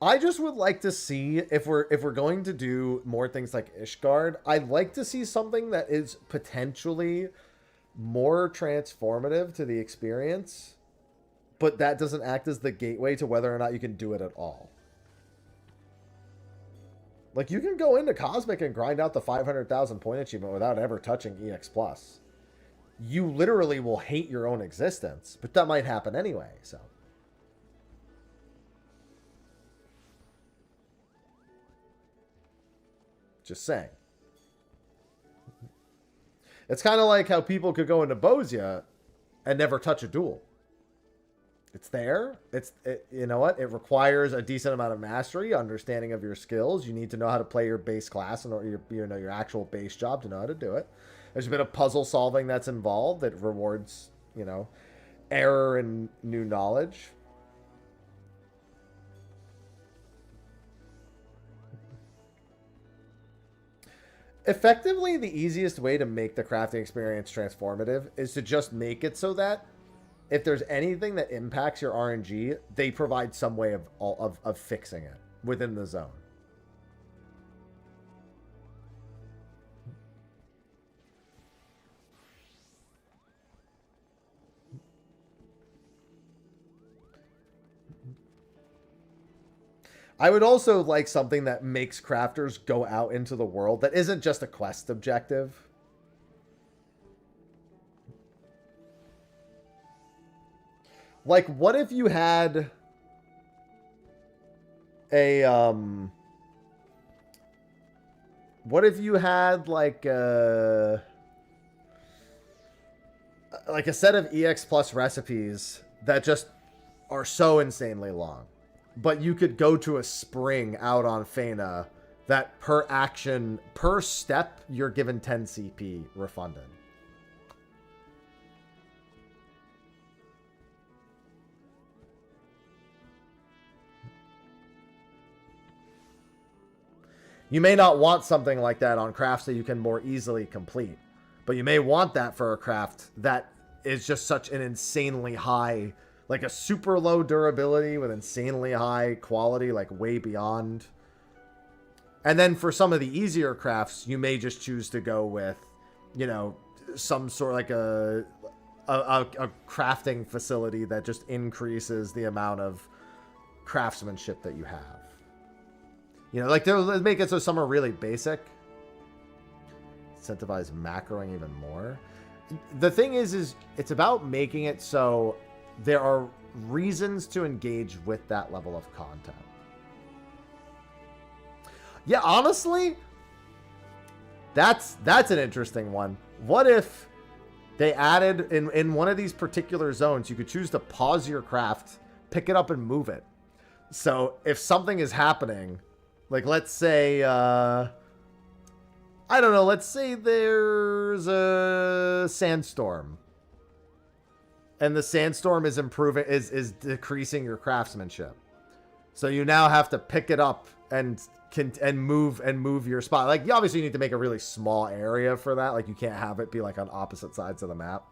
I just would like to see if we're going to do more things like Ishgard, I'd like to see something that is potentially more transformative to the experience, but that doesn't act as the gateway to whether or not you can do it at all. Like, you can go into Cosmic and grind out the 500,000 point achievement without ever touching EX+. You literally will hate your own existence, but that might happen anyway, so. Just saying. It's kind of like how people could go into Bozia and never touch a duel. It's there. You know what? It requires a decent amount of mastery, understanding of your skills. You need to know how to play your base class and or your actual base job to know how to do it. There's a bit of puzzle solving that's involved that rewards, you know, error and new knowledge. Effectively, the easiest way to make the crafting experience transformative is to just make it so that if there's anything that impacts your RNG, they provide some way of fixing it within the zone. I would also like something that makes crafters go out into the world that isn't just a quest objective. Like, what if you had a, what if you had, like a set of EX Plus recipes that just are so insanely long, but you could go to a spring out on Fena that per action, per step, you're given 10 CP refunded. You may not want something like that on crafts that you can more easily complete, but you may want that for a craft that is just such an insanely high, like a super low durability with insanely high quality, like way beyond. And then for some of the easier crafts, you may just choose to go with, you know, some sort of like a crafting facility that just increases the amount of craftsmanship that you have. You know, like they'll make it so some are really basic. Incentivize macroing even more. The thing is it's about making it so there are reasons to engage with that level of content. Yeah, honestly, that's an interesting one. What if they added in one of these particular zones, you could choose to pause your craft, pick it up and move it. So if something is happening, like let's say, I don't know, let's say there's a sandstorm. And the sandstorm is improving, is decreasing your craftsmanship. So you now have to pick it up and move your spot. Like, obviously you need to make a really small area for that. Like, you can't have it be like on opposite sides of the map.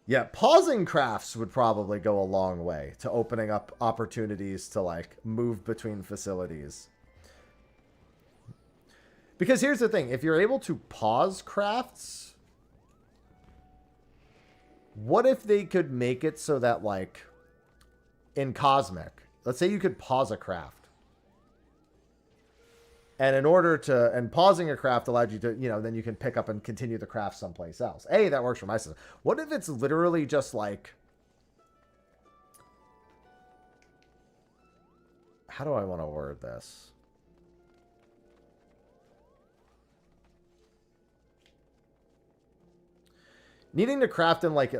Yeah, pausing crafts would probably go a long way to opening up opportunities to like move between facilities. Because here's the thing, if you're able to pause crafts, what if they could make it so that, like, in Cosmic, let's say you could pause a craft. And in order to, and pausing a craft allowed you to, you know, then you can pick up and continue the craft someplace else. Hey, that works for my system. What if it's literally just like, how do I want to word this? Needing to craft in like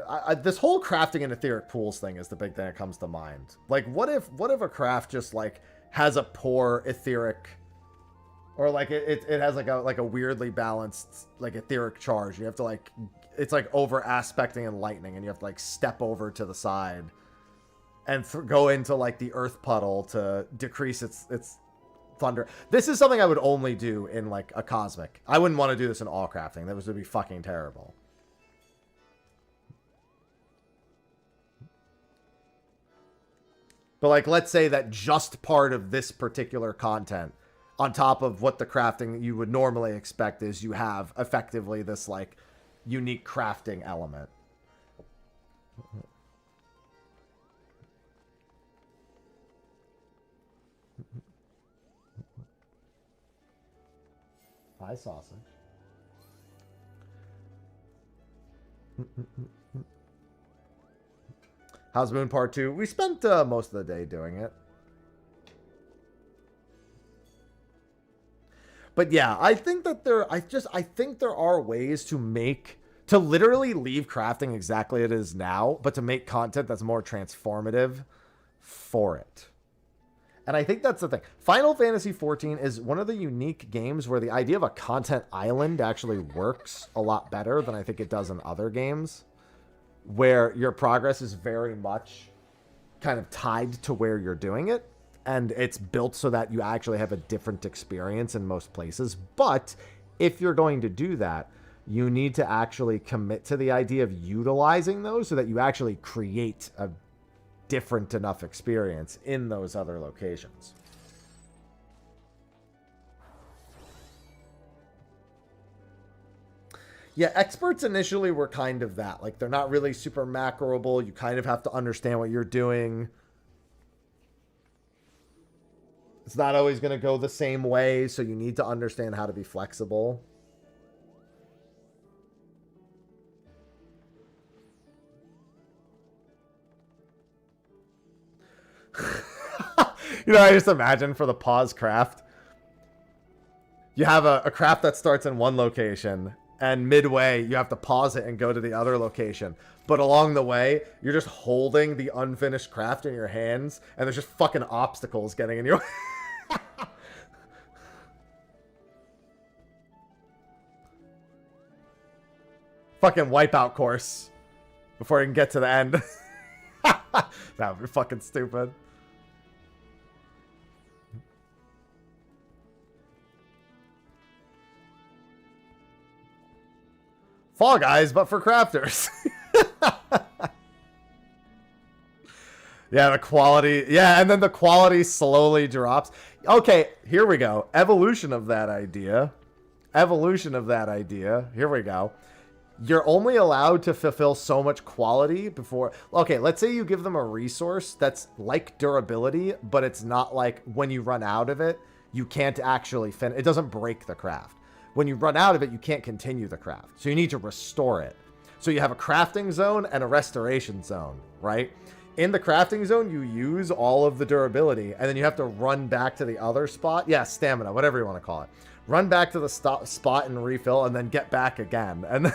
this whole crafting in etheric pools thing is the big thing that comes to mind. Like, what if a craft just like has a poor etheric, or like it has like a weirdly balanced like etheric charge. You have to like, it's like over aspecting and lightning, and you have to like step over to the side and go into like the earth puddle to decrease its thunder. This is something I would only do in like a Cosmic. I wouldn't want to do this in all crafting. That would be fucking terrible. But like, let's say that just part of this particular content, on top of what the crafting you would normally expect, is you have effectively this like unique crafting element. Hi, sausage. How's Moon Part 2? We spent most of the day doing it. But yeah, I think that I think there are ways to literally leave crafting exactly as it is now, but to make content that's more transformative for it. And I think that's the thing. Final Fantasy XIV is one of the unique games where the idea of a content island actually works a lot better than I think it does in other games, where your progress is very much kind of tied to where you're doing it. And it's built so that you actually have a different experience in most places. But if you're going to do that, you need to actually commit to the idea of utilizing those so that you actually create a different enough experience in those other locations. Yeah, experts initially were kind of that. Like, they're not really super macroable. You kind of have to understand what you're doing. It's not always going to go the same way, so you need to understand how to be flexible. You know, I just imagine for the pause craft, you have a craft that starts in one location, and midway, you have to pause it and go to the other location. But along the way, you're just holding the unfinished craft in your hands, and there's just fucking obstacles getting in your way. Fucking wipeout course before you can get to the end. That would be fucking stupid. Fall Guys, but for crafters. Yeah, the quality. Yeah, and then the quality slowly drops. Okay, here we go. Evolution of that idea. Evolution of that idea. Here we go. You're only allowed to fulfill so much quality before... Okay, let's say you give them a resource that's like durability, but it's not like when you run out of it, you can't actually finish. It doesn't break the craft. When you run out of it, you can't continue the craft. So you need to restore it. So you have a crafting zone and a restoration zone, right? In the crafting zone, you use all of the durability, and then you have to run back to the other spot. Yeah, stamina, whatever you want to call it. Run back to the spot and refill, and then get back again. And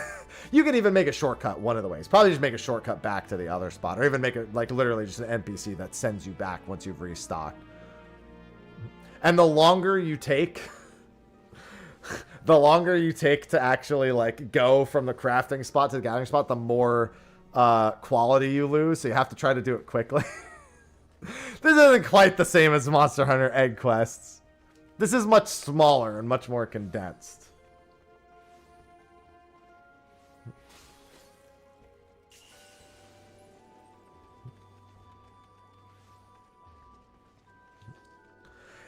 you can even make a shortcut one of the ways. Probably just make a shortcut back to the other spot, or even make it like literally just an NPC that sends you back once you've restocked. And the longer you take... the longer you take to actually like go from the crafting spot to the gathering spot, the more quality you lose. So you have to try to do it quickly. This isn't quite the same as Monster Hunter Egg Quests. This is much smaller and much more condensed.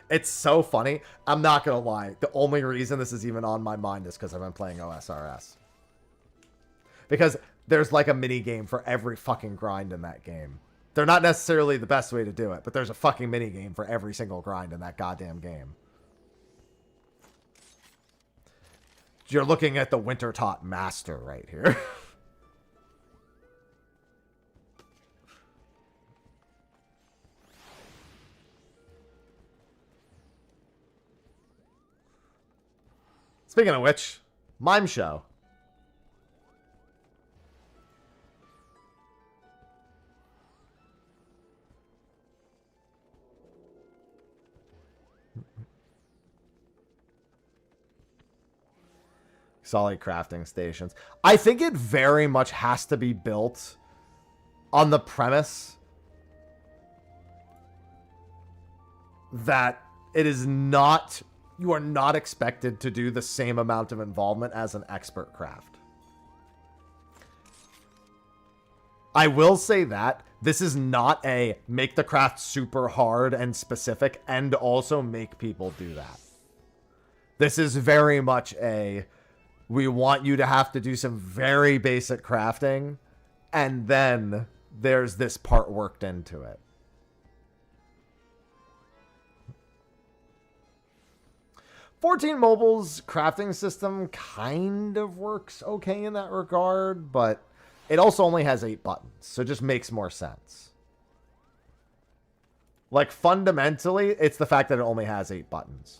It's so funny. I'm not going to lie. The only reason this is even on my mind is because I've been playing OSRS. Because there's like a mini game for every fucking grind in that game. They're not necessarily the best way to do it, but there's a fucking mini game for every single grind in that goddamn game. You're looking at the Wintertot Master right here. Speaking of which, Mime Show. Solid crafting stations. I think it very much has to be built on the premise that it is not... You are not expected to do the same amount of involvement as an expert craft. I will say that this is not a make the craft super hard and specific and also make people do that. This is very much a, we want you to have to do some very basic crafting, and then there's this part worked into it. 14 Mobile's crafting system kind of works okay in that regard, but it also only has 8 buttons, so it just makes more sense. Like, fundamentally, it's the fact that it only has 8 buttons.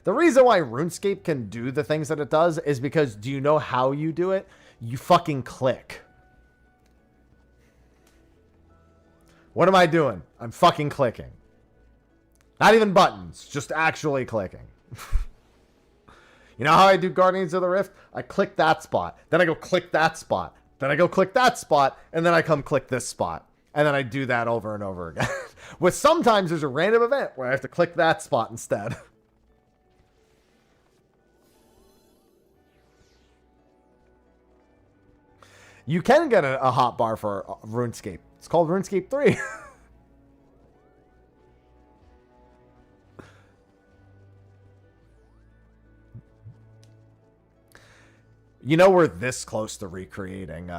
The reason why RuneScape can do the things that it does is because, do you know how you do it? You fucking click. What am I doing? I'm fucking clicking. Not even buttons, just actually clicking. You know how I do Guardians of the Rift? I click that spot. Then I go click that spot. Then I go click that spot. And then I come click this spot. And then I do that over and over again. With sometimes there's a random event where I have to click that spot instead. You can get a hotbar for RuneScape. It's called RuneScape 3. You know, we're this close to recreating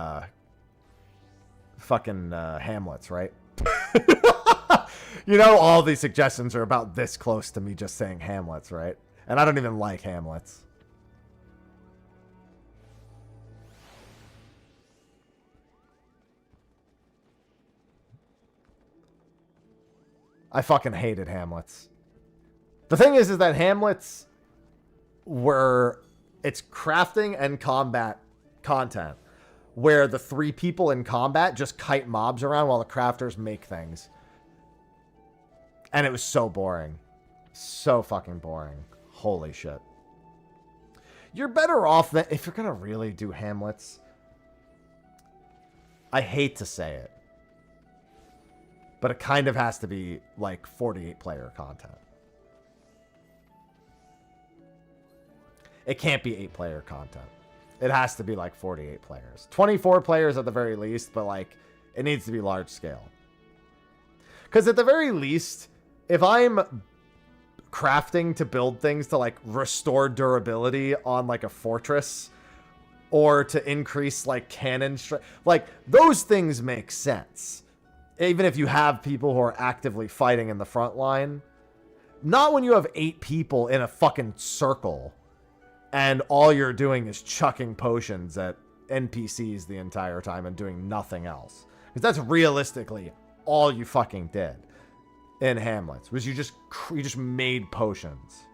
fucking Hamlets, right? You know, all these suggestions are about this close to me just saying Hamlets, right? And I don't even like Hamlets. I fucking hated Hamlets. The thing is that Hamlets were... It's crafting and combat content where the 3 people in combat just kite mobs around while the crafters make things. And it was so boring. So fucking boring. Holy shit. You're better off than... If you're going to really do Hamlets... I hate to say it. But it kind of has to be like 48 player content. It can't be 8 player content. It has to be like 48 players. 24 players at the very least, but like it needs to be large scale. Because at the very least, if I'm crafting to build things to like restore durability on like a fortress or to increase like cannon strength, like those things make sense. Even if you have people who are actively fighting in the front line. Not when you have 8 people in a fucking circle and all you're doing is chucking potions at NPCs the entire time and doing nothing else. Because that's realistically all you fucking did in Hamlets. Was you just made potions.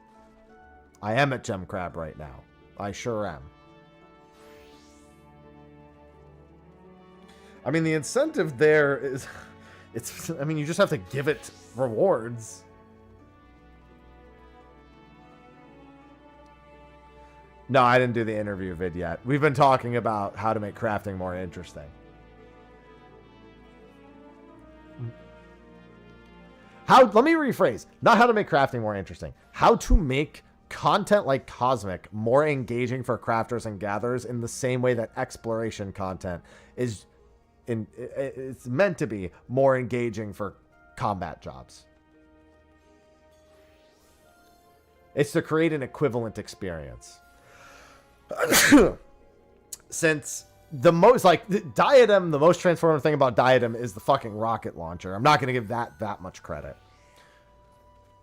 I am at Gem Crab right now. I sure am. I mean, the incentive there is... I mean, you just have to give it rewards. No, I didn't do the interview vid yet. We've been talking about how to make crafting more interesting. Let me rephrase. Not how to make crafting more interesting. How to make content like Cosmic more engaging for crafters and gatherers in the same way that exploration content is... it's meant to be more engaging for combat jobs. It's to create an equivalent experience. Since the most, like, Diadem, the most transformative thing about Diadem is the fucking rocket launcher. I'm not going to give that much credit.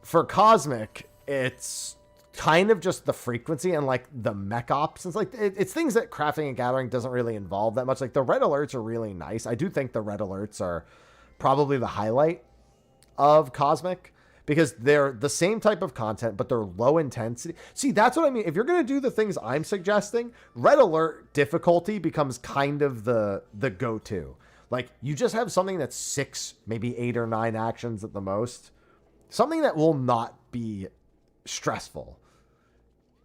For Cosmic, it's kind of just the frequency and like the mech ops. It's like it's things that crafting and gathering doesn't really involve that much. Like the red alerts are really nice. I do think the red alerts are probably the highlight of Cosmic because they're the same type of content, but they're low intensity. See, that's what I mean. If you're going to do the things I'm suggesting, red alert difficulty becomes kind of the go-to. Like you just have something that's 6, maybe 8 or 9 actions at the most. Something that will not be stressful.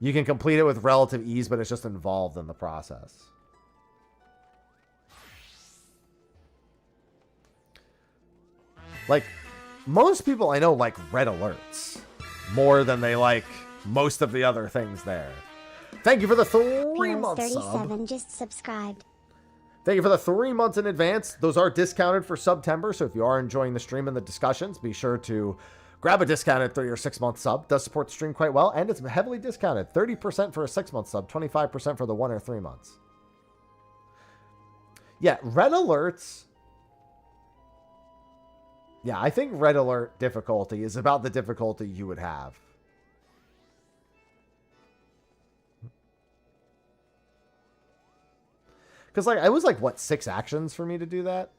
You can complete it with relative ease, but it's just involved in the process. Like, most people I know like red alerts more than they like most of the other things there. Thank you for the 3 months sub. Just subscribed. Thank you for the 3 months in advance. Those are discounted for September, so if you are enjoying the stream and the discussions, be sure to grab a discounted 3 or 6 month sub. Does support the stream quite well, and it's heavily discounted. 30% for a 6 month sub, 25% for the 1 or 3 months. Yeah, red alerts. Yeah, I think red alert difficulty is about the difficulty you would have. Because like I was like, what, 6 actions for me to do that?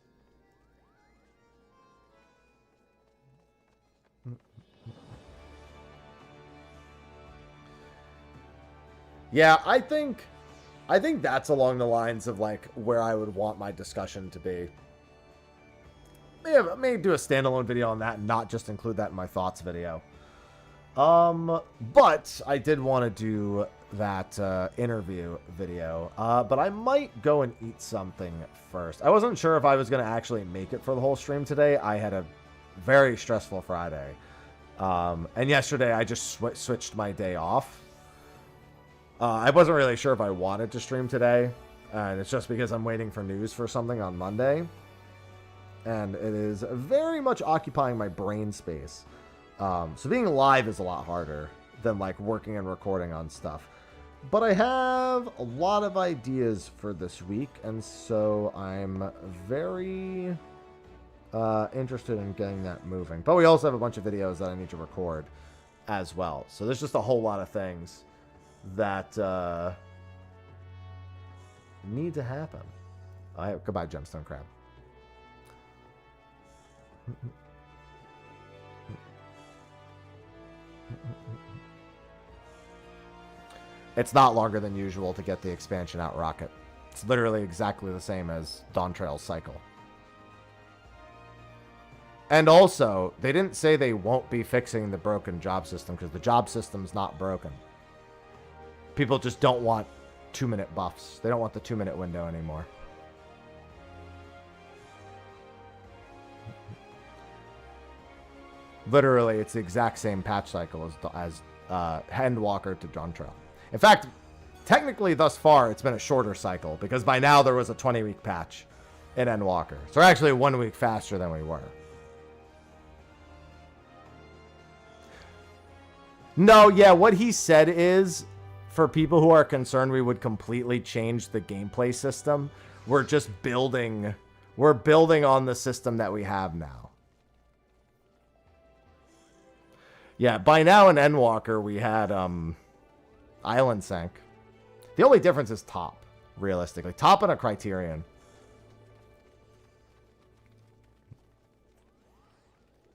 Yeah, I think that's along the lines of like where I would want my discussion to be. Maybe do a standalone video on that and not just include that in my thoughts video. But I did want to do that interview video, but I might go and eat something first. I wasn't sure if I was going to actually make it for the whole stream today. I had a very stressful Friday, and yesterday I just switched my day off. I wasn't really sure if I wanted to stream today, and it's just because I'm waiting for news for something on Monday, and it is very much occupying my brain space. So being live is a lot harder than like working and recording on stuff. But I have a lot of ideas for this week, and so I'm very interested in getting that moving. But we also have a bunch of videos that I need to record as well. So there's just a whole lot of things that need to happen. Goodbye, Gemstone Crab. It's not longer than usual to get the expansion out rocket. It's literally exactly the same as Dawn Trail's cycle. And also, they didn't say they won't be fixing the broken job system because the job system's not broken. People just don't want 2-minute buffs. They don't want the 2-minute window anymore. Literally, it's the exact same patch cycle as Endwalker to Dawn Trail. In fact, technically thus far, it's been a shorter cycle because by now there was a 20-week patch in Endwalker. So we're actually 1 week faster than we were. No, yeah, what he said is, for people who are concerned we would completely change the gameplay system, we're just building on the system that we have now. Yeah, by now in Endwalker we had Island Sync. The only difference is top, realistically. Top and a Criterion.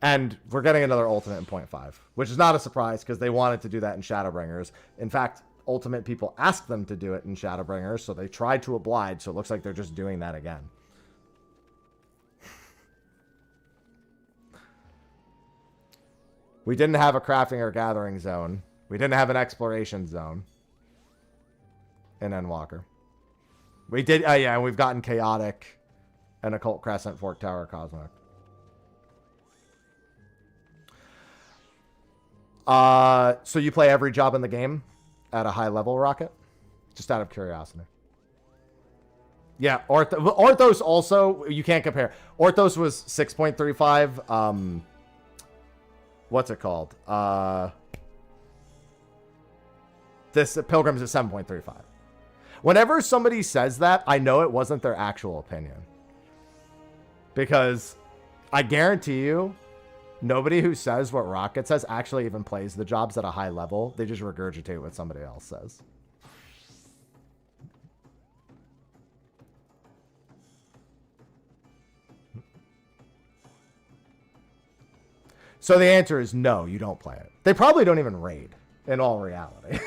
And we're getting another Ultimate in 0.5, which is not a surprise because they wanted to do that in Shadowbringers. In fact, Ultimate people asked them to do it in Shadowbringers, so they tried to oblige, so it looks like they're just doing that again. We didn't have a crafting or gathering zone. We didn't have an exploration zone in Endwalker. We did, yeah, and we've gotten Chaotic and Occult Crescent, Fork Tower, Cosmic. So you play every job in the game at a high level, Rocket? Just out of curiosity. Yeah, Orthos also, you can't compare. Orthos was 6.35. What's it called? This Pilgrims is 7.35. Whenever somebody says that, I know it wasn't their actual opinion. Because I guarantee you, nobody who says what Rocket says actually even plays the jobs at a high level. They just regurgitate what somebody else says. So the answer is no, you don't play it. They probably don't even raid, in all reality.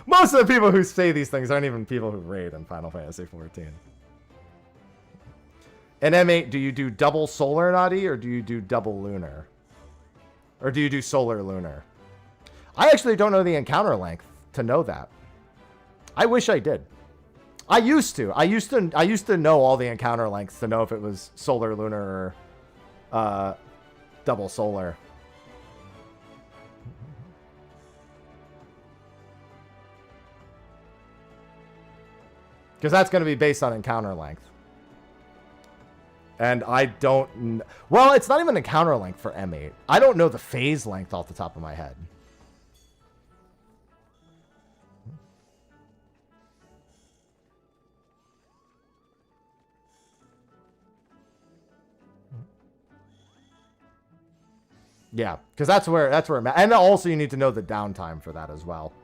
Most of the people who say these things aren't even people who raid in Final Fantasy XIV. In M8, do you do double solar naughty or do you do double lunar? Or do you do solar lunar? I actually don't know the encounter length to know that. I wish I did. I used to. I used to know all the encounter lengths to know if it was solar lunar or double solar. Because that's going to be based on encounter length. And I don't... Well, it's not even encounter length for M8. I don't know the phase length off the top of my head. Yeah, because that's where I'm at. And also you need to know the downtime for that as well.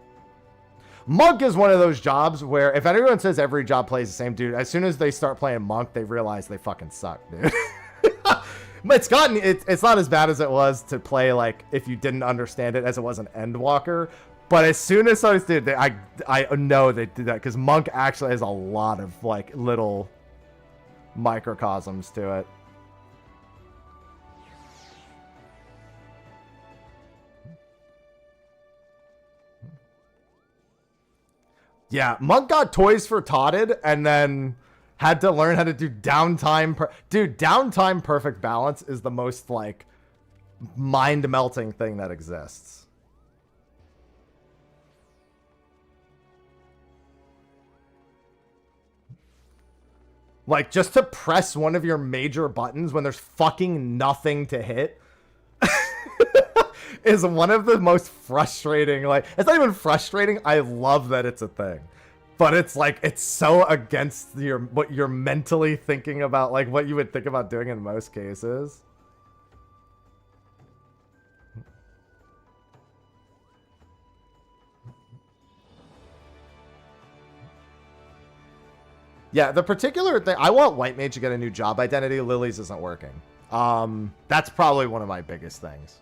Monk is one of those jobs where if everyone says every job plays the same, dude, as soon as they start playing Monk, they realize they fucking suck, dude. It's not as bad as it was to play, like, if you didn't understand it as it was an Endwalker. But as soon as I did, I know they did that because Monk actually has a lot of, like, little microcosms to it. Yeah, Monk got toys for Totted and then had to learn how to do downtime. Dude, downtime perfect balance is the most, like, mind-melting thing that exists. Like, just to press one of your major buttons when there's fucking nothing to hit is one of the most frustrating, like, it's not even frustrating. I love that it's a thing. But it's like, it's so against what you're mentally thinking about, like what you would think about doing in most cases. Yeah, the particular thing, I want White Mage to get a new job identity. Lily's isn't working. That's probably one of my biggest things.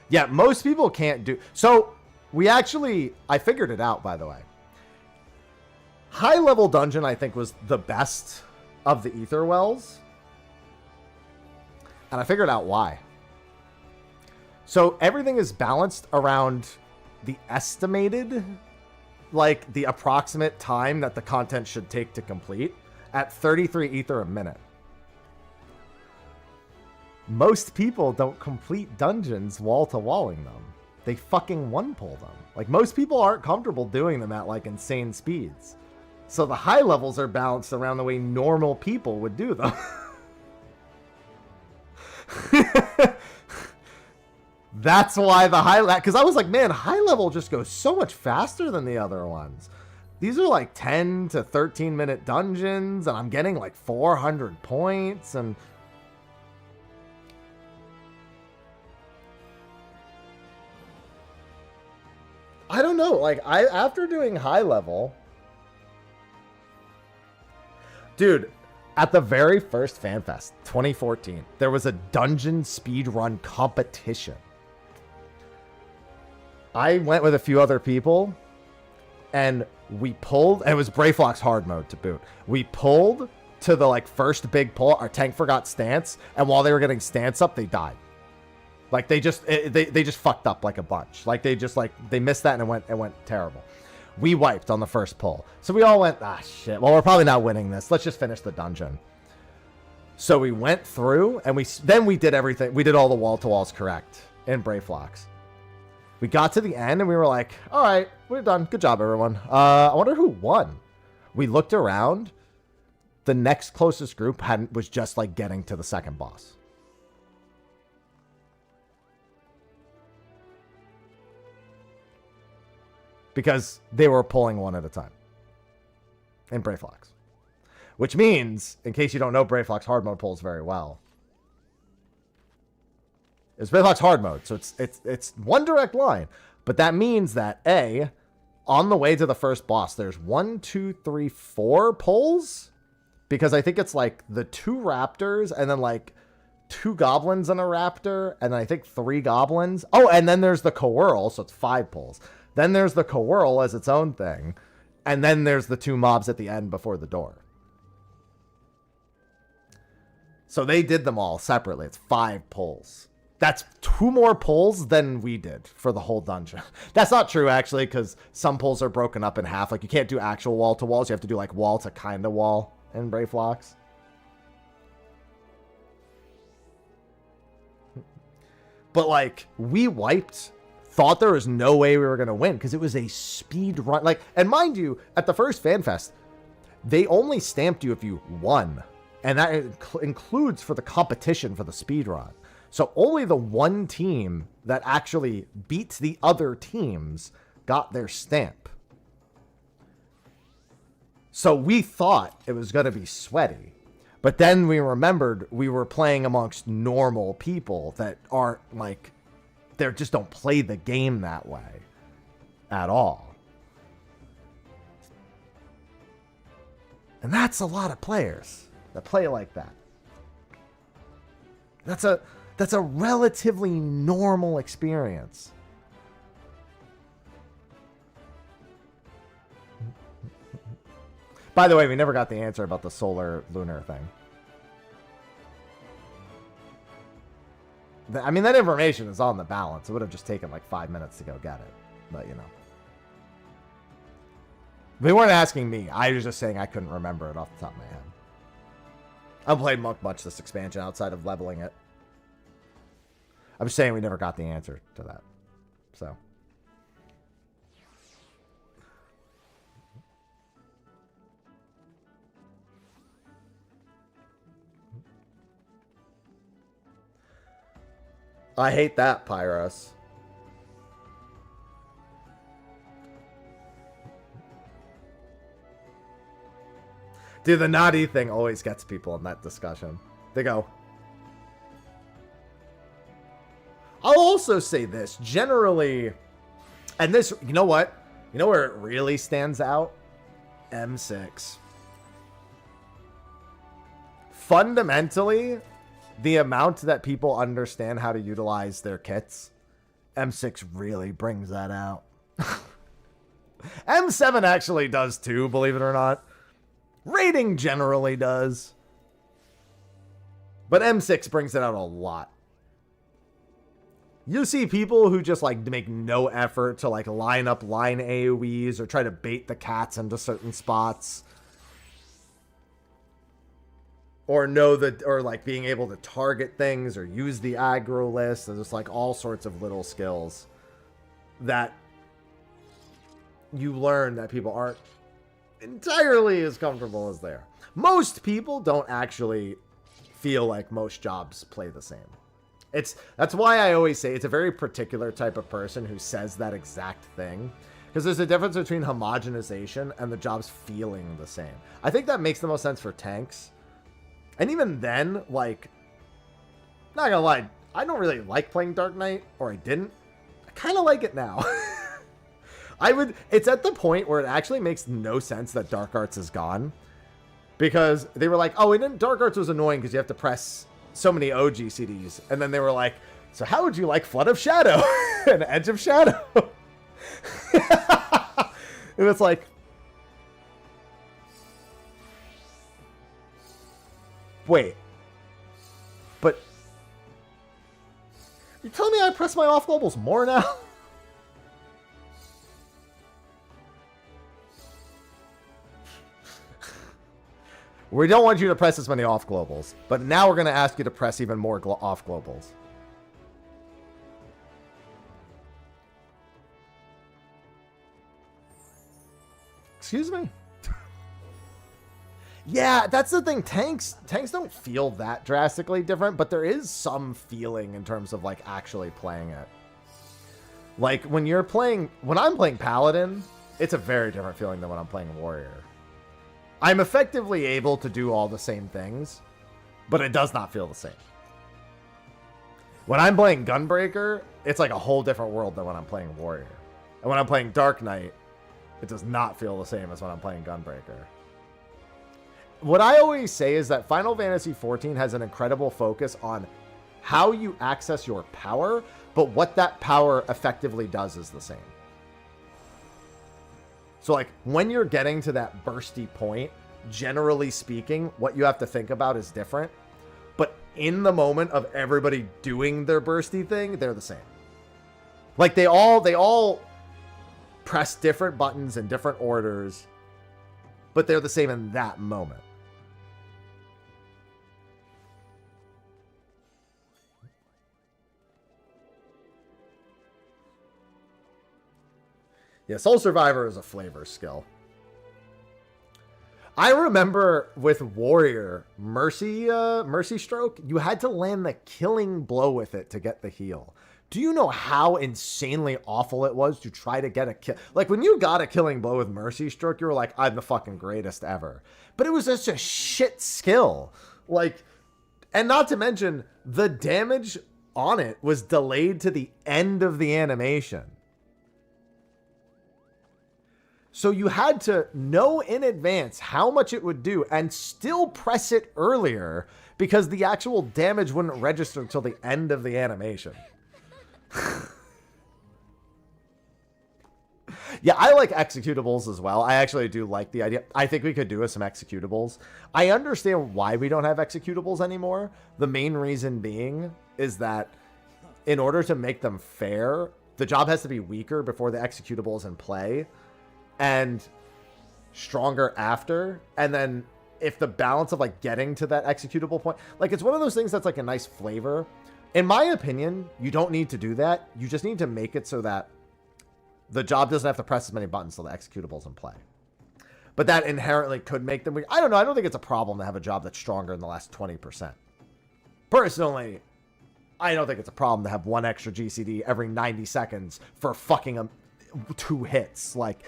Yeah, most people can't do... So, I figured it out, by the way. High level dungeon, I think, was the best of the Ether Wells. And I figured out why. So, everything is balanced around the estimated, like, the approximate time that the content should take to complete at 33 Ether a minute. Most people don't complete dungeons wall-to-walling them. They fucking one-pull them. Like, most people aren't comfortable doing them at, like, insane speeds. So the high levels are balanced around the way normal people would do them. That's why the high... Because I was like, man, high level just goes so much faster than the other ones. These are, like, 10 to 13-minute dungeons, and I'm getting, like, 400 points, and... I don't know, like, after doing high level... Dude, at the very first FanFest, 2014, there was a dungeon speedrun competition. I went with a few other people, and we pulled... And it was Brayflock's hard mode to boot. We pulled to the, like, first big pull. Our tank forgot stance, and while they were getting stance up, they died. Like, they just fucked up, like, a bunch. Like, they missed that, and it went terrible. We wiped on the first pull. So we all went, shit. Well, we're probably not winning this. Let's just finish the dungeon. So we went through, and then we did everything. We did all the wall-to-walls correct in Brayflocks. We got to the end, and we were like, all right, we're done. Good job, everyone. I wonder who won. We looked around. The next closest group was just, like, getting to the second boss. Because they were pulling one at a time in Brayflox. Which means, in case you don't know, Brayflox hard mode pulls very well. It's Brayflox hard mode, so it's one direct line. But that means that, A, on the way to the first boss, there's 1, 2, 3, 4 pulls. Because I think it's like the 2 raptors and then like 2 goblins and a raptor. And then I think 3 goblins. Oh, and then there's the Coerl, so it's 5 pulls. Then there's the Coerl as its own thing. And then there's the 2 mobs at the end before the door. So they did them all separately. It's 5 pulls. That's 2 more pulls than we did for the whole dungeon. That's not true, actually, because some pulls are broken up in half. Like, you can't do actual wall-to-walls. You have to do, like, wall-to-kind-of-wall in Brayflox. But, like, we wiped... Thought there was no way we were going to win because it was a speed run. Like, and mind you, at the first FanFest, they only stamped you if you won. And that includes for the competition for the speed run. So only the one team that actually beats the other teams got their stamp. So we thought it was going to be sweaty. But then we remembered we were playing amongst normal people that aren't like... They just don't play the game that way at all. And that's a lot of players that play like that. That's a relatively normal experience. By the way, we never got the answer about the solar lunar thing. I mean, that information is on the balance. It would have just taken like 5 minutes to go get it. But, you know. They weren't asking me. I was just saying I couldn't remember it off the top of my head. I haven't played Monk much this expansion outside of leveling it. I'm saying we never got the answer to that. So. I hate that, Pyros. Dude, the naughty thing always gets people in that discussion. They go. I'll also say this. Generally, and this, you know what? You know where it really stands out? M6. Fundamentally, the amount that people understand how to utilize their kits, M6 really brings that out. M7 actually does too, believe it or not. Rating generally does. But M6 brings it out a lot. You see people who just like make no effort to like line up line AoEs or try to bait the cats into certain spots. Or know that, or like being able to target things or use the aggro list. There's just like all sorts of little skills that you learn that people aren't entirely as comfortable as they are. Most people don't actually feel like most jobs play the same. That's why I always say it's a very particular type of person who says that exact thing. Because there's a difference between homogenization and the jobs feeling the same. I think that makes the most sense for tanks. And even then, like, not gonna lie, I don't really like playing Dark Knight, or I didn't. I kind of like it now. It's at the point where it actually makes no sense that Dark Arts is gone. Because they were like, oh, and Dark Arts was annoying because you have to press so many OG CDs. And then they were like, so how would you like Flood of Shadow and Edge of Shadow? And it's like, wait, but you telling me I press my off globals more now? We don't want you to press as many off globals, but now we're going to ask you to press even more off globals. Excuse me? Yeah, that's the thing. Tanks don't feel that drastically different, but there is some feeling in terms of like actually playing it. Like when I'm playing Paladin, it's a very different feeling than when I'm playing Warrior. I'm effectively able to do all the same things, but it does not feel the same. When I'm playing Gunbreaker, it's like a whole different world than when I'm playing Warrior. And when I'm playing Dark Knight, it does not feel the same as when I'm playing Gunbreaker. What I always say is that Final Fantasy XIV has an incredible focus on how you access your power, but what that power effectively does is the same. So like when you're getting to that bursty point, generally speaking, what you have to think about is different. But in the moment of everybody doing their bursty thing, they're the same. Like they all press different buttons in different orders, but they're the same in that moment. Yeah, Soul Survivor is a flavor skill. I remember with Warrior, Mercy Stroke, you had to land the killing blow with it to get the heal. Do you know how insanely awful it was to try to get a kill? Like, when you got a killing blow with Mercy Stroke, you were like, I'm the fucking greatest ever. But it was just a shit skill. Like, and not to mention, the damage on it was delayed to the end of the animation. So you had to know in advance how much it would do and still press it earlier because the actual damage wouldn't register until the end of the animation. Yeah, I like executables as well. I actually do like the idea. I think we could do some executables. I understand why we don't have executables anymore. The main reason being is that in order to make them fair, the job has to be weaker before the executable is in play and stronger after. And then if the balance of like getting to that executable point, like it's one of those things that's like a nice flavor. In my opinion, you don't need to do that. You just need to make it so that the job doesn't have to press as many buttons till the executable's in play. But that inherently could make them weak. I don't know. I don't think it's a problem to have a job that's stronger in the last 20%. Personally, I don't think it's a problem to have one extra GCD every 90 seconds for fucking 2 hits. Like,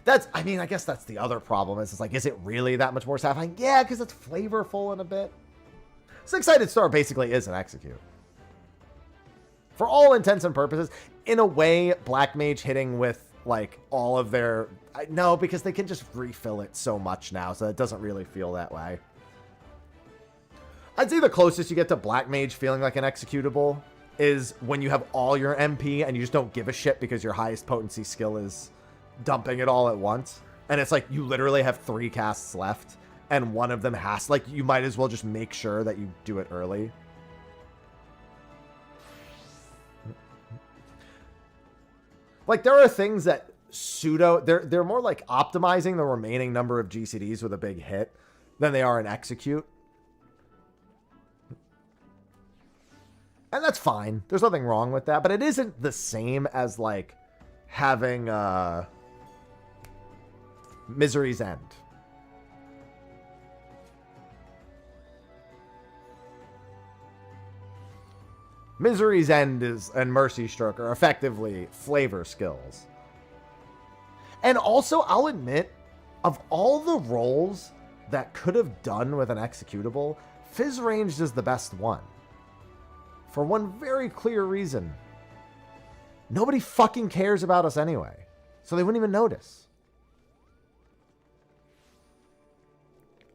that's, I mean, I guess that's the other problem. Is it's like, is it really that much more satisfying? Yeah, because it's flavorful in a bit. So Excited Star basically is an execute. For all intents and purposes, in a way, Black Mage hitting with like all of their... No, because they can just refill it so much now, so it doesn't really feel that way. I'd say the closest you get to Black Mage feeling like an executable is when you have all your MP and you just don't give a shit because your highest potency skill is dumping it all at once. And it's like you literally have 3 casts left and one of them has... Like, you might as well just make sure that you do it early. Like, there are things that they're more like optimizing the remaining number of GCDs with a big hit than they are an execute. And that's fine. There's nothing wrong with that, but it isn't the same as like having Misery's End. Misery's End and Mercy Stroke are effectively flavor skills. And also, I'll admit, of all the roles that could have done with an executable, Fizz Ranged is the best one. For one very clear reason. Nobody fucking cares about us anyway. So they wouldn't even notice.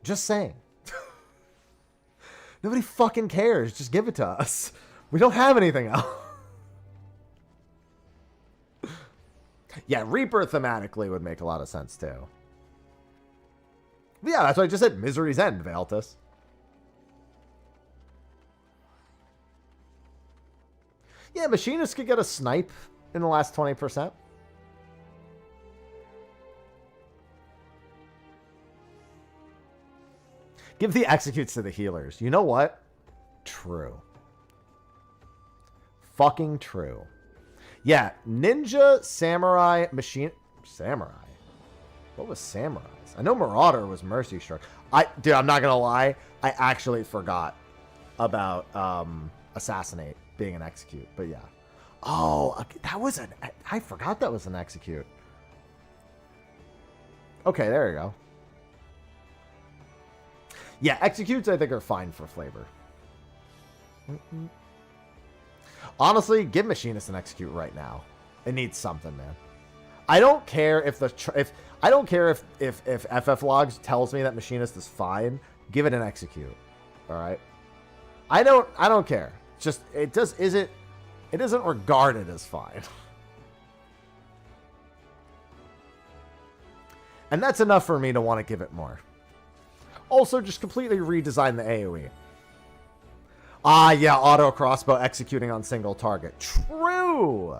Just saying. Nobody fucking cares. Just give it to us. We don't have anything else. Yeah, Reaper thematically would make a lot of sense too. But yeah, that's what I just said. Misery's End, Valtus. Yeah, Machinists could get a snipe in the last 20%. Give the executes to the healers. You know what? True. Fucking true. Yeah, Ninja, Samurai, Machine... Samurai? What was Samurai's? I know Marauder was Mercy Stroke. Dude, I'm not gonna lie. I actually forgot about Assassinate being an execute. But yeah. Oh, that was an... I forgot that was an execute. Okay, there you go. Yeah, executes I think are fine for flavor. Honestly, give Machinist an execute right now. It needs something, man. I don't care if I don't care if FF Logs tells me that Machinist is fine. Give it an execute. All right. I don't care. Just it isn't regarded as fine. And that's enough for me to want to give it more. Also, just completely redesign the AoE. Ah, yeah, auto crossbow executing on single target. True!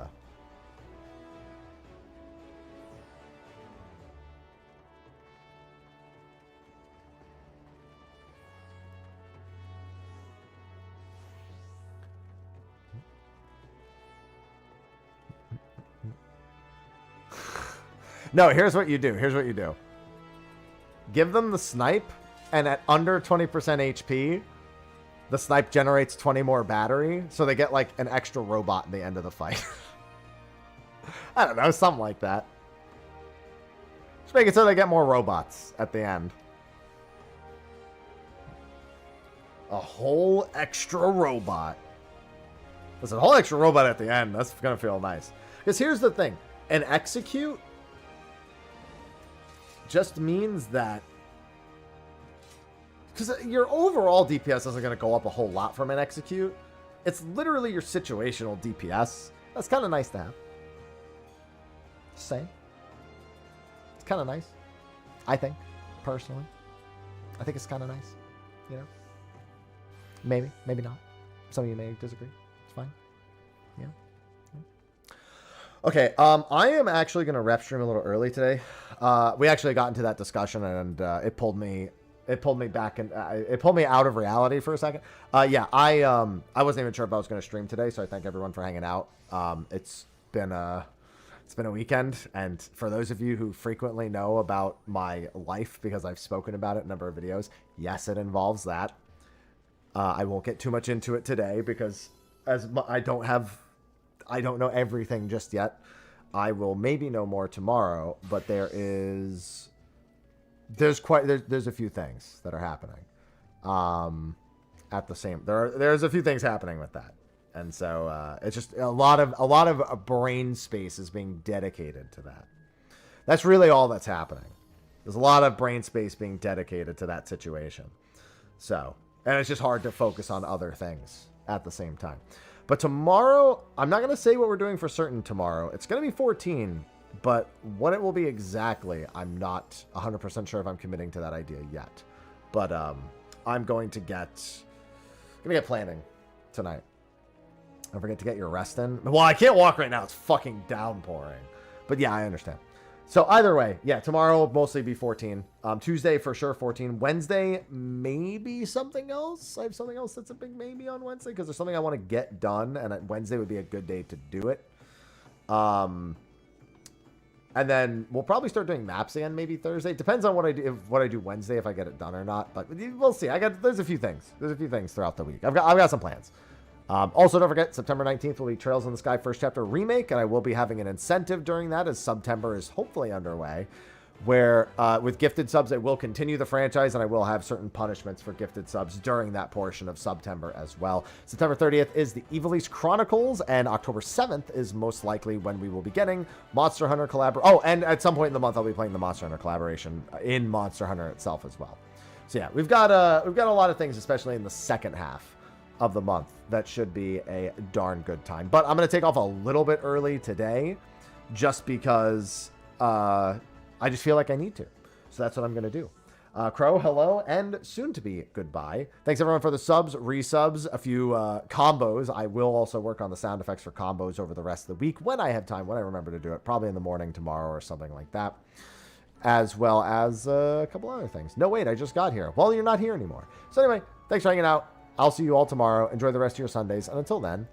No, here's what you do. Here's what you do. Give them the snipe, and at under 20% HP... the snipe generates 20 more battery, so they get like an extra robot at the end of the fight. I don't know, something like that. Just make it so they get more robots at the end. A whole extra robot. Listen, a whole extra robot at the end. That's going to feel nice. Because here's the thing. An execute just means that... because your overall DPS isn't going to go up a whole lot from an execute. It's literally your situational DPS. That's kind of nice to have. Just saying. It's kind of nice. I think, personally. I think it's kind of nice. You know? Maybe. Maybe not. Some of you may disagree. It's fine. Yeah. Okay, I am actually going to rep stream a little early today. We actually got into that discussion, and it pulled me back, and it pulled me out of reality for a second. Yeah, I wasn't even sure if I was going to stream today, so I thank everyone for hanging out. It's been a weekend, and for those of you who frequently know about my life because I've spoken about it in a number of videos, yes, it involves that. I won't get too much into it today because I don't know everything just yet. I will maybe know more tomorrow, but there's a few things that are happening. There's a few things happening with that. And so it's just a lot of brain space is being dedicated to that. That's really all that's happening. There's a lot of brain space being dedicated to that situation. So, and it's just hard to focus on other things at the same time. But tomorrow, I'm not going to say what we're doing for certain tomorrow. It's going to be 14, but what it will be exactly, I'm not 100% sure if I'm committing to that idea yet. But I'm going to get planning tonight. Don't forget to get your rest in. Well, I can't walk right now. It's fucking downpouring. But yeah, I understand. So either way, yeah, tomorrow will mostly be 14. Tuesday for sure 14. Wednesday, maybe something else. I have something else that's a big maybe on Wednesday because there's something I want to get done, and Wednesday would be a good day to do it. And then we'll probably start doing maps again maybe Thursday. Depends on what I do Wednesday, if I get it done or not. But we'll see. There's a few things. There's a few things throughout the week. I've got some plans. Also, don't forget, September 19th will be Trails in the Sky First Chapter Remake, and I will be having an incentive during that as September is hopefully underway, where with gifted subs, I will continue the franchise, and I will have certain punishments for gifted subs during that portion of September as well. September 30th is the Evilise Chronicles, and October 7th is most likely when we will be getting Monster Hunter collaboration. Oh, and at some point in the month, I'll be playing the Monster Hunter collaboration in Monster Hunter itself as well. So yeah, we've got a lot of things, especially in the second half of the month, that should be a darn good time. But I'm going to take off a little bit early today just because I just feel like I need to. So that's what I'm going to do. Crow, hello, and soon to be goodbye. Thanks everyone for the subs, resubs, a few combos. I will also work on the sound effects for combos over the rest of the week when I have time, when I remember to do it, probably in the morning tomorrow or something like that, as well as a couple other things. No, wait, I just got here. Well, you're not here anymore. So anyway, thanks for hanging out. I'll see you all tomorrow. Enjoy the rest of your Sundays. And until then,